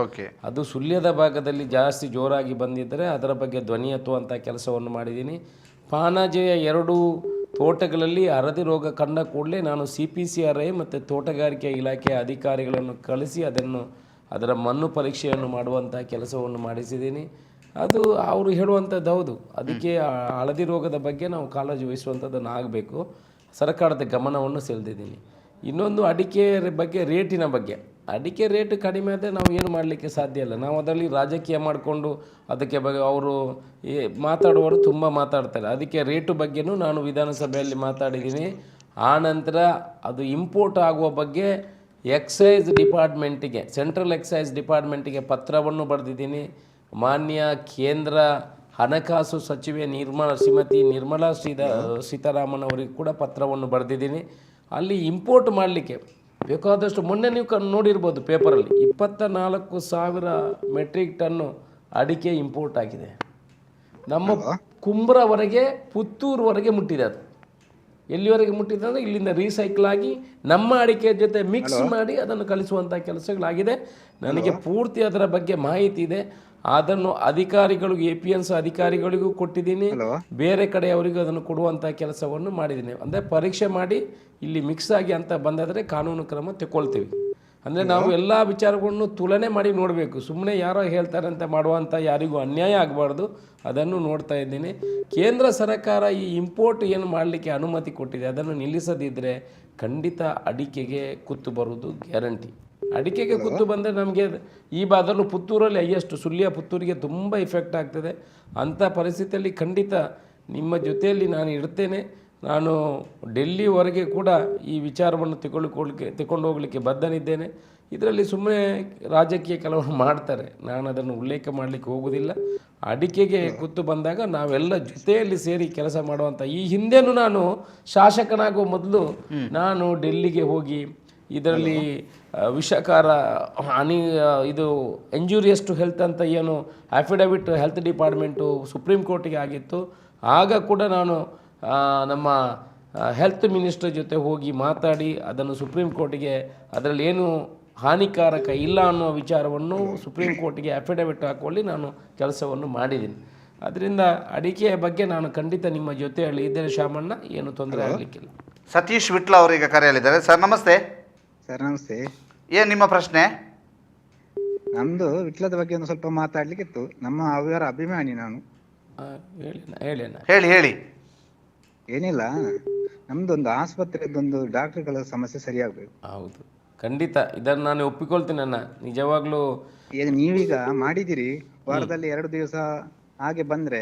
ಓಕೆ. ಅದು ಸುಳ್ಯದ ಭಾಗದಲ್ಲಿ ಜಾಸ್ತಿ ಜೋರಾಗಿ ಬಂದಿದ್ದರೆ ಅದರ ಬಗ್ಗೆ ಧ್ವನಿ ಎತ್ತುವಂಥ ಕೆಲಸವನ್ನು ಮಾಡಿದ್ದೀನಿ. ಪಾನಾಜೆಯ 2 ತೋಟಗಳಲ್ಲಿ ಹಳದಿ ರೋಗ ಕಂಡ ಕೂಡಲೇ ನಾನು CPCRI ಮತ್ತು ತೋಟಗಾರಿಕೆ ಇಲಾಖೆಯ ಅಧಿಕಾರಿಗಳನ್ನು ಕಳಿಸಿ ಅದರ ಮಣ್ಣು ಪರೀಕ್ಷೆಯನ್ನು ಮಾಡುವಂಥ ಕೆಲಸವನ್ನು ಮಾಡಿಸಿದ್ದೀನಿ. ಅದು ಅವರು ಹೇಳುವಂಥದ್ದು ಹೌದು. ಅದಕ್ಕೆ ಹಳದಿ ರೋಗದ ಬಗ್ಗೆ ನಾವು ಕಾಳಜಿ ವಹಿಸುವಂಥದ್ದನ್ನು ಆಗಬೇಕು. ಸರ್ಕಾರದ ಗಮನವನ್ನು ಸೆಳೆದಿದ್ದೀನಿ. ಇನ್ನೊಂದು ಅಡಿಕೆ ಬಗ್ಗೆ, ರೇಟಿನ ಬಗ್ಗೆ. ಅಡಿಕೆ ರೇಟ್ ಕಡಿಮೆ ಆದರೆ ನಾವು ಏನು ಮಾಡಲಿಕ್ಕೆ ಸಾಧ್ಯ ಇಲ್ಲ. ನಾವು ಅದರಲ್ಲಿ ರಾಜಕೀಯ ಮಾಡಿಕೊಂಡು ಅದಕ್ಕೆ ಬಗ್ಗೆ ಅವರು ಮಾತಾಡುವವರು ತುಂಬ ಮಾತಾಡ್ತಾರೆ. ಅದಕ್ಕೆ ರೇಟು ಬಗ್ಗೆನೂ ನಾನು ವಿಧಾನಸಭೆಯಲ್ಲಿ ಮಾತಾಡಿದ್ದೀನಿ. ಆ ನಂತರ ಅದು ಇಂಪೋರ್ಟ್ ಆಗುವ ಬಗ್ಗೆ ಎಕ್ಸೈಸ್ ಡಿಪಾರ್ಟ್ಮೆಂಟಿಗೆ, ಸೆಂಟ್ರಲ್ ಎಕ್ಸೈಸ್ ಡಿಪಾರ್ಟ್ಮೆಂಟಿಗೆ ಪತ್ರವನ್ನು ಬರೆದಿದ್ದೀನಿ. ಮಾನ್ಯ ಕೇಂದ್ರ ಹಣಕಾಸು ಸಚಿವೆ ಶ್ರೀಮತಿ ನಿರ್ಮಲಾ ಸೀತಾರಾಮನ್ ಅವರಿಗೆ ಕೂಡ ಪತ್ರವನ್ನು ಬರೆದಿದ್ದೀನಿ. ಅಲ್ಲಿ ಇಂಪೋರ್ಟ್ ಮಾಡಲಿಕ್ಕೆ ಬೇಕಾದಷ್ಟು, ಮೊನ್ನೆ ನೀವು ನೋಡಿರ್ಬೋದು ಪೇಪರಲ್ಲಿ, 24,000 ಮೆಟ್ರಿಕ್ ಟನ್ನು ಅಡಿಕೆ ಇಂಪೋರ್ಟ್ ಆಗಿದೆ. ನಮ್ಮ ಕುಂಬ್ರವರೆಗೆ, ಪುತ್ತೂರುವರೆಗೆ ಮುಟ್ಟಿದೆ. ಅದು ಎಲ್ಲಿವರೆಗೆ ಮುಟ್ಟಿದೆ ಅಂದರೆ ಇಲ್ಲಿಂದ ರೀಸೈಕಲ್ ಆಗಿ ನಮ್ಮ ಅಡಿಕೆ ಜೊತೆ ಮಿಕ್ಸ್ ಮಾಡಿ ಅದನ್ನು ಕಳಿಸುವಂಥ ಕೆಲಸಗಳಾಗಿದೆ. ನನಗೆ ಪೂರ್ತಿ ಅದರ ಬಗ್ಗೆ ಮಾಹಿತಿ ಇದೆ. ಅದನ್ನು ಅಧಿಕಾರಿಗಳಿಗೂ, APMC ಅಧಿಕಾರಿಗಳಿಗೂ ಕೊಟ್ಟಿದ್ದೀನಿ. ಬೇರೆ ಕಡೆಯವರಿಗೂ ಅದನ್ನು ಕೊಡುವಂಥ ಕೆಲಸವನ್ನು ಮಾಡಿದ್ದೀನಿ. ಅಂದರೆ ಪರೀಕ್ಷೆ ಮಾಡಿ ಇಲ್ಲಿ ಮಿಕ್ಸ್ ಆಗಿ ಅಂತ ಬಂದಾದರೆ ಕಾನೂನು ಕ್ರಮ ತಗೊಳ್ತೀವಿ. ಅಂದರೆ ನಾವು ಎಲ್ಲ ವಿಚಾರಗಳನ್ನು ತುಲನೆ ಮಾಡಿ ನೋಡಬೇಕು. ಸುಮ್ಮನೆ ಯಾರೋ ಹೇಳ್ತಾರೆ ಅಂತ ಮಾಡುವಂಥ ಯಾರಿಗೂ ಅನ್ಯಾಯ ಆಗಬಾರ್ದು. ಅದನ್ನು ನೋಡ್ತಾ ಇದ್ದೀನಿ. ಕೇಂದ್ರ ಸರ್ಕಾರ ಈ ಇಂಪೋರ್ಟ್ ಏನು ಮಾಡಲಿಕ್ಕೆ ಅನುಮತಿ ಕೊಟ್ಟಿದೆ, ಅದನ್ನು ನಿಲ್ಲಿಸದಿದ್ದರೆ ಖಂಡಿತ ಅಡಿಕೆಗೆ ಕುತ್ತು ಬರುವುದು ಗ್ಯಾರಂಟಿ. ಅಡಿಕೆಗೆ ಕುತ್ತು ಬಂದರೆ ನಮಗೆ ಈ ಭಾಗದಲ್ಲೂ ಪುತ್ತೂರಲ್ಲಿ ಹೈಯೆಸ್ಟ್, ಪುತ್ತೂರಿಗೆ ತುಂಬ ಇಫೆಕ್ಟ್ ಆಗ್ತದೆ. ಅಂಥ ಪರಿಸ್ಥಿತಿಯಲ್ಲಿ ಖಂಡಿತ ನಿಮ್ಮ ಜೊತೆಯಲ್ಲಿ ನಾನು ಇರ್ತೇನೆ. ನಾನು ಡೆಲ್ಲಿವರೆಗೆ ಕೂಡ ಈ ವಿಚಾರವನ್ನು ತಗೊಂಡು ಹೋಗಲಿಕ್ಕೆ ಬದ್ಧನಿದ್ದೇನೆ. ಇದರಲ್ಲಿ ಸುಮ್ಮನೆ ರಾಜಕೀಯ ಕೆಲವರು ಮಾಡ್ತಾರೆ, ನಾನು ಅದನ್ನು ಉಲ್ಲೇಖ ಮಾಡಲಿಕ್ಕೆ ಹೋಗೋದಿಲ್ಲ. ಅಡಿಕೆಗೆ ಕುತ್ತು ಬಂದಾಗ ನಾವೆಲ್ಲ ಜೊತೆಯಲ್ಲಿ ಸೇರಿ ಕೆಲಸ ಮಾಡುವಂಥ, ಈ ಹಿಂದೆನೂ ನಾನು ಶಾಸಕನಾಗುವ ಮೊದಲು ನಾನು ಡೆಲ್ಲಿಗೆ ಹೋಗಿ ಇದರಲ್ಲಿ ವಿಷಕಾರ ಇದು ಇಂಜೂರಿಯಸ್ ಟು ಹೆಲ್ತ್ ಅಂತ ಏನು ಅಫಿಡವಿಟ್ ಹೆಲ್ತ್ ಡಿಪಾರ್ಟ್ಮೆಂಟು ಸುಪ್ರೀಂ ಕೋರ್ಟಿಗೆ ಆಗಿತ್ತು. ಆಗ ಕೂಡ ನಾನು ನಮ್ಮ ಹೆಲ್ತ್ ಮಿನಿಸ್ಟರ್ ಜೊತೆ ಹೋಗಿ ಮಾತಾಡಿ ಅದನ್ನು ಸುಪ್ರೀಂ ಕೋರ್ಟಿಗೆ, ಅದರಲ್ಲಿ ಏನು ಹಾನಿಕಾರಕ ಇಲ್ಲ ಅನ್ನೋ ವಿಚಾರವನ್ನು ಸುಪ್ರೀಂ ಕೋರ್ಟಿಗೆ ಅಫಿಡವಿಟ್ ಹಾಕೊಳ್ಳಿ ನಾನು ಕೆಲಸವನ್ನು ಮಾಡಿದ್ದೀನಿ. ಅದರಿಂದ ಅಡಿಕೆಯ ಬಗ್ಗೆ ನಾನು ಖಂಡಿತ ನಿಮ್ಮ ಜೊತೆಯಲ್ಲಿ ಇದ್ದೇನೆ ಶ್ಯಾಮಣ್ಣ, ಏನು ತೊಂದರೆ ಆಗಲಿಕ್ಕಿಲ್ಲ. ಸತೀಶ್ ವಿಟ್ಲ ಅವರೀಗ ಕರೆಯಲ್ಲಿದ್ದಾರೆ. ಸರ್ ನಮಸ್ತೆ. ಸರ್ ನಮಸ್ತೆ. ಏನು ನಿಮ್ಮ ಪ್ರಶ್ನೆ? ನಮ್ದು ವಿಟ್ಲದ ಬಗ್ಗೆ ಒಂದು ಸ್ವಲ್ಪ ಮಾತಾಡ್ಲಿಕ್ಕಿತ್ತು. ಅವರ ಅಭಿಮಾನಿ ನಾನು. ಹೇಳಿ. ಏನಿಲ್ಲ, ನಮ್ದೊಂದು ಆಸ್ಪತ್ರೆದೊಂದು ಡಾಕ್ಟರ್ಗಳ ಸಮಸ್ಯೆ ಸರಿಯಾಗಬೇಕು. ಹೌದು, ಖಂಡಿತ ಇದನ್ನು ನಾನು ಒಪ್ಪಿಕೊಳ್ತೀನಿ. ನಿಜವಾಗ್ಲೂ ನೀವೀಗ ಮಾಡಿದಿರಿ, ವಾರದಲ್ಲಿ 2 ದಿವಸ ಹಾಗೆ ಬಂದ್ರೆ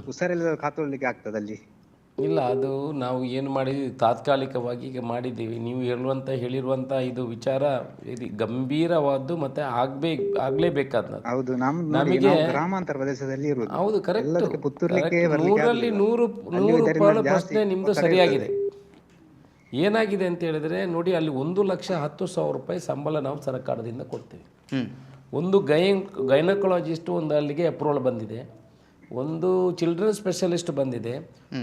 ಹುಷಾರಿಲ್ಲದ ಕಾತೊಳ್ಳಿಕ್ಕೆ ಆಗ್ತದಲ್ಲಿ. ಇಲ್ಲ, ಅದು ನಾವು ಏನು ಮಾಡಿದ್ವಿ ತಾತ್ಕಾಲಿಕವಾಗಿ ಈಗ ಮಾಡಿದ್ದೀವಿ. ನೀವು ಹೇಳಿರುವಂಥ ಇದು ವಿಚಾರ ಇದು ಗಂಭೀರವಾದ್ದು ಮತ್ತೆ ಆಗಲೇಬೇಕಾದ. ಹೌದು, ನಮಗೆ ಗ್ರಾಮಾಂತರ ಪ್ರದೇಶದಲ್ಲಿ ಇರುವುದು. ಹೌದು, ಕರೆಕ್ಟ್. 100ರಲ್ಲಿ 100 ಪ್ರಶ್ನೆ ನಿಮ್ಮದು ಸರಿಯಾಗಿದೆ. ಏನಾಗಿದೆ ಅಂತ ಹೇಳಿದ್ರೆ ನೋಡಿ, ಅಲ್ಲಿ 1,10,000 ರೂಪಾಯಿ ಸಂಬಳ ನಾವು ಸರ್ಕಾರದಿಂದ ಕೊಡ್ತೀವಿ. ಒಂದು ಗೈನಕಾಲಜಿಸ್ಟ್ ಒಂದು ಅಲ್ಲಿಗೆ ಅಪ್ರೂವಲ್ ಬಂದಿದೆ, ಒಂದು ಚಿಲ್ಡ್ರನ್ ಸ್ಪೆಷಲಿಸ್ಟ್ ಬಂದಿದೆ,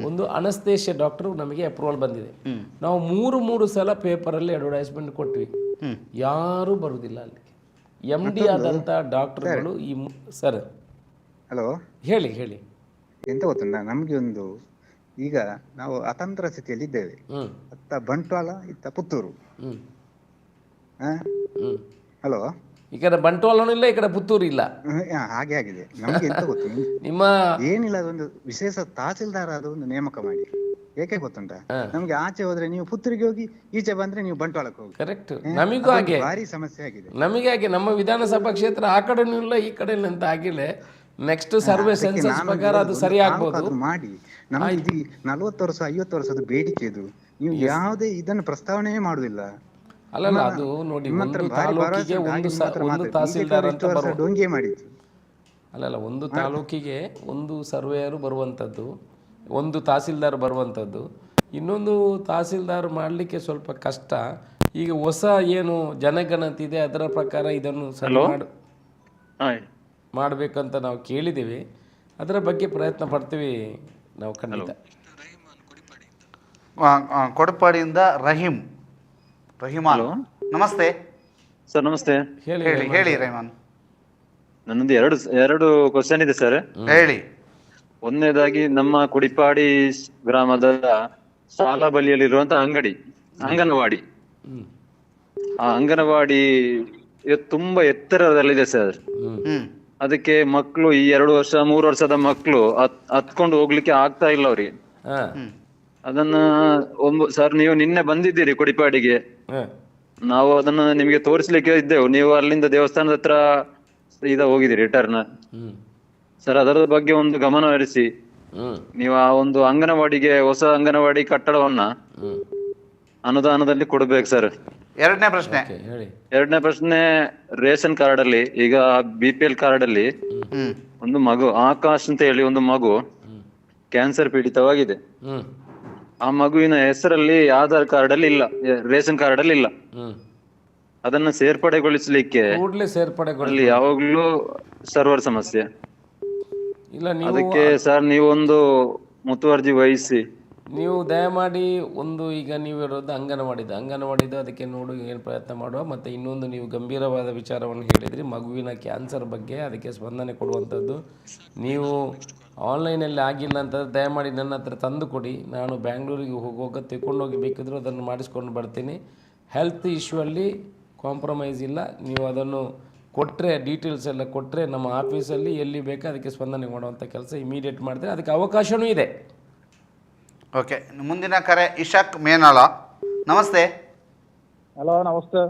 ಒಂದು ಅನಸ್ತೇಷಿಯಾ ಡಾಕ್ಟರ್ ನಮಗೆ ಅಪ್ರೂವಲ್ ಬಂದಿದೆ. ನಾವು 3 ಸಲ ಪೇಪರಲ್ಲಿ ಅಡ್ವರ್ಟೈಸ್ಮೆಂಟ್ ಕೊಟ್ವಿ, ಯಾರೂ ಬರುವುದಿಲ್ಲ ಅಲ್ಲಿಗೆ. MD ಆದಂಥ ಡಾಕ್ಟರ್ಗಳು ಸರ್. ಹಲೋ, ಹೇಳಿ. ಎಂತ ಗೊತ್ತುಂಟ, ನಮಗೆ ಈಗ ನಾವು ಅತಂತ್ರ ಸ್ಥಿತಿಯಲ್ಲಿ ಇದ್ದೇವೆ. ಅತ್ತ ಬಂಟ್ವಾಳ, ಇತ್ತ ಪುತ್ತೂರು. ಹಲೋ, ಈ ಕಡೆ ಬಂಟ್ವಾಳನೂ ಇಲ್ಲ, ಈ ಕಡೆ ಪುತ್ತೂರು ಇಲ್ಲ, ಹಾಗೆ ಆಗಿದೆ. ನಮ್ಗೆ ಎಂತ ಗೊತ್ತು, ನಿಮ್ಮ ಏನಿಲ್ಲ, ಅದೊಂದು ವಿಶೇಷ ತಹಸೀಲ್ದಾರ್ ಆದ ಒಂದು ನೇಮಕ ಮಾಡಿ. ಏಕೆ ಗೊತ್ತುಂಟ, ನಮ್ಗೆ ಆಚೆ ಹೋದ್ರೆ ನೀವು ಪುತ್ತೂರಿಗೆ ಹೋಗಿ, ಈಚೆ ಬಂದ್ರೆ ನೀವು ಬಂಟ್ವಾಳಕ್ಕೆ ಹೋಗಿ. ಕರೆಕ್ಟ್. ನಮಗೂ ಹಾಗೆ ಭಾರಿ ಸಮಸ್ಯೆ ಆಗಿದೆ. ನಮಗೆ ಹಾಗೆ ನಮ್ಮ ವಿಧಾನಸಭಾ ಕ್ಷೇತ್ರ ಆ ಕಡೆನೂ ಇಲ್ಲ, ಈ ಕಡೆ ಅಂತ ಆಗಿಲ್ಲ. ನೆಕ್ಸ್ಟ್ ಸರ್ವೆ ಸೆನ್ಸಸ್ ಪ್ರಕಾರ ಅದು ಸರಿ ಆಗ್ಬೋದು ಮಾಡಿ. ನಮ್ಗೆ 40 ವರ್ಷ 50 ವರ್ಷದ ಬೇಡಿಕೆ ಇದು, ನೀವು ಯಾವುದೇ ಇದನ್ನು ಪ್ರಸ್ತಾವನೆ ಮಾಡುದಿಲ್ಲ. ಅಲ್ಲಲ್ಲ, ಅದು ನೋಡಿ, ಒಂದು ತಾಲೂಕಿಗೆ ಒಂದು ತಹಸೀಲ್ದಾರ್ ಅಂತ ಡೊಂಗೆ ಮಾಡಿದ್ದು. ಅಲ್ಲಲ್ಲ, ಒಂದು ತಾಲೂಕಿಗೆ ಒಂದು ಸರ್ವೇಯರು ಬರುವಂಥದ್ದು, ಒಂದು ತಹಸೀಲ್ದಾರ್ ಬರುವಂಥದ್ದು. ಇನ್ನೊಂದು ತಹಸೀಲ್ದಾರ್ ಮಾಡಲಿಕ್ಕೆ ಸ್ವಲ್ಪ ಕಷ್ಟ. ಈಗ ಹೊಸ ಏನು ಜನಗಣತಿ ಇದೆ ಅದರ ಪ್ರಕಾರ ಇದನ್ನು ಸರಿ ಮಾಡು. ಮಾಡಬೇಕಂತ ನಾವು ಕೇಳಿದ್ದೀವಿ. ಅದರ ಬಗ್ಗೆ ಪ್ರಯತ್ನ ಪಡ್ತೀವಿ ನಾವು ಖಂಡಿತ. ಕೊಡಪಾಡಿಯಿಂದ ರಹಿಮಾನ್, ನಮಸ್ತೆ ಸರ್. ನಮಸ್ತೆ. ಹೇಳಿ ರಹಿಮಾನ್. ನನ್ನದು ಎರಡು ಕ್ವಶನ್ ಇದೆ ಸರ್. ಹೇಳಿ. ಒಂದನೇದಾಗಿ ನಮ್ಮ ಕುಡಿಪಾಡಿ ಗ್ರಾಮದ ಶಾಲಾ ಬಳಿಯಲ್ಲಿರುವಂತಹ ಅಂಗನವಾಡಿ, ಆ ಅಂಗನವಾಡಿ ತುಂಬಾ ಎತ್ತರದಲ್ಲಿದೆ ಸರ್. ಅದಕ್ಕೆ ಮಕ್ಕಳು ಈ 2 ವರ್ಷ 3 ವರ್ಷದ ಮಕ್ಕಳು ಹತ್ಕೊಂಡು ಹೋಗ್ಲಿಕ್ಕೆ ಆಗ್ತಾ ಇಲ್ಲ ಅವ್ರಿಗೆ. ಅದನ್ನ ಸರ್ ನೀವು ನಿನ್ನೆ ಬಂದಿದ್ದೀರಿ ಕುಡಿಪಾಡಿಗೆ, ನಾವು ಅದನ್ನ ನಿಮಗೆ ತೋರಿಸ್ಲಿಕ್ಕೆ ಇದ್ದೆವು. ನೀವು ಅಲ್ಲಿಂದ ದೇವಸ್ಥಾನದ ಹತ್ರ ಹೋಗಿದ್ದೀರಿ ರಿಟರ್ನ್. ಸರ್ ಅದರ ಬಗ್ಗೆ ಒಂದು ಗಮನ ಹರಿಸಿ ನೀವು ಆ ಒಂದು ಅಂಗನವಾಡಿಗೆ, ಹೊಸ ಅಂಗನವಾಡಿ ಕಟ್ಟಡವನ್ನ ಅನುದಾನದಲ್ಲಿ ಕೊಡ್ಬೇಕು ಸರ್. ಎರಡನೇ ಪ್ರಶ್ನೆ, ರೇಷನ್ ಕಾರ್ಡ್ ಅಲ್ಲಿ ಈಗ BPL ಕಾರ್ಡ್ ಅಲ್ಲಿ ಒಂದು ಮಗು ಆಕಾಶ್ ಅಂತ ಹೇಳಿ ಒಂದು ಮಗು ಕ್ಯಾನ್ಸರ್ ಪೀಡಿತವಾಗಿದೆ. ಆ ಮಗುವಿನ ಹೆಸರಲ್ಲಿ ಆಧಾರ್ ಕಾರ್ಡ್ ಅಲ್ಲಿ ಇಲ್ಲ, ರೇಷನ್ ಕಾರ್ಡ್ ಅಲ್ಲಿ ಇಲ್ಲ. ಅದನ್ನ ಸೇರ್ಪಡೆಗೊಳಿಸ್ಲಿಕ್ಕೆ ಅಲ್ಲಿ ಯಾವಾಗ್ಲೂ ಸರ್ವರ್ ಸಮಸ್ಯೆ. ಅದಕ್ಕೆ ಸರ್ ನೀವೊಂದು ಮುತುವರ್ಜಿ ವಹಿಸಿ. ನೀವು ದಯಮಾಡಿ ಈಗ ನೀವು ಇರೋದು ಅಂಗನವಾಡಿದು ಅದಕ್ಕೆ ನೋಡು ಏನು ಪ್ರಯತ್ನ ಮಾಡುವ. ಮತ್ತು ಇನ್ನೊಂದು ನೀವು ಗಂಭೀರವಾದ ವಿಚಾರವನ್ನು ಹೇಳಿದ್ರಿ, ಮಗುವಿನ ಕ್ಯಾನ್ಸರ್ ಬಗ್ಗೆ, ಅದಕ್ಕೆ ಸ್ಪಂದನೆ ಕೊಡುವಂಥದ್ದು. ನೀವು ಆನ್ಲೈನಲ್ಲಿ ಆಗಿಲ್ಲ ಅಂತಂದರೆ ದಯಮಾಡಿ ನನ್ನ ಹತ್ರ ತಂದು ಕೊಡಿ. ನಾನು ಬ್ಯಾಂಗ್ಳೂರಿಗೆ ಹೋಗುವಾಗ ತಗೊಂಡೋಗಿ ಬೇಕಿದ್ರೂ ಅದನ್ನು ಮಾಡಿಸ್ಕೊಂಡು ಬರ್ತೀನಿ. ಹೆಲ್ತ್ ಇಶ್ಯೂ ಅಲ್ಲಿ ಕಾಂಪ್ರಮೈಸ್ ಇಲ್ಲ. ನೀವು ಅದನ್ನು ಕೊಟ್ಟರೆ, ಡೀಟೇಲ್ಸ್ ಎಲ್ಲ ಕೊಟ್ಟರೆ ನಮ್ಮ ಆಫೀಸಲ್ಲಿ ಎಲ್ಲಿ ಬೇಕೋ ಅದಕ್ಕೆ ಸ್ಪಂದನೆ ಮಾಡುವಂಥ ಕೆಲಸ ಇಮಿಡಿಯೇಟ್ ಮಾಡಿದ್ರೆ ಅದಕ್ಕೆ ಅವಕಾಶವೂ ಇದೆ. ಓಕೆ, ಮುಂದಿನ ಕರೆ ಇಶಾಕ್ ಮೇನಾಳ, ನಮಸ್ತೆ. ಹಲೋ, ನಮಸ್ತೆ.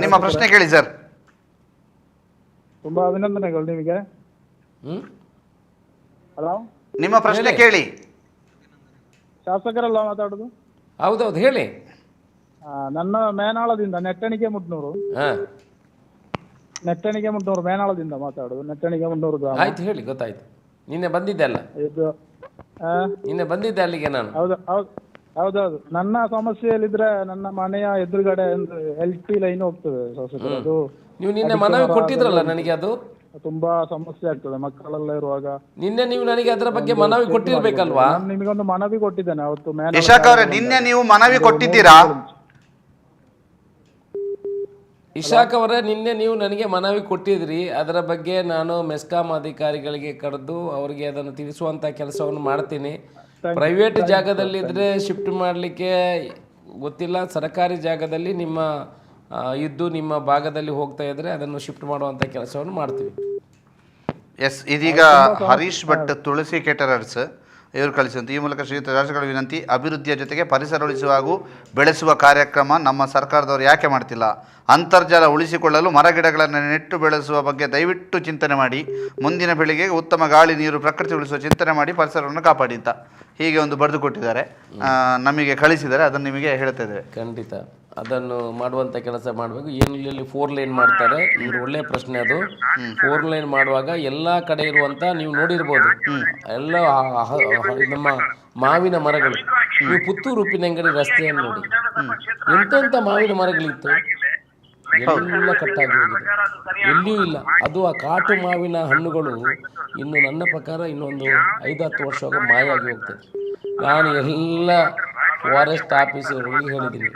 ನಿಮ್ಮ ಪ್ರಶ್ನೆ ಕೇಳಿ ಸರ್. ತುಂಬಾ ಅಭಿನಂದನೆಗಳು ನಿಮಗೆ. ಹಲೋ, ನಿಮ್ಮ ಪ್ರಶ್ನೆ ಕೇಳಿ. ಶಾಸಕರಲ್ಲ ಮಾತಾಡೋದು? ಹೌದೌದು, ಹೇಳಿ. ನನ್ನ ಮೇನಾಳದಿಂದ ನೆಟ್ಟಣಿಗೆ ಮುಟ್ನೂರು ಮೇನಾಳದಿಂದ ಮಾತಾಡೋದು. ನೆಟ್ಟಣಿಗೆ ಮುಟ್ನೂರು ಗ್ರಾಮ. ಆಯ್ತು, ಹೇಳಿ, ಗೊತ್ತಾಯ್ತು. ನಿನ್ನೆ ಬಂದಿದ್ದೆ ಅಲ್ಲ? ನಿನ್ನೆ ಬಂದಿದ್ದೆ ಅಲ್ಲಿಗೆ ನಾನು. ಹೌದೌದು. ನನ್ನ ಸಮಸ್ಯೆಯಲ್ಲಿದ್ರೆ ನನ್ನ ಮನೆಯ ಎದುರುಗಡೆ ಒಂದು LP ಲೈನ್ ಹೋಗ್ತದೆ ಶಾಸಕರು. ಅದು ನೀವು ನಿನ್ನೆ ಮನವಿ ಕೊಟ್ಟಿದ್ರಲ್ಲ ನನಗೆ, ಅದು ತುಂಬಾ ಸಮಸ್ಯೆ ಆಗ್ತದೆ ಮಕ್ಕಳೆಲ್ಲ ಇರುವಾಗ. ನಿನ್ನೆ ನೀವು ನನಗೆ ಅದರ ಬಗ್ಗೆ ಮನವಿ ಕೊಟ್ಟಿರ್ಬೇಕಲ್ವಾ? ನಾನು ನಿಮಗೊಂದು ಮನವಿ ಕೊಟ್ಟಿದ್ದೇನೆ ಅವತ್ತು. ಇಶಾಕ್ ಅವರೇ, ನಿನ್ನೆ ನೀವು ಮನವಿ ಕೊಟ್ಟಿದ್ದೀರಾ? ಇಶಾಕ್ ಅವರೇ, ನಿನ್ನೆ ನೀವು ನನಗೆ ಮನವಿ ಕೊಟ್ಟಿದ್ರಿ. ಅದರ ಬಗ್ಗೆ ನಾನು ಮೆಸ್ಕಾಂ ಅಧಿಕಾರಿಗಳಿಗೆ ಕರೆದು ಅವರಿಗೆ ಅದನ್ನು ತಿಳಿಸುವಂಥ ಕೆಲಸವನ್ನು ಮಾಡ್ತೀನಿ. ಪ್ರೈವೇಟ್ ಜಾಗದಲ್ಲಿದ್ದರೆ ಶಿಫ್ಟ್ ಮಾಡಲಿಕ್ಕೆ ಗೊತ್ತಿಲ್ಲ, ಸರ್ಕಾರಿ ಜಾಗದಲ್ಲಿ ನಿಮ್ಮ ಭಾಗದಲ್ಲಿ ಹೋಗ್ತಾ ಇದ್ದರೆ ಅದನ್ನು ಶಿಫ್ಟ್ ಮಾಡುವಂಥ ಕೆಲಸವನ್ನು ಮಾಡ್ತೀವಿ. ಎಸ್, ಇದೀಗ ಹರೀಶ್ ಭಟ್, ತುಳಸಿ ಕೇಟರರ್ಸ್ ಇವರು ಕಳಿಸಿದಂತೆ ಈ ಮೂಲಕ ಶ್ರೀಯುತ ರಾಜಗಳ ವಿನಂತಿ, ಅಭಿವೃದ್ಧಿಯ ಜೊತೆಗೆ ಪರಿಸರ ಉಳಿಸುವ ಹಾಗೂ ಬೆಳೆಸುವ ಕಾರ್ಯಕ್ರಮ ನಮ್ಮ ಸರ್ಕಾರದವರು ಯಾಕೆ ಮಾಡ್ತಿಲ್ಲ? ಅಂತರ್ಜಲ ಉಳಿಸಿಕೊಳ್ಳಲು ಮರಗಿಡಗಳನ್ನು ನೆಟ್ಟು ಬೆಳೆಸುವ ಬಗ್ಗೆ ದಯವಿಟ್ಟು ಚಿಂತನೆ ಮಾಡಿ. ಮುಂದಿನ ಪೀಳಿಗೆಗೆ ಉತ್ತಮ ಗಾಳಿ, ನೀರು, ಪ್ರಕೃತಿ ಉಳಿಸುವ ಚಿಂತನೆ ಮಾಡಿ ಪರಿಸರವನ್ನು ಕಾಪಾಡಿ ಅಂತ ಹೀಗೆ ಒಂದು ಬರೆದು ಕೊಟ್ಟಿದ್ದಾರೆ, ನಮಗೆ ಕಳಿಸಿದ್ದಾರೆ. ಅದನ್ನು ನಿಮಗೆ ಹೇಳ್ತಾ ಇದ್ದೇವೆ. ಖಂಡಿತ ಅದನ್ನು ಮಾಡುವಂಥ ಕೆಲಸ ಮಾಡಬೇಕು. ಇಲ್ಲಿ 4 ಲೈನ್ ಮಾಡ್ತಾರೆ, ಇವರು ಒಳ್ಳೆಯ ಪ್ರಶ್ನೆ ಅದು. 4 ಲೈನ್ ಮಾಡುವಾಗ ಎಲ್ಲ ಕಡೆ ಇರುವಂಥ, ನೀವು ನೋಡಿರ್ಬೋದು, ಎಲ್ಲ ನಮ್ಮ ಮಾವಿನ ಮರಗಳು. ನೀವು ಪುತ್ತೂರು ಉಪ್ಪಿನಂಗಡಿ ರಸ್ತೆಯನ್ನು ನೋಡಿ, ಎಂತೆಂಥ ಮಾವಿನ ಮರಗಳಿತ್ತು, ಎಲ್ಲ ಕಟ್ಟಾಗಿ ಹೋಗಿದೆ, ಎಲ್ಲಿಯೂ ಇಲ್ಲ. ಅದು ಆ ಕಾಟು ಮಾವಿನ ಹಣ್ಣುಗಳು ಇನ್ನು ನನ್ನ ಪ್ರಕಾರ ಇನ್ನೊಂದು 5-10 ವರ್ಷ ಮಾಯ ಆಗಿ ಹೋಗ್ತದೆ. ನಾನು ಎಲ್ಲ ಫಾರೆಸ್ಟ್ ಆಫೀಸರ್ಗಳಿಗೆ ಹೇಳಿದ್ದೀನಿ,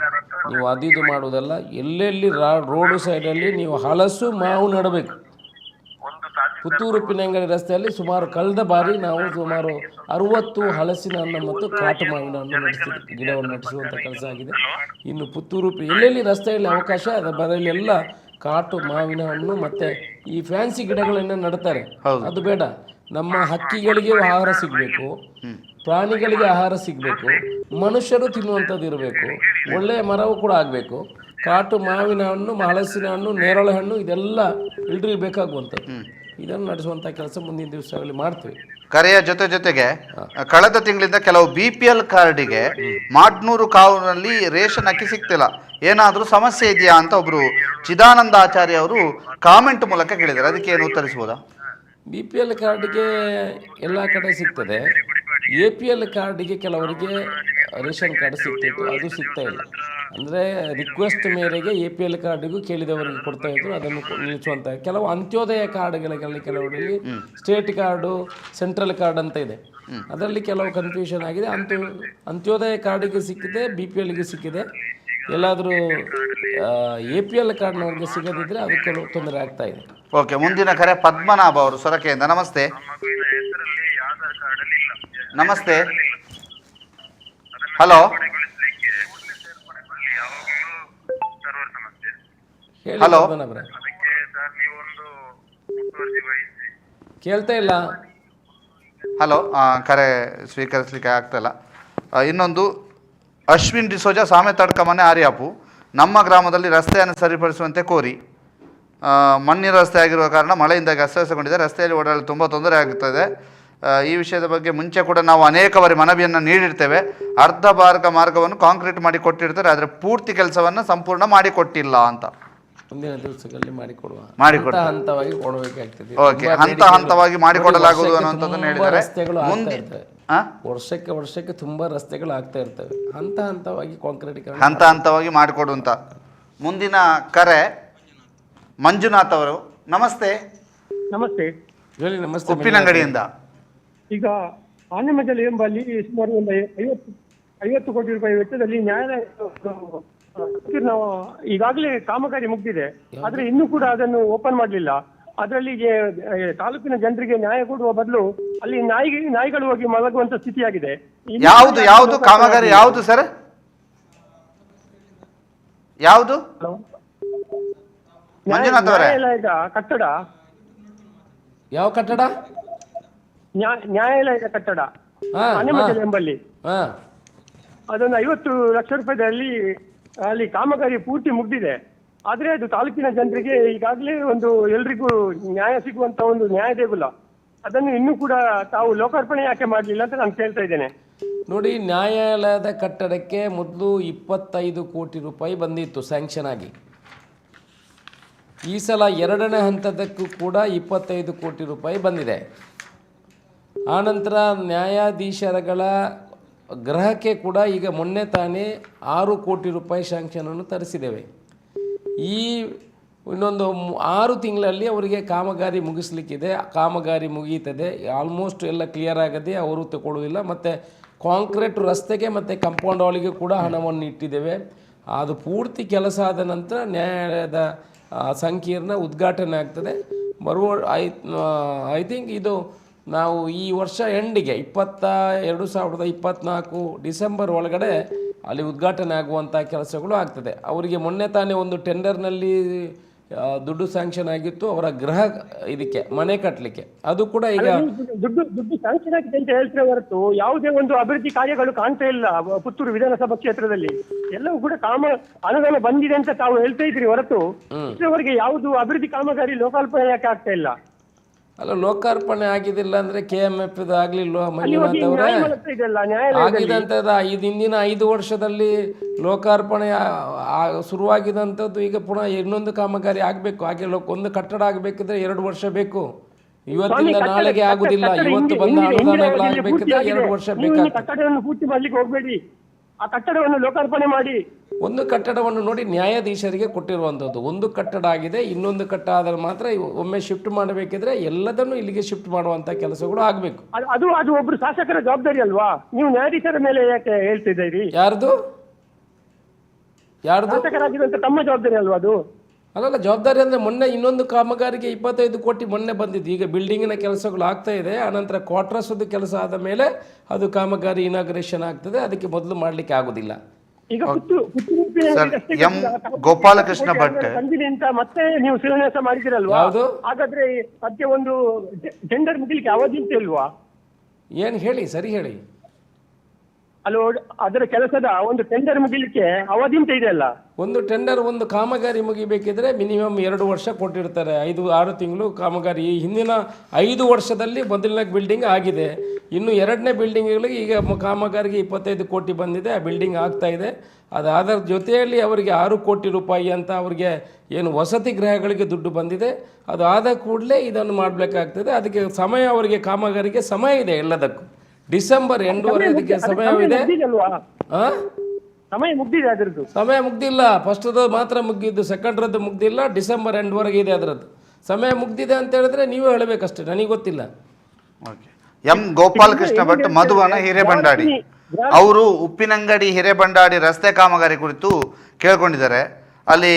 ನೀವು ಅದು ಮಾಡುವುದಲ್ಲ, ಎಲ್ಲೆಲ್ಲಿ ರೋಡು ಸೈಡಲ್ಲಿ ನೀವು ಹಲಸು ಮಾವು ನೆಡಬೇಕು. ಪುತ್ತೂರು ಉಪ್ಪಿನಂಗಡಿ ರಸ್ತೆಯಲ್ಲಿ ಕಳೆದ ಬಾರಿ ನಾವು ಸುಮಾರು 60 ಹಲಸಿನ ಹಣ್ಣು ಮತ್ತು ಕಾಟು ಮಾವಿನ ಹಣ್ಣು ಗಿಡವನ್ನು ನಡೆಸುವಂಥ ಕೆಲಸ ಆಗಿದೆ. ಇನ್ನು ಪುತ್ತೂರು ಎಲ್ಲೆಲ್ಲಿ ರಸ್ತೆಯಲ್ಲಿ ಅವಕಾಶ ಅದರ ಬದಲೆಲ್ಲ ಕಾಟು ಮಾವಿನ ಹಣ್ಣು ಮತ್ತು ಈ ಫ್ಯಾನ್ಸಿ ಗಿಡಗಳನ್ನು ನೆಡ್ತಾರೆ, ಅದು ಬೇಡ. ನಮ್ಮ ಹಕ್ಕಿಗಳಿಗೆ ಆಹಾರ ಸಿಗಬೇಕು, ಪ್ರಾಣಿಗಳಿಗೆ ಆಹಾರ ಸಿಗಬೇಕು, ಮನುಷ್ಯರು ತಿನ್ನುವಂಥದ್ದು ಇರಬೇಕು, ಒಳ್ಳೆಯ ಮರವು ಕೂಡ ಆಗಬೇಕು. ಕಾಟು ಮಾವಿನ ಹಣ್ಣು, ಹಲಸಿನ ಹಣ್ಣು, ನೇರಳೆ ಹಣ್ಣು ಇದೆಲ್ಲ ಎಲ್ರಿಗೂ ಬೇಕಾಗುವಂಥದ್ದು. ಇದನ್ನು ನಡೆಸುವಂಥ ಕೆಲಸ ಮುಂದಿನ ದಿವಸಗಳಲ್ಲಿ ಮಾಡ್ತೀವಿ. ಕರೆಯ ಜೊತೆಗೆ ಕಳೆದ ತಿಂಗಳಿಂದ ಕೆಲವು BPL ಕಾರ್ಡಿಗೆ ಮಾಡ್ನೂರು ಕಾವೂರಿನಲ್ಲಿ ರೇಷನ್ ಅಕ್ಕಿ ಸಿಗ್ತಿಲ್ಲ, ಏನಾದರೂ ಸಮಸ್ಯೆ ಇದೆಯಾ ಅಂತ ಒಬ್ಬರು ಚಿದಾನಂದ ಆಚಾರ್ಯ ಅವರು ಕಾಮೆಂಟ್ ಮೂಲಕ ಕೇಳಿದ್ದಾರೆ. ಅದಕ್ಕೆ ಏನು ಉತ್ತರಿಸ್ಬೋದಾ? BPL ಕಾರ್ಡಿಗೆ ಎಲ್ಲ ಕಡೆ ಸಿಗ್ತದೆ. APL ಕಾರ್ಡಿಗೆ ಕೆಲವರಿಗೆ ರೇಷನ್ ಕಾರ್ಡ್ ಸಿಗ್ತಿತ್ತು, ಅದು ಸಿಗ್ತಾ ಇಲ್ಲ. ಅಂದರೆ ರಿಕ್ವೆಸ್ಟ್ ಮೇರೆಗೆ APL ಕಾರ್ಡಿಗೂ ಕೇಳಿದವರಿಗೆ ಕೊಡ್ತಾ ಇದ್ರು, ಅದನ್ನು ನಿಲ್ಲಿಸುವಂಥ ಕೆಲವು ಅಂತ್ಯೋದಯ ಕಾರ್ಡ್ಗಳಲ್ಲಿ ಕೆಲವರಲ್ಲಿ ಸ್ಟೇಟ್ ಕಾರ್ಡು ಸೆಂಟ್ರಲ್ ಕಾರ್ಡ್ ಅಂತ ಇದೆ. ಅದರಲ್ಲಿ ಕೆಲವು ಕನ್ಫ್ಯೂಷನ್ ಆಗಿದೆ. ಅಂತ್ಯೋದಯ ಕಾರ್ಡಿಗೆ ಸಿಕ್ಕಿದೆ, BPLಗೆ ಸಿಕ್ಕಿದೆ. ಎಲ್ಲಾದರೂ APL ಕಾರ್ಡ್ನವ್ರಿಗೆ ಸಿಗದಿದ್ದರೆ ಅದಕ್ಕೆ ಕೆಲವು ತೊಂದರೆ ಆಗ್ತಾ ಇದೆ. ಓಕೆ, ಮುಂದಿನ ಕರೆ ಪದ್ಮನಾಭ ಅವರು ಸೊರಕೆಯಿಂದ. ನಮಸ್ತೆ. ನಮಸ್ತೆ. ಹಲೋ, ಹಲೋ, ಕೇಳ್ತಾ ಇಲ್ಲ. ಹಲೋ, ಕರೆ ಸ್ವೀಕರಿಸಲಿಕ್ಕೆ ಆಗ್ತಾಯಿಲ್ಲ. ಇನ್ನೊಂದು ಅಶ್ವಿನ್ ಡಿಸೋಜ, ಸಾಮೆತಡ್ಕ ಮನೆ, ಆರ್ಯಾಪು. ನಮ್ಮ ಗ್ರಾಮದಲ್ಲಿ ರಸ್ತೆಯನ್ನು ಸರಿಪಡಿಸುವಂತೆ ಕೋರಿ ಮಣ್ಣಿನ ರಸ್ತೆ ಆಗಿರುವ ಕಾರಣ ಮಳೆಯಿಂದಾಗಿ ಅಸ್ತವ್ಯಸ್ತಗೊಂಡಿದೆ. ರಸ್ತೆಯಲ್ಲಿ ಓಡಾಡಲು ತುಂಬ ತೊಂದರೆ ಆಗುತ್ತದೆ. ಈ ವಿಷಯದ ಬಗ್ಗೆ ಮುಂಚೆ ಕೂಡ ನಾವು ಅನೇಕ ಬಾರಿ ಮನವಿಯನ್ನು ನೀಡಿರ್ತೇವೆ. ಅರ್ಧ ಮಾರ್ಗವನ್ನು ಕಾಂಕ್ರೀಟ್ ಮಾಡಿ ಕೊಟ್ಟಿರ್ತಾರೆ, ಆದರೆ ಪೂರ್ತಿ ಕೆಲಸವನ್ನು ಸಂಪೂರ್ಣ ಮಾಡಿಕೊಟ್ಟಿಲ್ಲ ಅಂತ. ಮುಂದಿನ ದಿವಸಗಳಲ್ಲಿ ಹಂತವಾಗಿ ಕೊಡಬೇಕಾಗ್ತದೆ. ಓಕೆ, ಹಂತವಾಗಿ ಮಾಡಿಕೊಡಲಾಗುವುದು ಅನ್ನುವಂಥದ್ದನ್ನು ಹೇಳಿದ್ದಾರೆ. ವರ್ಷಕ್ಕೆ ತುಂಬಾ ರಸ್ತೆಗಳು ಆಗ್ತಾ ಇರ್ತವೆ. ಹಂತವಾಗಿ ಕಾಂಕ್ರೀಟ್ ಹಂತವಾಗಿ ಮಾಡಿಕೊಡುವಂತ. ಮುಂದಿನ ಕರೆ ಮಂಜುನಾಥ್ ಅವರು. ನಮಸ್ತೆ. ನಮಸ್ತೆ. ಹೇಳಿ. ನಮಸ್ತೆ. ಉಪ್ಪಿನಂಗಡಿಯಿಂದ. ಈಗ ಆನೆಮಜಲು ಎಂಬಲ್ಲಿ ಸುಮಾರು ಒಂದು 50 ಕೋಟಿ ರೂಪಾಯಿ ವೆಚ್ಚದಲ್ಲಿ ನ್ಯಾಯಾಲಯ ನಾವು ಈಗಾಗಲೇ ಕಾಮಗಾರಿ ಮುಗಿದಿದೆ, ಆದ್ರೆ ಇನ್ನೂ ಕೂಡ ಅದನ್ನು ಓಪನ್ ಮಾಡಲಿಲ್ಲ. ಅದರಲ್ಲಿ ತಾಲೂಕಿನ ಜನರಿಗೆ ನ್ಯಾಯ ಕೊಡುವ ಬದಲು ಅಲ್ಲಿ ನಾಯಿಗಳು ಹೋಗಿ ಮಲಗುವಂತ ಸ್ಥಿತಿಯಾಗಿದೆ. ಯಾವುದು ಕಾಮಗಾರಿ ಯಾವುದು ಸರ್? ಯಾವುದು? ನ್ಯಾಯಾಲಯದ ಕಟ್ಟಡ. ಯಾವ ಕಟ್ಟಡ? ನ್ಯಾಯಾಲಯದ ಕಟ್ಟಡ ಆನೆಮಜಲು ಎಂಬಲ್ಲಿ. ಅದೊಂದು 50 ಲಕ್ಷ ರೂಪಾಯಿದಲ್ಲಿ ಅಲ್ಲಿ ಕಾಮಗಾರಿ ಪೂರ್ತಿ ಮುಗ್ದಿದೆ. ಆದ್ರೆ ಅದು ತಾಲೂಕಿನ ಜನರಿಗೆ ಈಗಾಗಲೇ ಎಲ್ರಿಗೂ ನ್ಯಾಯ ಸಿಗುವಂತ ಒಂದು ನ್ಯಾಯ ದೇಗುಲ, ಅದನ್ನು ಇನ್ನೂ ಕೂಡ ತಾವು ಲೋಕಾರ್ಪಣೆ ಯಾಕೆ ಮಾಡಲಿಲ್ಲ ಅಂತ ನಾನು ಕೇಳ್ತಾ ಇದ್ದೇನೆ. ನೋಡಿ, ನ್ಯಾಯಾಲಯದ ಕಟ್ಟಡಕ್ಕೆ ಮೊದಲು 25 ಕೋಟಿ ರೂಪಾಯಿ ಬಂದಿತ್ತು ಸ್ಯಾಂಕ್ಷನ್ ಆಗಿ. ಈ ಸಲ 2ನೇ ಹಂತದಕ್ಕೂ ಕೂಡ 25 ಕೋಟಿ ರೂಪಾಯಿ ಬಂದಿದೆ. ಆನಂತರ ನ್ಯಾಯಾಧೀಶರುಗಳ ಗೃಹಕ್ಕೆ ಕೂಡ ಈಗ ಮೊನ್ನೆ ತಾನೇ 6 ಕೋಟಿ ರೂಪಾಯಿ ಶಾಂಕ್ಷನನ್ನು ತರಿಸಿದ್ದೇವೆ. ಈ ಇನ್ನೊಂದು 6 ತಿಂಗಳಲ್ಲಿ ಅವರಿಗೆ ಕಾಮಗಾರಿ ಮುಗಿಸ್ಲಿಕ್ಕಿದೆ. ಕಾಮಗಾರಿ ಮುಗೀತದೆ, ಆಲ್ಮೋಸ್ಟ್ ಎಲ್ಲ ಕ್ಲಿಯರ್ ಆಗದೆ, ಅವರು ತಗೊಳ್ಳೋದಿಲ್ಲ. ಮತ್ತು ಕಾಂಕ್ರೀಟ್ ರಸ್ತೆಗೆ ಮತ್ತು ಕಾಂಪೌಂಡ್ ವಾಲಿಗೆ ಕೂಡ ಹಣವನ್ನು ಇಟ್ಟಿದ್ದೇವೆ. ಅದು ಪೂರ್ತಿ ಕೆಲಸ ಆದ ನಂತರ ನ್ಯಾಯಾಲಯದ ಸಂಕೀರ್ಣ ಉದ್ಘಾಟನೆ ಆಗ್ತದೆ. ಐ ಥಿಂಕ್ ಇದು ನಾವು ಈ ವರ್ಷ ಎಂಡಿಗೆ 2024 ಡಿಸೆಂಬರ್ ಒಳಗಡೆ ಅಲ್ಲಿ ಉದ್ಘಾಟನೆ ಆಗುವಂಥ ಕೆಲಸಗಳು ಆಗ್ತದೆ. ಅವರಿಗೆ ಮೊನ್ನೆ ತಾನೇ ಒಂದು ಟೆಂಡರ್ನಲ್ಲಿ ದುಡ್ಡು ಸ್ಯಾಂಕ್ಷನ್ ಆಗಿತ್ತು ಅವರ ಗೃಹ ಇದಕ್ಕೆ ಮನೆ ಕಟ್ಟಲಿಕ್ಕೆ. ಅದು ಕೂಡ ಈಗ ದುಡ್ಡು ಸ್ಯಾಂಕ್ಷನ್ ಆಗಿದೆ ಅಂತ ಹೇಳ್ತಾರೆ ಹೊರತು ಯಾವುದೇ ಒಂದು ಅಭಿವೃದ್ಧಿ ಕಾರ್ಯಗಳು ಕಾಣ್ತಾ ಇಲ್ಲ ಪುತ್ತೂರು ವಿಧಾನಸಭಾ ಕ್ಷೇತ್ರದಲ್ಲಿ. ಎಲ್ಲವೂ ಕೂಡ ಅನುದಾನ ಬಂದಿದೆ ಅಂತ ತಾವು ಹೇಳ್ತಾ ಇದ್ರಿ ಹೊರತು ಇಷ್ಟರವರೆಗೆ ಯಾವುದು ಅಭಿವೃದ್ಧಿ ಕಾಮಗಾರಿ ಲೋಕಾರ್ಪಣೆ ಯಾಕೆ ಆಗ್ತಾ ಇಲ್ಲ? ಅಲ್ಲ, ಲೋಕಾರ್ಪಣೆ ಆಗಿದ್ದಿಲ್ಲ ಅಂದ್ರೆ KMF ಆಗ್ಲಿಲ್ವ ಮಂಜುನಾಥ್ ಅವರೇ? ಆಗಿದಂಥದ್ದು ಹಿಂದಿನ 5 ವರ್ಷದಲ್ಲಿ ಲೋಕಾರ್ಪಣೆ ಶುರುವಾಗಿದಂಥದ್ದು ಈಗ ಪುನಃ ಇನ್ನೊಂದು ಕಾಮಗಾರಿ ಆಗಬೇಕು. ಹಾಗೆ ಒಂದು ಕಟ್ಟಡ ಆಗಬೇಕಿದ್ರೆ 2 ವರ್ಷ ಬೇಕು. ಇವತ್ತಿಂದ ನಾಳೆಗೆ ಆಗುದಿಲ್ಲ. ಇವತ್ತು ಬಂದ ಅನುದಾನಗಳಾಗಬೇಕಿದ್ರೆ 2 ವರ್ಷ ಬೇಕಾಗ್ತದೆ. ಕಟ್ಟಡವನ್ನು ಪೂರ್ತಿ ಮಾಡ್ಲಿಕ್ಕೆ ಹೋಗ್ಬೇಡಿ, ಆ ಕಟ್ಟಡವನ್ನು ಲೋಕಾರ್ಪಣೆ ಮಾಡಿ. ಒಂದು ಕಟ್ಟಡವನ್ನು ನೋಡಿ, ನ್ಯಾಯಾಧೀಶರಿಗೆ ಕೊಟ್ಟಿರುವಂಥದ್ದು ಒಂದು ಕಟ್ಟಡ ಆಗಿದೆ. ಇನ್ನೊಂದು ಕಟ್ಟಡ ಆದರೆ ಮಾತ್ರ ಒಮ್ಮೆ ಶಿಫ್ಟ್ ಮಾಡಬೇಕಿದ್ರೆ ಎಲ್ಲದನ್ನು ಇಲ್ಲಿಗೆ ಶಿಫ್ಟ್ ಮಾಡುವಂಥ ಕೆಲಸಗಳು ಆಗಬೇಕು. ಅದು ಒಬ್ರು ಶಾಸಕರ ಜವಾಬ್ದಾರಿ ಅಲ್ವಾ? ನೀವು ನ್ಯಾಯಾಧೀಶರ ಮೇಲೆ ಯಾಕೆ ಹೇಳ್ತಿದ್ದೀರಿ? ಯಾರ್ದು ಶಾಸಕರಾಗಿರುವಂತ ತಮ್ಮ ಜವಾಬ್ದಾರಿ ಅಲ್ವಾ ಅದು? ಅಲ್ಲಲ್ಲ, ಜವಾಬ್ದಾರಿ ಅಂದರೆ ಮೊನ್ನೆ ಇನ್ನೊಂದು ಕಾಮಗಾರಿಗೆ 25 ಕೋಟಿ ಮೊನ್ನೆ ಬಂದಿದ್ದು. ಈಗ ಬಿಲ್ಡಿಂಗಿನ ಕೆಲಸಗಳು ಆಗ್ತಾ ಇದೆ. ಆನಂತರ ಕ್ವಾರ್ಟರ್ಸ್ದು ಕೆಲಸ ಆದ ಮೇಲೆ ಅದು ಕಾಮಗಾರಿ ಇನಾಗ್ರೇಷನ್ ಆಗ್ತದೆ. ಅದಕ್ಕೆ ಮೊದಲು ಮಾಡಲಿಕ್ಕೆ ಆಗೋದಿಲ್ಲ. ಈಗ ಎಂ ಗೋಪಾಲಕೃಷ್ಣ ಭಟ್ ಅಂತ ಮತ್ತೆ ನೀವು ಶಿಲಾನ್ಯಾಸ ಮಾಡಿದಿರಲ್ವಾ? ಹಾಗಾದ್ರೆ ಸದ್ಯ ಒಂದು ಟೆಂಡರ್ ಮುಗಿಲಿಕ್ಕೆ ಅವಧಿ ಅಂತ ಇಲ್ವಾ? ಏನು ಹೇಳಿ, ಸರಿ ಹೇಳಿ. ಅಲ್ಲೋ, ಅದರ ಕೆಲಸದ ಒಂದು ಟೆಂಡರ್ ಮುಗಿಲಿಕ್ಕೆ ಅವಧಿ ಅಂತ ಇದೆಯಲ್ಲ? ಒಂದು ಟೆಂಡರ್, ಒಂದು ಕಾಮಗಾರಿ ಮುಗಿಬೇಕಿದ್ರೆ ಮಿನಿಮಮ್ 2 ವರ್ಷ ಕೊಟ್ಟಿರ್ತಾರೆ. 5-6 ತಿಂಗಳು ಕಾಮಗಾರಿ. ಹಿಂದಿನ 5 ವರ್ಷದಲ್ಲಿ ಮೊದಲನೇ ಬಿಲ್ಡಿಂಗ್ ಆಗಿದೆ. ಇನ್ನು 2ನೇ ಬಿಲ್ಡಿಂಗ್ಗಳಿಗೆ ಈಗ ಕಾಮಗಾರಿಗೆ 25 ಕೋಟಿ ಬಂದಿದೆ. ಆ ಬಿಲ್ಡಿಂಗ್ ಆಗ್ತಾ ಇದೆ. ಅದರ ಜೊತೆಯಲ್ಲಿ ಅವರಿಗೆ 6 ಕೋಟಿ ರೂಪಾಯಿ ಅಂತ ಅವರಿಗೆ ಏನು ವಸತಿ ಗೃಹಗಳಿಗೆ ದುಡ್ಡು ಬಂದಿದೆ. ಅದು ಆದ ಕೂಡಲೇ ಇದನ್ನು ಮಾಡಬೇಕಾಗ್ತದೆ. ಅದಕ್ಕೆ ಸಮಯ, ಅವರಿಗೆ ಕಾಮಗಾರಿಗೆ ಸಮಯ ಇದೆ. ಎಲ್ಲದಕ್ಕೂ ಡಿಸೆಂಬರ್ ಎಂಡ್ವರೆಗೆ ಅದಕ್ಕೆ ಸಮಯವಿದೆ. ಸಮಯ ಮುಗ್ದಿದೆ ಅದ್ರದ್ದು. ಸಮಯ ಮುಗ್ದಿಲ್ಲ, ಫಸ್ಟ್ದು ಮಾತ್ರ ಮುಗಿದ್ದು, ಸೆಕೆಂಡ್ರದ್ದು ಮುಗ್ದಿಲ್ಲ, ಡಿಸೆಂಬರ್ ಎಂಡ್ವರೆಗೆ ಇದೆ ಅದರದ್ದು. ಸಮಯ ಮುಗ್ದಿದೆ ಅಂತ ಹೇಳಿದ್ರೆ ನೀವೇ ಹೇಳಬೇಕಷ್ಟೇ, ನನಗೆ ಗೊತ್ತಿಲ್ಲ. ಓಕೆ. ಎಂ ಗೋಪಾಲಕೃಷ್ಣ ಭಟ್, ಮಧುವನ ಹಿರೇಬಂಡಾಡಿ ಅವರು ಉಪ್ಪಿನಂಗಡಿ ಹಿರೇಬಂಡಾಡಿ ರಸ್ತೆ ಕಾಮಗಾರಿ ಕುರಿತು ಕೇಳ್ಕೊಂಡಿದ್ದಾರೆ. ಅಲ್ಲಿ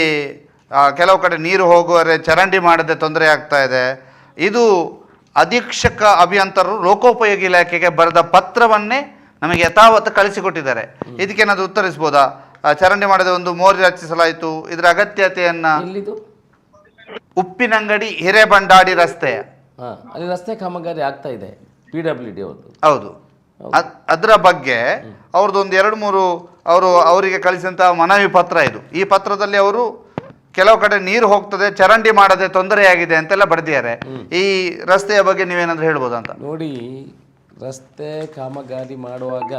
ಕೆಲವು ಕಡೆ ನೀರು ಹೋಗುವರೆ ಚರಂಡಿ ಮಾಡದೆ ತೊಂದರೆ ಆಗ್ತಾ ಇದೆ. ಇದು ಅಧೀಕ್ಷಕ ಅಭಿಯಂತರರು ಲೋಕೋಪಯೋಗಿ ಇಲಾಖೆಗೆ ಬರೆದ ಪತ್ರವನ್ನೇ ನಮಗೆ ಯಥಾವತ್ತು ಕಳಿಸಿಕೊಟ್ಟಿದ್ದಾರೆ. ಇದಕ್ಕೇನಾದ್ರು ಉತ್ತರಿಸ್ಬೋದಾ? ಚರಂಡಿ ಮಾಡದೆ ಒಂದು ಮೋರಿ ರಚಿಸಲಾಯಿತು, ಇದರ ಅಗತ್ಯತೆಯನ್ನ. ಉಪ್ಪಿನಂಗಡಿ ಹಿರೇಬಂಡಾಡಿ ರಸ್ತೆಯ ಅಲ್ಲಿ ರಸ್ತೆ ಕಾಮಗಾರಿ ಆಗ್ತಾ ಇದೆ, PWD ಅವ್ರದ್ದು. ಹೌದು, ಅದರ ಬಗ್ಗೆ ಅವ್ರದ್ದು ಒಂದು 2-3 ಅವರಿಗೆ ಕಳಿಸಿದಂಥ ಮನವಿ ಪತ್ರ ಇದು. ಈ ಪತ್ರದಲ್ಲಿ ಅವರು ಕೆಲವು ಕಡೆ ನೀರು ಹೋಗ್ತದೆ, ಚರಂಡಿ ಮಾಡದೆ ತೊಂದರೆಯಾಗಿದೆ ಅಂತೆಲ್ಲ ಬರೆದಿದ್ದಾರೆ. ಈ ರಸ್ತೆಯ ಬಗ್ಗೆ ನೀವೇನಾದ್ರೂ ಹೇಳ್ಬೋದಾ ಅಂತ. ನೋಡಿ, ರಸ್ತೆ ಕಾಮಗಾರಿ ಮಾಡುವಾಗ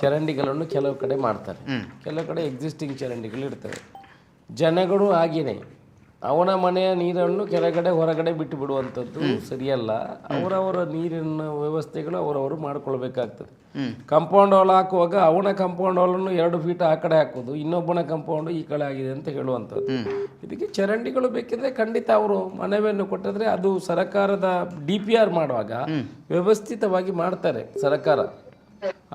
ಚರಂಡಿಗಳನ್ನು ಕೆಲವು ಕಡೆ ಮಾಡ್ತಾರೆ, ಕೆಲವು ಕಡೆ ಎಕ್ಸಿಸ್ಟಿಂಗ್ ಚರಂಡಿಗಳು ಇರ್ತವೆ. ಜನಗಳು ಹಾಗೇನೆ ಅವನ ಮನೆಯ ನೀರನ್ನು ಕೆಳಗಡೆ ಹೊರಗಡೆ ಬಿಟ್ಟು ಬಿಡುವಂಥದ್ದು ಸರಿಯಲ್ಲ. ಅವರವರ ನೀರಿನ ವ್ಯವಸ್ಥೆಗಳು ಅವರವರು ಮಾಡ್ಕೊಳ್ಬೇಕಾಗ್ತದೆ. ಕಂಪೌಂಡ್ ವಾಲ್ ಹಾಕುವಾಗ ಅವನ ಕಂಪೌಂಡ್ ವಾಲನ್ನು 2 ಫೀಟ್ ಆ ಕಡೆ ಹಾಕೋದು, ಇನ್ನೊಬ್ಬನ ಕಂಪೌಂಡ್ ಈ ಕಡೆ ಆಗಿದೆ ಅಂತ ಹೇಳುವಂಥದ್ದು. ಇದಕ್ಕೆ ಚರಂಡಿಗಳು ಬೇಕಿದ್ರೆ ಖಂಡಿತ ಅವರು ಮನವಿಯನ್ನು ಕೊಟ್ಟಿದ್ರೆ ಅದು ಸರ್ಕಾರದ DPR ಮಾಡುವಾಗ ವ್ಯವಸ್ಥಿತವಾಗಿ ಮಾಡ್ತಾರೆ ಸರ್ಕಾರ.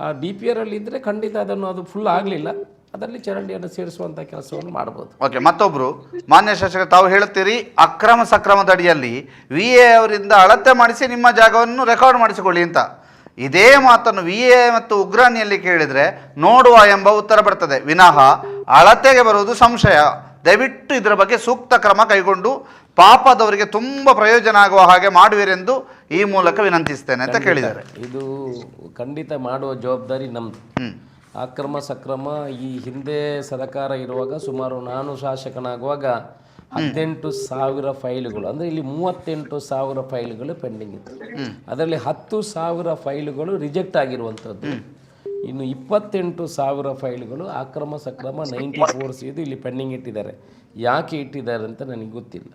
ಆ DPR ಅಲ್ಲಿ ಇದ್ರೆ ಖಂಡಿತ ಅದನ್ನು ಅದು ಫುಲ್ ಆಗಲಿಲ್ಲ, ಅದರಲ್ಲಿ ಚರಂಡಿಯನ್ನು ಸೇರಿಸುವಂಥ ಕೆಲಸವನ್ನು ಮಾಡ್ಬೋದು. ಓಕೆ. ಮತ್ತೊಬ್ಬರು, ಮಾನ್ಯ ಶಾಸಕ, ತಾವು ಹೇಳ್ತೀರಿ ಅಕ್ರಮ ಸಕ್ರಮದ ಅಡಿಯಲ್ಲಿ VA ಅವರಿಂದ ಅಳತೆ ಮಾಡಿಸಿ ನಿಮ್ಮ ಜಾಗವನ್ನು ರೆಕಾರ್ಡ್ ಮಾಡಿಸಿಕೊಳ್ಳಿ ಅಂತ. ಇದೇ ಮಾತನ್ನು VA ಮತ್ತು ಉಗ್ರಾಣಿಯಲ್ಲಿ ಕೇಳಿದರೆ ನೋಡುವ ಎಂಬ ಉತ್ತರ ಬರ್ತದೆ ವಿನಃ ಅಳತೆಗೆ ಬರುವುದು ಸಂಶಯ. ದಯವಿಟ್ಟು ಇದರ ಬಗ್ಗೆ ಸೂಕ್ತ ಕ್ರಮ ಕೈಗೊಂಡು ಪಾಪದವರಿಗೆ ತುಂಬ ಪ್ರಯೋಜನ ಆಗುವ ಹಾಗೆ ಮಾಡುವಿರೆಂದು ಈ ಮೂಲಕ ವಿನಂತಿಸ್ತೇನೆ ಅಂತ ಕೇಳಿದ್ದಾರೆ. ಇದು ಖಂಡಿತ ಮಾಡುವ ಜವಾಬ್ದಾರಿ ನಮ್ಮದು. ಅಕ್ರಮ ಸಕ್ರಮ ಈ ಹಿಂದೆ ಸರ್ಕಾರ ಇರುವಾಗ ಸುಮಾರು ನಾನು ಶಾಸಕನಾಗುವಾಗ 18,000 ಫೈಲ್ಗಳು, ಅಂದರೆ ಇಲ್ಲಿ 38,000 ಫೈಲ್ಗಳು ಪೆಂಡಿಂಗ್ ಇತ್ತು. ಅದರಲ್ಲಿ 10,000 ಫೈಲ್ಗಳು ರಿಜೆಕ್ಟ್ ಆಗಿರುವಂಥದ್ದು. ಇನ್ನು 28,000 ಫೈಲ್ಗಳು ಅಕ್ರಮ ಸಕ್ರಮ 94 ಇದು ಇಲ್ಲಿ ಪೆಂಡಿಂಗ್ ಇಟ್ಟಿದ್ದಾರೆ. ಯಾಕೆ ಇಟ್ಟಿದ್ದಾರೆ ಅಂತ ನನಗೆ ಗೊತ್ತಿಲ್ಲ.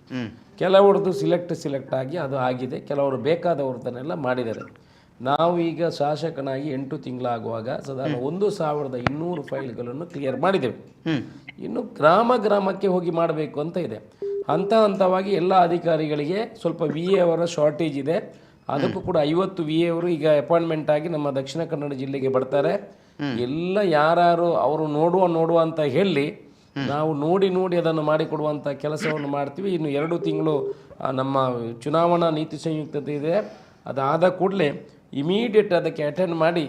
ಕೆಲವ್ರದ್ದು ಸಿಲೆಕ್ಟ್ ಆಗಿ ಅದು ಆಗಿದೆ, ಕೆಲವರು ಬೇಕಾದವ್ರದನ್ನೆಲ್ಲ ಮಾಡಿದ್ದಾರೆ. ನಾವು ಈಗ ಶಾಸಕನಾಗಿ 8 ತಿಂಗಳಾಗುವಾಗ ಸಾಧಾರಣ 1,200 ಫೈಲ್ಗಳನ್ನು ಕ್ಲಿಯರ್ ಮಾಡಿದ್ದೇವೆ. ಇನ್ನು ಗ್ರಾಮಕ್ಕೆ ಹೋಗಿ ಮಾಡಬೇಕು ಅಂತ ಇದೆ. ಹಂತವಾಗಿ ಎಲ್ಲ ಅಧಿಕಾರಿಗಳಿಗೆ ಸ್ವಲ್ಪ VA ಅವರ ಶಾರ್ಟೇಜ್ ಇದೆ. ಅದಕ್ಕೂ ಕೂಡ 50 VA ಅವರು ಈಗ ಅಪಾಯಿಂಟ್ಮೆಂಟ್ ಆಗಿ ನಮ್ಮ ದಕ್ಷಿಣ ಕನ್ನಡ ಜಿಲ್ಲೆಗೆ ಬರ್ತಾರೆ. ಎಲ್ಲ ಯಾರು ಅವರು ನೋಡುವ ಅಂತ ಹೇಳಿ ನಾವು ನೋಡಿ ಅದನ್ನು ಮಾಡಿಕೊಡುವಂಥ ಕೆಲಸವನ್ನು ಮಾಡ್ತೀವಿ. ಇನ್ನು 2 ತಿಂಗಳು ನಮ್ಮ ಚುನಾವಣಾ ನೀತಿ ಸಂಯುಕ್ತತೆ ಇದೆ. ಅದಾದ ಕೂಡಲೇ ಇಮಿಡಿಯೇಟ್ ಅದಕ್ಕೆ ಅಟೆಂಡ್ ಮಾಡಿ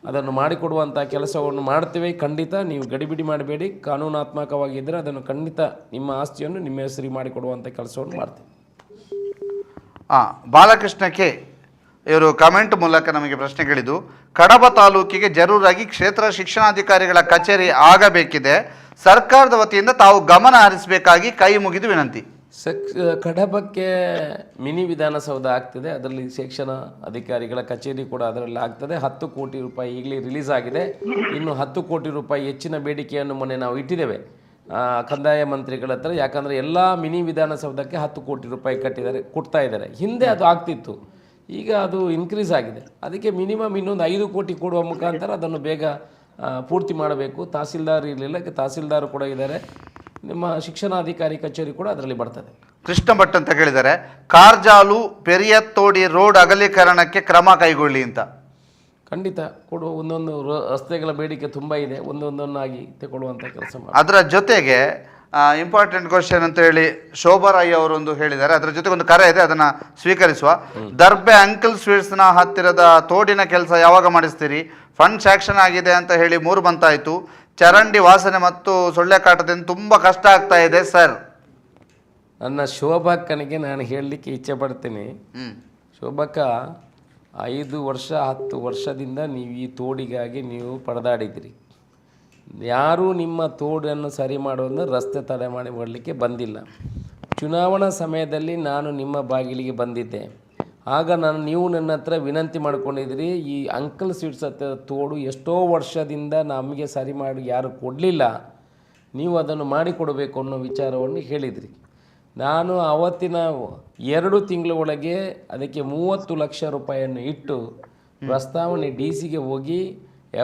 ಅದನ್ನು ಮಾಡಿಕೊಡುವಂಥ ಕೆಲಸವನ್ನು ಮಾಡ್ತೇವೆ. ಖಂಡಿತ ನೀವು ಗಡಿಬಿಡಿ ಮಾಡಬೇಡಿ, ಕಾನೂನಾತ್ಮಕವಾಗಿದ್ದರೆ ಅದನ್ನು ಖಂಡಿತ ನಿಮ್ಮ ಆಸ್ತಿಯನ್ನು ನಿಮ್ಮ ಹೆಸರಿಗೆ ಮಾಡಿಕೊಡುವಂಥ ಕೆಲಸವನ್ನು ಮಾಡ್ತೇವೆ. ಬಾಲಕೃಷ್ಣ ಕೆ ಇವರು ಕಮೆಂಟ್ ಮೂಲಕ ನಮಗೆ ಪ್ರಶ್ನೆ ಕೇಳಿದ್ದು, ಕಡಬ ತಾಲೂಕಿಗೆ ಜರೂರಾಗಿ ಕ್ಷೇತ್ರ ಶಿಕ್ಷಣಾಧಿಕಾರಿಗಳ ಕಚೇರಿ ಆಗಬೇಕಿದೆ, ಸರ್ಕಾರದ ವತಿಯಿಂದ ತಾವು ಗಮನ ಹರಿಸಬೇಕಾಗಿ ಕೈ ಮುಗಿದು ವಿನಂತಿ. ಕಡಬಕ್ಕೆ ಮಿನಿ ವಿಧಾನಸೌಧ ಆಗ್ತದೆ, ಅದರಲ್ಲಿ ಶಿಕ್ಷಣ ಅಧಿಕಾರಿಗಳ ಕಚೇರಿ ಕೂಡ ಅದರಲ್ಲಿ ಆಗ್ತದೆ. 10 ಕೋಟಿ ರೂಪಾಯಿ ಈಗಲೇ ರಿಲೀಸ್ ಆಗಿದೆ. ಇನ್ನು 10 ಕೋಟಿ ರೂಪಾಯಿ ಹೆಚ್ಚಿನ ಬೇಡಿಕೆಯನ್ನು ಮೊನ್ನೆ ನಾವು ಇಟ್ಟಿದ್ದೇವೆ ಕಂದಾಯ ಮಂತ್ರಿಗಳ ಹತ್ರ. ಯಾಕಂದರೆ ಎಲ್ಲ ಮಿನಿ ವಿಧಾನಸೌಧಕ್ಕೆ 10 ಕೋಟಿ ರೂಪಾಯಿ ಕೊಡ್ತಾ ಇದ್ದಾರೆ. ಹಿಂದೆ ಅದು ಆಗ್ತಿತ್ತು, ಈಗ ಅದು ಇನ್ಕ್ರೀಸ್ ಆಗಿದೆ. ಅದಕ್ಕೆ ಮಿನಿಮಮ್ ಇನ್ನೊಂದು 5 ಕೋಟಿ ಕೊಡುವ ಮುಖಾಂತರ ಅದನ್ನು ಬೇಗ ಪೂರ್ತಿ ಮಾಡಬೇಕು. ತಹಸೀಲ್ದಾರ್ ಇರಲಿಲ್ಲ, ತಹಸೀಲ್ದಾರ್ ಕೂಡ ಇದ್ದಾರೆ. ನಿಮ್ಮ ಶಿಕ್ಷಣಾಧಿಕಾರಿ ಕಚೇರಿ ಕೂಡ ಅದರಲ್ಲಿ ಬರ್ತದೆ. ಕೃಷ್ಣ ಭಟ್ ಅಂತ ಕೇಳಿದ್ದಾರೆ, ಕಾರ್ಜಾಲು ಪೆರಿಯತ್ತೋಡಿ ರೋಡ್ ಅಗಲೀಕರಣಕ್ಕೆ ಕ್ರಮ ಕೈಗೊಳ್ಳಿ ಅಂತ. ಖಂಡಿತ ಕೊಡುವ. ಒಂದೊಂದು ರಸ್ತೆಗಳ ಬೇಡಿಕೆ ತುಂಬ ಇದೆ, ಒಂದೊಂದನ್ನಾಗಿ ತಗೊಳ್ಳುವಂಥ ಕೆಲಸ ಮಾಡಿ. ಅದರ ಜೊತೆಗೆ ಇಂಪಾರ್ಟೆಂಟ್ ಕ್ವಶನ್ ಅಂತ ಹೇಳಿ ಶೋಭಾರಾಯಿ ಅವರೊಂದು ಹೇಳಿದ್ದಾರೆ. ಅದರ ಜೊತೆಗೆ ಒಂದು ಕರೆ ಇದೆ, ಅದನ್ನು ಸ್ವೀಕರಿಸುವ. ದರ್ಬೆ ಅಂಕಲ್ ಸ್ವೀಟ್ಸ್ನ ಹತ್ತಿರದ ತೋಡಿನ ಕೆಲಸ ಯಾವಾಗ ಮಾಡಿಸ್ತೀರಿ? ಫಂಡ್ ಸ್ಯಾಕ್ಷನ್ ಆಗಿದೆ ಅಂತ ಹೇಳಿ 3 ಬಂತಾಯಿತು. ಚರಂಡಿ ವಾಸನೆ ಮತ್ತು ಸೊಳ್ಳೆ ಕಾಟದಿಂದ ತುಂಬ ಕಷ್ಟ ಆಗ್ತಾ ಇದೆ ಸರ್. ನನ್ನ ಶೋಭಕ್ಕನಿಗೆ ನಾನು ಹೇಳಲಿಕ್ಕೆ ಇಚ್ಛೆ ಪಡ್ತೀನಿ, ಶೋಭಕ್ಕ 5 ವರ್ಷ 10 ವರ್ಷದಿಂದ ನೀವು ಈ ತೋಡಿಗಾಗಿ ನೀವು ಪರದಾಡಿದಿರಿ. ಯಾರೂ ನಿಮ್ಮ ತೋಡನ್ನು ಸರಿ ಮಾಡೋದನ್ನು ರಸ್ತೆ ತಡೆ ಮಾಡಲಿಕ್ಕೆ ಬಂದಿಲ್ಲ. ಚುನಾವಣಾ ಸಮಯದಲ್ಲಿ ನಾನು ನಿಮ್ಮ ಬಾಗಿಲಿಗೆ ಬಂದಿದ್ದೆ. ಆಗ ನೀವು ನನ್ನ ಹತ್ರ ವಿನಂತಿ ಮಾಡ್ಕೊಂಡಿದ್ದೀರಿ, ಈ ಅಂಕಲ್ ಸ್ವೀಟ್ಸ್ ಹತ್ತಿರ ತೋಡು ಎಷ್ಟೋ ವರ್ಷದಿಂದ ನಮಗೆ ಸರಿ ಮಾಡಿ ಯಾರು ಕೊಡಲಿಲ್ಲ, ನೀವು ಅದನ್ನು ಮಾಡಿಕೊಡಬೇಕು ಅನ್ನೋ ವಿಚಾರವನ್ನು ಹೇಳಿದ್ರಿ. ನಾನು ಆವತ್ತಿನ 2 ತಿಂಗಳ ಒಳಗೆ ಅದಕ್ಕೆ 30 ಲಕ್ಷ ರೂಪಾಯಿಯನ್ನು ಇಟ್ಟು ಪ್ರಸ್ತಾವನೆ DC ಗೆ ಹೋಗಿ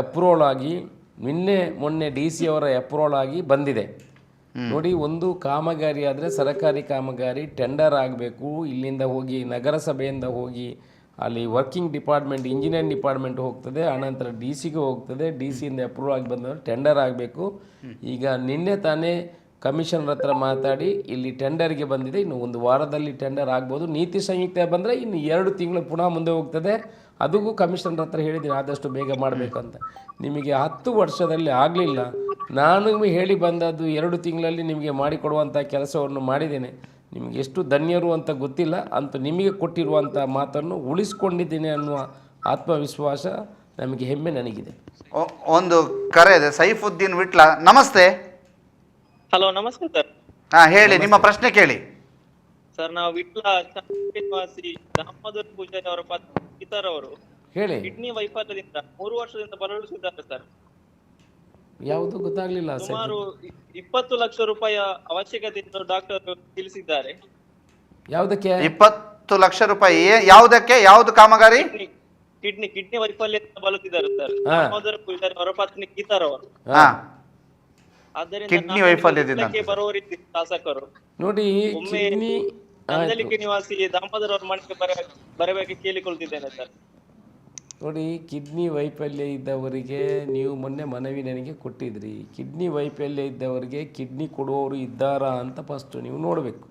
ಅಪ್ರೂವಲ್ ಆಗಿ ಮೊನ್ನೆ ಡಿ ಸಿ ಅವರ ಅಪ್ರೂವಲ್ ಆಗಿ ಬಂದಿದೆ. ನೋಡಿ, ಒಂದು ಕಾಮಗಾರಿ ಆದರೆ ಸರ್ಕಾರಿ ಕಾಮಗಾರಿ ಟೆಂಡರ್ ಆಗಬೇಕು. ಇಲ್ಲಿಂದ ಹೋಗಿ ನಗರಸಭೆಯಿಂದ ಹೋಗಿ ಅಲ್ಲಿ ವರ್ಕಿಂಗ್ ಡಿಪಾರ್ಟ್ಮೆಂಟ್, ಇಂಜಿನಿಯರಿಂಗ್ ಡಿಪಾರ್ಟ್ಮೆಂಟ್ ಹೋಗ್ತದೆ, ಆನಂತರ ಡಿ ಸಿಗೆ ಹೋಗ್ತದೆ. ಡಿ ಸಿಯಿಂದ ಅಪ್ರೂವ್ ಆಗಿ ಬಂದ ಟೆಂಡರ್ ಆಗಬೇಕು. ಈಗ ನಿನ್ನೆ ತಾನೇ ಕಮಿಷನರ್ ಹತ್ರ ಮಾತಾಡಿ ಇಲ್ಲಿ ಟೆಂಡರ್ಗೆ ಬಂದಿದೆ. ಇನ್ನು ಒಂದು ವಾರದಲ್ಲಿ ಟೆಂಡರ್ ಆಗ್ಬೋದು. ನೀತಿ ಸಂಯುಕ್ತ ಬಂದರೆ ಇನ್ನು 2 ತಿಂಗಳು ಪುನಃ ಮುಂದೆ ಹೋಗ್ತದೆ. ಅದಕ್ಕೂ ಕಮಿಷನರ್ ಹತ್ರ ಹೇಳಿದ್ದೀನಿ ಆದಷ್ಟು ಬೇಗ ಮಾಡಬೇಕಂತ. ನಿಮಗೆ 10 ವರ್ಷದಲ್ಲಿ ಆಗಲಿಲ್ಲ, ನಾನು ಹೇಳಿ ಬಂದದ್ದು 2 ತಿಂಗಳಲ್ಲಿ ನಿಮಗೆ ಮಾಡಿಕೊಡುವಂಥ ಕೆಲಸವನ್ನು ಮಾಡಿದ್ದೇನೆ. ನಿಮಗೆ ಎಷ್ಟು ಧನ್ಯರು ಅಂತ ಗೊತ್ತಿಲ್ಲ, ಅಂತ ನಿಮಗೆ ಕೊಟ್ಟಿರುವಂಥ ಮಾತನ್ನು ಉಳಿಸ್ಕೊಂಡಿದ್ದೀನಿ ಅನ್ನುವ ಆತ್ಮವಿಶ್ವಾಸ ನಮಗೆ, ಹೆಮ್ಮೆ ನನಗಿದೆ. ಒಂದು ಕರೆ ಇದೆ, ಸೈಫುದ್ದೀನ್ ವಿಟ್ಲ. ನಮಸ್ತೆ. ಹಲೋ, ನಮಸ್ತೆ ಸರ್. ಹೇಳಿ, ನಿಮ್ಮ ಪ್ರಶ್ನೆ ಕೇಳಿ. ಸರ್, ನಾವು ವಿಟ್ಲ ನಿವಾಸಿ ದಾಮೋದರ ಪೂಜಾರಿ ಅವರ ಇತರ ಅವರು ಹೇಳಿ. ಕಿಡ್ನಿ ವೈಫಲ್ಯದಿಂದ 3 ವರ್ಷದಿಂದ ಬಳಲುತ್ತಿದ್ದಾರೆ ಸರ್. ಯಾವುದು ಗೊತ್ತಾಗ್ಲಿಲ್ಲ. ಸುಮಾರು 20 ಲಕ್ಷ ರೂಪಾಯಿ ಅವಶ್ಯಕತೆ ಇದ್ದು ಡಾಕ್ಟರ್ ತಿಳಿಸಿದ್ದಾರೆ. ಯಾವುದಕ್ಕೆ 20 ಲಕ್ಷ ರೂಪಾಯಿ? ಯಾವುದಕ್ಕೆ? ಯಾವುದು ಕಾಮಗಾರಿ? ಕಿಡ್ನಿ ವೈಫಲ್ಯದಿಂದ ಬಳಲುತ್ತಿದ್ದಾರೆ ಸರ್. ದಾಮೋದರ ಪೂಜಾರಿ ಅವರ ಪತ್ನಿ ಗೀತಾರ್ ಅವರು. ಕಿಡ್ನಿ ವೈಫಲ್ಯದಿಂದ ಬರುವವರಿದ್ದ ಶಾಸಕರು ನೋಡಿ, ನಂದಲಿಕೆ ನಿವಾಸಿ ದಾಮೋದರ ಅವರ ಮನೆಗೆ ಬರಬೇಕು ಕೇಳಿಕೊಳ್ತಿದ್ದೇನೆ ಸರ್. ನೋಡಿ, ಕಿಡ್ನಿ ವೈಫಲ್ಯ ಇದ್ದವರಿಗೆ ನೀವು ಮೊನ್ನೆ ಮನವಿ ನನಗೆ ಕೊಟ್ಟಿದ್ರಿ. ಕಿಡ್ನಿ ವೈಫಲ್ಯ ಇದ್ದವರಿಗೆ ಕಿಡ್ನಿ ಕೊಡುವವರು ಇದ್ದಾರಾ ಅಂತ ಫಸ್ಟ್ ನೀವು ನೋಡಬೇಕು.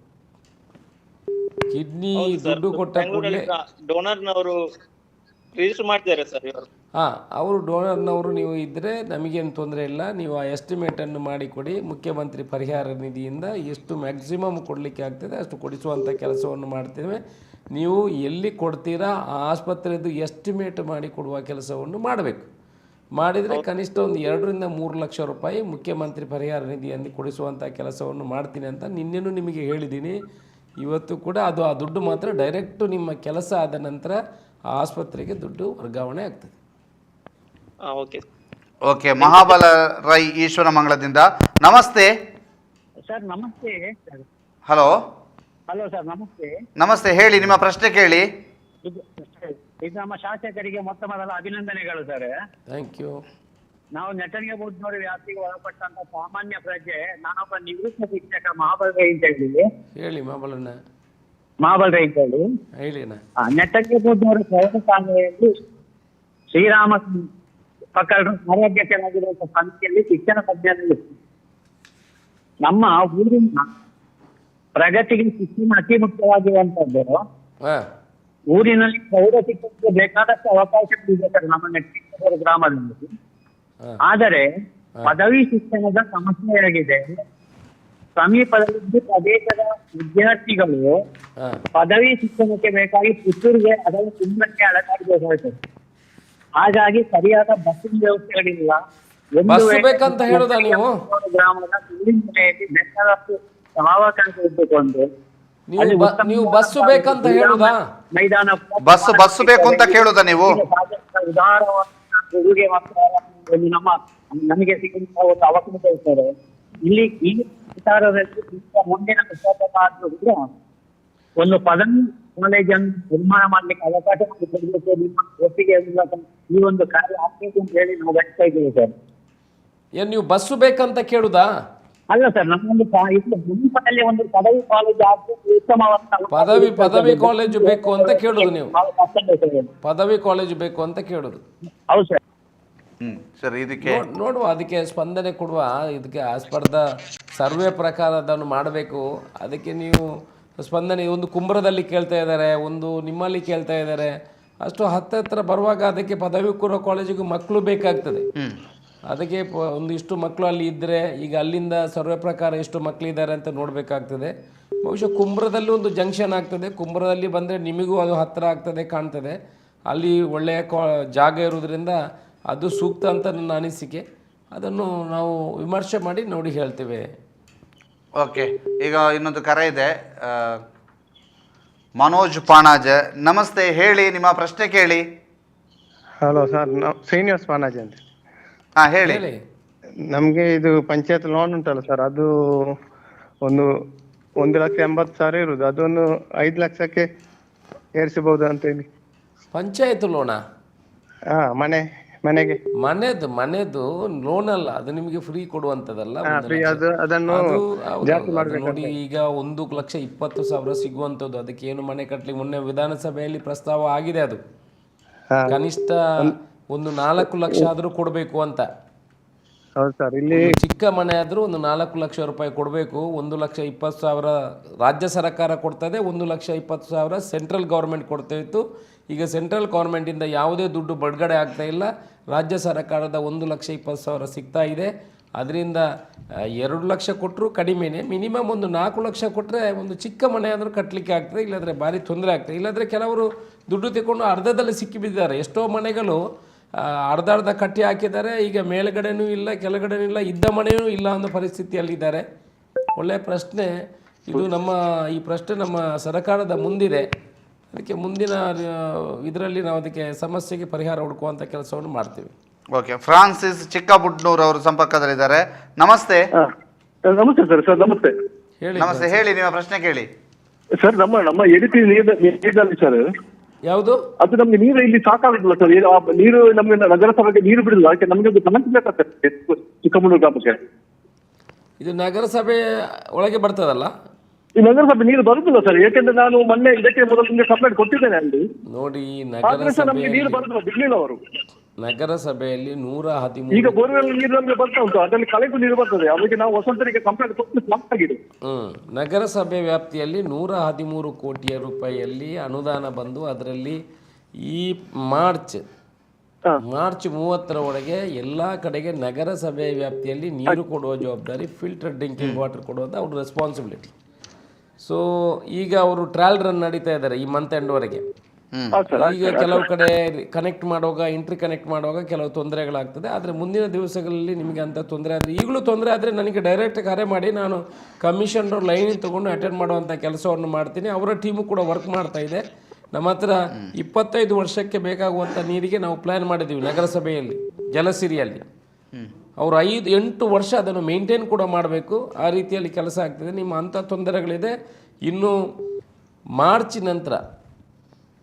ಕಿಡ್ನಿ ದುಡ್ಡು ಕೊಟ್ಟ ಕೂಡಲೇ ಡೋನರ್ನವರು ರಿಜಿಸ್ಟರ್ ಮಾಡಿದ್ದಾರೆ ಸರ್ ಇವರು. ಅವರು ಡೋನರ್ನವರು ನೀವು ಇದ್ದರೆ ನಮಗೇನು ತೊಂದರೆ ಇಲ್ಲ. ನೀವು ಆ ಎಸ್ಟಿಮೇಟನ್ನು ಮಾಡಿಕೊಡಿ. ಮುಖ್ಯಮಂತ್ರಿ ಪರಿಹಾರ ನಿಧಿಯಿಂದ ಎಷ್ಟು ಮ್ಯಾಕ್ಸಿಮಮ್ ಕೊಡಲಿಕ್ಕೆ ಆಗ್ತದೆ ಅಷ್ಟು ಕೊಡಿಸುವಂಥ ಕೆಲಸವನ್ನು ಮಾಡ್ತೇವೆ. ನೀವು ಎಲ್ಲಿ ಕೊಡ್ತೀರಾ ಆ ಆಸ್ಪತ್ರೆದು ಎಸ್ಟಿಮೇಟ್ ಮಾಡಿ ಕೊಡುವ ಕೆಲಸವನ್ನು ಮಾಡಬೇಕು. ಮಾಡಿದರೆ ಕನಿಷ್ಠ ಒಂದು 2 ರಿಂದ 3 ಲಕ್ಷ ರೂಪಾಯಿ ಮುಖ್ಯಮಂತ್ರಿ ಪರಿಹಾರ ನಿಧಿಯಲ್ಲಿ ಕೊಡಿಸುವಂಥ ಕೆಲಸವನ್ನು ಮಾಡ್ತೀನಿ ಅಂತ ನಿನ್ನೆನೂ ನಿಮಗೆ ಹೇಳಿದ್ದೀನಿ. ಇವತ್ತು ಕೂಡ ಅದು ಆ ದುಡ್ಡು ಮಾತ್ರ ಡೈರೆಕ್ಟು ನಿಮ್ಮ ಕೆಲಸ ಆದ ನಂತರ ಆ ಆಸ್ಪತ್ರೆಗೆ ದುಡ್ಡು ವರ್ಗಾವಣೆ ಆಗ್ತದೆ. ಓಕೆ. ಮಹಾಬಲ ರೈ ಈಶ್ವರಮಂಗಲದಿಂದ. ನಮಸ್ತೆ ಸರ್. ನಮಸ್ತೆ. ಹಲೋ. ಹಲೋ ಸರ್, ನಮಸ್ತೆ. ನಮಸ್ತೆ, ಹೇಳಿ, ನಿಮ್ಮ ಪ್ರಶ್ನೆ ಕೇಳಿ. ಇದು ನಮ್ಮ ಶಾಸಕರಿಗೆ ಮೊತ್ತ ಮೊದಲ ಅಭಿನಂದನೆಗಳು ಸರ್. Thank you. ನಾವು ನೆಟ್ಟಣಿಗೆ ಬುದ್ಧನೂರು ವ್ಯಾಪ್ತಿಗೆ ಒಳಪಟ್ಟಂತ ಸಾಮಾನ್ಯ ಪ್ರಜೆ, ನಾನೊಬ್ಬ ನಿವೃತ್ತ ಶಿಕ್ಷಕ ಮಹಾಬಲ ರೈ ಅಂತ ಹೇಳಿ. ಹೇಳಿ ಮಹಾಬಲಣ್ಣ. ಮಹಾಬಲ ರೈ ಅಂತ ಹೇಳಿ. ಹೇಳಿನ ನೆಟ್ಟಣಿಗೆ ಬುದ್ಧನೂರು ಪ್ರೌಢಶಾಲೆಯಲ್ಲಿ ಶ್ರೀರಾಮ ಪಕ್ಕಡ ಕಾರ್ಯಾಧ್ಯಕ್ಷರಾಗಿರುವಂತಹ ಸಮಿತಿಯಲ್ಲಿ ಶಿಕ್ಷಣ ತಜ್ಞರಲ್ಲಿ ನಮ್ಮ ಊರಿನ ಪ್ರಗತಿಗೆ ಶಿಕ್ಷಣ ಅತಿ ಮುಖ್ಯವಾಗಿರುವಂತದ್ದು. ಊರಿನಲ್ಲಿ ಪ್ರೌಢ ಶಿಕ್ಷಣಕ್ಕೆ ಬೇಕಾದಷ್ಟು ಅವಕಾಶಗಳಿದೆ ಸರ್ ನಮ್ಮ ನೆಟ್ಟಣಿಗೆ ಗ್ರಾಮದಲ್ಲಿ. ಆದರೆ ಪದವಿ ಶಿಕ್ಷಣದ ಸಮಸ್ಯೆಯಾಗಿದೆ. ಸಮೀಪದಲ್ಲಿ ಪ್ರದೇಶದ ವಿದ್ಯಾರ್ಥಿಗಳು ಪದವಿ ಶಿಕ್ಷಣಕ್ಕೆ ಬೇಕಾಗಿ ಪುತ್ತೂರಿಗೆ ಅಥವಾ ಕುಂದಕ್ಕೆ ಅಲಕಾಡಬೇಕಾಗುತ್ತದೆ. ಹಾಗಾಗಿ ಸರಿಯಾದ ಬಸ್ಸಿನ ವ್ಯವಸ್ಥೆಗಳಿಲ್ಲ. ಬೇಕಂತ ಹೇಳುದಾ ನೀವು? ಗ್ರಾಮದ ಮನೆಯಲ್ಲಿ ಬೇಕಾದಷ್ಟು ಸಮಾವಕಾಶ ಇರಬೇಕು ಅಂದ್ರೆ ನೀವು ಬಸ್ಸು ಬೇಕಂತ ಹೇಳುದಾ? ಮೈದಾನ ಬಸ್ ಬೇಕು ಅಂತ ಕೇಳುದಾ ನೀವು? ಉದಾರವಾದ ಉಡುಗೆ ನಮ್ಮ ನಮಗೆ ಸಿಗುವಂತ ಒಂದು ಅವಕಾಶ ಇರ್ತದೆ. ಇಲ್ಲಿ ಈ ವಿಚಾರದಲ್ಲಿ ಮುಂದಿನ ಕೂಡ ಒಂದು ಪದವಿ ಕಾಲೇಜನ್ನು ನಿರ್ಮಾಣ ಮಾಡ್ಲಿಕ್ಕೆ ಅವಕಾಶ ಮಾಡಿಕೊಡ್ಲಿಕ್ಕೆ ನಿಮ್ಮ ಒಪ್ಪಿಗೆ ಈ ಒಂದು ಕಾರ್ಯ ಆಗ್ಬೇಕು ಅಂತ ಹೇಳಿ ನಾವು ಬಯಸ್ತಾ ಇದ್ದೀವಿ ಸರ್. ಏನ್ ನೀವು ಬಸ್ಸು ಬೇಕಂತ ಕೇಳುದಾ? ಅಲ್ಲ ಸರ್, ನಮ್ಮೊಂದು ಮುನ್ಸಿಪಾಲಿಟಿ ಒಂದು ಪದವಿ ಕಾಲೇಜ್ ಆಗ್ಬೇಕು, ಉತ್ತಮವಾದ ಪದವಿ ಕಾಲೇಜು ಬೇಕು ಅಂತ ಕೇಳುದು ನೀವು? ಪದವಿ ಕಾಲೇಜು ಬೇಕು ಅಂತ ಕೇಳುದು? ಹೌದು ಸರ್. ಸರ್, ಇದಕ್ಕೆ ನೋಡುವ, ಅದಕ್ಕೆ ಸ್ಪಂದನೆ ಕೊಡುವ. ಇದಕ್ಕೆ ಆಸ್ಪರ್ಧ ಸರ್ವೆ ಪ್ರಕಾರ ಅದನ್ನು ಮಾಡಬೇಕು. ಅದಕ್ಕೆ ನೀವು ಸ್ಪಂದನೆ ಒಂದು ಕುಂಬ್ರದಲ್ಲಿ ಕೇಳ್ತಾ ಇದ್ದಾರೆ, ಒಂದು ನಿಮ್ಮಲ್ಲಿ ಕೇಳ್ತಾ ಇದ್ದಾರೆ. ಅಷ್ಟು ಹತ್ತಿರ ಬರುವಾಗ ಅದಕ್ಕೆ ಪದವಿ ಪೂರ್ವ ಕಾಲೇಜಿಗೂ ಮಕ್ಕಳು ಬೇಕಾಗ್ತದೆ. ಅದಕ್ಕೆ ಒಂದಿಷ್ಟು ಮಕ್ಕಳು ಅಲ್ಲಿ ಇದ್ದರೆ, ಈಗ ಅಲ್ಲಿಂದ ಸರ್ವೆ ಪ್ರಕಾರ ಎಷ್ಟು ಮಕ್ಕಳಿದ್ದಾರೆ ಅಂತ ನೋಡಬೇಕಾಗ್ತದೆ. ಬಹುಶಃ ಕುಂಬ್ರದಲ್ಲಿ ಒಂದು ಜಂಕ್ಷನ್ ಆಗ್ತದೆ. ಕುಂಬ್ರದಲ್ಲಿ ಬಂದರೆ ನಿಮಗೂ ಅದು ಹತ್ತಿರ ಆಗ್ತದೆ, ಕಾಣ್ತದೆ. ಅಲ್ಲಿ ಒಳ್ಳೆಯ ಜಾಗ ಇರೋದ್ರಿಂದ ಅದು ಸೂಕ್ತ ಅಂತ ನನ್ನ ಅನಿಸಿಕೆ. ಅದನ್ನು ನಾವು ವಿಮರ್ಶೆ ಮಾಡಿ ನೋಡಿ ಹೇಳ್ತೇವೆ. ಓಕೆ. ಈಗ ಇನ್ನೊಂದು ಕರೆ ಇದೆ, ಮನೋಜ್ ಪಾಣಾಜ್. ನಮಸ್ತೆ, ಹೇಳಿ, ನಿಮ್ಮ ಪ್ರಶ್ನೆ ಕೇಳಿ. ಹಲೋ ಸರ್, ಶ್ರೀನಿವಾಸ್ ಪಾಣಾಜ್ ಅಂತ. ಹೇಳಿ. ನಮ್ಗೆ ಇದು ಪಂಚಾಯತ್ ಲೋನ್ ಉಂಟಲ್ಲ ಸರ್, ಅದು ಒಂದು 1,80,000 ಇರುದು, ಅದನ್ನು 5 ಲಕ್ಷಕ್ಕೆ ಏರಿಸಬಹುದು ಅಂತ ಹೇಳಿ. ಪಂಚಾಯತ್ ಲೋನಾ? ಮನೆ ಮನೆದು ಲೋನ್ ಅಲ್ಲ, ಅದು ನಿಮಗೆ ಫ್ರೀ ಕೊಡುವಂತದಲ್ಲ. ಅದನ್ನು ನೋಡಿ, ಈಗ 1,20,000 ಸಿಗುವಂತದ್ದು, ಅದಕ್ಕೆ ಏನು ಮನೆ ಕಟ್ಟಲಿಕ್ಕೆ ಮೊನ್ನೆ ವಿಧಾನಸಭೆಯಲ್ಲಿ ಪ್ರಸ್ತಾವ ಆಗಿದೆ. ಅದು ಕನಿಷ್ಠ ಒಂದು 4 ಲಕ್ಷ ಆದ್ರೂ ಕೊಡಬೇಕು ಅಂತ. ಇಲ್ಲಿ ಚಿಕ್ಕ ಮನೆ ಆದ್ರೂ ಒಂದು 4 ಲಕ್ಷ ರೂಪಾಯಿ ಕೊಡಬೇಕು. 1,20,000 ರಾಜ್ಯ ಸರ್ಕಾರ ಕೊಡ್ತದೆ, 1,20,000 ಸೆಂಟ್ರಲ್ ಗೌರ್ಮೆಂಟ್ ಕೊಡ್ತಾ ಇತ್ತು. ಈಗ ಸೆಂಟ್ರಲ್ ಗೌರ್ಮೆಂಟಿಂದ ಯಾವುದೇ ದುಡ್ಡು ಬಿಡುಗಡೆ ಆಗ್ತಾ ಇಲ್ಲ. ರಾಜ್ಯ ಸರ್ಕಾರದ 1,20,000 ಸಿಗ್ತಾ ಇದೆ. ಅದರಿಂದ 2 ಲಕ್ಷ ಕೊಟ್ಟರು ಕಡಿಮೆನೇ. ಮಿನಿಮಮ್ ಒಂದು 4 ಲಕ್ಷ ಕೊಟ್ಟರೆ ಒಂದು ಚಿಕ್ಕ ಮನೆ ಆದರೂ ಕಟ್ಟಲಿಕ್ಕೆ ಆಗ್ತದೆ. ಇಲ್ಲಾಂದರೆ ಭಾರಿ ತೊಂದರೆ ಆಗ್ತದೆ. ಇಲ್ಲಾಂದರೆ ಕೆಲವರು ದುಡ್ಡು ತಗೊಂಡು ಅರ್ಧದಲ್ಲಿ ಸಿಕ್ಕಿಬಿದ್ದಾರೆ. ಎಷ್ಟೋ ಮನೆಗಳು ಅರ್ಧ ಕಟ್ಟಿ ಹಾಕಿದ್ದಾರೆ. ಈಗ ಮೇಲ್ಗಡೆನೂ ಇಲ್ಲ, ಕೆಳಗಡೆನೂ ಇಲ್ಲ, ಇದ್ದ ಮನೆಯೂ ಇಲ್ಲ ಅನ್ನೋ ಪರಿಸ್ಥಿತಿಯಲ್ಲಿದ್ದಾರೆ. ಒಳ್ಳೆಯ ಪ್ರಶ್ನೆ ಇದು. ಈ ಪ್ರಶ್ನೆ ನಮ್ಮ ಸರ್ಕಾರದ ಮುಂದಿದೆ. ಅದಕ್ಕೆ ಮುಂದಿನ ಇದರಲ್ಲಿ ನಾವು ಅದಕ್ಕೆ ಸಮಸ್ಯೆಗೆ ಪರಿಹಾರ ಹುಡುಕುವಂಥ ಕೆಲಸವನ್ನು ಮಾಡ್ತೀವಿ. ಓಕೆ. ಫ್ರಾನ್ಸಿಸ್ ಚಿಕ್ಕಬುಡ್ನೂರ್ ಅವರು ಸಂಪರ್ಕದಲ್ಲಿದ್ದಾರೆ. ನಮಸ್ತೆ. ನಮಸ್ತೆ ಸರ್. ನಮಸ್ತೆ. ನಮಸ್ತೆ, ಹೇಳಿ ನಿಮ್ಮ ಪ್ರಶ್ನೆ ಕೇಳಿ. ಸರ್, ನಮ್ಮ ಎಡಿಪಿ ನೀರಿನಲ್ಲಿ ಸರ್, ಯಾವುದು ಅದು ನಮ್ಗೆ ನೀರು ಇಲ್ಲಿ ಸಾಕಾಗುದಿಲ್ಲ ಸರ್. ನೀರು ನಮ್ಗೆ ನಗರಸಭೆಗೆ ನೀರು ಬಿಡುದಿಲ್ಲ. ಅದಕ್ಕೆ ನಮಗೆ ಒಂದು ಕನೆಕ್ಟ್ ಬೇಕಾಗ್ತದೆ ಚಿಕ್ಕಮಗಳೂರು ಗ್ರಾಮಕ್ಕೆ. ಇದು ನಗರಸಭೆ ಒಳಗೆ ಬರ್ತದಲ್ಲ? ಈ ನಗರಸಭೆ ನೀರು ಬರುದಿಲ್ಲ ಸರ್. ಯಾಕೆಂದ್ರೆ ನಾನು ಮೊನ್ನೆ ಇದಕ್ಕೆ ಮೊದಲು ನಿಮಗೆ ಕಂಪ್ಲೇಂಟ್ ಕೊಟ್ಟಿದ್ದೇನೆ ಅಲ್ಲಿ. ನೋಡಿ, ನಮಗೆ ನೀರು ಬರುದಿಲ್ಲ, ಬಿಡ್ಲಿಲ್ಲ ಅವರು. ನಗರಸಭೆಯಲ್ಲಿ 113 ಈಗ ಬೋರ್ವೆಲ್ ನೀರು ನಮಗೆ ಬರ್ತಾ ಉಂಟು. ಅದರಲ್ಲಿ ಕಳೆಗೂ ನೀರು ಬರ್ತದೆ. ಅದಕ್ಕೆ ನಾವು ವಸಂತರಿಗೆ ಕಂಪ್ಲೇಂಟ್ ಕೊಟ್ಟು ಆಗಿದೆ. ನಗರಸಭೆ ವ್ಯಾಪ್ತಿಯಲ್ಲಿ 113 ಕೋಟಿ ರೂಪಾಯಿಯಲ್ಲಿ ಅನುದಾನ ಬಂದು ಅದರಲ್ಲಿ ಈ ಮಾರ್ಚ್ 30 ಒಳಗೆ ಎಲ್ಲ ಕಡೆಗೆ ನಗರಸಭೆ ವ್ಯಾಪ್ತಿಯಲ್ಲಿ ನೀರು ಕೊಡುವ ಜವಾಬ್ದಾರಿ, ಫಿಲ್ಟರ್ ಡ್ರಿಂಕಿಂಗ್ ವಾಟರ್ ಕೊಡುವಂಥ ಅವ್ರ ರೆಸ್ಪಾನ್ಸಿಬಿಲಿಟಿ. ಸೊ ಈಗ ಅವರು ಟ್ರಯಲ್ ರನ್ ನಡೀತಾ ಇದ್ದಾರೆ ಈ ಮಂತ್ ಎಂಡ್ವರೆಗೆ. ಈಗ ಕೆಲವು ಕಡೆ ಕನೆಕ್ಟ್ ಮಾಡುವಾಗ, ಇಂಟರ್ ಕನೆಕ್ಟ್ ಮಾಡುವಾಗ ಕೆಲವು ತೊಂದರೆಗಳಾಗ್ತದೆ. ಆದರೆ ಮುಂದಿನ ದಿವಸಗಳಲ್ಲಿ ನಿಮಗೆ ಅಂಥ ತೊಂದರೆ ಆದರೆ, ಈಗಲೂ ತೊಂದರೆ ಆದರೆ ನನಗೆ ಡೈರೆಕ್ಟ್ ಕರೆ ಮಾಡಿ, ನಾನು ಕಮಿಷನರ್ ಲೈನ್ ತೊಗೊಂಡು ಅಟೆಂಡ್ ಮಾಡುವಂಥ ಕೆಲಸವನ್ನು ಮಾಡ್ತೀನಿ. ಅವರ ಟೀಮು ಕೂಡ ವರ್ಕ್ ಮಾಡ್ತಾ ಇದೆ. ನಮ್ಮ ಹತ್ರ 25 ವರ್ಷಕ್ಕೆ ಬೇಕಾಗುವಂಥ ನೀರಿಗೆ ನಾವು ಪ್ಲ್ಯಾನ್ ಮಾಡಿದ್ದೀವಿ ನಗರಸಭೆಯಲ್ಲಿ, ಜಲಸಿರಿಯಲ್ಲಿ. ಅವರು 8 ವರ್ಷ ಅದನ್ನು ಮೇಂಟೈನ್ ಕೂಡ ಮಾಡಬೇಕು. ಆ ರೀತಿಯಲ್ಲಿ ಕೆಲಸ ಆಗ್ತದೆ. ನಿಮ್ಮ ಅಂಥ ತೊಂದರೆಗಳಿದೆ. ಇನ್ನು ಮಾರ್ಚ್ ನಂತರ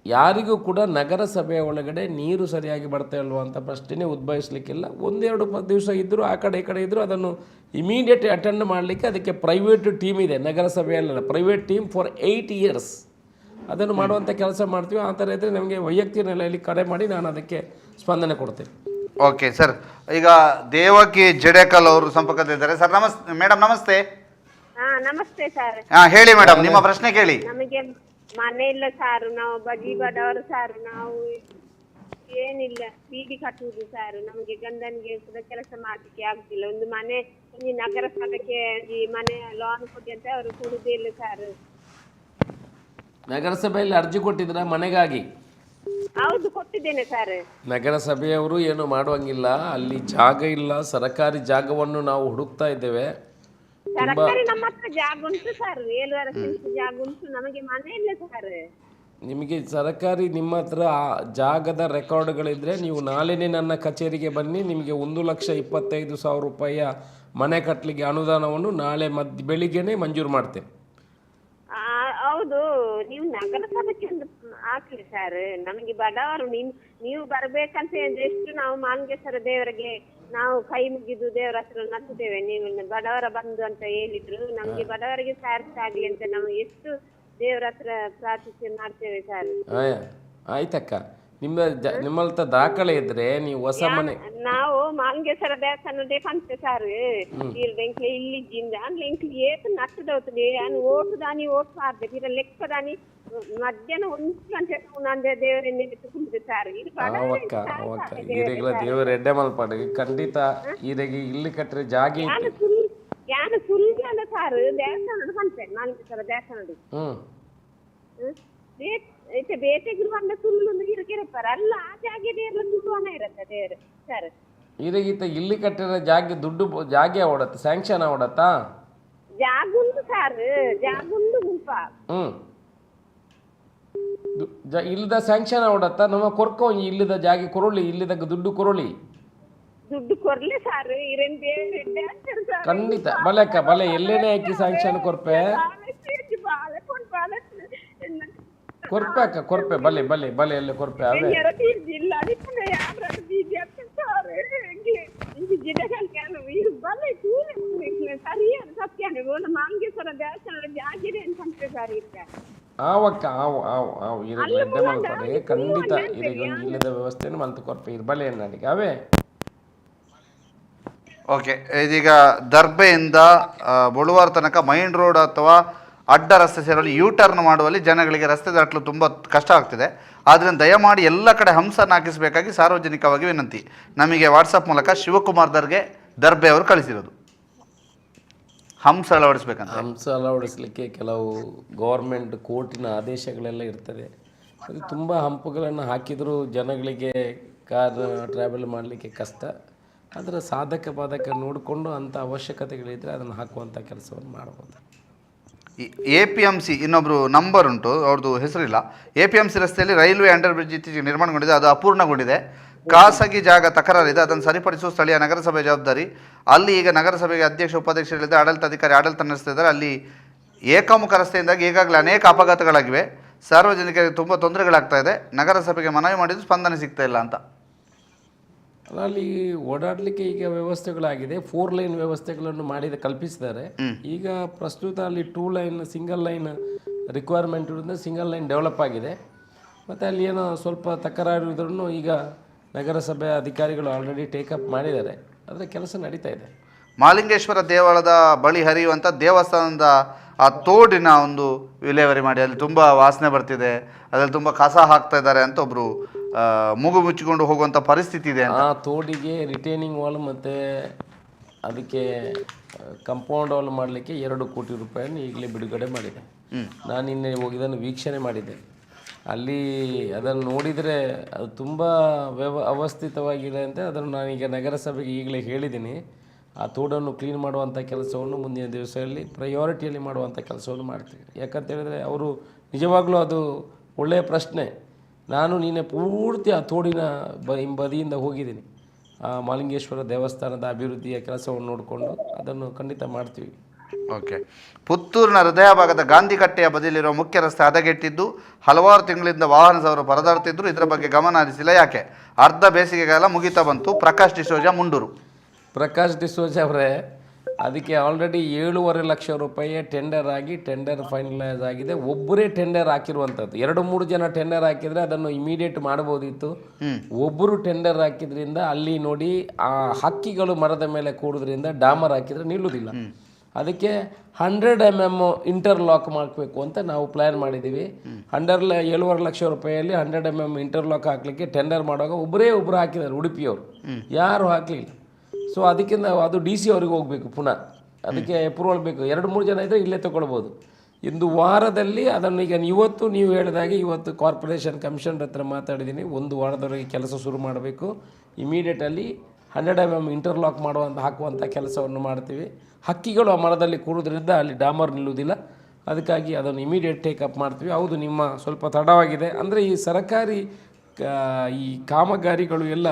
ಯಾರಿಗೂ ಕೂಡ ನಗರಸಭೆಯ ಒಳಗಡೆ ನೀರು ಸರಿಯಾಗಿ ಬರ್ತಾ ಇಲ್ವ ಅಂತ ಪ್ರಶ್ನೆ ಉದ್ಭವಿಸಲಿಕ್ಕಿಲ್ಲ. 1-2 ದಿವಸ ಇದ್ದರೂ ಆ ಕಡೆ ಈ ಕಡೆ ಇದ್ದರೂ ಅದನ್ನು ಇಮಿಡಿಯೇಟ್ ಅಟೆಂಡ್ ಮಾಡಲಿಕ್ಕೆ ಅದಕ್ಕೆ ಪ್ರೈವೇಟ್ ಟೀಮ್ ಇದೆ ನಗರಸಭೆಯಲ್ಲ, ಪ್ರೈವೇಟ್ ಟೀಮ್ ಫಾರ್ 8 years ಅದನ್ನು ಮಾಡುವಂಥ ಕೆಲಸ ಮಾಡ್ತೀವಿ. ಆ ಥರ ಇದ್ದರೆ ನಮಗೆ ವೈಯಕ್ತಿಕ ನೆಲೆಯಲ್ಲಿ ಕರೆ ಮಾಡಿ ನಾನು ಅದಕ್ಕೆ ಸ್ಪಂದನೆ ಕೊಡ್ತೇನೆ. Okay sir. ಈಗ ದೇವಕಿ ಜಡೇಕಲ್ ಅವರು ಸಂಪರ್ಕದಲ್ಲಿದ್ದಾರೆ. ಸರ್ ನಮಸ್ತೆ ಮೇಡಮ್. ನಮಸ್ತೆ. ನಮಸ್ತೆ ಸರ್. ಹೇಳಿ ಮೇಡಮ್, ನಿಮ್ಮ ಪ್ರಶ್ನೆ ಕೇಳಿ. ನಮಗೆ ಮನೆ ಇಲ್ಲ ಸಾರು, ನಾವು ಬಜಿ ಬಡವರು ಸಾರು, ನಾವು ಏನಿಲ್ಲ, ಬೀದಿ ಕಟ್ಟುವುದು ಸಾರು. ನಮಗೆ ಗಂಡನಿಗೆ ಕೆಲಸ ಮಾಡ್ಲಿಕ್ಕೆ ಆಗುದಿಲ್ಲ. ಒಂದು ಮನೆ ಈ ನಗರಸಭೆಗೆ ಈ ಮನೆ ಲೋನ್ ಕೊಡಿ ಅಂತ ಅವರು ಕೊಡುದೇ ಇಲ್ಲ ಸಾರು. ನಗರಸಭೆಯಲ್ಲಿ ಅರ್ಜಿ ಕೊಟ್ಟಿದ್ರ ಮನೆಗಾಗಿ? ಹೌದು, ಕೊಟ್ಟಿದ್ದೇನೆ ಸರ್. ನಗರಸಭೆಯವರು ಏನು ಮಾಡುವಂಗಿಲ್ಲ, ಅಲ್ಲಿ ಜಾಗ ಇಲ್ಲ. ಸರ್ಕಾರಿ ಜಾಗವನ್ನು ನಾವು ಹುಡುಕ್ತಾ ಇದ್ದೇವೆ. ಸರ್ಕಾರಿ ನಮ್ಮ ಹತ್ರ ಜಾಗ ಉಂಟು ಸರ್, 7 ಸೆಂಟ್ ಜಾಗ ಉಂಟು. ನಮಗೆ ಮನೆ ಇಲ್ಲ ಸರ್. ನಿಮಗೆ ಸರ್ಕಾರಿ ನಿಮ್ಮ ಹತ್ರ ಜಾಗದ ರೆಕಾರ್ಡ್ಗಳಿದ್ರೆ ನೀವು ನಾಳೆನೇ ನನ್ನ ಕಚೇರಿಗೆ ಬನ್ನಿ. ನಿಮಗೆ 1,25,000 ರೂಪಾಯಿಯ ಮನೆ ಕಟ್ಟಲಿಕ್ಕೆ ಅನುದಾನವನ್ನು ನಾಳೆ ಬೆಳಿಗ್ಗೆನೆ ಮಂಜೂರು ಮಾಡ್ತೇನೆ. ಹೌದು, ನೀವು ನಗರಸಭೆಗೆ ಒಂದು ಹಾಕ್ಲಿ ಸರ್. ನಮಗೆ ಬಡವರು ನೀವು ಬರ್ಬೇಕಂತ ಎಷ್ಟು ನಾವು ಮಾನ್ಗೇಶ್ವರ ದೇವರಿಗೆ ನಾವು ಕೈ ಮುಗಿದು ದೇವರ ಹತ್ರ ನಡ್ತೇವೆ. ನೀವು ಬಡವರ ಬಂಧು ಅಂತ ಹೇಳಿದ್ರು. ನಮ್ಗೆ ಬಡವರಿಗೆ ಸಾರಿಸಾಗ್ಲಿ ಅಂತ ನಾವು ಎಷ್ಟು ದೇವರ ಹತ್ರ ಪ್ರಾರ್ಥನೆ ಮಾಡ್ತೇವೆ ಸರ್. ಆಯ್ತಕ್ಕ, ನಿಮ್ಮಲ್ತ ದಾಖಲೆ ಇದ್ರೆ ನೀವು ಹೊಸ ಮನೆ. ನಾವು ಮಾಂಗೇಶ್ವರ ದೇವಸ್ಥಾನದೇ ಪಂಚ ಸಾರ್ ಇಲ್ಲಿದ್ದಿಂದ ಏತು ನಷ್ಟದవుతుంది అని ఓటు దాని ఓటు పార్దే మీరు లెక్క దాని మధ్యాహ్నం 1 ಗಂಟೆ ನಂದೆ ದೇವರನ್ನ ಎತ್ತುకుంటుంది సార్. ಇದು ಈರೆಲ್ಲ ದೇವರ ಎಡ್ಡೆ ಮಲ್ಪಾಡು ಖಂಡಿತ. ಈರೆಗೆ ಇಲ್ಲಿ ಕಟ್ಟರೆ ಜಾಗ ಯಾನು ಸುಳ್ಳು ಸಾರ್. ದೇವಸ್ಥಾನದ ಪಂಚೆ ಮಾಂಗೇಶ್ವರ ದೇವಸ್ಥಾನದ అయితే ಬೇಟೆಗಿರು ಬಂದ ಸುಳ್ಳು ಇರಕಿರಪ್ಪಾರ ಅಲ್ಲ. ಆ ಜಾಗದ ಸುಳ್ಳುವನ ಇರುತ್ತೆ ದೇವರು ಸರ್. ಇದೀಗ ಇಲ್ಲಿ ಕಟ್ಟಿರೋ ಜಾಗ ದುಡ್ಡು ಜಾಗ ಓಡತ್ತ, ಸ್ಯಾಂಕ್ಷನ್ ಓಡತ್ತಾ? ಜಾಗ ಉಂಟು ಸರ್, ಜಾಗ ಉಂಟು ಗುಂಪ. ಇಲ್ಲದ ಸ್ಯಾಂಕ್ಷನ್ ಓಡತ್ತ. ನಮ್ಮ ಕೊರ್ಕೊ ಇಲ್ಲದ ಜಾಗ ಕೊರಳಿ, ಇಲ್ಲದ ದುಡ್ಡು ಕೊರಳಿ. ದುಡ್ಡು ಕೊರ್ಲಿ ಸರ್. ಖಂಡಿತ ಬಲೆ ಅಕ್ಕ, ಬಲೆ ಎಲ್ಲೇನೆ ಹಾಕಿ ಸ್ಯಾಂಕ್ಷನ್ ಕೊರ್ಪೆ ಕೊರ್ಪೆ ಅಕ್ಕ, ಕೊರ್ಪೆ ಬಲೆ ಬಲೆ ಬಲೆ ಎಲ್ಲ ಕೊರ್ಪೆ ಅವೇ ಒಂದು ಮಾಂಗೇಶ್ವರ ದೇವಸ್ಥಾನದ ಜಾಗಿರಿ ಅಂತ ಉಂಟು ಸರ್ ಈಗ. ಆವಕ್ಕ ಆವು ಇದಕ್ಕೆ ಎಡ್ಡೆ ಮಾಡ್ತಾರೆ ಖಂಡಿತ ಇದಕ್ಕೆ ಒಂದು ಇಲ್ಲದ ವ್ಯವಸ್ಥೆಯನ್ನು ಮಲ್ತು ಕೊರ್ಪೆ ಇರ್ಬಲೆ ನನಗೆ ಅವೇ. ಓಕೆ, ಇದೀಗ ದರ್ಬೆಯಿಂದ ಬೊಳುವಾರ ತನಕ ಮೈನ್ ರೋಡ್ ಅಥವಾ ಅಡ್ಡ ರಸ್ತೆ ಸೇರಲು ಯೂ ಟರ್ನ್ ಮಾಡುವಲ್ಲಿ ಜನಗಳಿಗೆ ರಸ್ತೆ ದಾಟಲು ತುಂಬ ಕಷ್ಟ ಆಗ್ತಿದೆ. ಆದ್ದರಿಂದ ದಯಮಾಡಿ ಎಲ್ಲ ಕಡೆ ಹಂಸನ್ನು ಹಾಕಿಸಬೇಕಾಗಿ ಸಾರ್ವಜನಿಕವಾಗಿ ವಿನಂತಿ. ನಮಗೆ ವಾಟ್ಸಪ್ ಮೂಲಕ ಶಿವಕುಮಾರ್ ದರ್ಬೆ ಅವರು ಕಳಿಸಿರೋದು. ಹಂಸ ಅಳವಡಿಸ್ಬೇಕಂತ. ಹಂಸ ಅಳವಡಿಸಲಿಕ್ಕೆ ಕೆಲವು ಗೌರ್ಮೆಂಟ್ ಕೋರ್ಟಿನ ಆದೇಶಗಳೆಲ್ಲ ಇರ್ತದೆ. ಅದು ತುಂಬ ಹಂಪುಗಳನ್ನು ಹಾಕಿದರೂ ಜನಗಳಿಗೆ ಕಾರ್ ಟ್ರಾವೆಲ್ ಮಾಡಲಿಕ್ಕೆ ಕಷ್ಟ. ಅದರ ಸಾಧಕ ಬಾಧಕ ನೋಡಿಕೊಂಡು ಅಂಥ ಅವಶ್ಯಕತೆಗಳಿದ್ದರೆ ಅದನ್ನು ಹಾಕುವಂಥ ಕೆಲಸವನ್ನು ಮಾಡ್ಬೋದು. APMC ಇನ್ನೊಬ್ಬರು ನಂಬರ್ ಉಂಟು, ಅವ್ರದ್ದು ಹೆಸರಿಲ್ಲ. APMC ರಸ್ತೆಯಲ್ಲಿ ರೈಲ್ವೆ ಅಂಡರ್ ಬ್ರಿಡ್ಜ್ ಇತ್ತೀಚೆಗೆ ನಿರ್ಮಾಣಗೊಂಡಿದೆ, ಅದು ಅಪೂರ್ಣಗೊಂಡಿದೆ. ಖಾಸಗಿ ಜಾಗ ತಕರಾರಿದೆ, ಅದನ್ನು ಸರಿಪಡಿಸುವ ಸ್ಥಳೀಯ ನಗರಸಭೆ ಜವಾಬ್ದಾರಿ. ಅಲ್ಲಿ ಈಗ ನಗರಸಭೆಗೆ ಅಧ್ಯಕ್ಷ ಉಪಾಧ್ಯಕ್ಷರಿಲ್ಲದೆ ಆಡಳಿತಾಧಿಕಾರಿ ಆಡಳಿತ ನಡೆಸ್ತಿದ್ದಾರೆ. ಅಲ್ಲಿ ಏಕಮುಖ ರಸ್ತೆಯಿಂದಾಗಿ ಈಗಾಗಲೇ ಅನೇಕ ಅಪಘಾತಗಳಾಗಿವೆ. ಸಾರ್ವಜನಿಕರಿಗೆ ತುಂಬ ತೊಂದರೆಗಳಾಗ್ತಾ ಇದೆ. ನಗರಸಭೆಗೆ ಮನವಿ ಮಾಡಿದ್ದು ಸ್ಪಂದನೆ ಸಿಗ್ತಾ ಇಲ್ಲ ಅಂತ. ಅಲ್ಲಿ ಓಡಾಡಲಿಕ್ಕೆ ಈಗ ವ್ಯವಸ್ಥೆಗಳಾಗಿದೆ. 4 ಲೈನ್ ವ್ಯವಸ್ಥೆಗಳನ್ನು ಕಲ್ಪಿಸಿದ್ದಾರೆ. ಈಗ ಪ್ರಸ್ತುತ ಅಲ್ಲಿ 2 ಲೈನ್ ಸಿಂಗಲ್ ಲೈನ್ ರಿಕ್ವೈರ್ಮೆಂಟ್ ಇರೋದ್ರಿಂದ ಸಿಂಗಲ್ ಲೈನ್ ಡೆವಲಪ್ ಆಗಿದೆ. ಮತ್ತು ಅಲ್ಲಿ ಏನೋ ಸ್ವಲ್ಪ ತಕರಾರು ಇದ್ರೂ ಈಗ ನಗರಸಭೆ ಅಧಿಕಾರಿಗಳು ಆಲ್ರೆಡಿ ಟೇಕಪ್ ಮಾಡಿದ್ದಾರೆ. ಅದರ ಕೆಲಸ ನಡೀತಾ ಇದೆ. ಮಾಲಿಂಗೇಶ್ವರ ದೇವಾಲಯದ ಬಳಿ ಹರಿಯುವಂಥ ದೇವಸ್ಥಾನದ ಆ ತೋಡಿನ ಒಂದು ವಿಲೇವಾರಿ ಮಾಡಿ, ಅಲ್ಲಿ ತುಂಬ ವಾಸನೆ ಬರ್ತಿದೆ, ಅದರಲ್ಲಿ ತುಂಬ ಕಸ ಹಾಕ್ತಾ ಇದ್ದಾರೆ ಅಂತ ಒಬ್ಬರು ಮೂಗು ಮುಚ್ಚಿಕೊಂಡು ಹೋಗುವಂಥ ಪರಿಸ್ಥಿತಿ ಇದೆ. ಆ ತೋಡಿಗೆ ರಿಟೈನಿಂಗ್ ವಾಲ್ ಮತ್ತು ಅದಕ್ಕೆ ಕಂಪೌಂಡ್ ವಾಲ್ ಮಾಡಲಿಕ್ಕೆ 2 ಕೋಟಿ ರೂಪಾಯಿಯನ್ನು ಈಗಲೇ ಬಿಡುಗಡೆ ಮಾಡಿದೆ. ನಾನು ನಿನ್ನೆ ಹೋಗಿದ್ದನ್ನು ವೀಕ್ಷಣೆ ಮಾಡಿದ್ದೆ. ಅಲ್ಲಿ ಅದನ್ನು ನೋಡಿದರೆ ಅದು ತುಂಬ ಅವಸ್ಥಿತವಾಗಿದೆ ಅಂತ. ಅದನ್ನು ನಾನೀಗ ನಗರಸಭೆಗೆ ಈಗಲೇ ಹೇಳಿದ್ದೀನಿ. ಆ ತೋಡನ್ನು ಕ್ಲೀನ್ ಮಾಡುವಂಥ ಕೆಲಸವನ್ನು ಮುಂದಿನ ದಿವಸದಲ್ಲಿ ಪ್ರಯಾರಿಟಿಯಲ್ಲಿ ಮಾಡುವಂಥ ಕೆಲಸವನ್ನು ಮಾಡ್ತೀವಿ. ಯಾಕಂತೇಳಿದರೆ ಅವರು ನಿಜವಾಗ್ಲೂ ಅದು ಒಳ್ಳೆಯ ಪ್ರಶ್ನೆ. ನಾನು ನಿನ್ನೆ ಪೂರ್ತಿ ಆ ತೋಡಿನ ಬದಿಯಿಂದ ಹೋಗಿದ್ದೀನಿ. ಆ ಮಾಲಿಂಗೇಶ್ವರ ದೇವಸ್ಥಾನದ ಅಭಿವೃದ್ಧಿಯ ಕೆಲಸವನ್ನು ನೋಡಿಕೊಂಡು ಅದನ್ನು ಖಂಡಿತ ಮಾಡ್ತೀವಿ. ಓಕೆ. ಪುತ್ತೂರಿನ ಹೃದಯ ಭಾಗದ ಗಾಂಧಿ ಕಟ್ಟೆಯ ಬದಿಯಲ್ಲಿರುವ ಮುಖ್ಯ ರಸ್ತೆ ಹದಗೆಟ್ಟಿದ್ದು ಹಲವಾರು ತಿಂಗಳಿಂದ ವಾಹನ ಸವಾರರು ಪರದಾಡ್ತಿದ್ರು. ಇದರ ಬಗ್ಗೆ ಗಮನ ಹರಿಸಿಲ್ಲ ಯಾಕೆ? ಅರ್ಧ ಬೇಸಿಗೆಗಾಲ ಮುಗಿತಾ ಬಂತು. ಪ್ರಕಾಶ್ ಡಿಸೋಜ, ಮುಂಡೂರು. ಪ್ರಕಾಶ್ ಡಿಸೋಜ ಅವರೇ, ಅದಕ್ಕೆ ಆಲ್ರೆಡಿ 7.5 ಲಕ್ಷ ರೂಪಾಯಿ ಟೆಂಡರ್ ಆಗಿ ಟೆಂಡರ್ ಫೈನಲೈಸ್ ಆಗಿದೆ. ಒಬ್ಬರೇ ಟೆಂಡರ್ ಹಾಕಿರುವಂಥದ್ದು. 2-3 ಜನ ಟೆಂಡರ್ ಹಾಕಿದರೆ ಅದನ್ನು ಇಮಿಡಿಯೇಟ್ ಮಾಡ್ಬೋದಿತ್ತು. ಒಬ್ಬರು ಟೆಂಡರ್ ಹಾಕಿದ್ರಿಂದ ಅಲ್ಲಿ ನೋಡಿ ಆ ಹಕ್ಕಿಗಳು ಮರದ ಮೇಲೆ ಕೂಡೋದ್ರಿಂದ ಡಾಮರ್ ಹಾಕಿದರೆ ನಿಲ್ಲುವುದಿಲ್ಲ. ಅದಕ್ಕೆ 100 mm ಇಂಟರ್ಲಾಕ್ ಮಾಡಬೇಕು ಅಂತ ನಾವು ಪ್ಲ್ಯಾನ್ ಮಾಡಿದ್ದೀವಿ. 7.5 ಲಕ್ಷ ರೂಪಾಯಿಯಲ್ಲಿ 100 mm ಇಂಟರ್ಲಾಕ್ ಹಾಕಲಿಕ್ಕೆ ಟೆಂಡರ್ ಮಾಡುವಾಗ ಒಬ್ಬರು ಹಾಕಿದ್ದಾರೆ, ಉಡುಪಿಯವರು. ಯಾರು ಹಾಕಲಿಲ್ಲ. ಸೊ ಅದಕ್ಕೆ ನಾವು ಅದು DC ಅವರಿಗೆ ಹೋಗಬೇಕು ಪುನಃ. ಅದಕ್ಕೆ ಅಪ್ರೂವಲ್ ಬೇಕು. 2-3 ಜನ ಇದ್ದರೆ ಇಲ್ಲೇ ತೊಗೊಳ್ಬೋದು. ಇಂದು ವಾರದಲ್ಲಿ ಅದನ್ನು ಈಗ ಇವತ್ತು ನೀವು ಹೇಳಿದಾಗೆ ಇವತ್ತು ಕಾರ್ಪೊರೇಷನ್ ಕಮಿಷನರ್ ಹತ್ರ ಮಾತಾಡಿದ್ದೀನಿ. 1 ವಾರದವರೆಗೆ ಕೆಲಸ ಶುರು ಮಾಡಬೇಕು. ಇಮಿಡಿಯೇಟಲ್ಲಿ 100 mm ಇಂಟರ್ಲಾಕ್ ಹಾಕುವಂಥ ಕೆಲಸವನ್ನು ಮಾಡ್ತೀವಿ. ಹಕ್ಕಿಗಳು ಆ ಮರದಲ್ಲಿ ಕೂರೋದ್ರಿಂದ ಅಲ್ಲಿ ಡಾಮರ್ ನಿಲ್ಲುವುದಿಲ್ಲ. ಅದಕ್ಕಾಗಿ ಅದನ್ನು ಇಮಿಡಿಯೇಟ್ ಟೇಕಪ್ ಮಾಡ್ತೀವಿ. ಹೌದು, ನಿಮ್ಮ ಸ್ವಲ್ಪ ತಡವಾಗಿದೆ. ಅಂದರೆ ಈ ಸರ್ಕಾರಿ ಈ ಕಾಮಗಾರಿಗಳು ಎಲ್ಲ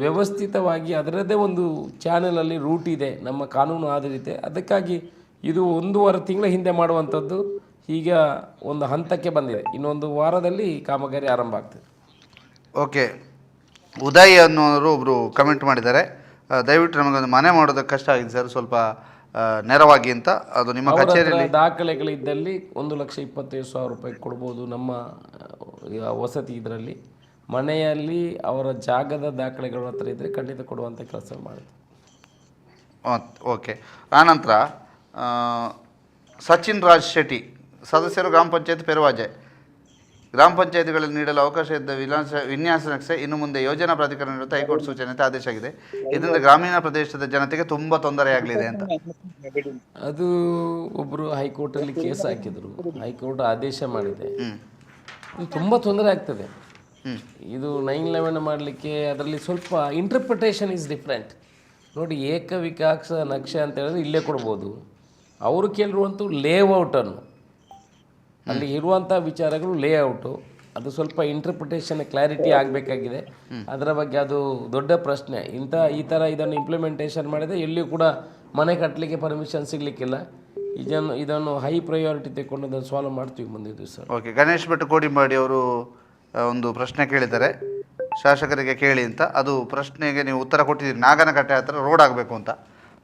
ವ್ಯವಸ್ಥಿತವಾಗಿ ಅದರದ್ದೇ ಒಂದು ಚಾನಲಲ್ಲಿ ರೂಟ್ ಇದೆ, ನಮ್ಮ ಕಾನೂನು ಆಧಾರಿತ. ಅದಕ್ಕಾಗಿ ಇದು 1.5 ತಿಂಗಳ ಹಿಂದೆ ಮಾಡುವಂಥದ್ದು ಈಗ ಒಂದು ಹಂತಕ್ಕೆ ಬಂದಿದೆ. ಇನ್ನೊಂದು ವಾರದಲ್ಲಿ ಕಾಮಗಾರಿ ಆರಂಭ ಆಗ್ತದೆ. ಓಕೆ. ಉದಯ್ ಅನ್ನೋರು ಒಬ್ಬರು ಕಮೆಂಟ್ ಮಾಡಿದ್ದಾರೆ, ದಯವಿಟ್ಟು ನಮಗೊಂದು ಮನೆ ಮಾಡೋದಕ್ಕೆ ಕಷ್ಟ ಆಗಿದೆ ಸರ್, ಸ್ವಲ್ಪ ನೆರವಾಗಿ ಅಂತ. ಅದು ನಿಮ್ಮ ಕಚೇರಿಯಲ್ಲಿ ದಾಖಲೆಗಳಿದ್ದಲ್ಲಿ 1,25,000 ರೂಪಾಯಿ ಕೊಡ್ಬೋದು. ನಮ್ಮ ವಸತಿ ಇದರಲ್ಲಿ ಮನೆಯಲ್ಲಿ ಅವರ ಜಾಗದ ದಾಖಲೆಗಳ ಹತ್ರ ಇದ್ದರೆ ಖಂಡಿತ ಕೊಡುವಂಥ ಕೆಲಸ ಮಾಡಿದೆ. ಓಕೆ. ಆನಂತರ ಸಚಿನ್ ರಾಜ್ ಶೆಟ್ಟಿ, ಸದಸ್ಯರು ಗ್ರಾಮ ಪಂಚಾಯತ್ ಪೆರುವಾಜೆ. ಗ್ರಾಮ ಪಂಚಾಯತಿಗಳಲ್ಲಿ ನೀಡಲು ಅವಕಾಶ ಇದ್ದ ವಿನ್ಯಾಸ ನಕ್ಷೆ ಇನ್ನು ಮುಂದೆ ಯೋಜನಾ ಪ್ರಾಧಿಕಾರ ನೀಡುತ್ತಾ ಹೈಕೋರ್ಟ್ ಸೂಚನೆ ಅಂತ ಆದೇಶ ಆಗಿದೆ. ಇದರಿಂದ ಗ್ರಾಮೀಣ ಪ್ರದೇಶದ ಜನತೆಗೆ ತುಂಬ ತೊಂದರೆಯಾಗಲಿದೆ ಅಂತ. ಅದು ಒಬ್ಬರು ಹೈಕೋರ್ಟಲ್ಲಿ ಕೇಸ್ ಹಾಕಿದರು, ಹೈಕೋರ್ಟ್ ಆದೇಶ ಮಾಡಿದೆ. ಇದು ತುಂಬ ತೊಂದರೆ ಆಗ್ತದೆ. ಇದು 9/11 ಮಾಡಲಿಕ್ಕೆ ಅದರಲ್ಲಿ ಸ್ವಲ್ಪ ಇಂಟರ್ಪ್ರಿಟೇಷನ್ ಈಸ್ ಡಿಫ್ರೆಂಟ್. ನೋಡಿ, ಏಕವಿಕಾಸ ನಕ್ಷೆ ಅಂತ ಹೇಳಿದ್ರೆ ಇಲ್ಲೇ ಕೊಡ್ಬೋದು. ಅವರು ಕೇಳಿರುವಂಥ ಲೇಔಟನ್ನು, ಅಲ್ಲಿ ಇರುವಂಥ ವಿಚಾರಗಳು ಲೇಔಟು, ಅದು ಸ್ವಲ್ಪ ಇಂಟರ್ಪ್ರಿಟೇಷನ್ ಕ್ಲಾರಿಟಿ ಆಗಬೇಕಾಗಿದೆ. ಅದರ ಬಗ್ಗೆ ಅದು ದೊಡ್ಡ ಪ್ರಶ್ನೆ. ಈ ಥರ ಇದನ್ನು ಇಂಪ್ಲಿಮೆಂಟೇಷನ್ ಮಾಡಿದರೆ ಎಲ್ಲಿಯೂ ಕೂಡ ಮನೆ ಕಟ್ಟಲಿಕ್ಕೆ ಪರ್ಮಿಷನ್ ಸಿಗಲಿಕ್ಕಿಲ್ಲ. ಇದನ್ನು ಹೈ ಪ್ರಯಾರಿಟಿ ತೆಗೆದುಕೊಂಡು ಅದನ್ನು ಸಾಲ್ವ್ ಮಾಡ್ತೀವಿ ಮುಂದಿನ ದಿವಸ. ಓಕೆ. ಗಣೇಶ್ ಭಟ್ ಕೋಡಿಂಬಾಡಿ ಅವರು ಒಂದು ಪ್ರಶ್ನೆ ಕೇಳಿದ್ದಾರೆ, ಶಾಸಕರಿಗೆ ಕೇಳಿ ಅಂತ. ಅದು ಪ್ರಶ್ನೆಗೆ ನೀವು ಉತ್ತರ ಕೊಟ್ಟಿದ್ದೀರಿ. ನಾಗನಕಟ್ಟೆ ಹತ್ರ ರೋಡ್ ಆಗಬೇಕು ಅಂತ.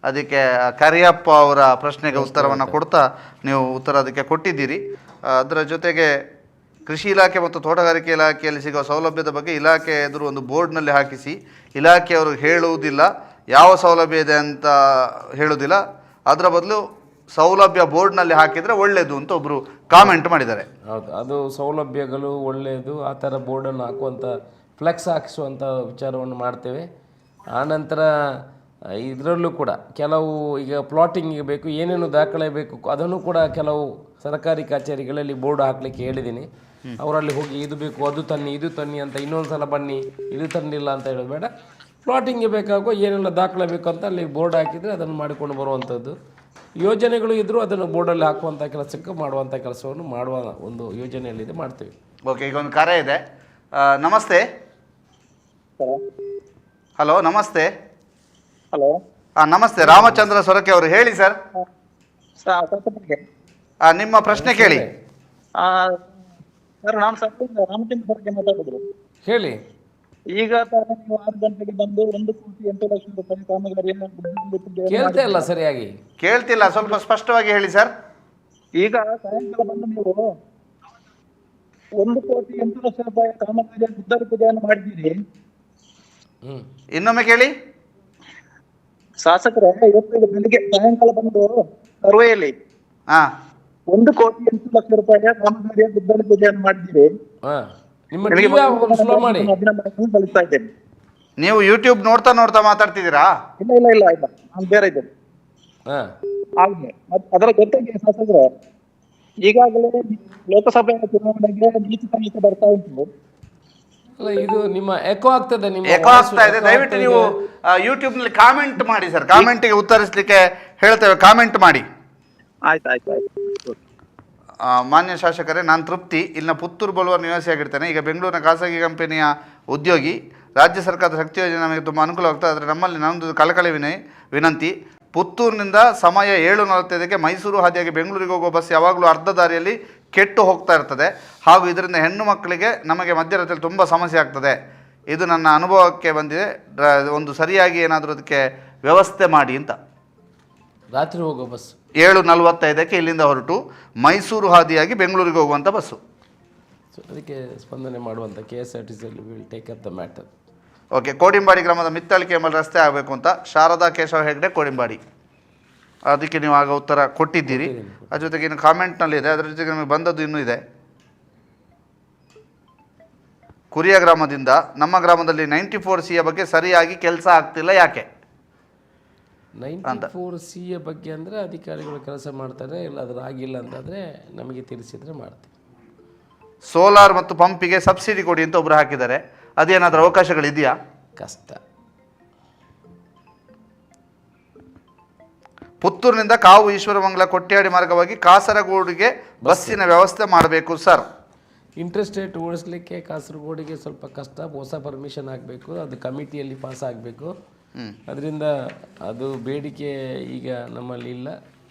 ಅದಕ್ಕೆ ಕರಿಯಪ್ಪ ಅವರ ಪ್ರಶ್ನೆಗೆ ಉತ್ತರವನ್ನು ಕೊಡ್ತಾ ನೀವು ಉತ್ತರ ಅದಕ್ಕೆ ಕೊಟ್ಟಿದ್ದೀರಿ. ಅದರ ಜೊತೆಗೆ ಕೃಷಿ ಇಲಾಖೆ ಮತ್ತು ತೋಟಗಾರಿಕೆ ಇಲಾಖೆಯಲ್ಲಿ ಸಿಗುವ ಸೌಲಭ್ಯದ ಬಗ್ಗೆ ಇಲಾಖೆ ಎದುರು ಒಂದು ಬೋರ್ಡ್ನಲ್ಲಿ ಹಾಕಿಸಿ ಇಲಾಖೆಯವರು ಹೇಳುವುದಿಲ್ಲ, ಯಾವ ಸೌಲಭ್ಯ ಇದೆ ಅಂತ ಹೇಳುವುದಿಲ್ಲ, ಅದರ ಬದಲು ಸೌಲಭ್ಯ ಬೋರ್ಡ್ನಲ್ಲಿ ಹಾಕಿದರೆ ಒಳ್ಳೆಯದು ಅಂತ ಒಬ್ಬರು ಕಾಮೆಂಟ್ ಮಾಡಿದ್ದಾರೆ. ಹೌದು, ಅದು ಸೌಲಭ್ಯಗಳು ಒಳ್ಳೆಯದು, ಆ ಥರ ಬೋರ್ಡನ್ನು ಹಾಕುವಂಥ ಫ್ಲೆಕ್ಸ್ ಹಾಕಿಸುವಂಥ ವಿಚಾರವನ್ನು ಮಾಡ್ತೇವೆ. ಆನಂತರ ಇದರಲ್ಲೂ ಕೂಡ ಕೆಲವು ಈಗ ಪ್ಲಾಟಿಂಗಿಗೆ ಬೇಕು ಏನೇನು ದಾಖಲೆ ಬೇಕು ಅದನ್ನು ಕೂಡ ಕೆಲವು ಸರ್ಕಾರಿ ಕಚೇರಿಗಳಲ್ಲಿ ಬೋರ್ಡ್ ಹಾಕಲಿಕ್ಕೆ ಹೇಳಿದ್ದೀನಿ. ಅವರಲ್ಲಿ ಹೋಗಿ ಇದು ಬೇಕು ಅದು ತನ್ನಿ ಇದು ತನ್ನಿ ಅಂತ ಇನ್ನೊಂದು ಸಲ ಬನ್ನಿ ಇದು ತನ್ನಿಲ್ಲ ಅಂತ ಹೇಳೋದು ಬೇಡ. ಪ್ಲಾಟಿಂಗ್ಗೆ ಬೇಕಾಗುವ ಏನೆಲ್ಲ ದಾಖಲೆ ಬೇಕು ಅಂತ ಅಲ್ಲಿ ಬೋರ್ಡ್ ಹಾಕಿದರೆ ಅದನ್ನು ಮಾಡಿಕೊಂಡು ಬರುವಂಥದ್ದು. ಯೋಜನೆಗಳು ಇದ್ದರೂ ಅದನ್ನು ಬೋರ್ಡಲ್ಲಿ ಹಾಕುವಂಥ ಕೆಲಸಕ್ಕೆ ಮಾಡುವಂಥ ಕೆಲಸವನ್ನು ಮಾಡುವ ಒಂದು ಯೋಜನೆಯಲ್ಲಿದೆ, ಮಾಡ್ತೀವಿ. ಓಕೆ, ಈಗ ಒಂದು ಕರೆ ಇದೆ. ನಮಸ್ತೆ. ಹಲೋ, ನಮಸ್ತೆ. ಹಲೋ, ನಮಸ್ತೆ. ರಾಮಚಂದ್ರ ಸೊರಕೆ ಅವರು, ಹೇಳಿ ಸರ್. ನಿಮ್ಮ ಪ್ರಶ್ನೆ ಕೇಳಿ. ಸರ್, ನಾನು ರಾಮಚಂದ್ರ ಸೊರಕೆ ಮಾತಾಡಿದ್ರು. ಹೇಳಿ. ಈಗ ನೀವು 6 ಗಂಟೆಗೆ ಬಂದು 1,08,00,000 ಕಾಮಗಾರಿಯನ್ನು ಕೇಳ್ತಾ ಇಲ್ಲ ಸರಿಯಾಗಿ. ಕೇಳ್ತಿಲ್ಲ, ಸ್ವಲ್ಪ ಸ್ಪಷ್ಟವಾಗಿ ಹೇಳಿ ಸರ್. ಈಗ ಸಾಯಂಕಾಲ ಬಂದು ನೀವು 1,08,00,000 ಕಾಮಗಾರಿಯ ಗುದ್ದಲಿ ಪೂಜೆಯನ್ನು ಮಾಡಿದ್ದೀರಿ. ಇನ್ನೊಮ್ಮೆ ಕೇಳಿ. ಶಾಸಕರೇ, ಇವತ್ತು ಬೆಳಿಗ್ಗೆ ಸಾಯಂಕಾಲ ಬಂದು ಸರ್ವೆಯಲ್ಲಿ 1,08,00,000 ಕಾಮಗಾರಿಯ ಗುದ್ದಲಿ ಪೂಜೆಯನ್ನು ಮಾಡಿದ್ದೀರಿ. ಅಭಿನಂದನೆಗಳನ್ನು ಸಲ್ಲಿಸ್ತಾ ಇದ್ದೇನೆ. ನೀವು ಯೂಟ್ಯೂಬ್ ನೋಡ್ತಾ ಮಾತಾಡ್ತಿದ್ದೀರಾ? ಇಲ್ಲ, ನಾನು ಬೇರೆ ಇದ್ದೇನೆ. ಅದರ ಜೊತೆಗೆ ಶಾಸಕರೇ, ಈಗಾಗಲೇ ಲೋಕಸಭೆ ಚುನಾವಣೆಗೆ ನೀತಿ ಸಂಹಿತೆ ಬರ್ತಾ ಉಂಟು. ಇದು ನಿಮ್ಮ ಎಕೋ ಆಗ್ತದೆ, ಎಕೋ ಆಗ್ತಾ ಇದೆ. ದಯವಿಟ್ಟು ನೀವು ಯೂಟ್ಯೂಬ್ ನಲ್ಲಿ ಕಾಮೆಂಟ್ ಮಾಡಿ ಸರ್. ಕಾಮೆಂಟ್ಗೆ ಉತ್ತರಿಸಲಿಕ್ಕೆ ಹೇಳ್ತೇವೆ, ಕಾಮೆಂಟ್ ಮಾಡಿ. ಆಯ್ತು. ಮಾನ್ಯ ಶಾಸಕರೇ, ನಾನು ತೃಪ್ತಿ, ಇಲ್ಲಿನ ಪುತ್ತೂರು ಬಳುವ ನಿವಾಸಿಯಾಗಿರ್ತೇನೆ. ಈಗ ಬೆಂಗಳೂರಿನ ಖಾಸಗಿ ಕಂಪನಿಯ ಉದ್ಯೋಗಿ. ರಾಜ್ಯ ಸರ್ಕಾರದ ಶಕ್ತಿ ಯೋಜನೆ ನಮಗೆ ತುಂಬ ಅನುಕೂಲವಾಗ್ತದೆ. ಆದರೆ ನಮ್ಮಲ್ಲಿ ನಮ್ಮದು ಕಳಕಳಿ ವಿನಂತಿ, ಪುತ್ತೂರಿನಿಂದ ಸಮಯ 7:45ಕ್ಕೆ ಮೈಸೂರು ಹಾದಿಯಾಗಿ ಬೆಂಗಳೂರಿಗೆ ಹೋಗುವ ಬಸ್ ಯಾವಾಗಲೂ ಅರ್ಧ ದಾರಿಯಲ್ಲಿ ಕೆಟ್ಟು ಹೋಗ್ತಾ ಇರ್ತದೆ. ಹಾಗೂ ಇದರಿಂದ ಹೆಣ್ಣು ಮಕ್ಕಳಿಗೆ ನಮಗೆ ಮಧ್ಯರಾತ್ರಿಯಲ್ಲಿ ತುಂಬ ಸಮಸ್ಯೆ ಆಗ್ತದೆ. ಇದು ನನ್ನ ಅನುಭವಕ್ಕೆ ಬಂದಿದೆ. ಒಂದು ಸರಿಯಾಗಿ ಏನಾದರೂ ಅದಕ್ಕೆ ವ್ಯವಸ್ಥೆ ಮಾಡಿ ಅಂತ. ರಾತ್ರಿ ಹೋಗೋ ಬಸ್ 7:45ಕ್ಕೆ ಇಲ್ಲಿಂದ ಹೊರಟು ಮೈಸೂರು ಹಾದಿಯಾಗಿ ಬೆಂಗಳೂರಿಗೆ ಹೋಗುವಂಥ ಬಸ್ಸು. ಅದಕ್ಕೆ ಸ್ಪಂದನೆ ಮಾಡುವಂಥ KSRTCಯಲ್ಲಿ will take up the matter. Okay, Kodimbadi ಗ್ರಾಮದ ಮಿತ್ತಳಿಕೆ ಎಂಬಲ್ಲಿ ರಸ್ತೆ ಆಗಬೇಕು ಅಂತ ಶಾರದಾ ಕೇಶವ ಹೆಗ್ಡೆ, ಕೋಡಿಂಬಾಡಿ. ಅದಕ್ಕೆ ನೀವು ಆಗ ಉತ್ತರ ಕೊಟ್ಟಿದ್ದೀರಿ. ಅದ್ರ ಜೊತೆಗೆ ಇನ್ನು ಕಾಮೆಂಟ್ನಲ್ಲಿದೆ, ಅದರ ಜೊತೆಗೆ ನಮಗೆ ಬಂದದ್ದು ಇನ್ನೂ ಇದೆ. ಕುರಿಯ ಗ್ರಾಮದಿಂದ, ನಮ್ಮ ಗ್ರಾಮದಲ್ಲಿ 94C ಬಗ್ಗೆ ಸರಿಯಾಗಿ ಕೆಲಸ ಆಗ್ತಿಲ್ಲ, ಯಾಕೆ? 94C ಬಗ್ಗೆ ಅಂದರೆ ಅಧಿಕಾರಿಗಳು ಕೆಲಸ ಮಾಡ್ತಾರೆ, ಇಲ್ಲ ಅದ್ರ ಆಗಿಲ್ಲ ಅಂತಂದರೆ ನಮಗೆ ತಿಳಿಸಿದರೆ ಮಾಡ್ತೀವಿ. ಸೋಲಾರ್ ಮತ್ತು ಪಂಪಿಗೆ ಸಬ್ಸಿಡಿ ಕೊಡಿ ಅಂತ ಒಬ್ಬರು ಹಾಕಿದ್ದಾರೆ. ಅದೇನಾದರೂ ಅವಕಾಶಗಳಿದೆಯಾ? ಕಷ್ಟ. ಪುತ್ತೂರಿನಿಂದ ಕಾವು ಈಶ್ವರಮಂಗಲ ಕೊಟ್ಯಾಡಿ ಮಾರ್ಗವಾಗಿ ಕಾಸರಗೋಡಿಗೆ ಬಸ್ಸಿನ ವ್ಯವಸ್ಥೆ ಮಾಡಬೇಕು ಸರ್. ಇಂಟರ್ಸ್ಟೇಟ್ ಓಡಿಸ್ಲಿಕ್ಕೆ ಕಾಸರಗೋಡಿಗೆ ಸ್ವಲ್ಪ ಕಷ್ಟ. ಹೊಸ ಪರ್ಮಿಷನ್ ಆಗಬೇಕು, ಅದು ಕಮಿಟಿಯಲ್ಲಿ ಪಾಸ್ ಆಗಬೇಕು. ಅದರಿಂದ ಅದು ಬೇಡಿಕೆ ಈಗ ನಮ್ಮಲ್ಲಿ ಇಲ್ಲ.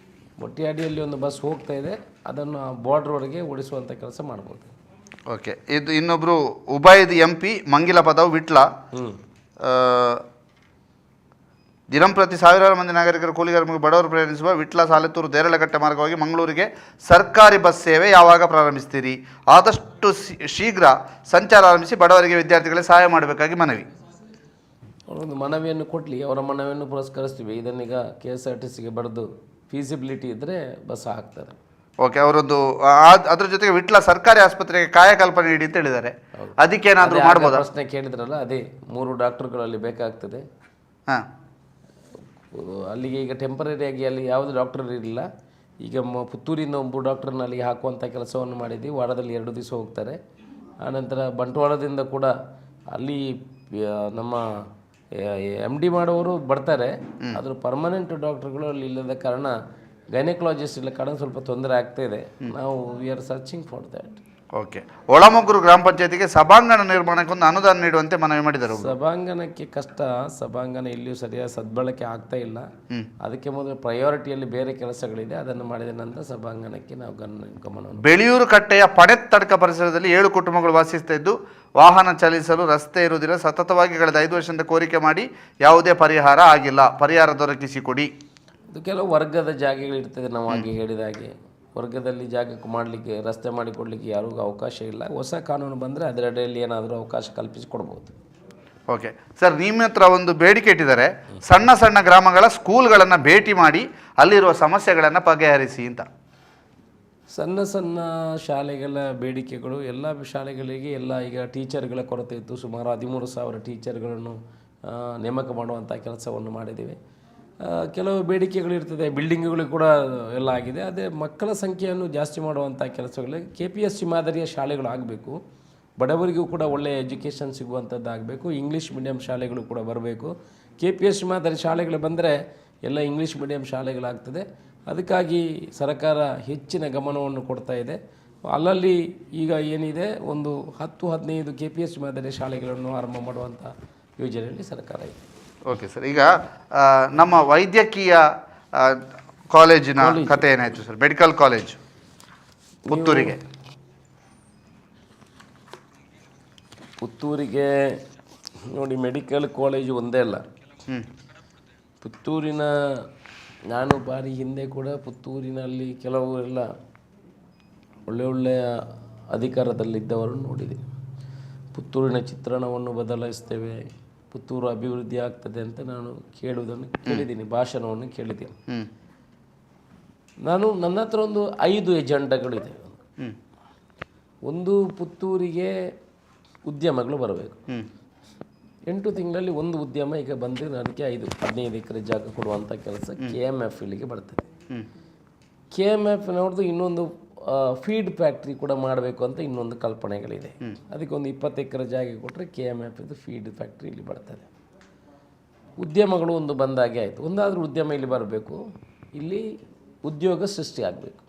ಮೊಟ್ಟಿಯಾಡಿಯಲ್ಲಿ ಒಂದು ಬಸ್ ಹೋಗ್ತಾ ಇದೆ, ಅದನ್ನು ಬಾರ್ಡ್ರ್ವರೆಗೆ ಓಡಿಸುವಂಥ ಕೆಲಸ ಮಾಡ್ಬೋದು. ಓಕೆ, ಇದು ಇನ್ನೊಬ್ಬರು ಉಬೈದ್ MP, ಮಂಗಿಲ ಪದವು ವಿಟ್ಲ. ದಿನಂಪ್ರತಿ ಸಾವಿರಾರು ಮಂದಿ ನಾಗರಿಕರು ಕೂಲಿಗಾರರಿಗೆ ಬಡವರು ಪ್ರಯಾಣಿಸುವ ವಿಟ್ಲ ಸಾಲೆತ್ತೂರು ದೇರಳಕಟ್ಟೆ ಮಾರ್ಗವಾಗಿ ಮಂಗಳೂರಿಗೆ ಸರ್ಕಾರಿ ಬಸ್ ಸೇವೆ ಯಾವಾಗ ಪ್ರಾರಂಭಿಸ್ತೀರಿ? ಆದಷ್ಟು ಶೀಘ್ರ ಸಂಚಾರ ಆರಂಭಿಸಿ ಬಡವರಿಗೆ ವಿದ್ಯಾರ್ಥಿಗಳಿಗೆ ಸಹಾಯ ಮಾಡಬೇಕಾಗಿ ಮನವಿ. ಒಂದು ಮನವಿಯನ್ನು ಕೊಡಲಿ, ಅವರ ಮನವಿಯನ್ನು ಪುರಸ್ಕರಿಸ್ತೀವಿ. ಇದನ್ನೀಗ KSRTCಗೆ ಬರೆದು ಫೀಸಿಬಿಲಿಟಿ ಇದ್ದರೆ ಬಸ್ ಹಾಕ್ತಾರೆ. ಓಕೆ, ಅವರೊಂದು ಅದ್ರ ಜೊತೆಗೆ ವಿಟ್ಲ ಸರ್ಕಾರಿ ಆಸ್ಪತ್ರೆಗೆ ಕಾಯಕಲ್ಪನೆ ನೀಡಿ ಅಂತ ಹೇಳಿದ್ದಾರೆ. ಅದಕ್ಕೇನಾದರೂ ಮಾಡ್ಬೋದಾ? ಪ್ರಶ್ನೆ ಕೇಳಿದ್ರಲ್ಲ, ಅದೇ 3 ಡಾಕ್ಟರ್ಗಳಲ್ಲಿ ಬೇಕಾಗ್ತದೆ. ಅಲ್ಲಿಗೆ ಈಗ ಟೆಂಪರರಿಯಾಗಿ ಅಲ್ಲಿ ಯಾವುದು ಡಾಕ್ಟರ್ ಇರಲಿಲ್ಲ. ಈಗ ಪುತ್ತೂರಿಂದ 1 ಡಾಕ್ಟರ್ನ ಅಲ್ಲಿಗೆ ಹಾಕುವಂಥ ಕೆಲಸವನ್ನು ಮಾಡಿದ್ವಿ. ವಾರದಲ್ಲಿ 2 ದಿವಸ ಹೋಗ್ತಾರೆ. ಆನಂತರ ಬಂಟ್ವಾಳದಿಂದ ಕೂಡ ಅಲ್ಲಿ ನಮ್ಮ MD ಮಾಡೋರು ಬರ್ತಾರೆ. ಅದ್ರ ಪರ್ಮನೆಂಟ್ ಡಾಕ್ಟರ್ಗಳು ಅಲ್ಲಿ ಇಲ್ಲದ ಕಾರಣ, ಗೈನಕಾಲಜಿಸ್ಟ್ ಇಲ್ಲ ಕಾರಣ ಸ್ವಲ್ಪ ತೊಂದರೆ ಆಗ್ತಾ ಇದೆ. ನಾವು we are searching for that. Okay, Olamogru ಗ್ರಾಮ ಪಂಚಾಯತಿಗೆ ಸಭಾಂಗಣ ನಿರ್ಮಾಣಕ್ಕೆ ಒಂದು ಅನುದಾನ ನೀಡುವಂತೆ ಮನವಿ ಮಾಡಿದರು. ಸಭಾಂಗಣಕ್ಕೆ ಕಷ್ಟ. ಸಭಾಂಗಣ ಇಲ್ಲಿಯೂ ಸರಿಯಾದ ಸದ್ಬಳಕೆ ಆಗ್ತಾ ಇಲ್ಲ. ಅದಕ್ಕೆ ಮೊದಲು ಪ್ರಯಾರಿಟಿಯಲ್ಲಿ ಬೇರೆ ಕೆಲಸಗಳಿದೆ, ಅದನ್ನು ಮಾಡಿದ ನಂತರ ಸಭಾಂಗಣಕ್ಕೆ ನಾವು ಗಮನವನ್ನು. ಬೆಳೆಯೂರು ಕಟ್ಟೆಯ ಪಡೆತ್ತಡ್ಕ ಪರಿಸರದಲ್ಲಿ 7 ಕುಟುಂಬಗಳು ವಾಸಿಸ್ತಾ ಇದ್ದು ವಾಹನ ಚಲಿಸಲು ರಸ್ತೆ ಇರುವುದಿಲ್ಲ. ಸತತವಾಗಿ ಕಳೆದ 5 ವರ್ಷದಿಂದ ಕೋರಿಕೆ ಮಾಡಿ ಯಾವುದೇ ಪರಿಹಾರ ಆಗಿಲ್ಲ. ಪರಿಹಾರ ದೊರಕಿಸಿಕೊಡಿ. ಇದು ಕೆಲವು ವರ್ಗದ ಜಾಗಗಳಿರ್ತದೆ. ನಾವು ಹಾಗೆ ಹೇಳಿದ ಹಾಗೆ ವರ್ಗದಲ್ಲಿ ಜಾಗಕ್ಕೆ ಮಾಡಲಿಕ್ಕೆ, ರಸ್ತೆ ಮಾಡಿಕೊಡ್ಲಿಕ್ಕೆ ಯಾರಿಗೂ ಅವಕಾಶ ಇಲ್ಲ. ಹೊಸ ಕಾನೂನು ಬಂದರೆ ಅದರಡಿಯಲ್ಲಿ ಏನಾದರೂ ಅವಕಾಶ ಕಲ್ಪಿಸಿಕೊಡ್ಬೋದು. ಓಕೆ ಸರ್, ನಿಮ್ಮ ಹತ್ರ ಒಂದು ಬೇಡಿಕೆ ಇಟ್ಟಿದ್ದಾರೆ, ಸಣ್ಣ ಸಣ್ಣ ಗ್ರಾಮಗಳ ಸ್ಕೂಲ್ಗಳನ್ನು ಭೇಟಿ ಮಾಡಿ ಅಲ್ಲಿರುವ ಸಮಸ್ಯೆಗಳನ್ನು ಬಗೆಹರಿಸಿ ಅಂತ. ಸಣ್ಣ ಸಣ್ಣ ಶಾಲೆಗಳ ಬೇಡಿಕೆಗಳು, ಎಲ್ಲ ಶಾಲೆಗಳಿಗೆ ಈಗ ಟೀಚರ್ಗಳ ಕೊರತೆ ಇತ್ತು. ಸುಮಾರು 13,000 ಟೀಚರ್ಗಳನ್ನು ನೇಮಕ ಮಾಡುವಂಥ ಕೆಲಸವನ್ನು ಮಾಡಿದ್ದೀವಿ. ಕೆಲವು ಬೇಡಿಕೆಗಳಿರ್ತದೆ, ಬಿಲ್ಡಿಂಗ್ಗಳು ಕೂಡ ಎಲ್ಲ ಆಗಿದೆ. ಅದೇ ಮಕ್ಕಳ ಸಂಖ್ಯೆಯನ್ನು ಜಾಸ್ತಿ ಮಾಡುವಂಥ ಕೆಲಸಗಳು KPSC ಮಾದರಿಯ ಶಾಲೆಗಳು ಆಗಬೇಕು. ಬಡವರಿಗೂ ಕೂಡ ಒಳ್ಳೆಯ ಎಜುಕೇಷನ್ ಸಿಗುವಂಥದ್ದು ಆಗಬೇಕು. ಇಂಗ್ಲೀಷ್ ಮೀಡಿಯಂ ಶಾಲೆಗಳು ಕೂಡ ಬರಬೇಕು. KPSC ಮಾದರಿ ಶಾಲೆಗಳು ಬಂದರೆ ಎಲ್ಲ ಇಂಗ್ಲೀಷ್ ಮೀಡಿಯಂ ಶಾಲೆಗಳಾಗ್ತದೆ. ಅದಕ್ಕಾಗಿ ಸರ್ಕಾರ ಹೆಚ್ಚಿನ ಗಮನವನ್ನು ಕೊಡ್ತಾ ಇದೆ. ಅಲ್ಲಲ್ಲಿ ಈಗ ಏನಿದೆ, ಒಂದು 10-15 KPSC ಮಾದರಿ ಶಾಲೆಗಳನ್ನು ಆರಂಭ ಮಾಡುವಂಥ ಯೋಜನೆಯಲ್ಲಿ ಸರ್ಕಾರ ಇದೆ. ಓಕೆ ಸರ್, ಈಗ ನಮ್ಮ ವೈದ್ಯಕೀಯ ಕಾಲೇಜಿನ ಕತೆ ಏನಾಯಿತು ಸರ್? ಮೆಡಿಕಲ್ ಕಾಲೇಜ್ ಪುತ್ತೂರಿಗೆ ನೋಡಿ, ಮೆಡಿಕಲ್ ಕಾಲೇಜು ಒಂದೇ ಅಲ್ಲ. ಪುತ್ತೂರಿನ ನಾನು ಬಾರಿ ಹಿಂದೆ ಕೂಡ ಪುತ್ತೂರಿನಲ್ಲಿ ಕೆಲವು ಎಲ್ಲ ಒಳ್ಳೆಯ ಅಧಿಕಾರದಲ್ಲಿದ್ದವರನ್ನು ನೋಡಿದೆ. ಪುತ್ತೂರಿನ ಚಿತ್ರಣವನ್ನು ಬದಲಾಯಿಸ್ತೇವೆ, ಪುತ್ತೂರು ಅಭಿವೃದ್ಧಿ ಆಗ್ತದೆ ಅಂತ ನಾನು ಕೇಳಿದ್ದೀನಿ, ಭಾಷಣವನ್ನು ಕೇಳಿದ್ದೀನಿ. ನನ್ನ ಹತ್ರ ಒಂದು 5 ಎಜೆಂಡಾಗಳಿದೆ. ಒಂದು, ಪುತ್ತೂರಿಗೆ ಉದ್ಯಮಗಳು ಬರಬೇಕು. 8 ತಿಂಗಳಲ್ಲಿ ಒಂದು ಉದ್ಯಮ ಈಗ ಬಂದರೆ ಅದಕ್ಕೆ 15 ಎಕರೆ ಜಾಗ ಕೊಡುವಂಥ ಕೆಲಸ KMF ಇಲ್ಲಿಗೆ ಬರ್ತದೆ. KMF ನೋಡಿದು ಇನ್ನೊಂದು ಫೀಡ್ ಫ್ಯಾಕ್ಟ್ರಿ ಕೂಡ ಮಾಡಬೇಕು ಅಂತ ಇನ್ನೊಂದು ಕಲ್ಪನೆಗಳಿದೆ. ಅದಕ್ಕೆ ಒಂದು 20 ಎಕರೆ ಜಾಗ ಕೊಟ್ಟರೆ KMF ಇದು ಫೀಡ್ ಫ್ಯಾಕ್ಟ್ರಿ ಇಲ್ಲಿ ಬರ್ತದೆ. ಉದ್ಯಮಗಳು ಒಂದು ಬಂದಾಗೆ ಆಯಿತು. ಒಂದಾದರೂ ಉದ್ಯಮ ಇಲ್ಲಿ ಬರಬೇಕು, ಇಲ್ಲಿ ಉದ್ಯೋಗ ಸೃಷ್ಟಿ ಆಗಬೇಕು.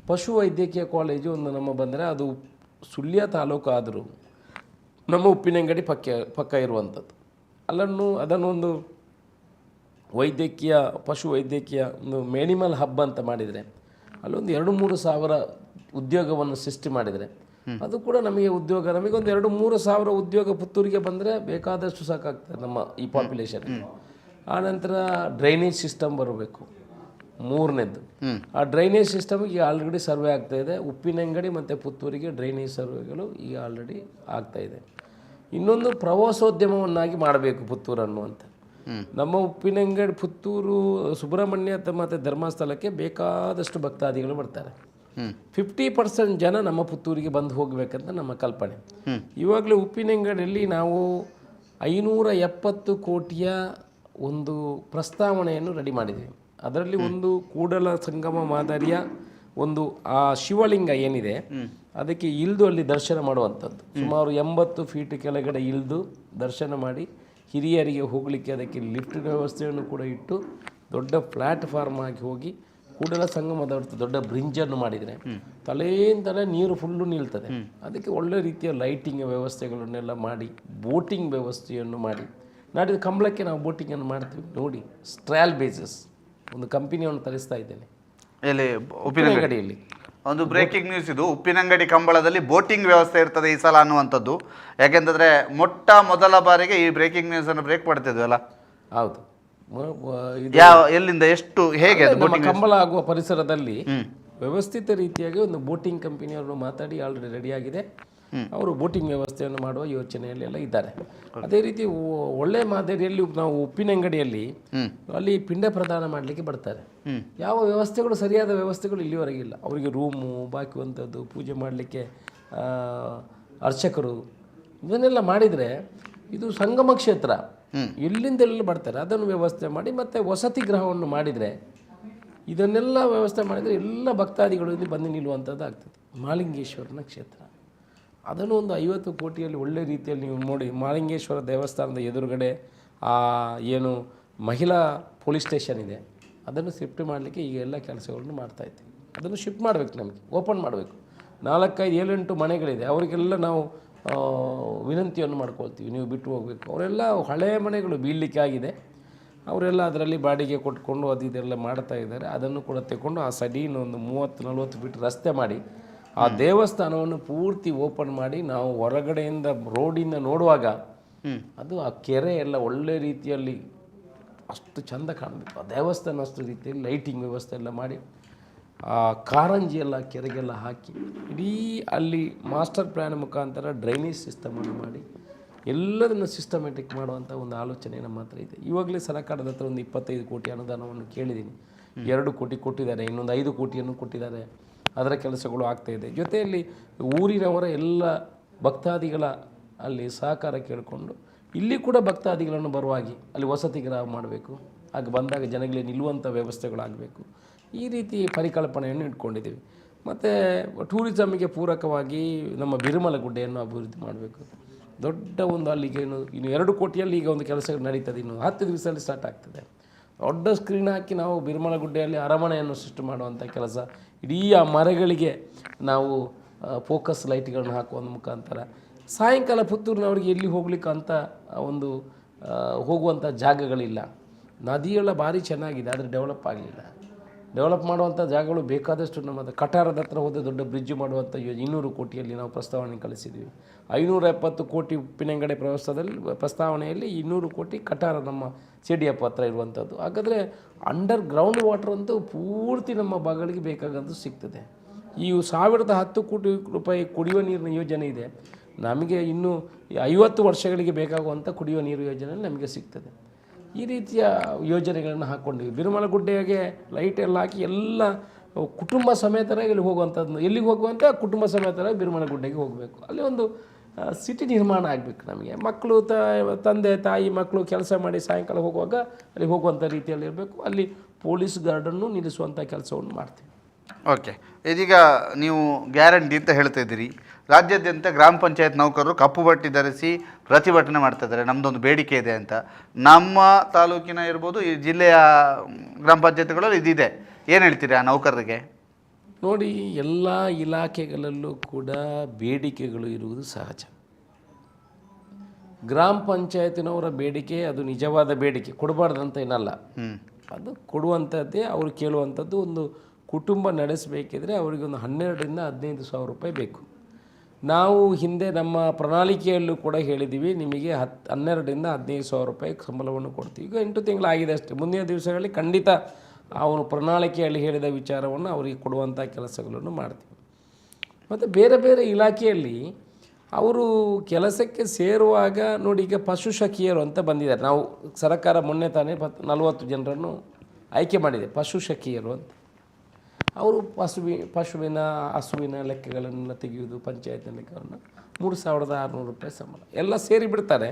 ಪಶು ವೈದ್ಯಕೀಯ ಕಾಲೇಜು ಒಂದು ನಮ್ಮ ಬಂದರೆ, ಅದು ಸುಳ್ಯ ತಾಲೂಕು ಆದರೂ ನಮ್ಮ ಉಪ್ಪಿನಂಗಡಿ ಪಕ್ಕ ಇರುವಂಥದ್ದು. ಅದನ್ನು ಒಂದು ಪಶು ವೈದ್ಯಕೀಯ ಒಂದು ಮೆಡಿಕಲ್ ಹಬ್ ಅಂತ ಮಾಡಿದರೆ, ಅಲ್ಲೊಂದು 2-3 ಸಾವಿರ ಉದ್ಯೋಗವನ್ನು ಸೃಷ್ಟಿ ಮಾಡಿದರೆ ಅದು ಕೂಡ ನಮಗೆ ಉದ್ಯೋಗ. ನಮಗೊಂದು 2-3 ಸಾವಿರ ಉದ್ಯೋಗ ಪುತ್ತೂರಿಗೆ ಬಂದರೆ ಬೇಕಾದಷ್ಟು ಸಾಕಾಗ್ತದೆ ನಮ್ಮ ಈ ಪಾಪ್ಯುಲೇಷನ್. ಆನಂತರ ಡ್ರೈನೇಜ್ ಸಿಸ್ಟಮ್ ಬರಬೇಕು. 3ನೇದು, ಆ ಡ್ರೈನೇಜ್ ಸಿಸ್ಟಮ್ ಈಗ ಆಲ್ರೆಡಿ ಸರ್ವೆ ಆಗ್ತಾಯಿದೆ. ಉಪ್ಪಿನಂಗಡಿ ಮತ್ತು ಪುತ್ತೂರಿಗೆ ಡ್ರೈನೇಜ್ ಸರ್ವೆಗಳು ಈಗ ಆಲ್ರೆಡಿ ಆಗ್ತಾಯಿದೆ. ಇನ್ನೊಂದು ಪ್ರವಾಸೋದ್ಯಮವನ್ನಾಗಿ ಮಾಡಬೇಕು ಪುತ್ತೂರನ್ನು ಅಂತ. ನಮ್ಮ ಉಪ್ಪಿನಂಗಡಿ, ಪುತ್ತೂರು, ಸುಬ್ರಹ್ಮಣ್ಯ ಮತ್ತು ಧರ್ಮಸ್ಥಳಕ್ಕೆ ಬೇಕಾದಷ್ಟು ಭಕ್ತಾದಿಗಳು ಬರ್ತಾರೆ. 50% ಜನ ನಮ್ಮ ಪುತ್ತೂರಿಗೆ ಬಂದು ಹೋಗಬೇಕಂತ ನಮ್ಮ ಕಲ್ಪನೆ. ಇವಾಗಲೇ ಉಪ್ಪಿನಂಗಡಿಯಲ್ಲಿ ನಾವು 570 ಕೋಟಿಯ ಒಂದು ಪ್ರಸ್ತಾವನೆಯನ್ನು ರೆಡಿ ಮಾಡಿದ್ದೀವಿ. ಅದರಲ್ಲಿ ಒಂದು ಕೂಡಲ ಸಂಗಮ ಮಾದರಿಯ ಒಂದು ಆ ಶಿವಲಿಂಗ ಏನಿದೆ ಅದಕ್ಕೆ ಇಳಿದು ಅಲ್ಲಿ ದರ್ಶನ ಮಾಡುವಂಥದ್ದು. ಸುಮಾರು 80 ಫೀಟ್ ಕೆಳಗಡೆ ಇಳಿದು ದರ್ಶನ ಮಾಡಿ, ಹಿರಿಯರಿಗೆ ಹೋಗಲಿಕ್ಕೆ ಅದಕ್ಕೆ ಲಿಫ್ಟ್ ವ್ಯವಸ್ಥೆಯನ್ನು ಕೂಡ ಇಟ್ಟು ದೊಡ್ಡ ಪ್ಲ್ಯಾಟ್ಫಾರ್ಮ್ ಆಗಿ ಹೋಗಿ ಕೂಡಲ ಸಂಗಮದ ದೊಡ್ಡ ಬ್ರಿಡ್ಜನ್ನು ಮಾಡಿದರೆ ತಲೆಯಿಂದಲೇ ನೀರು ಫುಲ್ಲು ನಿಲ್ತದೆ. ಅದಕ್ಕೆ ಒಳ್ಳೆ ರೀತಿಯ ಲೈಟಿಂಗ್ ವ್ಯವಸ್ಥೆಗಳನ್ನೆಲ್ಲ ಮಾಡಿ, ಬೋಟಿಂಗ್ ವ್ಯವಸ್ಥೆಯನ್ನು ಮಾಡಿ, ನಾಡಿದ್ದು ಕಂಬಳಕ್ಕೆ ನಾವು ಬೋಟಿಂಗನ್ನು ಮಾಡ್ತೀವಿ ನೋಡಿ. ಸ್ಟ್ರಾಲ್ ಬೇಸಸ್ ಒಂದು ಕಂಪನಿಯನ್ನು ತರಿಸ್ತಾ ಇದ್ದೇನೆ ಇಲ್ಲಿ ಉಪ್ಪಿನಂಗಡಿಯಲ್ಲಿ. ಒಂದು ಬ್ರೇಕಿಂಗ್ ನ್ಯೂಸ್ ಇದು, ಉಪ್ಪಿನಂಗಡಿ ಕಂಬಳದಲ್ಲಿ ಬೋಟಿಂಗ್ ವ್ಯವಸ್ಥೆ ಇರ್ತದೆ ಈ ಸಲ ಅನ್ನುವಂಥದ್ದು. ಯಾಕೆಂತಂದರೆ ಮೊದಲ ಬಾರಿಗೆ ಈ ಬ್ರೇಕಿಂಗ್ ನ್ಯೂಸನ್ನು ಬ್ರೇಕ್ ಮಾಡ್ತಿದ್ವಲ್ಲ. ಹೌದು, ಎಲ್ಲಿಂದ ಎಷ್ಟು ಹೇಗೆ ಕಂಬಳ ಆಗುವ ಪರಿಸರದಲ್ಲಿ ವ್ಯವಸ್ಥಿತ ರೀತಿಯಾಗಿ ಒಂದು ಬೋಟಿಂಗ್ ಕಂಪನಿಯವರು ಮಾತಾಡಿ ಆಲ್ರೆಡಿ ರೆಡಿಯಾಗಿದೆ. ಅವರು ಬೋಟಿಂಗ್ ವ್ಯವಸ್ಥೆಯನ್ನು ಮಾಡುವ ಯೋಚನೆಯಲ್ಲಿ ಎಲ್ಲ ಇದ್ದಾರೆ. ಅದೇ ರೀತಿ ಒಳ್ಳೆ ಮಾದರಿಯಲ್ಲಿ ನಾವು ಉಪ್ಪಿನಂಗಡಿಯಲ್ಲಿ ಅಲ್ಲಿ ಪಿಂಡ ಪ್ರದಾನ ಮಾಡಲಿಕ್ಕೆ ಬರ್ತಾರೆ. ಯಾವ ವ್ಯವಸ್ಥೆಗಳು, ಸರಿಯಾದ ವ್ಯವಸ್ಥೆಗಳು ಇಲ್ಲಿವರೆಗೆ ಇಲ್ಲ. ಅವರಿಗೆ ರೂಮು ಬಾಕುವಂಥದ್ದು, ಪೂಜೆ ಮಾಡಲಿಕ್ಕೆ ಅರ್ಚಕರು, ಇದನ್ನೆಲ್ಲ ಮಾಡಿದರೆ ಇದು ಸಂಗಮ ಕ್ಷೇತ್ರ, ಎಲ್ಲಿಂದೆಲ್ಲ ಬರ್ತಾರೆ. ಅದನ್ನು ವ್ಯವಸ್ಥೆ ಮಾಡಿ ಮತ್ತು ವಸತಿ ಗೃಹವನ್ನು ಮಾಡಿದರೆ, ಇದನ್ನೆಲ್ಲ ವ್ಯವಸ್ಥೆ ಮಾಡಿದರೆ ಎಲ್ಲ ಭಕ್ತಾದಿಗಳು ಇಲ್ಲಿ ಬಂದು ನಿಲ್ಲುವಂಥದ್ದು ಆಗ್ತದೆ. ಮಹಾಲಿಂಗೇಶ್ವರನ ಕ್ಷೇತ್ರ, ಅದನ್ನು ಒಂದು 50 ಕೋಟಿಯಲ್ಲಿ ಒಳ್ಳೆ ರೀತಿಯಲ್ಲಿ ನೀವು ನೋಡಿ. ಮಹಾಲಿಂಗೇಶ್ವರ ದೇವಸ್ಥಾನದ ಎದುರುಗಡೆ ಏನು ಮಹಿಳಾ ಪೊಲೀಸ್ ಸ್ಟೇಷನ್ ಇದೆ, ಅದನ್ನು ಶಿಫ್ಟ್ ಮಾಡಲಿಕ್ಕೆ ಈಗ ಎಲ್ಲ ಕೆಲಸಗಳನ್ನು ಮಾಡ್ತಾಯಿದ್ದೀವಿ. ಅದನ್ನು ಶಿಫ್ಟ್ ಮಾಡಬೇಕು, ನಮಗೆ ಓಪನ್ ಮಾಡಬೇಕು. 4-5-7-8 ಮನೆಗಳಿದೆ, ಅವರಿಗೆಲ್ಲ ನಾವು ವಿನಂತಿಯನ್ನು ಮಾಡ್ಕೊಳ್ತೀವಿ, ನೀವು ಬಿಟ್ಟು ಹೋಗಬೇಕು. ಅವರೆಲ್ಲ ಹಳೆಯ ಮನೆಗಳು ಬೀಳಲಿಕ್ಕೆ ಆಗಿದೆ, ಅವರೆಲ್ಲ ಅದರಲ್ಲಿ ಬಾಡಿಗೆ ಕೊಟ್ಕೊಂಡು ಇದೆಲ್ಲ ಮಾಡ್ತಾ ಇದ್ದಾರೆ. ಅದನ್ನು ಕೂಡ ತಗೊಂಡು ಆ ಸೈಡಿನ ಒಂದು 30-40 ಫೀಟ್ ರಸ್ತೆ ಮಾಡಿ ಆ ದೇವಸ್ಥಾನವನ್ನು ಪೂರ್ತಿ ಓಪನ್ ಮಾಡಿ, ನಾವು ಹೊರಗಡೆಯಿಂದ ರೋಡಿಂದ ನೋಡುವಾಗ ಅದು ಆ ಕೆರೆ ಎಲ್ಲ ಒಳ್ಳೆ ರೀತಿಯಲ್ಲಿ ಅಷ್ಟು ಚೆಂದ ಕಾಣಬೇಕು. ಆ ದೇವಸ್ಥಾನ ಅಷ್ಟು ರೀತಿಯಲ್ಲಿ ಲೈಟಿಂಗ್ ವ್ಯವಸ್ಥೆ ಎಲ್ಲ ಮಾಡಿ, ಆ ಕಾರಂಜಿ ಎಲ್ಲ ಕೆರೆಗೆಲ್ಲ ಹಾಕಿ, ಇಡೀ ಅಲ್ಲಿ ಮಾಸ್ಟರ್ ಪ್ಲ್ಯಾನ್ ಮುಖಾಂತರ ಡ್ರೈನೇಜ್ ಸಿಸ್ಟಮನ್ನು ಮಾಡಿ ಎಲ್ಲದನ್ನು ಸಿಸ್ಟಮೆಟಿಕ್ ಮಾಡುವಂಥ ಒಂದು ಆಲೋಚನೆ ನಮ್ಮ ಹತ್ರ ಇದೆ. ಇವಾಗಲೇ ಸರ್ಕಾರದ ಹತ್ರ ಒಂದು 25 ಕೋಟಿ ಅನುದಾನವನ್ನು ಕೇಳಿದ್ದೀನಿ. 2 ಕೋಟಿ ಕೊಟ್ಟಿದ್ದಾರೆ, ಇನ್ನೊಂದು 5 ಕೋಟಿಯನ್ನು ಕೊಟ್ಟಿದ್ದಾರೆ. ಅದರ ಕೆಲಸಗಳು ಆಗ್ತಾಯಿದೆ. ಜೊತೆಯಲ್ಲಿ ಊರಿನವರ ಎಲ್ಲ ಭಕ್ತಾದಿಗಳ ಅಲ್ಲಿ ಸಹಕಾರ ಕೇಳಿಕೊಂಡು ಇಲ್ಲಿ ಕೂಡ ಭಕ್ತಾದಿಗಳನ್ನು ಬರುವಾಗಿ ಅಲ್ಲಿ ವಸತಿ ಗೃಹ ಮಾಡಬೇಕು. ಆಗ ಬಂದಾಗ ಜನಗಳಿಗೆ ನಿಲ್ಲುವಂಥ ವ್ಯವಸ್ಥೆಗಳಾಗಬೇಕು. ಈ ರೀತಿ ಪರಿಕಲ್ಪನೆಯನ್ನು ಇಟ್ಕೊಂಡಿದ್ದೀವಿ. ಮತ್ತು ಟೂರಿಸಮ್ಗೆ ಪೂರಕವಾಗಿ ನಮ್ಮ ಬಿರುಮಲ ಗುಡ್ಡೆಯನ್ನು ಅಭಿವೃದ್ಧಿ ಮಾಡಬೇಕು. ದೊಡ್ಡ ಒಂದು ಅಲ್ಲಿಗೆ ಇನ್ನು 2 ಕೋಟಿಯಲ್ಲಿ ಈಗ ಒಂದು ಕೆಲಸ ನಡೀತದೆ. ಇನ್ನು 10 ದಿವಸದಲ್ಲಿ ಸ್ಟಾರ್ಟ್ ಆಗ್ತದೆ. ದೊಡ್ಡ ಸ್ಕ್ರೀನ್ ಹಾಕಿ ನಾವು ಬಿರುಮಲ ಗುಡ್ಡೆಯಲ್ಲಿ ಅರಮನೆಯನ್ನು ಸೃಷ್ಟಿ ಮಾಡುವಂಥ ಕೆಲಸ, ಇಡೀ ಆ ಮರಗಳಿಗೆ ನಾವು ಫೋಕಸ್ ಲೈಟ್ಗಳನ್ನ ಹಾಕುವ ಮುಖಾಂತರ ಸಾಯಂಕಾಲ ಪುತ್ತೂರಿನವ್ರಿಗೆ ಎಲ್ಲಿ ಹೋಗ್ಲಿಕ್ಕೆ ಅಂತ ಒಂದು ಹೋಗುವಂಥ ಜಾಗಗಳಿಲ್ಲ. ನದಿಯೆಲ್ಲ ಭಾರಿ ಚೆನ್ನಾಗಿದೆ, ಆದರೆ ಡೆವಲಪ್ ಆಗಲಿಲ್ಲ. ಡೆವಲಪ್ ಮಾಡುವಂಥ ಜಾಗಗಳು ಬೇಕಾದಷ್ಟು ನಮ್ಮ ಕಟಾರದ ಹತ್ರ ಹೋದ ದೊಡ್ಡ ಬ್ರಿಡ್ಜ್ ಮಾಡುವಂಥ 200 ಕೋಟಿಯಲ್ಲಿ ನಾವು ಪ್ರಸ್ತಾವನೆ ಕಳಿಸಿದ್ವಿ. 570 ಕೋಟಿ ಉಪ್ಪಿನಂಗಡಿ ಪ್ರಸ್ತಾವನೆಯಲ್ಲಿ 200 ಕೋಟಿ ಕಟಾರ ನಮ್ಮ CDF ಹತ್ರ ಇರುವಂಥದ್ದು. ಹಾಗಾದರೆ ಅಂಡರ್ ಗ್ರೌಂಡ್ ವಾಟರ್ ಅಂತೂ ಪೂರ್ತಿ ನಮ್ಮ ಭಾಗಗಳಿಗೆ ಬೇಕಾಗಂತೂ ಸಿಗ್ತದೆ. ಈ 1010 ಕೋಟಿ ರೂಪಾಯಿ ಕುಡಿಯುವ ನೀರಿನ ಯೋಜನೆ ಇದೆ. ನಮಗೆ ಇನ್ನೂ 50 ವರ್ಷಗಳಿಗೆ ಬೇಕಾಗುವಂಥ ಕುಡಿಯುವ ನೀರು ಯೋಜನೆ ನಮಗೆ ಸಿಗ್ತದೆ. ಈ ರೀತಿಯ ಯೋಜನೆಗಳನ್ನು ಹಾಕ್ಕೊಂಡಿವಿ. ಬಿರುಮಲ ಗುಡ್ಡೆಗೆ ಲೈಟ್ ಎಲ್ಲ ಹಾಕಿ ಎಲ್ಲ ಕುಟುಂಬ ಸಮೇತರಾಗಿ ಇಲ್ಲಿ ಹೋಗುವಂಥದ್ದು, ಎಲ್ಲಿಗೆ ಹೋಗುವಂಥ ಕುಟುಂಬ ಸಮೇತರಾಗಿ ಬಿರುಮಲ ಗುಡ್ಡೆಗೆ ಹೋಗಬೇಕು. ಅಲ್ಲಿ ಒಂದು ಸಿಟಿ ನಿರ್ಮಾಣ ಆಗಬೇಕು. ನಮಗೆ ಮಕ್ಕಳು ತಂದೆ ತಾಯಿ ಮಕ್ಕಳು ಕೆಲಸ ಮಾಡಿ ಸಾಯಂಕಾಲ ಹೋಗುವಾಗ ಅಲ್ಲಿ ಹೋಗುವಂಥ ರೀತಿಯಲ್ಲಿ ಇರಬೇಕು. ಅಲ್ಲಿ ಪೊಲೀಸ್ ಗಾರ್ಡನ್ನು ನಿಲ್ಲಿಸುವಂಥ ಕೆಲಸವನ್ನು ಮಾಡ್ತೀವಿ. ಓಕೆ, ಇದೀಗ ನೀವು ಗ್ಯಾರಂಟಿ ಅಂತ ಹೇಳ್ತಾ ಇದ್ದೀರಿ. ರಾಜ್ಯಾದ್ಯಂತ ಗ್ರಾಮ ಪಂಚಾಯತ್ ನೌಕರರು ಕಪ್ಪು ಬಟ್ಟೆ ಧರಿಸಿ ಪ್ರತಿಭಟನೆ ಮಾಡ್ತಾ ಇದ್ದಾರೆ, ನಮ್ಮದೊಂದು ಬೇಡಿಕೆ ಇದೆ ಅಂತ. ನಮ್ಮ ತಾಲೂಕಿನ ಇರ್ಬೋದು, ಈ ಜಿಲ್ಲೆಯ ಗ್ರಾಮ ಪಂಚಾಯತ್ಗಳಲ್ಲಿ ಇದಿದೆ. ಏನು ಹೇಳ್ತೀರಿ ಆ ನೌಕರರಿಗೆ? ನೋಡಿ, ಎಲ್ಲ ಇಲಾಖೆಗಳಲ್ಲೂ ಕೂಡ ಬೇಡಿಕೆಗಳು ಇರುವುದು ಸಹಜ. ಗ್ರಾಮ ಪಂಚಾಯತಿನವರ ಬೇಡಿಕೆ ಅದು ನಿಜವಾದ ಬೇಡಿಕೆ, ಕೊಡಬಾರ್ದಂತ ಏನಲ್ಲ. ಅದು ಕೊಡುವಂಥದ್ದೇ. ಅವರು ಕೇಳುವಂಥದ್ದು ಒಂದು ಕುಟುಂಬ ನಡೆಸಬೇಕಿದ್ರೆ ಅವರಿಗೆ ಒಂದು 12ರಿಂದ 15 ಸಾವಿರ ರೂಪಾಯಿ ಬೇಕು. ನಾವು ಹಿಂದೆ ನಮ್ಮ ಪ್ರಣಾಳಿಕೆಯಲ್ಲೂ ಕೂಡ ಹೇಳಿದ್ದೀವಿ, ನಿಮಗೆ 12ರಿಂದ 15 ಸಾವಿರ ರೂಪಾಯಿ ಸಂಬಳವನ್ನು ಕೊಡ್ತೀವಿ. ಈಗ 8 ತಿಂಗಳಾಗಿದೆ ಅಷ್ಟೇ. ಮುಂದಿನ ದಿವಸಗಳಲ್ಲಿ ಖಂಡಿತ ಅವನು ಪ್ರಣಾಳಿಕೆಯಲ್ಲಿ ಹೇಳಿದ ವಿಚಾರವನ್ನು ಅವರಿಗೆ ಕೊಡುವಂಥ ಕೆಲಸಗಳನ್ನು ಮಾಡ್ತೀವಿ. ಮತ್ತು ಬೇರೆ ಬೇರೆ ಇಲಾಖೆಯಲ್ಲಿ ಅವರು ಕೆಲಸಕ್ಕೆ ಸೇರುವಾಗ ನೋಡಿ, ಈಗ ಪಶು ಸಖಿಯರು ಅಂತ ಬಂದಿದ್ದಾರೆ. ನಾವು ಸರ್ಕಾರ ಮೊನ್ನೆ ತಾನೇ 40 ಜನರನ್ನು ಆಯ್ಕೆ ಮಾಡಿದೆ ಪಶು ಸಖಿಯರು ಅಂತ. ಅವರು ಪಶುವಿನ ಹಸುವಿನ ಲೆಕ್ಕಗಳನ್ನೆಲ್ಲ ತೆಗೆಯುವುದು, ಪಂಚಾಯತ್ನ ಲೆಕ್ಕವನ್ನು 3600 ರೂಪಾಯಿ ಸಂಬಳ ಎಲ್ಲ ಸೇರಿ ಬಿಡ್ತಾರೆ.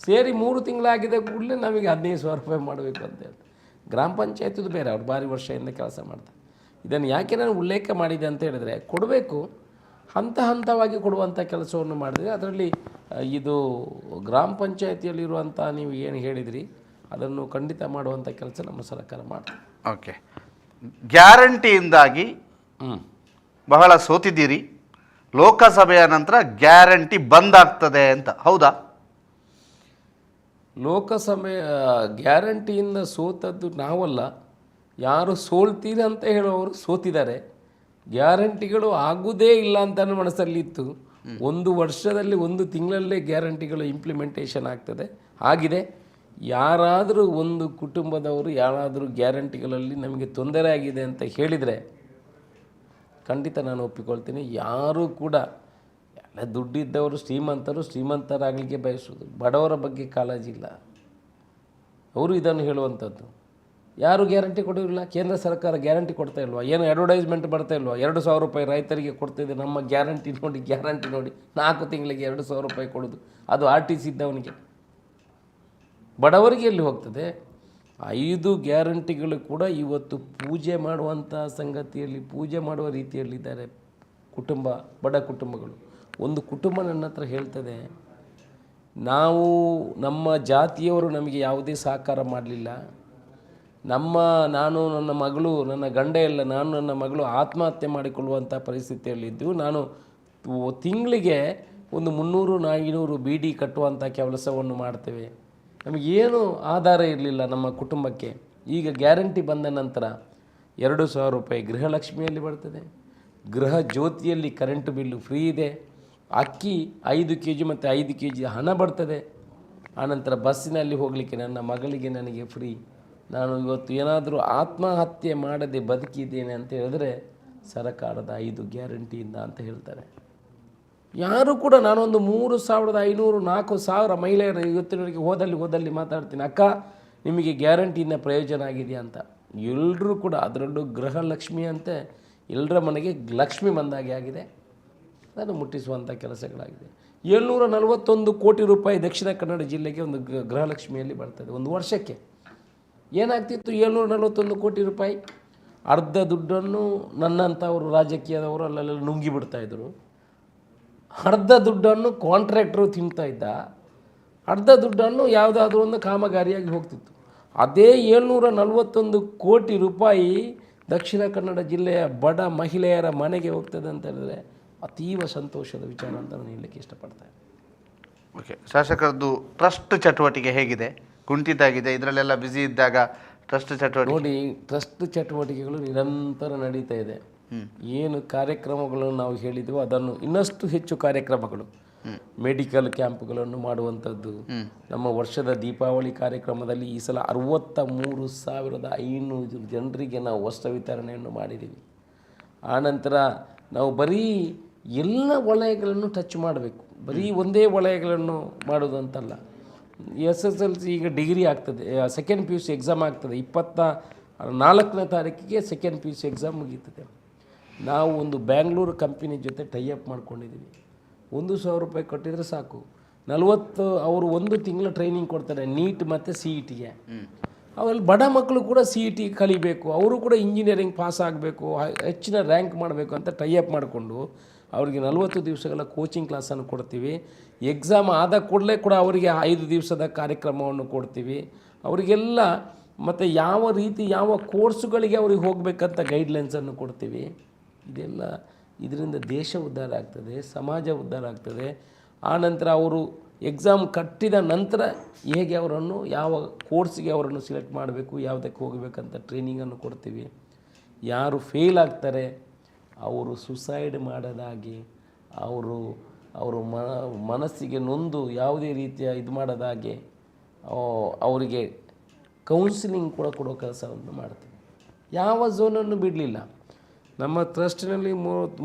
ಸೇರಿ 3 ತಿಂಗಳಾಗಿದೆ ಕೂಡಲೇ ನಮಗೆ 15 ಸಾವಿರ ರೂಪಾಯಿ ಮಾಡಬೇಕು ಅಂತ ಹೇಳ್ತಾರೆ. ಗ್ರಾಮ ಪಂಚಾಯತಿದು ಬೇರೆ, ಅವ್ರು ಭಾರಿ ವರ್ಷದಿಂದ ಕೆಲಸ ಮಾಡ್ತಾರೆ. ಇದನ್ನು ಯಾಕೆ ನಾನು ಉಲ್ಲೇಖ ಮಾಡಿದೆ ಅಂತ ಹೇಳಿದರೆ, ಕೊಡಬೇಕು, ಹಂತ ಹಂತವಾಗಿ ಕೊಡುವಂಥ ಕೆಲಸವನ್ನು ಮಾಡಿದರೆ ಅದರಲ್ಲಿ ಇದು ಗ್ರಾಮ ಪಂಚಾಯತಿಯಲ್ಲಿರುವಂಥ ನೀವು ಏನು ಹೇಳಿದಿರಿ ಅದನ್ನು ಖಂಡಿತ ಮಾಡುವಂಥ ಕೆಲಸ ನಮ್ಮ ಸರ್ಕಾರ ಮಾಡ್ತೀವಿ. ಓಕೆ, ಗ್ಯಾರಂಟಿಯಿಂದಾಗಿ ಬಹಳ ಸೋತಿದ್ದೀರಿ. ಲೋಕಸಭೆಯ ನಂತರ ಗ್ಯಾರಂಟಿ ಬಂದ್ ಆಗ್ತದೆ ಅಂತ, ಹೌದಾ? ಲೋಕಸಭೆ ಗ್ಯಾರಂಟಿಯಿಂದ ಸೋತದ್ದು ನಾವಲ್ಲ, ಯಾರು ಸೋಲ್ತೀರಿ ಅಂತ ಹೇಳುವವರು ಸೋತಿದ್ದಾರೆ. ಗ್ಯಾರಂಟಿಗಳು ಆಗುವುದೇ ಇಲ್ಲ ಅಂತ ನನ್ನ ಮನಸ್ಸಲ್ಲಿತ್ತು. 1 ವರ್ಷದಲ್ಲಿ 1 ತಿಂಗಳಲ್ಲೇ ಗ್ಯಾರಂಟಿಗಳು ಇಂಪ್ಲಿಮೆಂಟೇಷನ್ ಆಗ್ತದೆ, ಆಗಿದೆ. ಯಾರಾದರೂ ಒಂದು ಕುಟುಂಬದವರು ಯಾರಾದರೂ ಗ್ಯಾರಂಟಿಗಳಲ್ಲಿ ನಮಗೆ ತೊಂದರೆ ಆಗಿದೆ ಅಂತ ಹೇಳಿದರೆ ಖಂಡಿತ ನಾನು ಒಪ್ಪಿಕೊಳ್ತೀನಿ. ಯಾರೂ ಕೂಡ ಎಲ್ಲ ದುಡ್ಡಿದ್ದವರು ಶ್ರೀಮಂತರಾಗಲಿಕ್ಕೆ ಬಯಸೋದು, ಬಡವರ ಬಗ್ಗೆ ಕಾಳಜಿ ಇಲ್ಲ. ಅವರು ಇದನ್ನು ಹೇಳುವಂಥದ್ದು. ಯಾರು ಗ್ಯಾರಂಟಿ ಕೊಡೋದಿಲ್ಲ. ಕೇಂದ್ರ ಸರ್ಕಾರ ಗ್ಯಾರಂಟಿ ಕೊಡ್ತಾ ಇಲ್ವಾ? ಏನು ಅಡ್ವರ್ಟೈಸ್ಮೆಂಟ್ ಬರ್ತಾ ಇಲ್ವಾ? 2,000 ರೂಪಾಯಿ ರೈತರಿಗೆ ಕೊಡ್ತಿದೆ, ನಮ್ಮ ಗ್ಯಾರಂಟಿ ನೋಡಿ 4 ತಿಂಗಳಿಗೆ 2,000 ರೂಪಾಯಿ ಕೊಡೋದು, ಅದು RTC ಇದ್ದವನಿಗೆ. ಬಡವರಿಗೆ ಎಲ್ಲಿ ಹೋಗ್ತದೆ? 5 ಗ್ಯಾರಂಟಿಗಳು ಕೂಡ ಇವತ್ತು ಪೂಜೆ ಮಾಡುವಂಥ ಸಂಗತಿಯಲ್ಲಿ, ಪೂಜೆ ಮಾಡುವ ರೀತಿಯಲ್ಲಿದ್ದಾರೆ ಬಡ ಕುಟುಂಬಗಳು. ಒಂದು ಕುಟುಂಬ ನನ್ನ ಹತ್ರ ಹೇಳ್ತದೆ, ನಮ್ಮ ಜಾತಿಯವರು ನಮಗೆ ಯಾವುದೇ ಸಹಕಾರ ಮಾಡಲಿಲ್ಲ. ನಾನು ನನ್ನ ಮಗಳು, ನನ್ನ ಗಂಡ ಎಲ್ಲ, ನಾನು ನನ್ನ ಮಗಳು ಆತ್ಮಹತ್ಯೆ ಮಾಡಿಕೊಳ್ಳುವಂಥ ಪರಿಸ್ಥಿತಿಯಲ್ಲಿದ್ದು, ನಾನು ತಿಂಗಳಿಗೆ ಒಂದು 300-400 ಬೀಡಿ ಕಟ್ಟುವಂಥ ಕೆಲಸವನ್ನು ಮಾಡ್ತೇವೆ. ನಮಗೇನು ಆಧಾರ ಇರಲಿಲ್ಲ ನಮ್ಮ ಕುಟುಂಬಕ್ಕೆ. ಈಗ ಗ್ಯಾರಂಟಿ ಬಂದ ನಂತರ 2,000 ರೂಪಾಯಿ ಗೃಹಲಕ್ಷ್ಮಿಯಲ್ಲಿ ಬರ್ತದೆ, ಗೃಹ ಜ್ಯೋತಿಯಲ್ಲಿ ಕರೆಂಟ್ ಬಿಲ್ಲು ಫ್ರೀ ಇದೆ, ಅಕ್ಕಿ 5 kg ಮತ್ತು 5 kg ಹಣ ಬರ್ತದೆ. ಆನಂತರ ಬಸ್ಸಿನಲ್ಲಿ ಹೋಗಲಿಕ್ಕೆ ನನ್ನ ಮಗಳಿಗೆ ನನಗೆ ಫ್ರೀ. ನಾನು ಇವತ್ತು ಏನಾದರೂ ಆತ್ಮಹತ್ಯೆ ಮಾಡದೆ ಬದುಕಿದ್ದೇನೆ ಅಂತ ಹೇಳಿದ್ರೆ ಸರಕಾರದ 5 ಗ್ಯಾರಂಟಿಯಿಂದ ಅಂತ ಹೇಳ್ತಾರೆ. ಯಾರು ಕೂಡ ನಾನೊಂದು 3,500 4,000 ಮಹಿಳೆಯರು ಇವತ್ತಿನವರೆಗೆ ಹೋದಲ್ಲಿ ಮಾತಾಡ್ತೀನಿ, ಅಕ್ಕ ನಿಮಗೆ ಗ್ಯಾರಂಟಿಯಿಂದ ಪ್ರಯೋಜನ ಆಗಿದೆಯಾ ಅಂತ. ಎಲ್ಲರೂ ಕೂಡ ಅದರಲ್ಲೂ ಗೃಹಲಕ್ಷ್ಮಿ ಅಂತೆ ಎಲ್ಲರ ಮನೆಗೆ ಲಕ್ಷ್ಮಿ ಬಂದಾಗೆ ಆಗಿದೆ. ಅದನ್ನು ಮುಟ್ಟಿಸುವಂಥ ಕೆಲಸಗಳಾಗಿದೆ. 741 ಕೋಟಿ ರೂಪಾಯಿ ದಕ್ಷಿಣ ಕನ್ನಡ ಜಿಲ್ಲೆಗೆ ಒಂದು ಗೃಹಲಕ್ಷ್ಮಿಯಲ್ಲಿ ಬರ್ತದೆ ಒಂದು ವರ್ಷಕ್ಕೆ. ಏನಾಗ್ತಿತ್ತು 741 ಕೋಟಿ ರೂಪಾಯಿ? ಅರ್ಧ ದುಡ್ಡನ್ನು ನನ್ನಂಥವರು ರಾಜಕೀಯದವರು ಅಲ್ಲೆಲ್ಲ ನುಂಗಿಬಿಡ್ತಾಯಿದ್ರು, ಅರ್ಧ ದುಡ್ಡನ್ನು ಕಾಂಟ್ರಾಕ್ಟ್ರು ತಿಂತಾ ಇದ್ದ, ಅರ್ಧ ದುಡ್ಡನ್ನು ಯಾವುದಾದ್ರೂ ಒಂದು ಕಾಮಗಾರಿಯಾಗಿ ಹೋಗ್ತಿತ್ತು. ಅದೇ 741 ಕೋಟಿ ರೂಪಾಯಿ ದಕ್ಷಿಣ ಕನ್ನಡ ಜಿಲ್ಲೆಯ ಬಡ ಮಹಿಳೆಯರ ಮನೆಗೆ ಹೋಗ್ತದೆ ಅಂತ ಹೇಳಿದ್ರೆ ಅತೀವ ಸಂತೋಷದ ವಿಚಾರ ಅಂತ ನಾನು ಹೇಳಲಿಕ್ಕೆ ಇಷ್ಟಪಡ್ತೇನೆ. ಓಕೆ, ಶಾಸಕರದ್ದು ಟ್ರಸ್ಟ್ ಚಟುವಟಿಕೆ ಹೇಗಿದೆ? ಕುಂಠಿತ ಆಗಿದೆ, ಇದರಲ್ಲೆಲ್ಲ ಬ್ಯುಸಿ ಇದ್ದಾಗ ಟ್ರಸ್ಟ್ ಚಟುವಟಿಕೆ ನೋಡಿ, ಟ್ರಸ್ಟ್ ಚಟುವಟಿಕೆಗಳು ನಿರಂತರ ನಡೀತಾ ಇದೆ. ಏನು ಕಾರ್ಯಕ್ರಮಗಳನ್ನು ನಾವು ಹೇಳಿದೆವೋ ಅದನ್ನು ಇನ್ನಷ್ಟು ಹೆಚ್ಚು ಕಾರ್ಯಕ್ರಮಗಳು, ಮೆಡಿಕಲ್ ಕ್ಯಾಂಪ್ಗಳನ್ನು ಮಾಡುವಂಥದ್ದು. ನಮ್ಮ ವರ್ಷದ ದೀಪಾವಳಿ ಕಾರ್ಯಕ್ರಮದಲ್ಲಿ ಈ ಸಲ 63,500 ಜನರಿಗೆ ನಾವು ವಸ್ತ್ರ ವಿತರಣೆಯನ್ನು ಮಾಡಿದ್ದೀವಿ. ಆನಂತರ ನಾವು ಬರೀ ಎಲ್ಲ ವಲಯಗಳನ್ನು ಟಚ್ ಮಾಡಬೇಕು, ಬರೀ ಒಂದೇ ವಲಯಗಳನ್ನು ಮಾಡೋದು ಅಂತಲ್ಲ. SSLC ಈಗ ಡಿಗ್ರಿ ಆಗ್ತದೆ, ಸೆಕೆಂಡ್ PUC ಎಕ್ಸಾಮ್ ಆಗ್ತದೆ. 24ನೇ ತಾರೀಕಿಗೆ ಸೆಕೆಂಡ್ PUC ಎಕ್ಸಾಮ್ ಮುಗೀತದೆ. ನಾವು ಒಂದು ಬ್ಯಾಂಗ್ಳೂರು ಕಂಪನಿ ಜೊತೆ ಟೈಅಪ್ ಮಾಡ್ಕೊಂಡಿದ್ದೀವಿ. 1,000 ರೂಪಾಯಿ ಕೊಟ್ಟಿದ್ರೆ ಸಾಕು, 40 ಅವರು 1 ತಿಂಗಳ ಟ್ರೈನಿಂಗ್ ಕೊಡ್ತಾರೆ ನೀಟ್ ಮತ್ತು CETಗೆ. ಅವರಲ್ಲಿ ಬಡ ಮಕ್ಕಳು ಕೂಡ CET ಕಲಿಬೇಕು, ಅವರು ಕೂಡ ಇಂಜಿನಿಯರಿಂಗ್ ಪಾಸ್ ಆಗಬೇಕು, ಹೆಚ್ಚಿನ ರ್ಯಾಂಕ್ ಮಾಡಬೇಕು ಅಂತ ಟೈಅಪ್ ಮಾಡಿಕೊಂಡು ಅವರಿಗೆ 40 ದಿವಸಗಳ ಕೋಚಿಂಗ್ ಕ್ಲಾಸನ್ನು ಕೊಡ್ತೀವಿ. ಎಕ್ಸಾಮ್ ಆದ ಕೂಡಲೇ ಕೂಡ ಅವರಿಗೆ 5 ದಿವಸದ ಕಾರ್ಯಕ್ರಮವನ್ನು ಕೊಡ್ತೀವಿ ಅವರಿಗೆಲ್ಲ. ಮತ್ತು ಯಾವ ರೀತಿ ಯಾವ ಕೋರ್ಸುಗಳಿಗೆ ಅವ್ರಿಗೆ ಹೋಗಬೇಕಂತ ಗೈಡ್ಲೈನ್ಸನ್ನು ಕೊಡ್ತೀವಿ. ಇದರಿಂದ ದೇಶ ಉದ್ಧಾರ ಆಗ್ತದೆ, ಸಮಾಜ ಉದ್ಧಾರ ಆಗ್ತದೆ. ಆನಂತರ ಅವರು ಎಕ್ಸಾಮ್ ಕಟ್ಟಿದ ನಂತರ ಹೇಗೆ ಅವರನ್ನು ಯಾವ ಕೋರ್ಸಿಗೆ ಅವರನ್ನು ಸಿಲೆಕ್ಟ್ ಮಾಡಬೇಕು, ಯಾವುದಕ್ಕೆ ಹೋಗಬೇಕಂತ ಟ್ರೈನಿಂಗನ್ನು ಕೊಡ್ತೀವಿ. ಯಾರು ಫೇಲ್ ಆಗ್ತಾರೆ ಅವರು ಸುಸೈಡ್ ಮಾಡದಾಗಿ, ಅವರು ಮನಸ್ಸಿಗೆ ನೊಂದು ಯಾವುದೇ ರೀತಿಯ ಇದು ಮಾಡದಾಗೆ ಅವರಿಗೆ ಕೌನ್ಸಿಲಿಂಗ್ ಕೂಡ ಕೊಡೋ ಕೆಲಸವನ್ನು ಮಾಡ್ತೀವಿ. ಯಾವ ಝೋನನ್ನು ಬಿಡಲಿಲ್ಲ. ನಮ್ಮ ಟ್ರಸ್ಟ್ನಲ್ಲಿ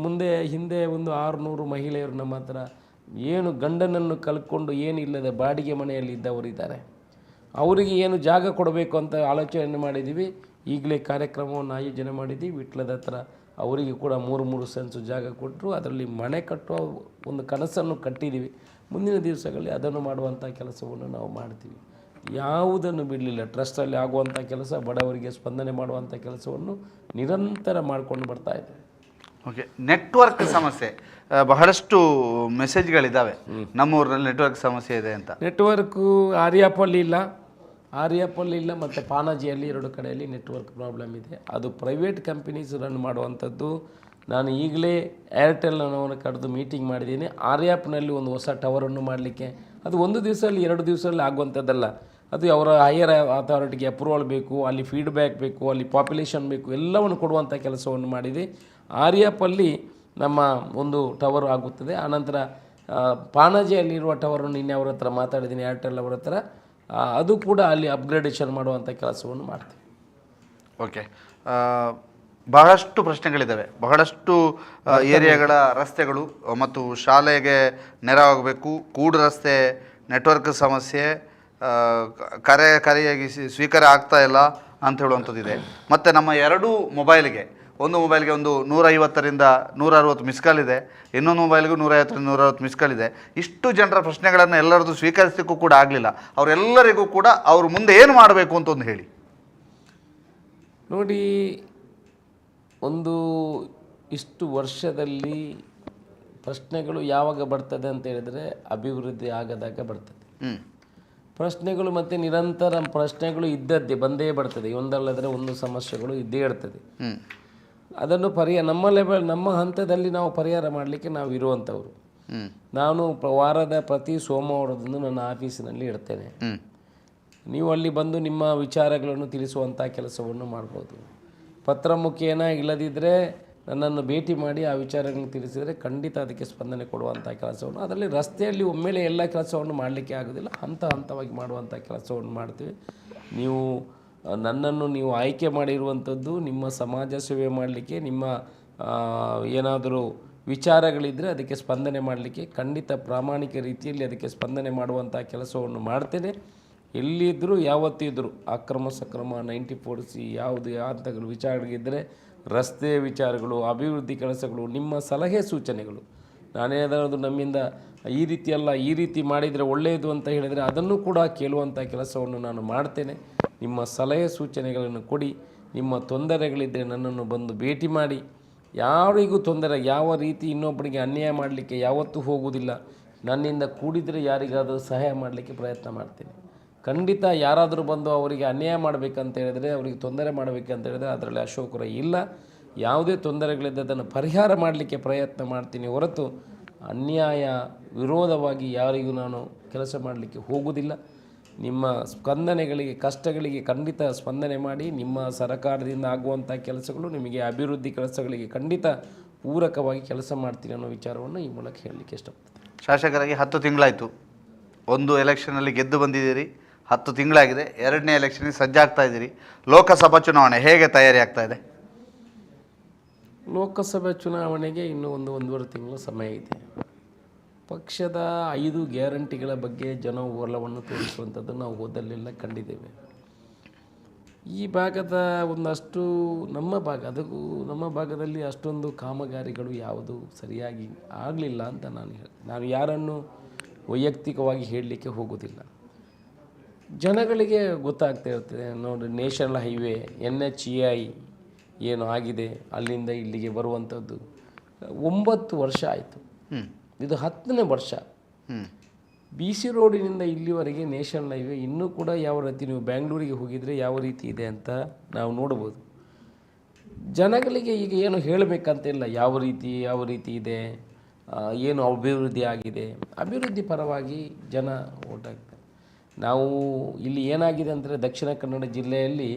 ಹಿಂದೆ ಒಂದು 600 ಮಹಿಳೆಯರು ನಮ್ಮ ಹತ್ರ ಏನು ಗಂಡನನ್ನು ಕಲ್ಕೊಂಡು ಏನಿಲ್ಲದೆ ಬಾಡಿಗೆ ಮನೆಯಲ್ಲಿ ಇದ್ದವರಿದ್ದಾರೆ. ಅವರಿಗೆ ಏನು ಜಾಗ ಕೊಡಬೇಕು ಅಂತ ಆಲೋಚನೆ ಮಾಡಿದ್ದೀವಿ. ಈಗಲೇ ಕಾರ್ಯಕ್ರಮವನ್ನು ಆಯೋಜನೆ ಮಾಡಿದ್ದೀವಿ. ವಿಟ್ಲದ ಹತ್ರ ಅವರಿಗೆ ಕೂಡ 3 ಸೆನ್ಸು ಜಾಗ ಕೊಟ್ಟರು. ಅದರಲ್ಲಿ ಮನೆ ಕಟ್ಟುವ ಒಂದು ಕನಸನ್ನು ಕಟ್ಟಿದ್ದೀವಿ. ಮುಂದಿನ ದಿವಸಗಳಲ್ಲಿ ಅದನ್ನು ಮಾಡುವಂಥ ಕೆಲಸವನ್ನು ನಾವು ಮಾಡ್ತೀವಿ. ಯಾವುದನ್ನು ಬಿಡಲಿಲ್ಲ. ಟ್ರಸ್ಟಲ್ಲಿ ಆಗುವಂಥ ಕೆಲಸ, ಬಡವರಿಗೆ ಸ್ಪಂದನೆ ಮಾಡುವಂಥ ಕೆಲಸವನ್ನು ನಿರಂತರ ಮಾಡಿಕೊಂಡು ಬರ್ತಾ ಇದ್ದೇವೆ. ಓಕೆ, ನೆಟ್ವರ್ಕ್ ಸಮಸ್ಯೆ ಬಹಳಷ್ಟು ಮೆಸೇಜ್ಗಳಿದ್ದಾವೆ, ನಮ್ಮೂರಿನಲ್ಲಿ ನೆಟ್ವರ್ಕ್ ಸಮಸ್ಯೆ ಇದೆ ಅಂತ. ನೆಟ್ವರ್ಕು ಆರ್ಯಾಪಲ್ಲಿ ಇಲ್ಲ ಮತ್ತು ಪಾನಾಜಿಯಲ್ಲಿ 2 ಕಡೆಯಲ್ಲಿ ನೆಟ್ವರ್ಕ್ ಪ್ರಾಬ್ಲಮ್ ಇದೆ. ಅದು ಪ್ರೈವೇಟ್ ಕಂಪನೀಸ್ ರನ್ ಮಾಡುವಂಥದ್ದು. ನಾನು ಈಗಲೇ ಏರ್ಟೆಲ್ನವನ್ನು ಕರೆದು ಮೀಟಿಂಗ್ ಮಾಡಿದ್ದೀನಿ. ಆರ್ಯಾಪ್ನಲ್ಲಿ ಒಂದು ಹೊಸ ಟವರನ್ನು ಮಾಡಲಿಕ್ಕೆ, ಅದು 1 ದಿವಸದಲ್ಲಿ 2 ದಿವಸದಲ್ಲಿ ಆಗುವಂಥದ್ದಲ್ಲ. ಅದು ಅವರ ಹೈಯರ್ ಅಥಾರಿಟಿಗೆ ಅಪ್ರೂವಲ್ ಬೇಕು, ಅಲ್ಲಿ ಫೀಡ್ಬ್ಯಾಕ್ ಬೇಕು, ಅಲ್ಲಿ ಪಾಪ್ಯುಲೇಷನ್ ಬೇಕು, ಎಲ್ಲವನ್ನು ಕೊಡುವಂಥ ಕೆಲಸವನ್ನು ಮಾಡಿದೆ. ಆರ್ಯಾಪಲ್ಲಿ ನಮ್ಮ ಒಂದು ಟವರ್ ಆಗುತ್ತದೆ. ಆನಂತರ ಪಾನಾಜಿಯಲ್ಲಿರುವ ಟವರನ್ನು ನಿನ್ನೆ ಅವರ ಹತ್ರ ಮಾತಾಡಿದ್ದೀನಿ, ಏರ್ಟೆಲ್ ಅವರ ಹತ್ರ. ಅದು ಕೂಡ ಅಲ್ಲಿ ಅಪ್ಗ್ರೇಡೇಷನ್ ಮಾಡುವಂಥ ಕೆಲಸವನ್ನು ಮಾಡ್ತೀವಿ. ಓಕೆ, ಬಹಳಷ್ಟು ಪ್ರಶ್ನೆಗಳಿದ್ದಾವೆ. ಬಹಳಷ್ಟು ಏರಿಯಾಗಳ ರಸ್ತೆಗಳು ಮತ್ತು ಶಾಲೆಗೆ ನೆರವಾಗಬೇಕು, ಕೂಡು ರಸ್ತೆ ನೆಟ್ವರ್ಕ್ ಸಮಸ್ಯೆ, ಕರೆಯಾಗಿ ಸ್ವೀಕಾರ ಆಗ್ತಾ ಇಲ್ಲ ಅಂತ ಹೇಳುವಂಥದ್ದಿದೆ. ಮತ್ತು ನಮ್ಮ 2 ಮೊಬೈಲ್ಗೆ, ಒಂದು ಮೊಬೈಲ್ಗೆ ಒಂದು 150ರಿಂದ 160 ಮಿಸ್ ಕಾಲ್ ಇದೆ, ಇನ್ನೊಂದು ಮೊಬೈಲ್ಗೂ 150ರಿಂದ 160 ಮಿಸ್ ಕಾಲ್ ಇದೆ. ಇಷ್ಟು ಜನರ ಪ್ರಶ್ನೆಗಳನ್ನು ಎಲ್ಲರದ್ದು ಸ್ವೀಕರಿಸಲಿಕ್ಕೂ ಕೂಡ ಆಗಲಿಲ್ಲ. ಅವರೆಲ್ಲರಿಗೂ ಕೂಡ ಅವರು ಮುಂದೆ ಏನು ಮಾಡಬೇಕು ಅಂತ ಒಂದು ಹೇಳಿ. ನೋಡಿ, ಒಂದು ಇಷ್ಟು ವರ್ಷದಲ್ಲಿ ಪ್ರಶ್ನೆಗಳು ಯಾವಾಗ ಬರ್ತದೆ ಅಂತ ಹೇಳಿದರೆ ಅಭಿವೃದ್ಧಿ ಆಗದಾಗ ಬರ್ತದೆ. ಪ್ರಶ್ನೆಗಳು ಮತ್ತು ನಿರಂತರ ಪ್ರಶ್ನೆಗಳು ಇದ್ದದ್ದೇ ಬಂದೇ ಬರ್ತದೆ. ಒಂದಲ್ಲದ್ರೆ ಒಂದು ಸಮಸ್ಯೆಗಳು ಇದ್ದೇ ಇರ್ತದೆ. ಅದನ್ನು ನಮ್ಮ ಹಂತದಲ್ಲಿ ನಾವು ಪರಿಹಾರ ಮಾಡಲಿಕ್ಕೆ ನಾವು ಇರುವಂಥವ್ರು. ನಾನು ವಾರದ ಪ್ರತಿ ಸೋಮವಾರದಂದು ನನ್ನ ಆಫೀಸಿನಲ್ಲಿ ಇರ್ತೇನೆ. ನೀವು ಅಲ್ಲಿ ಬಂದು ನಿಮ್ಮ ವಿಚಾರಗಳನ್ನು ತಿಳಿಸುವಂಥ ಕೆಲಸವನ್ನು ಮಾಡ್ಬೋದು. ಪತ್ರ ಮುಖೇನ ಇಲ್ಲದಿದ್ದರೆ ನನ್ನನ್ನು ಭೇಟಿ ಮಾಡಿ ಆ ವಿಚಾರಗಳನ್ನು ತಿಳಿಸಿದರೆ ಖಂಡಿತ ಅದಕ್ಕೆ ಸ್ಪಂದನೆ ಕೊಡುವಂಥ ಕೆಲಸವನ್ನು, ಅದರಲ್ಲಿ ರಸ್ತೆಯಲ್ಲಿ ಒಮ್ಮೆಲೆ ಎಲ್ಲ ಕೆಲಸವನ್ನು ಮಾಡಲಿಕ್ಕೆ ಆಗೋದಿಲ್ಲ, ಹಂತ ಹಂತವಾಗಿ ಮಾಡುವಂಥ ಕೆಲಸವನ್ನು ಮಾಡ್ತೀವಿ. ನೀವು ನನ್ನನ್ನು ನೀವು ಆಯ್ಕೆ ಮಾಡಿರುವಂಥದ್ದು ನಿಮ್ಮ ಸಮಾಜ ಸೇವೆ ಮಾಡಲಿಕ್ಕೆ, ನಿಮ್ಮ ಏನಾದರೂ ವಿಚಾರಗಳಿದ್ದರೆ ಅದಕ್ಕೆ ಸ್ಪಂದನೆ ಮಾಡಲಿಕ್ಕೆ, ಖಂಡಿತ ಪ್ರಾಮಾಣಿಕ ರೀತಿಯಲ್ಲಿ ಅದಕ್ಕೆ ಸ್ಪಂದನೆ ಮಾಡುವಂಥ ಕೆಲಸವನ್ನು ಮಾಡ್ತೇನೆ. ಎಲ್ಲಿದ್ದರೂ ಯಾವತ್ತಿದ್ದರೂ ಅಕ್ರಮ ಸಕ್ರಮ 94C ಯಾವುದು ಹಂತಗಳು ವಿಚಾರಗಳಿದ್ದರೆ, ರಸ್ತೆ ವಿಚಾರಗಳು, ಅಭಿವೃದ್ಧಿ ಕೆಲಸಗಳು, ನಿಮ್ಮ ಸಲಹೆ ಸೂಚನೆಗಳು, ನಾನೇನಾದರೂ ನಮ್ಮಿಂದ ಈ ರೀತಿಯಲ್ಲ ಈ ರೀತಿ ಮಾಡಿದರೆ ಒಳ್ಳೆಯದು ಅಂತ ಹೇಳಿದರೆ ಅದನ್ನು ಕೂಡ ಕೇಳುವಂಥ ಕೆಲಸವನ್ನು ನಾನು ಮಾಡ್ತೇನೆ. ನಿಮ್ಮ ಸಲಹೆ ಸೂಚನೆಗಳನ್ನು ಕೊಡಿ. ನಿಮ್ಮ ತೊಂದರೆಗಳಿದ್ದರೆ ನನ್ನನ್ನು ಬಂದು ಭೇಟಿ ಮಾಡಿ. ಯಾರಿಗೂ ತೊಂದರೆ, ಯಾವ ರೀತಿ ಇನ್ನೊಬ್ಬರಿಗೆ ಅನ್ಯಾಯ ಮಾಡಲಿಕ್ಕೆ ಯಾವತ್ತೂ ಹೋಗುವುದಿಲ್ಲ. ನನ್ನಿಂದ ಕೂಡಿದರೆ ಯಾರಿಗಾದರೂ ಸಹಾಯ ಮಾಡಲಿಕ್ಕೆ ಪ್ರಯತ್ನ ಮಾಡ್ತೇನೆ. ಖಂಡಿತ ಯಾರಾದರೂ ಬಂದು ಅವರಿಗೆ ಅನ್ಯಾಯ ಮಾಡಬೇಕಂತ ಹೇಳಿದರೆ, ಅವರಿಗೆ ತೊಂದರೆ ಮಾಡಬೇಕಂತ ಹೇಳಿದರೆ ಅದರಲ್ಲಿ ಅಶೋಕರ ಇಲ್ಲ. ಯಾವುದೇ ತೊಂದರೆಗಳಿದ್ದರೆ ಅದನ್ನು ಪರಿಹಾರ ಮಾಡಲಿಕ್ಕೆ ಪ್ರಯತ್ನ ಮಾಡ್ತೀನಿ ಹೊರತು ಅನ್ಯಾಯ ವಿರೋಧವಾಗಿ ಯಾರಿಗೂ ನಾನು ಕೆಲಸ ಮಾಡಲಿಕ್ಕೆ ಹೋಗುವುದಿಲ್ಲ. ನಿಮ್ಮ ಸ್ಪಂದನೆಗಳಿಗೆ, ಕಷ್ಟಗಳಿಗೆ ಖಂಡಿತ ಸ್ಪಂದನೆ ಮಾಡಿ. ನಿಮ್ಮ ಸರಕಾರದಿಂದ ಆಗುವಂಥ ಕೆಲಸಗಳು, ನಿಮಗೆ ಅಭಿವೃದ್ಧಿ ಕೆಲಸಗಳಿಗೆ ಖಂಡಿತ ಪೂರಕವಾಗಿ ಕೆಲಸ ಮಾಡ್ತೀನಿ ಅನ್ನೋ ವಿಚಾರವನ್ನು ಈ ಮೂಲಕ ಹೇಳಲಿಕ್ಕೆ ಇಷ್ಟಪಡ್ತೀನಿ. ಶಾಸಕರಾಗಿ 10 ತಿಂಗಳಾಯಿತು. ಒಂದು ಎಲೆಕ್ಷನಲ್ಲಿ ಗೆದ್ದು ಬಂದಿದ್ದೀರಿ, 10 ತಿಂಗಳಾಗಿದೆ. 2ನೇ ಎಲೆಕ್ಷನ್ಗೆ ಸಜ್ಜಾಗ್ತಾ ಇದ್ದೀರಿ. ಲೋಕಸಭಾ ಚುನಾವಣೆ ಹೇಗೆ ತಯಾರಿ ಆಗ್ತಾ ಇದೆ? ಲೋಕಸಭೆ ಚುನಾವಣೆಗೆ ಇನ್ನೂ 1-1.5 ತಿಂಗಳ ಸಮಯ ಇದೆ. ಪಕ್ಷದ 5 ಗ್ಯಾರಂಟಿಗಳ ಬಗ್ಗೆ ಜನ ಒಲವನ್ನು ತೋರಿಸುವಂಥದ್ದು ನಾವು ಓದಲ್ಲೆಲ್ಲ ಕಂಡಿದ್ದೇವೆ. ಈ ಭಾಗದ ಒಂದಷ್ಟು ನಮ್ಮ ಭಾಗದಲ್ಲಿ ಅಷ್ಟೊಂದು ಕಾಮಗಾರಿಗಳು ಯಾವುದು ಸರಿಯಾಗಿ ಆಗಲಿಲ್ಲ ಅಂತ ನಾನು ಯಾರನ್ನು ವೈಯಕ್ತಿಕವಾಗಿ ಹೇಳಲಿಕ್ಕೆ ಹೋಗೋದಿಲ್ಲ. ಜನಗಳಿಗೆ ಗೊತ್ತಾಗ್ತಾ ಇರ್ತದೆ. ನೋಡಿ, ನ್ಯಾಷನಲ್ ಹೈವೇ NHAI ಏನು ಆಗಿದೆ, ಅಲ್ಲಿಂದ ಇಲ್ಲಿಗೆ ಬರುವಂಥದ್ದು 9 ವರ್ಷ ಆಯಿತು. ಇದು 10ನೇ ವರ್ಷ. BC ರೋಡಿನಿಂದ ಇಲ್ಲಿವರೆಗೆ ನ್ಯಾಷನಲ್ ಹೈವೇ ಇನ್ನೂ ಕೂಡ ಯಾವ ರೀತಿ, ನೀವು ಬ್ಯಾಂಗ್ಳೂರಿಗೆ ಹೋಗಿದರೆ ಯಾವ ರೀತಿ ಇದೆ ಅಂತ ನಾವು ನೋಡ್ಬೋದು. ಜನಗಳಿಗೆ ಈಗ ಏನು ಹೇಳಬೇಕಂತಿಲ್ಲ, ಯಾವ ರೀತಿ ಇದೆ, ಏನು ಅಭಿವೃದ್ಧಿ ಆಗಿದೆ. ಅಭಿವೃದ್ಧಿ ಪರವಾಗಿ ಜನ ಓಟ್ ಹಾಕ್ತಾರೆ. ನಾವು ಇಲ್ಲಿ ಏನಾಗಿದೆ ಅಂದರೆ, ದಕ್ಷಿಣ ಕನ್ನಡ ಜಿಲ್ಲೆಯಲ್ಲಿ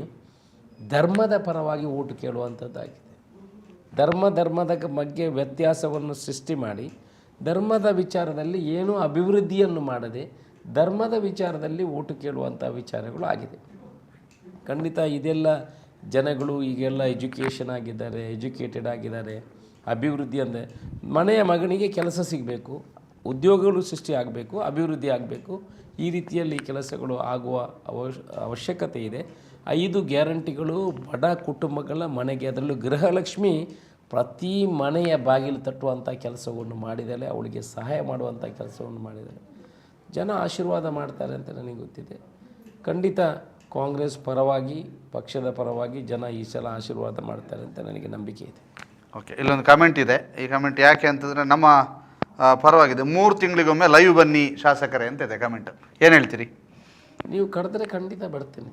ಧರ್ಮದ ಪರವಾಗಿ ಓಟು ಕೇಳುವಂಥದ್ದಾಗಿದೆ. ಧರ್ಮದ ಬಗ್ಗೆ ವ್ಯತ್ಯಾಸವನ್ನು ಸೃಷ್ಟಿ ಮಾಡಿ, ಧರ್ಮದ ವಿಚಾರದಲ್ಲಿ ಏನೂ ಅಭಿವೃದ್ಧಿಯನ್ನು ಮಾಡದೆ ಧರ್ಮದ ವಿಚಾರದಲ್ಲಿ ಓಟು ಕೇಳುವಂಥ ವಿಚಾರಗಳು ಆಗಿದೆ. ಖಂಡಿತ ಇದೆಲ್ಲ ಜನಗಳು ಈಗೆಲ್ಲ ಎಜುಕೇಟೆಡ್ ಆಗಿದ್ದಾರೆ. ಅಭಿವೃದ್ಧಿ ಅಂದರೆ ಮನೆಯ ಮಗನಿಗೆ ಕೆಲಸ ಸಿಗಬೇಕು, ಉದ್ಯೋಗಗಳು ಸೃಷ್ಟಿ ಆಗಬೇಕು, ಅಭಿವೃದ್ಧಿ ಆಗಬೇಕು. ಈ ರೀತಿಯಲ್ಲಿ ಕೆಲಸಗಳು ಆಗುವ ಅವಶ್ಯಕತೆ ಇದೆ. 5 ಗ್ಯಾರಂಟಿಗಳು ಬಡ ಕುಟುಂಬಗಳ ಮನೆಗೆ, ಅದರಲ್ಲೂ ಗೃಹಲಕ್ಷ್ಮಿ ಪ್ರತಿ ಮನೆಯ ಬಾಗಿಲು ತಟ್ಟುವಂಥ ಕೆಲಸವನ್ನು ಮಾಡಿದ್ದಾಳೆ, ಅವಳಿಗೆ ಸಹಾಯ ಮಾಡುವಂಥ ಕೆಲಸವನ್ನು ಮಾಡಿದ್ದಾಳೆ. ಜನ ಆಶೀರ್ವಾದ ಮಾಡ್ತಾರೆ ಅಂತ ನನಗೆ ಗೊತ್ತಿದೆ. ಖಂಡಿತ ಕಾಂಗ್ರೆಸ್ ಪರವಾಗಿ, ಪಕ್ಷದ ಪರವಾಗಿ ಜನ ಈ ಸಲ ಆಶೀರ್ವಾದ ಮಾಡ್ತಾರೆ ಅಂತ ನನಗೆ ನಂಬಿಕೆ ಇದೆ. ಓಕೆ, ಇಲ್ಲೊಂದು ಕಮೆಂಟ್ ಇದೆ. ಈ ಕಮೆಂಟ್ ಯಾಕೆ ಅಂತಂದರೆ, ನಮ್ಮ ಪರವಾಗಿದೆ. 3 ತಿಂಗಳಿಗೊಮ್ಮೆ ಲೈವ್ ಬನ್ನಿ ಶಾಸಕರೇ ಅಂತ ಇದೆ ಕಮೆಂಟ್. ಏನು ಹೇಳ್ತೀರಿ? ನೀವು ಕರೆದರೆ ಖಂಡಿತ ಬರ್ತೀನಿ.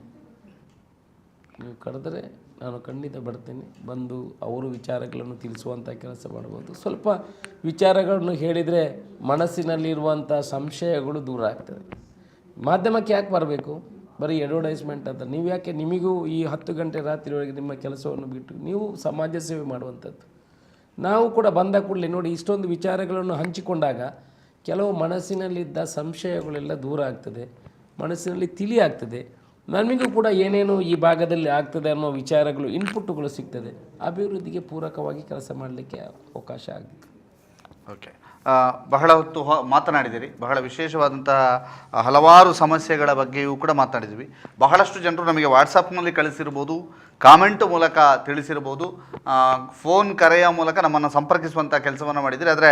ನೀವು ಕರೆದರೆ ನಾನು ಖಂಡಿತ ಬರ್ತೀನಿ. ಬಂದು ಅವರು ವಿಚಾರಗಳನ್ನು ತಿಳಿಸುವಂಥ ಕೆಲಸ ಮಾಡ್ಬೋದು. ಸ್ವಲ್ಪ ವಿಚಾರಗಳನ್ನು ಹೇಳಿದರೆ ಮನಸ್ಸಿನಲ್ಲಿರುವಂಥ ಸಂಶಯಗಳು ದೂರ ಆಗ್ತದೆ. ಮಾಧ್ಯಮಕ್ಕೆ ಯಾಕೆ ಬರಬೇಕು? ಬರೀ ಅಡ್ವರ್ಟೈಸ್ಮೆಂಟ್ ಅಂತ. ನೀವು ಯಾಕೆ, ನಿಮಗೂ ಈ 10 ಗಂಟೆ ರಾತ್ರಿಯೊಳಗೆ ನಿಮ್ಮ ಕೆಲಸವನ್ನು ಬಿಟ್ಟು ನೀವು ಸಮಾಜ ಸೇವೆ ಮಾಡುವಂಥದ್ದು. ನಾವು ಕೂಡ ಬಂದ ಕೂಡಲೇ ನೋಡಿ, ಇಷ್ಟೊಂದು ವಿಚಾರಗಳನ್ನು ಹಂಚಿಕೊಂಡಾಗ ಕೆಲವು ಮನಸ್ಸಿನಲ್ಲಿದ್ದ ಸಂಶಯಗಳೆಲ್ಲ ದೂರ ಆಗ್ತದೆ, ಮನಸ್ಸಿನಲ್ಲಿ ತಿಳಿ ಆಗ್ತದೆ. ನಮಗೂ ಕೂಡ ಏನೇನು ಈ ಭಾಗದಲ್ಲಿ ಆಗ್ತದೆ ಅನ್ನೋ ವಿಚಾರಗಳು, ಇನ್ಪುಟ್ಗಳು ಸಿಗ್ತದೆ. ಅಭಿವೃದ್ಧಿಗೆ ಪೂರಕವಾಗಿ ಕೆಲಸ ಮಾಡಲಿಕ್ಕೆ ಅವಕಾಶ ಆಗುತ್ತೆ. ಓಕೆ, ಬಹಳ ಹೊತ್ತು ಮಾತನಾಡಿದ್ದೀರಿ. ಬಹಳ ವಿಶೇಷವಾದಂತಹ ಹಲವಾರು ಸಮಸ್ಯೆಗಳ ಬಗ್ಗೆಯೂ ಕೂಡ ಮಾತನಾಡಿದ್ವಿ. ಬಹಳಷ್ಟು ಜನರು ನಮಗೆ ವಾಟ್ಸಪ್ನಲ್ಲಿ ಕಳಿಸಿರ್ಬೋದು, ಕಾಮೆಂಟ್ ಮೂಲಕ ತಿಳಿಸಿರ್ಬೋದು, ಫೋನ್ ಕರೆಯ ಮೂಲಕ ನಮ್ಮನ್ನು ಸಂಪರ್ಕಿಸುವಂಥ ಕೆಲಸವನ್ನು ಮಾಡಿದ್ದೀರಿ. ಆದರೆ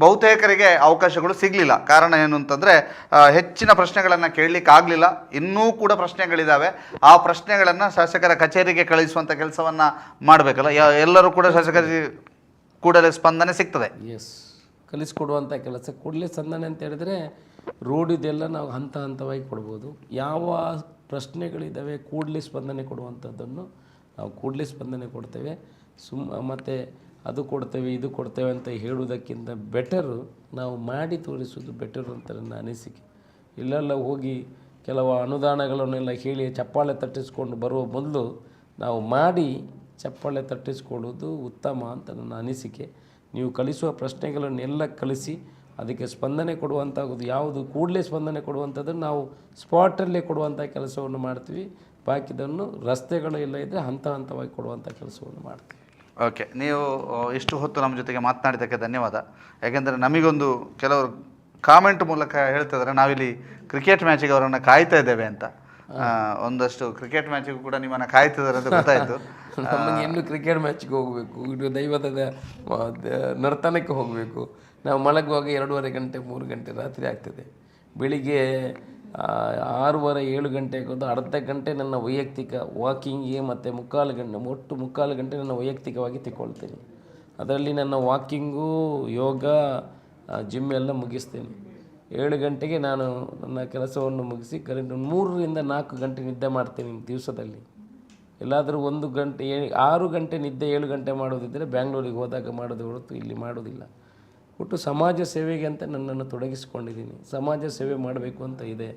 ಬಹುತೇಕರಿಗೆ ಅವಕಾಶಗಳು ಸಿಗಲಿಲ್ಲ. ಕಾರಣ ಏನು ಅಂತಂದರೆ, ಹೆಚ್ಚಿನ ಪ್ರಶ್ನೆಗಳನ್ನು ಕೇಳಲಿಕ್ಕೆ ಆಗಲಿಲ್ಲ. ಇನ್ನೂ ಕೂಡ ಪ್ರಶ್ನೆಗಳಿದ್ದಾವೆ. ಆ ಪ್ರಶ್ನೆಗಳನ್ನು ಶಾಸಕರ ಕಚೇರಿಗೆ ಕಳಿಸುವಂಥ ಕೆಲಸವನ್ನು ಮಾಡಬೇಕಲ್ಲ. ಎಲ್ಲರೂ ಕೂಡ ಶಾಸಕರಿಗೆ ಕೂಡಲೇ ಸ್ಪಂದನೆ ಸಿಗ್ತದೆ. ಎಸ್, ಕಲಿಸ್ಕೊಡುವಂಥ ಕೆಲಸ ಕೂಡಲೇ ಸ್ಪಂದನೆ ಅಂತ ಹೇಳಿದ್ರೆ, ರೋಡಿದೆಲ್ಲ ನಾವು ಹಂತ ಹಂತವಾಗಿ ಕೊಡ್ಬೋದು. ಯಾವ ಪ್ರಶ್ನೆಗಳಿದ್ದಾವೆ ಕೂಡಲೇ ಸ್ಪಂದನೆ ಕೊಡುವಂಥದ್ದನ್ನು ನಾವು ಕೂಡಲೇ ಸ್ಪಂದನೆ ಕೊಡ್ತೇವೆ. ಮತ್ತು ಅದು ಕೊಡ್ತೇವೆ ಇದು ಕೊಡ್ತೇವೆ ಅಂತ ಹೇಳುವುದಕ್ಕಿಂತ ಬೆಟರು ನಾವು ಮಾಡಿ ತೋರಿಸೋದು ಬೆಟರು ಅಂತ ನನ್ನ ಅನಿಸಿಕೆ. ಇಲ್ಲೆಲ್ಲ ಹೋಗಿ ಕೆಲವು ಅನುದಾನಗಳನ್ನೆಲ್ಲ ಹೇಳಿ ಚಪ್ಪಾಳೆ ತಟ್ಟಿಸ್ಕೊಂಡು ಬರುವ ಮೊದಲು ನಾವು ಮಾಡಿ ಚಪ್ಪಾಳೆ ತಟ್ಟಿಸ್ಕೊಳ್ಳೋದು ಉತ್ತಮ ಅಂತ ನನ್ನ ಅನಿಸಿಕೆ. ನೀವು ಕಳಿಸುವ ಪ್ರಶ್ನೆಗಳನ್ನೆಲ್ಲ ಕಳಿಸಿ ಅದಕ್ಕೆ ಸ್ಪಂದನೆ ಕೊಡುವಂಥದ್ದು ಯಾವುದು ಕೂಡಲೇ ಸ್ಪಂದನೆ ಕೊಡುವಂಥದ್ದನ್ನು ನಾವು ಸ್ಪಾಟಲ್ಲೇ ಕೊಡುವಂಥ ಕೆಲಸವನ್ನು ಮಾಡ್ತೀವಿ. ಬಾಕಿದನ್ನು ರಸ್ತೆಗಳು ಎಲ್ಲ ಇದ್ದರೆ ಹಂತ ಹಂತವಾಗಿ ಕೊಡುವಂಥ ಕೆಲಸವನ್ನು ಮಾಡ್ತೀವಿ. ಓಕೆ, ನೀವು ಇಷ್ಟು ಹೊತ್ತು ನಮ್ಮ ಜೊತೆಗೆ ಮಾತನಾಡಿದ್ದಕ್ಕೆ ಧನ್ಯವಾದ. ಯಾಕೆಂದರೆ ನಮಗೊಂದು ಕೆಲವರು ಕಾಮೆಂಟ್ ಮೂಲಕ ಹೇಳ್ತಿದ್ದಾರೆ ನಾವಿಲ್ಲಿ ಕ್ರಿಕೆಟ್ ಮ್ಯಾಚಿಗೆ ಅವರನ್ನು ಕಾಯ್ತಾ ಇದ್ದೇವೆ ಅಂತ. ಒಂದಷ್ಟು ಕ್ರಿಕೆಟ್ ಮ್ಯಾಚಿಗೂ ಕೂಡ ನಿಮ್ಮನ್ನು ಕಾಯ್ತಿದ್ದಾರೆ ಅಂತ ಗೊತ್ತಾಯಿತು. ನಮಗೆ ಇನ್ನೂ ಕ್ರಿಕೆಟ್ ಮ್ಯಾಚಿಗೆ ಹೋಗಬೇಕು, ಇದು ದೈವದ ನರ್ತನಕ್ಕೆ ಹೋಗಬೇಕು. ನಾವು ಮಲಗುವಾಗ 2:30 ಗಂಟೆ 3 ಗಂಟೆ ರಾತ್ರಿ ಆಗ್ತದೆ. ಬೆಳಿಗ್ಗೆ 6:30 7 ಗಂಟೆಗೆ ಒಂದು ಅರ್ಧ ಗಂಟೆ ನನ್ನ ವೈಯಕ್ತಿಕ ವಾಕಿಂಗ್ಗೆ ಮತ್ತು 3/4 ಗಂಟೆ ನನ್ನ ವೈಯಕ್ತಿಕವಾಗಿ ತಗೊಳ್ತೇನೆ. ಅದರಲ್ಲಿ ನನ್ನ ವಾಕಿಂಗು, ಯೋಗ, ಜಿಮ್ ಎಲ್ಲ ಮುಗಿಸ್ತೇನೆ. 7 ಗಂಟೆಗೆ ನಾನು ನನ್ನ ಕೆಲಸವನ್ನು ಮುಗಿಸಿ 3ರಿಂದ 4 ಗಂಟೆ ನಿದ್ದೆ ಮಾಡ್ತೇನೆ ದಿವಸದಲ್ಲಿ. ಎಲ್ಲಾದರೂ 1 ಗಂಟೆ 6 ಗಂಟೆ ನಿದ್ದೆ 7 ಗಂಟೆ ಮಾಡೋದಿದ್ದರೆ ಬ್ಯಾಂಗ್ಳೂರಿಗೆ ಹೋದಾಗ ಮಾಡೋದು ಹೊರತು ಇಲ್ಲಿ ಮಾಡೋದಿಲ್ಲ. ಒಟ್ಟು ಸಮಾಜ ಸೇವೆಗೆ ಅಂತ ನನ್ನನ್ನು ತೊಡಗಿಸಿಕೊಂಡಿದ್ದೀನಿ. ಸಮಾಜ ಸೇವೆ ಮಾಡಬೇಕು ಅಂತ ಇದೆ.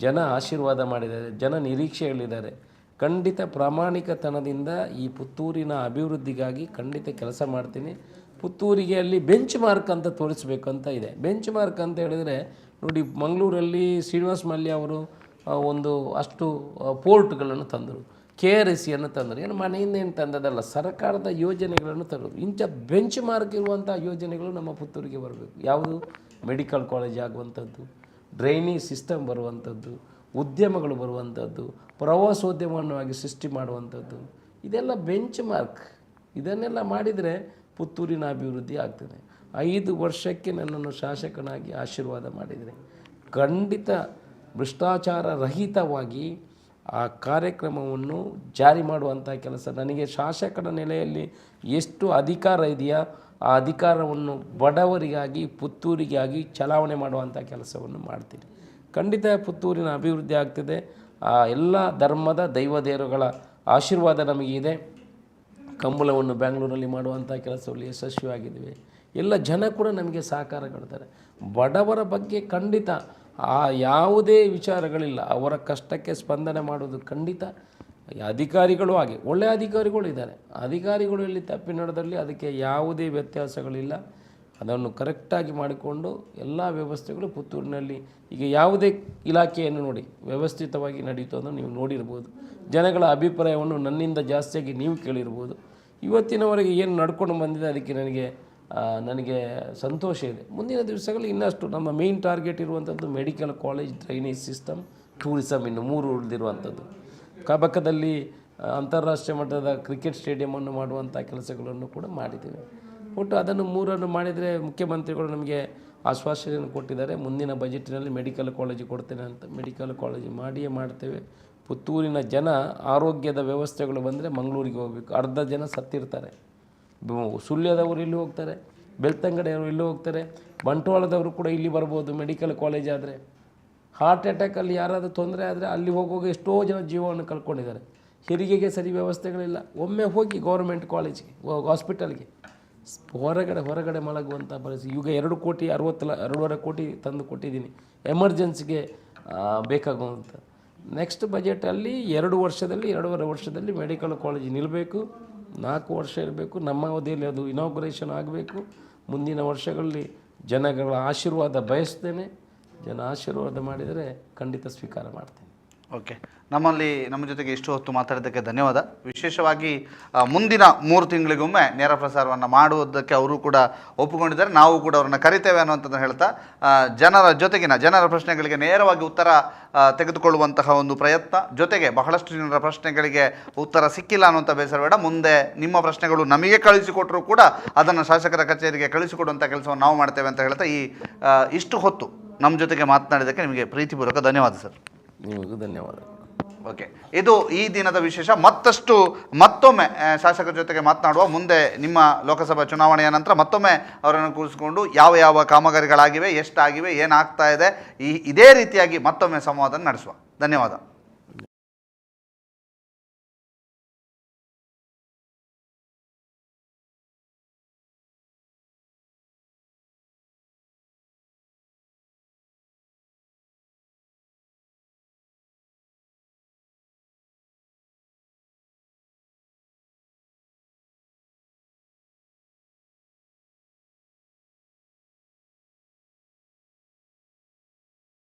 ಜನ ಆಶೀರ್ವಾದ ಮಾಡಿದ್ದಾರೆ, ಜನ ನಿರೀಕ್ಷೆಗಳಿದ್ದಾರೆ. ಖಂಡಿತ ಪ್ರಾಮಾಣಿಕತನದಿಂದ ಈ ಪುತ್ತೂರಿನ ಅಭಿವೃದ್ಧಿಗಾಗಿ ಖಂಡಿತ ಕೆಲಸ ಮಾಡ್ತೀನಿ. ಪುತ್ತೂರಿಗೆ ಅಲ್ಲಿ ಬೆಂಚ್ ಮಾರ್ಕ್ ಅಂತ ತೋರಿಸ್ಬೇಕಂತ ಇದೆ. ಬೆಂಚ್ ಮಾರ್ಕ್ ಅಂತ ಹೇಳಿದರೆ ನೋಡಿ, ಮಂಗಳೂರಲ್ಲಿ ಶ್ರೀನಿವಾಸ್ ಮಲ್ಯ ಅವರು ಒಂದು ಅಷ್ಟು ಪೋರ್ಟ್ಗಳನ್ನು ತಂದರು, KRSಯನ್ನು ತಂದರು. ಏನು ಮನೆಯಿಂದ ಏನು ತಂದದಲ್ಲ, ಸರ್ಕಾರದ ಯೋಜನೆಗಳನ್ನು ತರೋದು. ಇಂಥ ಬೆಂಚ್ ಮಾರ್ಕ್ ಇರುವಂಥ ಯೋಜನೆಗಳು ನಮ್ಮ ಪುತ್ತೂರಿಗೆ ಬರಬೇಕು. ಯಾವುದು? ಮೆಡಿಕಲ್ ಕಾಲೇಜ್ ಆಗುವಂಥದ್ದು, ಡ್ರೈನೇಜ್ ಸಿಸ್ಟಮ್ ಬರುವಂಥದ್ದು, ಉದ್ಯಮಗಳು ಬರುವಂಥದ್ದು, ಪ್ರವಾಸೋದ್ಯಮವಾಗಿ ಸೃಷ್ಟಿ ಮಾಡುವಂಥದ್ದು, ಇದೆಲ್ಲ ಬೆಂಚ್ ಮಾರ್ಕ್. ಇದನ್ನೆಲ್ಲ ಮಾಡಿದರೆ ಪುತ್ತೂರಿನ ಅಭಿವೃದ್ಧಿ ಆಗ್ತದೆ. 5 ವರ್ಷಕ್ಕೆ ನನ್ನನ್ನು ಶಾಸಕನಾಗಿ ಆಶೀರ್ವಾದ ಮಾಡಿದರೆ ಖಂಡಿತ ಭ್ರಷ್ಟಾಚಾರ ರಹಿತವಾಗಿ ಆ ಕಾರ್ಯಕ್ರಮವನ್ನು ಜಾರಿ ಮಾಡುವಂಥ ಕೆಲಸ. ನನಗೆ ಶಾಸಕನ ನೆಲೆಯಲ್ಲಿ ಎಷ್ಟು ಅಧಿಕಾರ ಇದೆಯಾ ಆ ಅಧಿಕಾರವನ್ನು ಬಡವರಿಗಾಗಿ, ಪುತ್ತೂರಿಗಾಗಿ ಚಲಾವಣೆ ಮಾಡುವಂಥ ಕೆಲಸವನ್ನು ಮಾಡ್ತೀನಿ. ಖಂಡಿತ ಪುತ್ತೂರಿನ ಅಭಿವೃದ್ಧಿ ಆಗ್ತದೆ. ಆ ಎಲ್ಲ ಧರ್ಮದ ದೈವದೇವರುಗಳ ಆಶೀರ್ವಾದ ನಮಗಿದೆ. ಕಂಬಳವನ್ನು ಬ್ಯಾಂಗ್ಳೂರಲ್ಲಿ ಮಾಡುವಂಥ ಕೆಲಸದಲ್ಲಿ ಯಶಸ್ವಿಯಾಗಿದ್ದೇವೆ. ಎಲ್ಲ ಜನ ಕೂಡ ನಮಗೆ ಸಹಕಾರ ಕೊಡ್ತಾರೆ. ಬಡವರ ಬಗ್ಗೆ ಖಂಡಿತ ಯಾವುದೇ ವಿಚಾರಗಳಿಲ್ಲ. ಅವರ ಕಷ್ಟಕ್ಕೆ ಸ್ಪಂದನೆ ಮಾಡೋದು ಖಂಡಿತ. ಅಧಿಕಾರಿಗಳು ಹಾಗೆ ಒಳ್ಳೆಯ ಅಧಿಕಾರಿಗಳು ಇದ್ದಾರೆ. ಅಧಿಕಾರಿಗಳು ಇಲ್ಲಿ ತಪ್ಪಿ ನಡೆದಲ್ಲಿ ಅದಕ್ಕೆ ಯಾವುದೇ ವ್ಯತ್ಯಾಸಗಳಿಲ್ಲ. ಅದನ್ನು ಕರೆಕ್ಟಾಗಿ ಮಾಡಿಕೊಂಡು ಎಲ್ಲ ವ್ಯವಸ್ಥೆಗಳು ಪುತ್ತೂರಿನಲ್ಲಿ ಈಗ ಯಾವುದೇ ಇಲಾಖೆಯನ್ನು ನೋಡಿ ವ್ಯವಸ್ಥಿತವಾಗಿ ನಡೀತು ಅನ್ನೋ ನೀವು ನೋಡಿರ್ಬೋದು. ಜನಗಳ ಅಭಿಪ್ರಾಯವನ್ನು ನನ್ನಿಂದ ಜಾಸ್ತಿಯಾಗಿ ನೀವು ಕೇಳಿರ್ಬೋದು. ಇವತ್ತಿನವರೆಗೆ ಏನು ನಡ್ಕೊಂಡು ಬಂದಿದೆ ಅದಕ್ಕೆ ನನಗೆ ಸಂತೋಷ ಇದೆ. ಮುಂದಿನ ದಿವಸಗಳಲ್ಲಿ ಇನ್ನಷ್ಟು ನಮ್ಮ ಮೇನ್ ಟಾರ್ಗೆಟ್ ಇರುವಂಥದ್ದು medical college, drainage system, tourism, ಇನ್ನು 3 ಉಳಿದಿರುವಂಥದ್ದು. ಕಬಕದಲ್ಲಿ ಅಂತಾರಾಷ್ಟ್ರೀಯ ಮಟ್ಟದ ಕ್ರಿಕೆಟ್ ಸ್ಟೇಡಿಯಮನ್ನು ಮಾಡುವಂಥ ಕೆಲಸಗಳನ್ನು ಕೂಡ ಮಾಡಿದ್ದೇವೆ. ಒಟ್ಟು ಅದನ್ನು 3 ಮಾಡಿದರೆ ಮುಖ್ಯಮಂತ್ರಿಗಳು ನಮಗೆ ಆಶ್ವಾಸನೆಯನ್ನು ಕೊಟ್ಟಿದ್ದಾರೆ. ಮುಂದಿನ ಬಜೆಟ್ನಲ್ಲಿ ಮೆಡಿಕಲ್ ಕಾಲೇಜು ಕೊಡ್ತೇನೆ ಅಂತ. ಮೆಡಿಕಲ್ ಕಾಲೇಜು ಮಾಡಿಯೇ ಮಾಡ್ತೇವೆ. ಪುತ್ತೂರಿನ ಜನ ಆರೋಗ್ಯದ ವ್ಯವಸ್ಥೆಗಳು ಬಂದರೆ ಮಂಗಳೂರಿಗೆ ಹೋಗಬೇಕು. ಅರ್ಧ ಜನ ಸತ್ತಿರ್ತಾರೆ. ಸುಳ್ಯದವರು ಇಲ್ಲಿ ಹೋಗ್ತಾರೆ, ಬೆಳ್ತಂಗಡಿಯವರು ಇಲ್ಲಿ ಹೋಗ್ತಾರೆ, ಬಂಟ್ವಾಳದವರು ಕೂಡ ಇಲ್ಲಿ ಬರ್ಬೋದು ಮೆಡಿಕಲ್ ಕಾಲೇಜ್ ಆದರೆ. ಹಾರ್ಟ್ ಅಟ್ಯಾಕಲ್ಲಿ ಯಾರಾದರೂ ತೊಂದರೆ ಆದರೆ ಅಲ್ಲಿ ಹೋಗುವಾಗ ಎಷ್ಟೋ ಜನ ಜೀವವನ್ನು ಕಳ್ಕೊಂಡಿದ್ದಾರೆ. ಹೆರಿಗೆಗೆ ಸರಿ ವ್ಯವಸ್ಥೆಗಳಿಲ್ಲ. ಒಮ್ಮೆ ಹೋಗಿ ಗೌರ್ಮೆಂಟ್ ಕಾಲೇಜ್ಗೆ, ಹಾಸ್ಪಿಟಲ್ಗೆ, ಹೊರಗಡೆ ಮಲಗುವಂಥ ಪರಿಸ್ಥಿತಿ. ಈಗ 2,60,2.5 ಕೋಟಿ ತಂದು ಕೊಟ್ಟಿದ್ದೀನಿ ಎಮರ್ಜೆನ್ಸಿಗೆ ಬೇಕಾಗುವಂಥ. ನೆಕ್ಸ್ಟ್ ಬಜೆಟಲ್ಲಿ 2.5 ವರ್ಷದಲ್ಲಿ ಮೆಡಿಕಲ್ ಕಾಲೇಜ್ ನಿಲ್ಲಬೇಕು. 4 ವರ್ಷ ಇರಬೇಕು. ನಮ್ಮ ಅವಧಿಯಲ್ಲಿ ಅದು ಇನಾಗ್ರೇಷನ್ ಆಗಬೇಕು. ಮುಂದಿನ ವರ್ಷಗಳಲ್ಲಿ ಜನಗಳ ಆಶೀರ್ವಾದ ಬಯಸ್ತೇನೆ. ಜನ ಆಶೀರ್ವಾದ ಮಾಡಿದರೆ ಖಂಡಿತ ಸ್ವೀಕಾರ ಮಾಡ್ತೇನೆ. ಓಕೆ, ನಮ್ಮ ಜೊತೆಗೆ ಇಷ್ಟು ಹೊತ್ತು ಮಾತಾಡಿದ್ದಕ್ಕೆ ಧನ್ಯವಾದ. ವಿಶೇಷವಾಗಿ ಮುಂದಿನ 3 ತಿಂಗಳಿಗೊಮ್ಮೆ ನೇರ ಪ್ರಸಾರವನ್ನು ಮಾಡುವುದಕ್ಕೆ ಅವರು ಕೂಡ ಒಪ್ಪಿಕೊಂಡಿದ್ದಾರೆ. ನಾವು ಕೂಡ ಅವರನ್ನು ಕರಿತೇವೆ ಅನ್ನುವಂಥದ್ದನ್ನು ಹೇಳ್ತಾ, ಜನರ ಪ್ರಶ್ನೆಗಳಿಗೆ ನೇರವಾಗಿ ಉತ್ತರ ತೆಗೆದುಕೊಳ್ಳುವಂತಹ ಒಂದು ಪ್ರಯತ್ನ, ಜೊತೆಗೆ ಬಹಳಷ್ಟು ಜನರ ಪ್ರಶ್ನೆಗಳಿಗೆ ಉತ್ತರ ಸಿಕ್ಕಿಲ್ಲ ಅನ್ನುವಂಥ ಬೇಸರ ಬೇಡ. ಮುಂದೆ ನಿಮ್ಮ ಪ್ರಶ್ನೆಗಳು ನಮಗೆ ಕಳಿಸಿಕೊಟ್ಟರೂ ಕೂಡ ಅದನ್ನು ಶಾಸಕರ ಕಚೇರಿಗೆ ಕಳಿಸಿಕೊಡುವಂಥ ಕೆಲಸವನ್ನು ನಾವು ಮಾಡ್ತೇವೆ ಅಂತ ಹೇಳ್ತಾ, ಇಷ್ಟು ಹೊತ್ತು ನಮ್ಮ ಜೊತೆಗೆ ಮಾತನಾಡಿದ್ದಕ್ಕೆ ನಿಮಗೆ ಪ್ರೀತಿಪೂರ್ವಕ ಧನ್ಯವಾದ ಸರ್. ನಿಮಗೂ ಧನ್ಯವಾದ. ಓಕೆ, ಇದು ಈ ದಿನದ ವಿಶೇಷ. ಮತ್ತೊಮ್ಮೆ ಶಾಸಕರ ಜೊತೆಗೆ ಮಾತನಾಡುವ ಮುಂದೆ ನಿಮ್ಮ ಲೋಕಸಭಾ ಚುನಾವಣೆಯ ನಂತರ ಮತ್ತೊಮ್ಮೆ ಅವರನ್ನು ಕೂರಿಸಿಕೊಂಡು ಯಾವ ಕಾಮಗಾರಿಗಳಾಗಿವೆ, ಎಷ್ಟಾಗಿವೆ, ಏನಾಗ್ತಾ ಇದೆ, ಇದೇ ರೀತಿಯಾಗಿ ಮತ್ತೊಮ್ಮೆ ಸಂವಾದ ನಡೆಸುವ. ಧನ್ಯವಾದ.